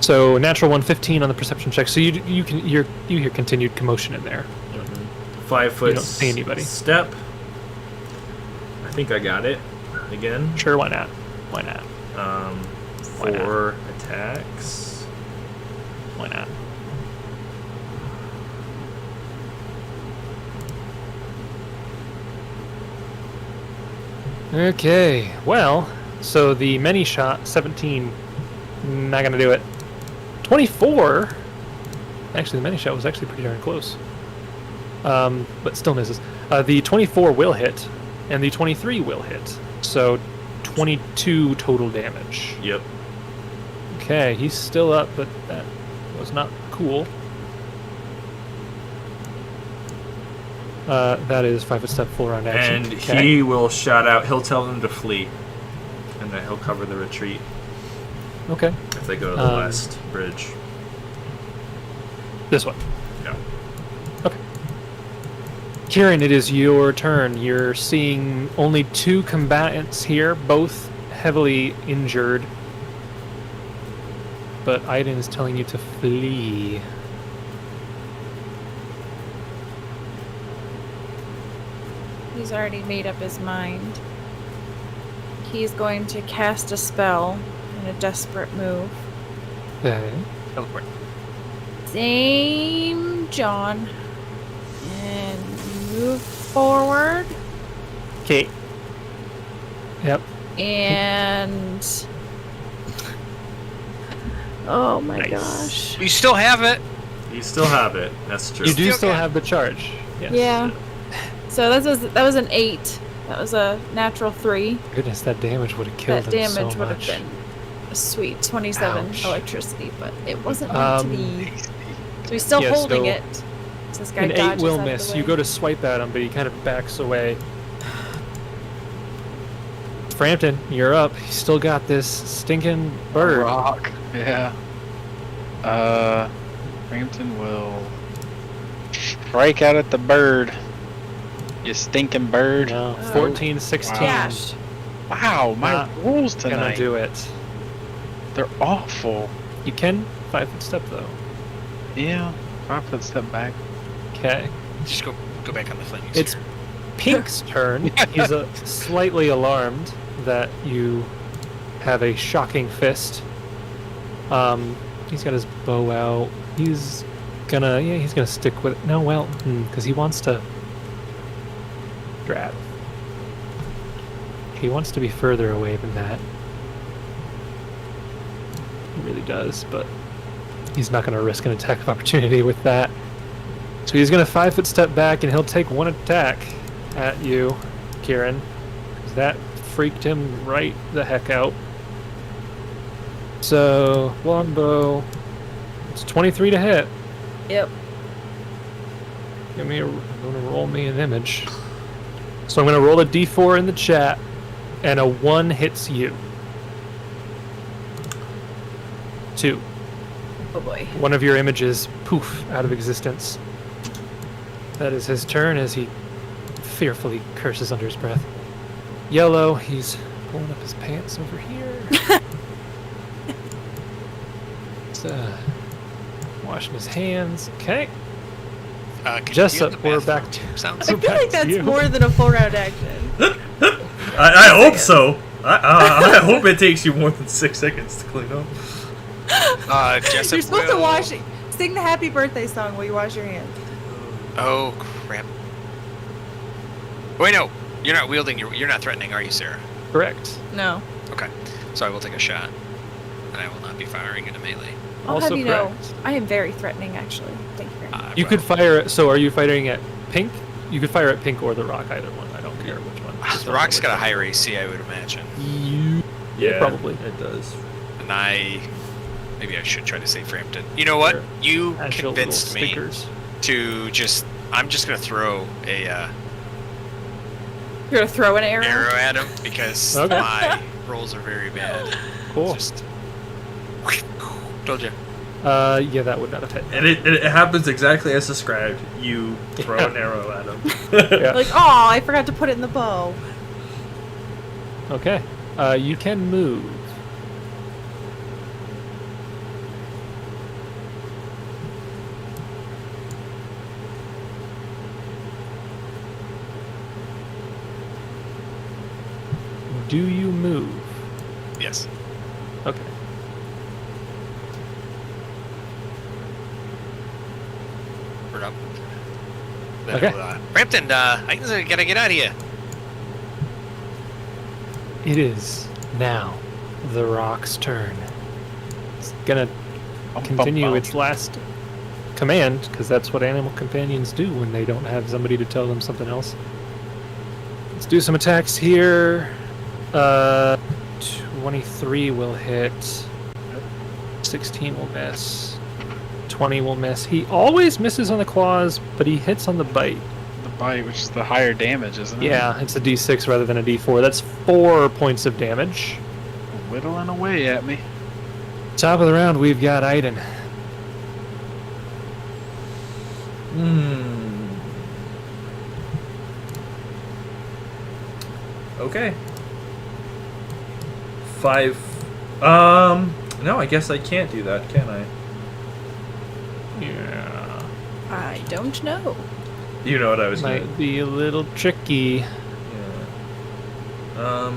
So natural 115 on the perception check. So you hear continued commotion in there. 5 foot You don't see anybody. step. I think I got it. Again. Sure, why not? Why not? Why not? 4 attacks. Why not? Okay, well, so the many shot, 17, not gonna do it. 24, actually the many shot was actually pretty darn close. But still misses. The 24 will hit, and the 23 will hit. So 22 total damage. Yep. Okay, he's still up, but that was not cool. That is 5 foot step, full round action. And Okay. he will shout out, he'll tell them to flee. And then he'll cover the retreat Okay. if they go to the west bridge. This one. Yeah. Okay. Kieran, it is your turn. You're seeing only 2 combatants here, both heavily injured. But Aaidan is telling you to flee. He's already made up his mind. He's going to cast a spell in a desperate move. Okay. Teleport. Same John. And move forward. Okay. Yep. And... Oh my Nice. gosh. You still have it. You still have it. That's true. You do Still still got- have the charge. Yes. Yeah. So that was an 8. That was a natural 3. Goodness, that damage would have killed That him so damage would have much. been a sweet 27 Ouch. electricity, but it wasn't meant to be. So he's still yeah, holding so it. So this guy An 8 dodges will out of the miss. way. You go to swipe at him, but he kind of backs away. Frampton, you're up. You still got this stinking bird. Rock. Yeah. Frampton will strike out at the bird. You stinking bird. No, Oh. 14, 16. Gosh. Wow, my Not rules Gonna tonight. do it. They're awful. You can 5 foot step though. Yeah. 5 foot step back. Okay. Just go back on the flaming It's sphere. Pink's turn. He's slightly alarmed that you have a shocking fist. He's got his bow out. he's gonna stick with it. No, well, because he wants to. Drat. He wants to be further away than that. He really does, but he's not gonna risk an attack of opportunity with that. So he's gonna 5-foot step back, and he'll take one attack at you, Kieran. 'Cause that freaked him right the heck out. So longbow. It's 23 to hit. Yep. I'm gonna roll me an image. So I'm gonna roll a d4 in the chat, and a 1 hits you. 2. Oh boy. One of your images poof out of existence. That is his turn as he fearfully curses under his breath. Yellow, he's pulling up his pants over here. He's, washing his hands. Okay. Jessup, we're back to... Sounds I feel like that's you. more than a full round action. I hope so. I hope it takes you more than 6 seconds to clean up. Jessup You're supposed to will- sing the happy birthday song while you wash your hands. Oh crap! Wait, no, you're not wielding. You're not threatening, are you, Sarah? Correct. No. Okay, so I will take a shot, and I will not be firing into melee. I'll Also have you know, correct. I am very threatening, actually. Thank you very much. You could fire... So are you firing at pink? You could fire at pink or the rock, either one. I don't care which one. Just The don't rock's know got a which higher AC, I would imagine, one. Yeah, probably. it does. and maybe I should try to say Frampton. You know what? Sure. You Agile convinced little me stickers. to just. I'm just gonna throw a You're gonna throw an arrow? arrow at him because Okay. my rolls are very bad. Cool. Just told you. Yeah, that would not have hit. And it happens exactly as described. You throw an arrow at him. Yeah. Like, oh, I forgot to put it in the bow. Okay. You can move. Do you move? Yes. Okay. We're up. Then Okay. Frampton, I gotta get out of here. It is now the rock's turn. It's gonna continue its last command, because that's what animal companions do when they don't have somebody to tell them something else. Let's do some attacks here. 23 will hit. 16 will miss. 20 will miss. He always misses on the claws, but he hits on the bite. The bite, which is the higher damage, isn't it? Yeah, it's a d6 rather than a d4. That's 4 points of damage. Whittling away at me. Top of the round, we've got Aaidan. Okay. 5. No, I guess I can't do that, can I? Yeah. I don't know. You know what I was Might gonna. be a little tricky. Yeah.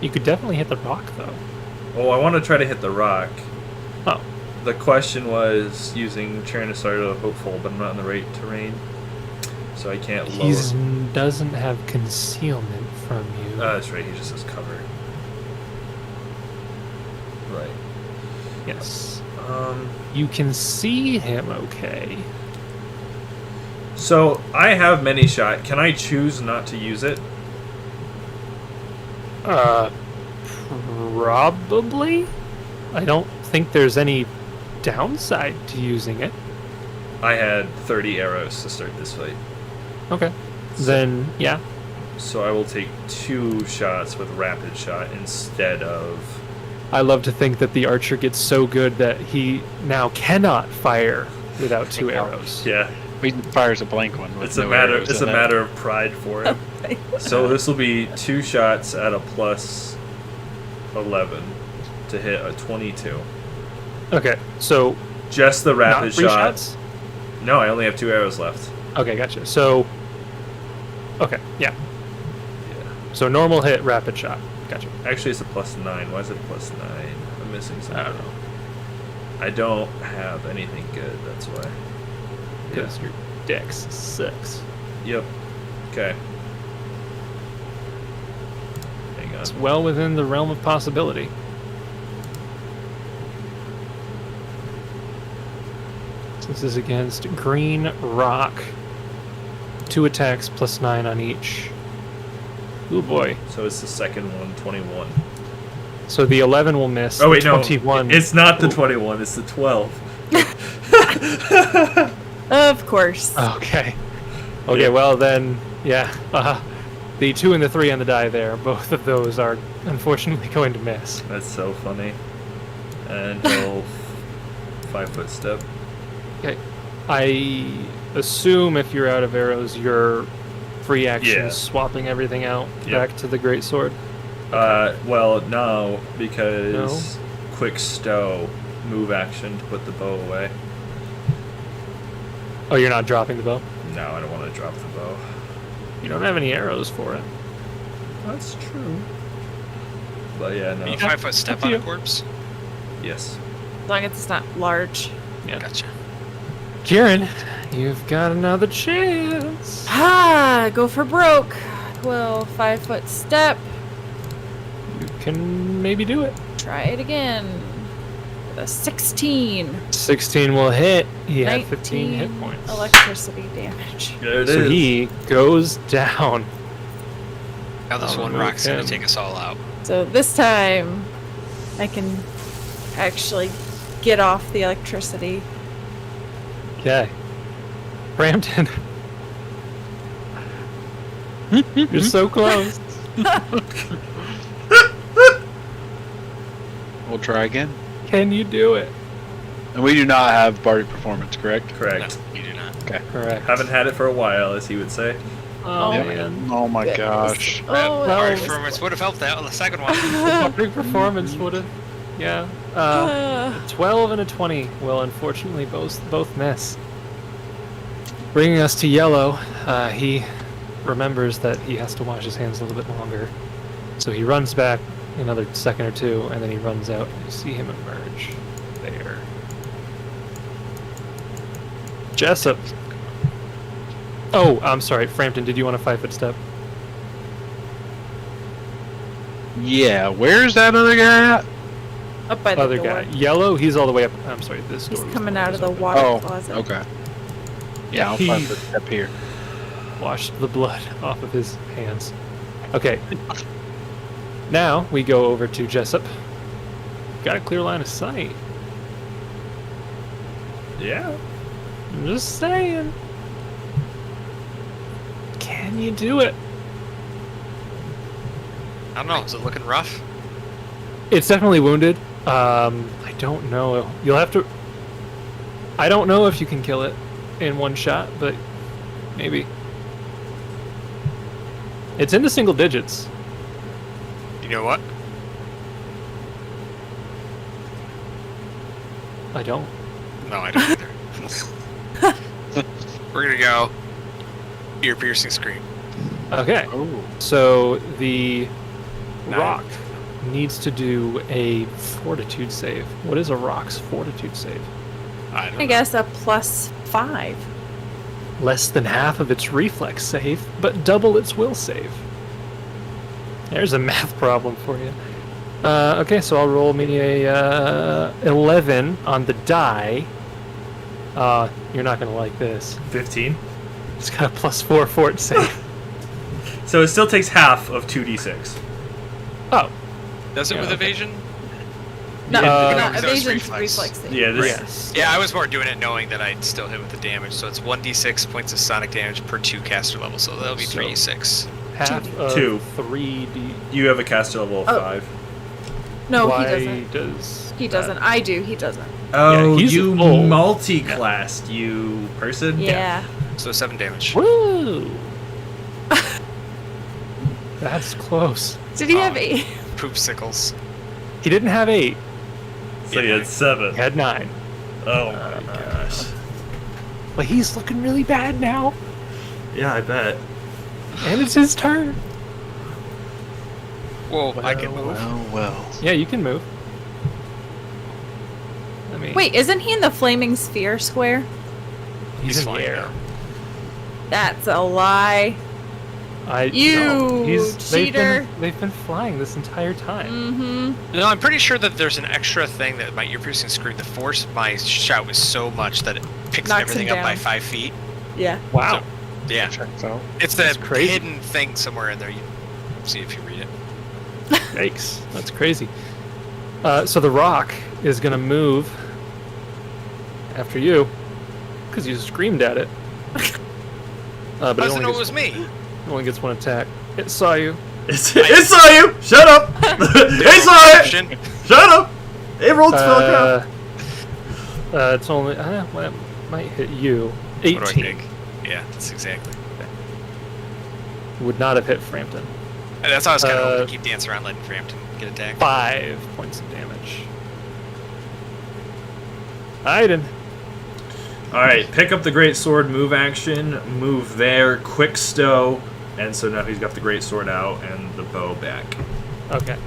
You could definitely hit the rock, though. Well, I want to try to hit the rock. Oh. The question was using Tyrannosaurus Hopeful, but I'm not in the right terrain, so I can't lower. He doesn't have concealment from you. That's right. He just has cover. Right. Yes. You can see him okay. So I have many shot. Can I choose not to use it? Probably. I don't think there's any downside to using it. I had 30 arrows to start this fight, Okay. Then, yeah. so I will take 2 shots with rapid shot instead of. I love to think that the archer gets so good that he now cannot fire without 2 arrows. Yeah, He fires a blank one. With it's no a matter. arrows It's in a it. matter of pride for him. So this will be 2 shots at a plus 11 to hit a 22. Okay, so Just the not rapid 3 shot. shots? No, I only have 2 arrows left. Okay, gotcha. So, okay, yeah. Yeah. So normal hit, rapid shot. Gotcha. Actually, it's a plus 9. Why is it a plus 9? I'm missing something. I don't know. I don't have anything good, that's why. Because your dex sucks. Yep. Okay. Hang on. It's well within the realm of possibility. This is against Green Rock. 2 attacks plus 9 on each. Ooh boy. So it's the second one, 21. So the 11 will miss. Oh wait, the no. 21. It's not the 21, it's the 12. Of course. Okay. Okay, Yeah. well then, yeah. The 2 and the 3 on the die there, both of those are unfortunately going to miss. That's so funny. And he'll 5-foot step. Okay. I assume if you're out of arrows, you're free action Yeah. swapping everything out Yep. back to the greatsword. Well, no, because quick stow, move action to put the bow away. Oh, you're not dropping the bow? No, I don't want to drop the bow. You don't have any arrows for it. That's true. But yeah, no. You 5-foot step up to on a you. corpse? Yes. As long as it's not large. Yeah. Gotcha. Kieran, you've got another chance. Ah, go for broke. Well, 5-foot step. You can maybe do it. Try it again. With a 16. 16 will hit. He had 19 15 hit points. electricity damage. There it So is. he goes down. Now this I'll one move rock's gonna him. take us all out. So this time, I can actually get off the electricity. Okay. Frampton. You're so close. We'll try again. Can you do it? And we do not have bardic performance, correct? Correct. No, you do not. Correct. Haven't had it for a while, as he would say. Oh, Yep. man. Oh my gosh. Oh, That well, bardic performance would have helped out on the second one. Big performance would have. Yeah. 12 and a 20 will unfortunately both miss. Bringing us to yellow, he remembers that he has to wash his hands a little bit longer. So he runs back another second or two, and then he runs out. You see him emerge there. Jessup. Oh, I'm sorry, Frampton, did you want a 5-foot step? Yeah, where's that other guy at? Up by the Other door. guy. Yellow, he's all the way up. I'm sorry, this door. He's was coming the out one of that the was water Oh, closet. okay. Yeah, I'll He- 5-foot step here. open. Washed the blood off of his hands. Okay. Now we go over to Jessup. Got a clear line of sight. Yeah. I'm just saying. Can you do it? I don't know. Is it looking rough? It's definitely wounded. I don't know. You'll have to. I don't know if you can kill it in one shot, but maybe. It's into single digits. You know what? I don't. No, I don't either. We're gonna go ear-piercing scream. Okay. Oh. So the 9. rock needs to do a fortitude save. What is a rock's fortitude save? I don't I guess a +5. Less than half of its reflex save, but double its will save. There's a math problem for you. Okay, so I'll roll me a 11 on the die. You're not gonna like this. 15. It's got a +4 fort save. So it still takes half of 2d6. Oh, Does it Yeah, with okay. evasion? No, Yeah, no, because that was evasion's reflex. reflex save. Yeah, this yes. Yeah, I was more doing it knowing that I'd still hit with the damage. So it's 1d6 points of sonic damage per 2 caster level. So that'll be So- 3d6. Half of 2. 3d. you have a caster level of Oh. 5. No, Why he doesn't. does He doesn't. I do. He doesn't. Oh, he's you full. multi-classed, you person? Yeah. So 7 damage. Woo! That's close. Did he Oh. have 8? Poop sickles. He didn't have 8. So you had 7. He had 9. Oh my gosh. But he's looking really bad now. Yeah, I bet. And it's his turn. Whoa, I can move. Well, well. Yeah, you can move. Let me. Wait, isn't he in the flaming sphere square? he's in the flying air. now. That's a lie. You cheater. They've been flying this entire time. Mm-hmm. No, I'm pretty sure that there's an extra thing that my ear-piercing screen, the force of my shout is so much that it picks Knocks everything him up by down. 5 feet. Yeah. Wow. Yeah. Checks out. It's the That's crazy. hidden thing somewhere in there. You see if you read it. Yikes. That's crazy. So the rock is going to move after you because you screamed at it. But How does it know it was me? it only gets one attack. It saw you. It saw you! Shut up! It saw it! Option. Shut up! It rolled spellcraft. It's only... well, it might hit you. What do I 18. pick? Yeah, that's exactly. Would not have hit Frampton. That's how I was kind of hoping to keep dancing around letting Frampton get attacked. 5 points of damage. Aaidan. Alright, pick up the great sword, move action, move there, quick stow, and so now he's got the great sword out and the bow back. Okay.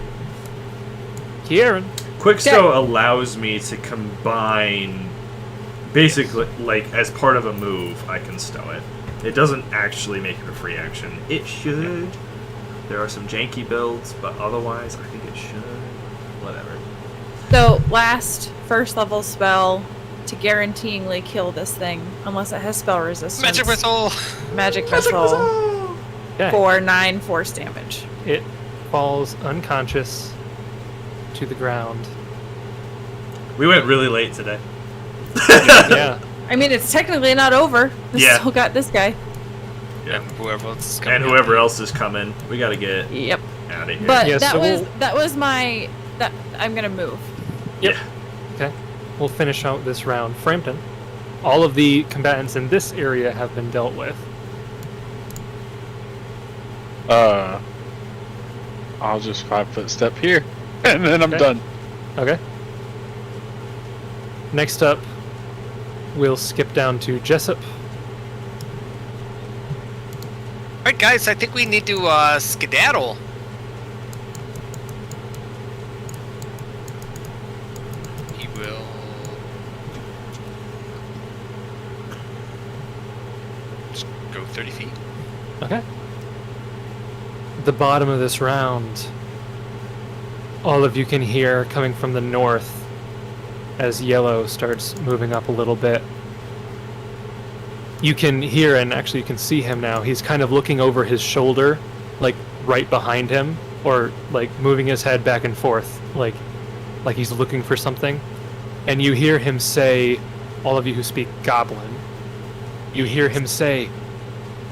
Kieran. Quick stow allows me to combine, basically, like, as part of a move, I can stow it. It doesn't actually make it a free action. It should. There are some janky builds, but otherwise, I think it should. Whatever. So, first level spell to guaranteeingly kill this thing, unless it has spell resistance. Magic missile. Magic missile. Okay. For 9 force damage. It falls unconscious to the ground. We went really late today. Yeah. I mean, it's technically not over. We Yeah. still got this guy. Yeah. And whoever else is coming. And whoever else is coming, we gotta get Yep. out of here. But Yeah, that so was we'll- that was my that I'm gonna move. Yep. Okay. We'll finish out this round. Frampton. All of the combatants in this area have been dealt with. I'll just 5-foot step here, and then I'm Okay. done. Okay. Next up, we'll skip down to Jessup. Alright, guys, I think we need to skedaddle. He will. Just go 30 feet. Okay. At the bottom of this round, all of you can hear coming from the north as Yellow starts moving up a little bit. You can hear, and actually you can see him now, he's kind of looking over his shoulder, like right behind him, or like moving his head back and forth, like he's looking for something. And you hear him say, all of you who speak Goblin, you hear him say,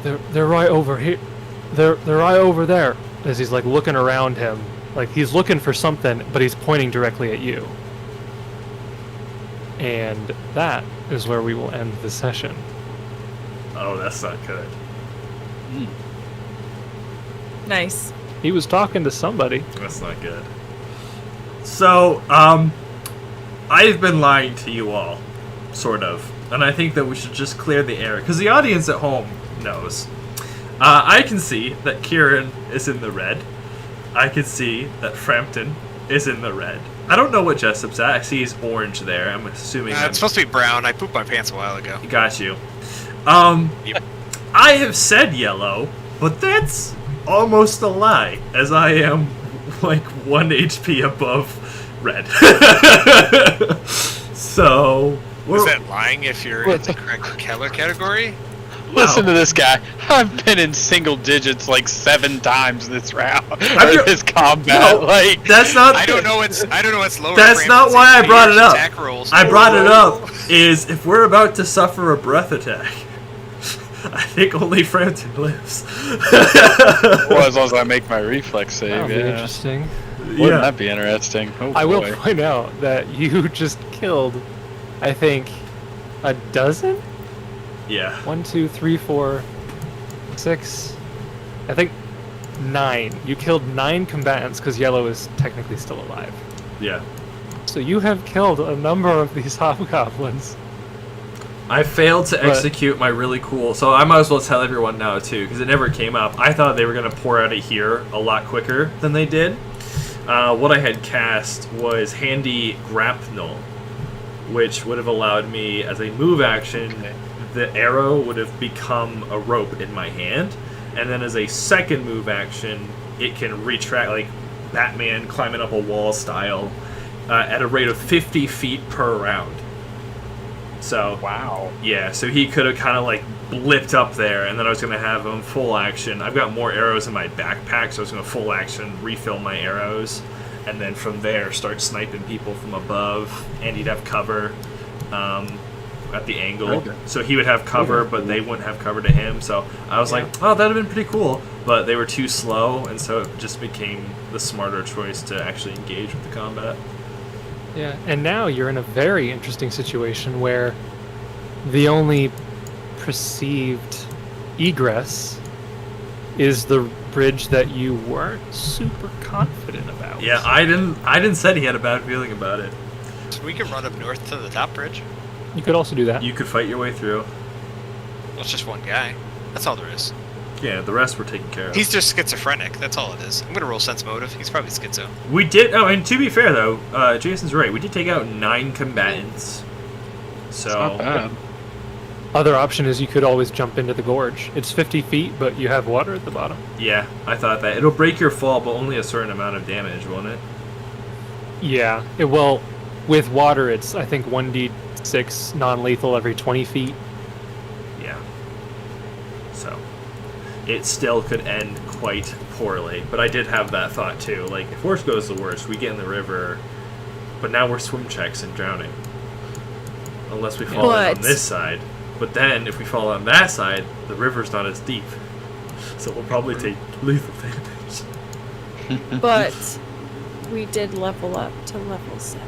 they're right over here. They're right over there. As he's like looking around him, like he's looking for something, but he's pointing directly at you. And that is where we will end the session. Oh, that's not good. Nice. He was talking to somebody. That's not good. So, I've been lying to you all, sort of. And I think that we should just clear the air, because the audience at home knows. I can see that Kieran is in the red. I can see that Frampton is in the red. I don't know what Jessup's at. I see he's orange there. I'm assuming It's supposed to be brown. I pooped my pants a while ago. Got you. Yep. I have said yellow, but that's almost a lie, as I am like 1 HP above red. So, Is that lying if you're in the correct color category? Listen to this guy. I've been in single digits like 7 times this round. Or this combat. No, like that's not. I don't know what's lower. That's Frampton's not why I HP brought or it up. attack rolls. I brought it up is if we're about to suffer a breath attack, I think only Frampton lives. well, as long as I make my reflex That save, would be yeah. interesting. Wouldn't that be interesting? Oh, I will boy. point out that you just killed, I think, a dozen? Yeah. 1, 2, 3, 4, 6. I think 9. You killed 9 combatants because Yellow is technically still alive. Yeah. So you have killed a number of these hobgoblins. I failed to execute my really cool, so I might as well tell everyone now too, because it never came up. I thought they were going to pour out of here a lot quicker than they did. What I had cast was Handy Grapnel, which would have allowed me, as a move action, the arrow would have become a rope in my hand, and then as a second move action, it can retract, like Batman climbing up a wall style, at a rate of 50 feet per round. So Wow. yeah, so he could have kind of like blipped up there, and then I was going to have him full action. I've got more arrows in my backpack, so I was going to full action, refill my arrows, and then from there start sniping people from above, and he'd have cover at the angle. Okay. So he would have cover, but they wouldn't have cover to him. So I was like, oh, that would have been pretty cool. But they were too slow, and so it just became the smarter choice to actually engage with the combat. Yeah, and now you're in a very interesting situation where the only perceived egress is the bridge that you weren't super confident about. Yeah, Aaidan said he had a bad feeling about it. So we can run up north to the top bridge. You could also do that. You could fight your way through. Well, it's just one guy. That's all there is. Yeah, the rest were taken care of. He's just schizophrenic. That's all it is. I'm gonna roll sense motive. He's probably schizo. We did. Oh, and to be fair though, Jason's right. We did take out 9 combatants. So Not bad. Other option is you could always jump into the gorge. It's 50 feet, but you have water at the bottom. yeah, I thought that it'll break your fall, but only a certain amount of damage, won't it? Yeah, well, with water, it's I think 1d6 non-lethal every 20 feet. Yeah. So it still could end quite poorly. But I did have that thought too. Like, if worst goes to worst, we get in the river, but now we're swim checks and drowning. Unless we fall in on But- this side. But then, if we fall on that side, the river's not as deep. So we'll probably take lethal damage. But we did level up to level 7.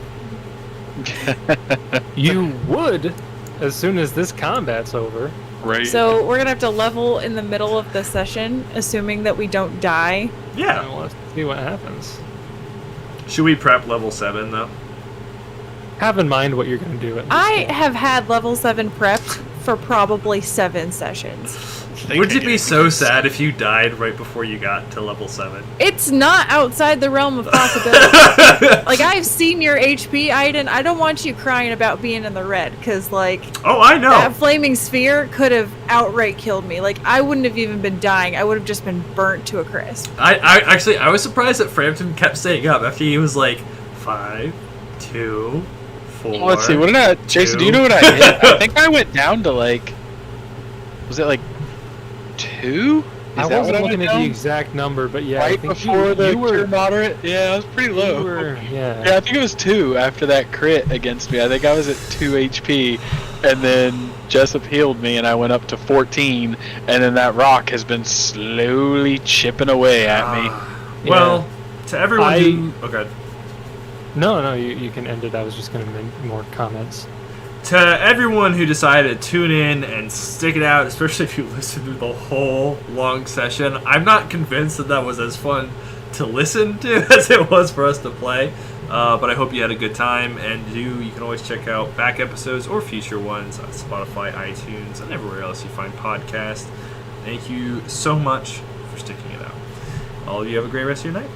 You would, as soon as this combat's over. Right. So we're gonna have to level in the middle of the session, assuming that we don't die. I Yeah. want to see what happens. Should we prep level 7, though? Have in mind what you're going to do. At this I point. have had level 7 prepped for probably 7 sessions. Would it be so sad if you died right before you got to level 7? It's not outside the realm of possibility. Like, I've seen your HP, Aaidan. I don't want you crying about being in the red, because, like, Oh, I know! that flaming sphere could have outright killed me. Like, I wouldn't have even been dying. I would have just been burnt to a crisp. I was surprised that Frampton kept staying up after he was like 5, 2, 4. Well, let's see. What did I? Jason, do you know what I hit? I think I went down to like. Was it like 2? I Is that wasn't what looking went at the down? exact number, but yeah, I Right think before the you were cure moderate. Yeah, I was pretty low. You were, yeah. Yeah, I think it was 2 after that crit against me. I think I was at 2 HP, and then Jessup healed me, and I went up to 14, and then that rock has been slowly chipping away at me. Well, to everyone I- who... Okay. No, you can end it. I was just going to make more comments. To everyone who decided to tune in and stick it out, especially if you listened to the whole long session, I'm not convinced that was as fun to listen to as it was for us to play. But I hope you had a good time, and you can always check out back episodes or future ones on Spotify, iTunes, and everywhere else you find podcasts. Thank you so much for sticking it out. All of you have a great rest of your night.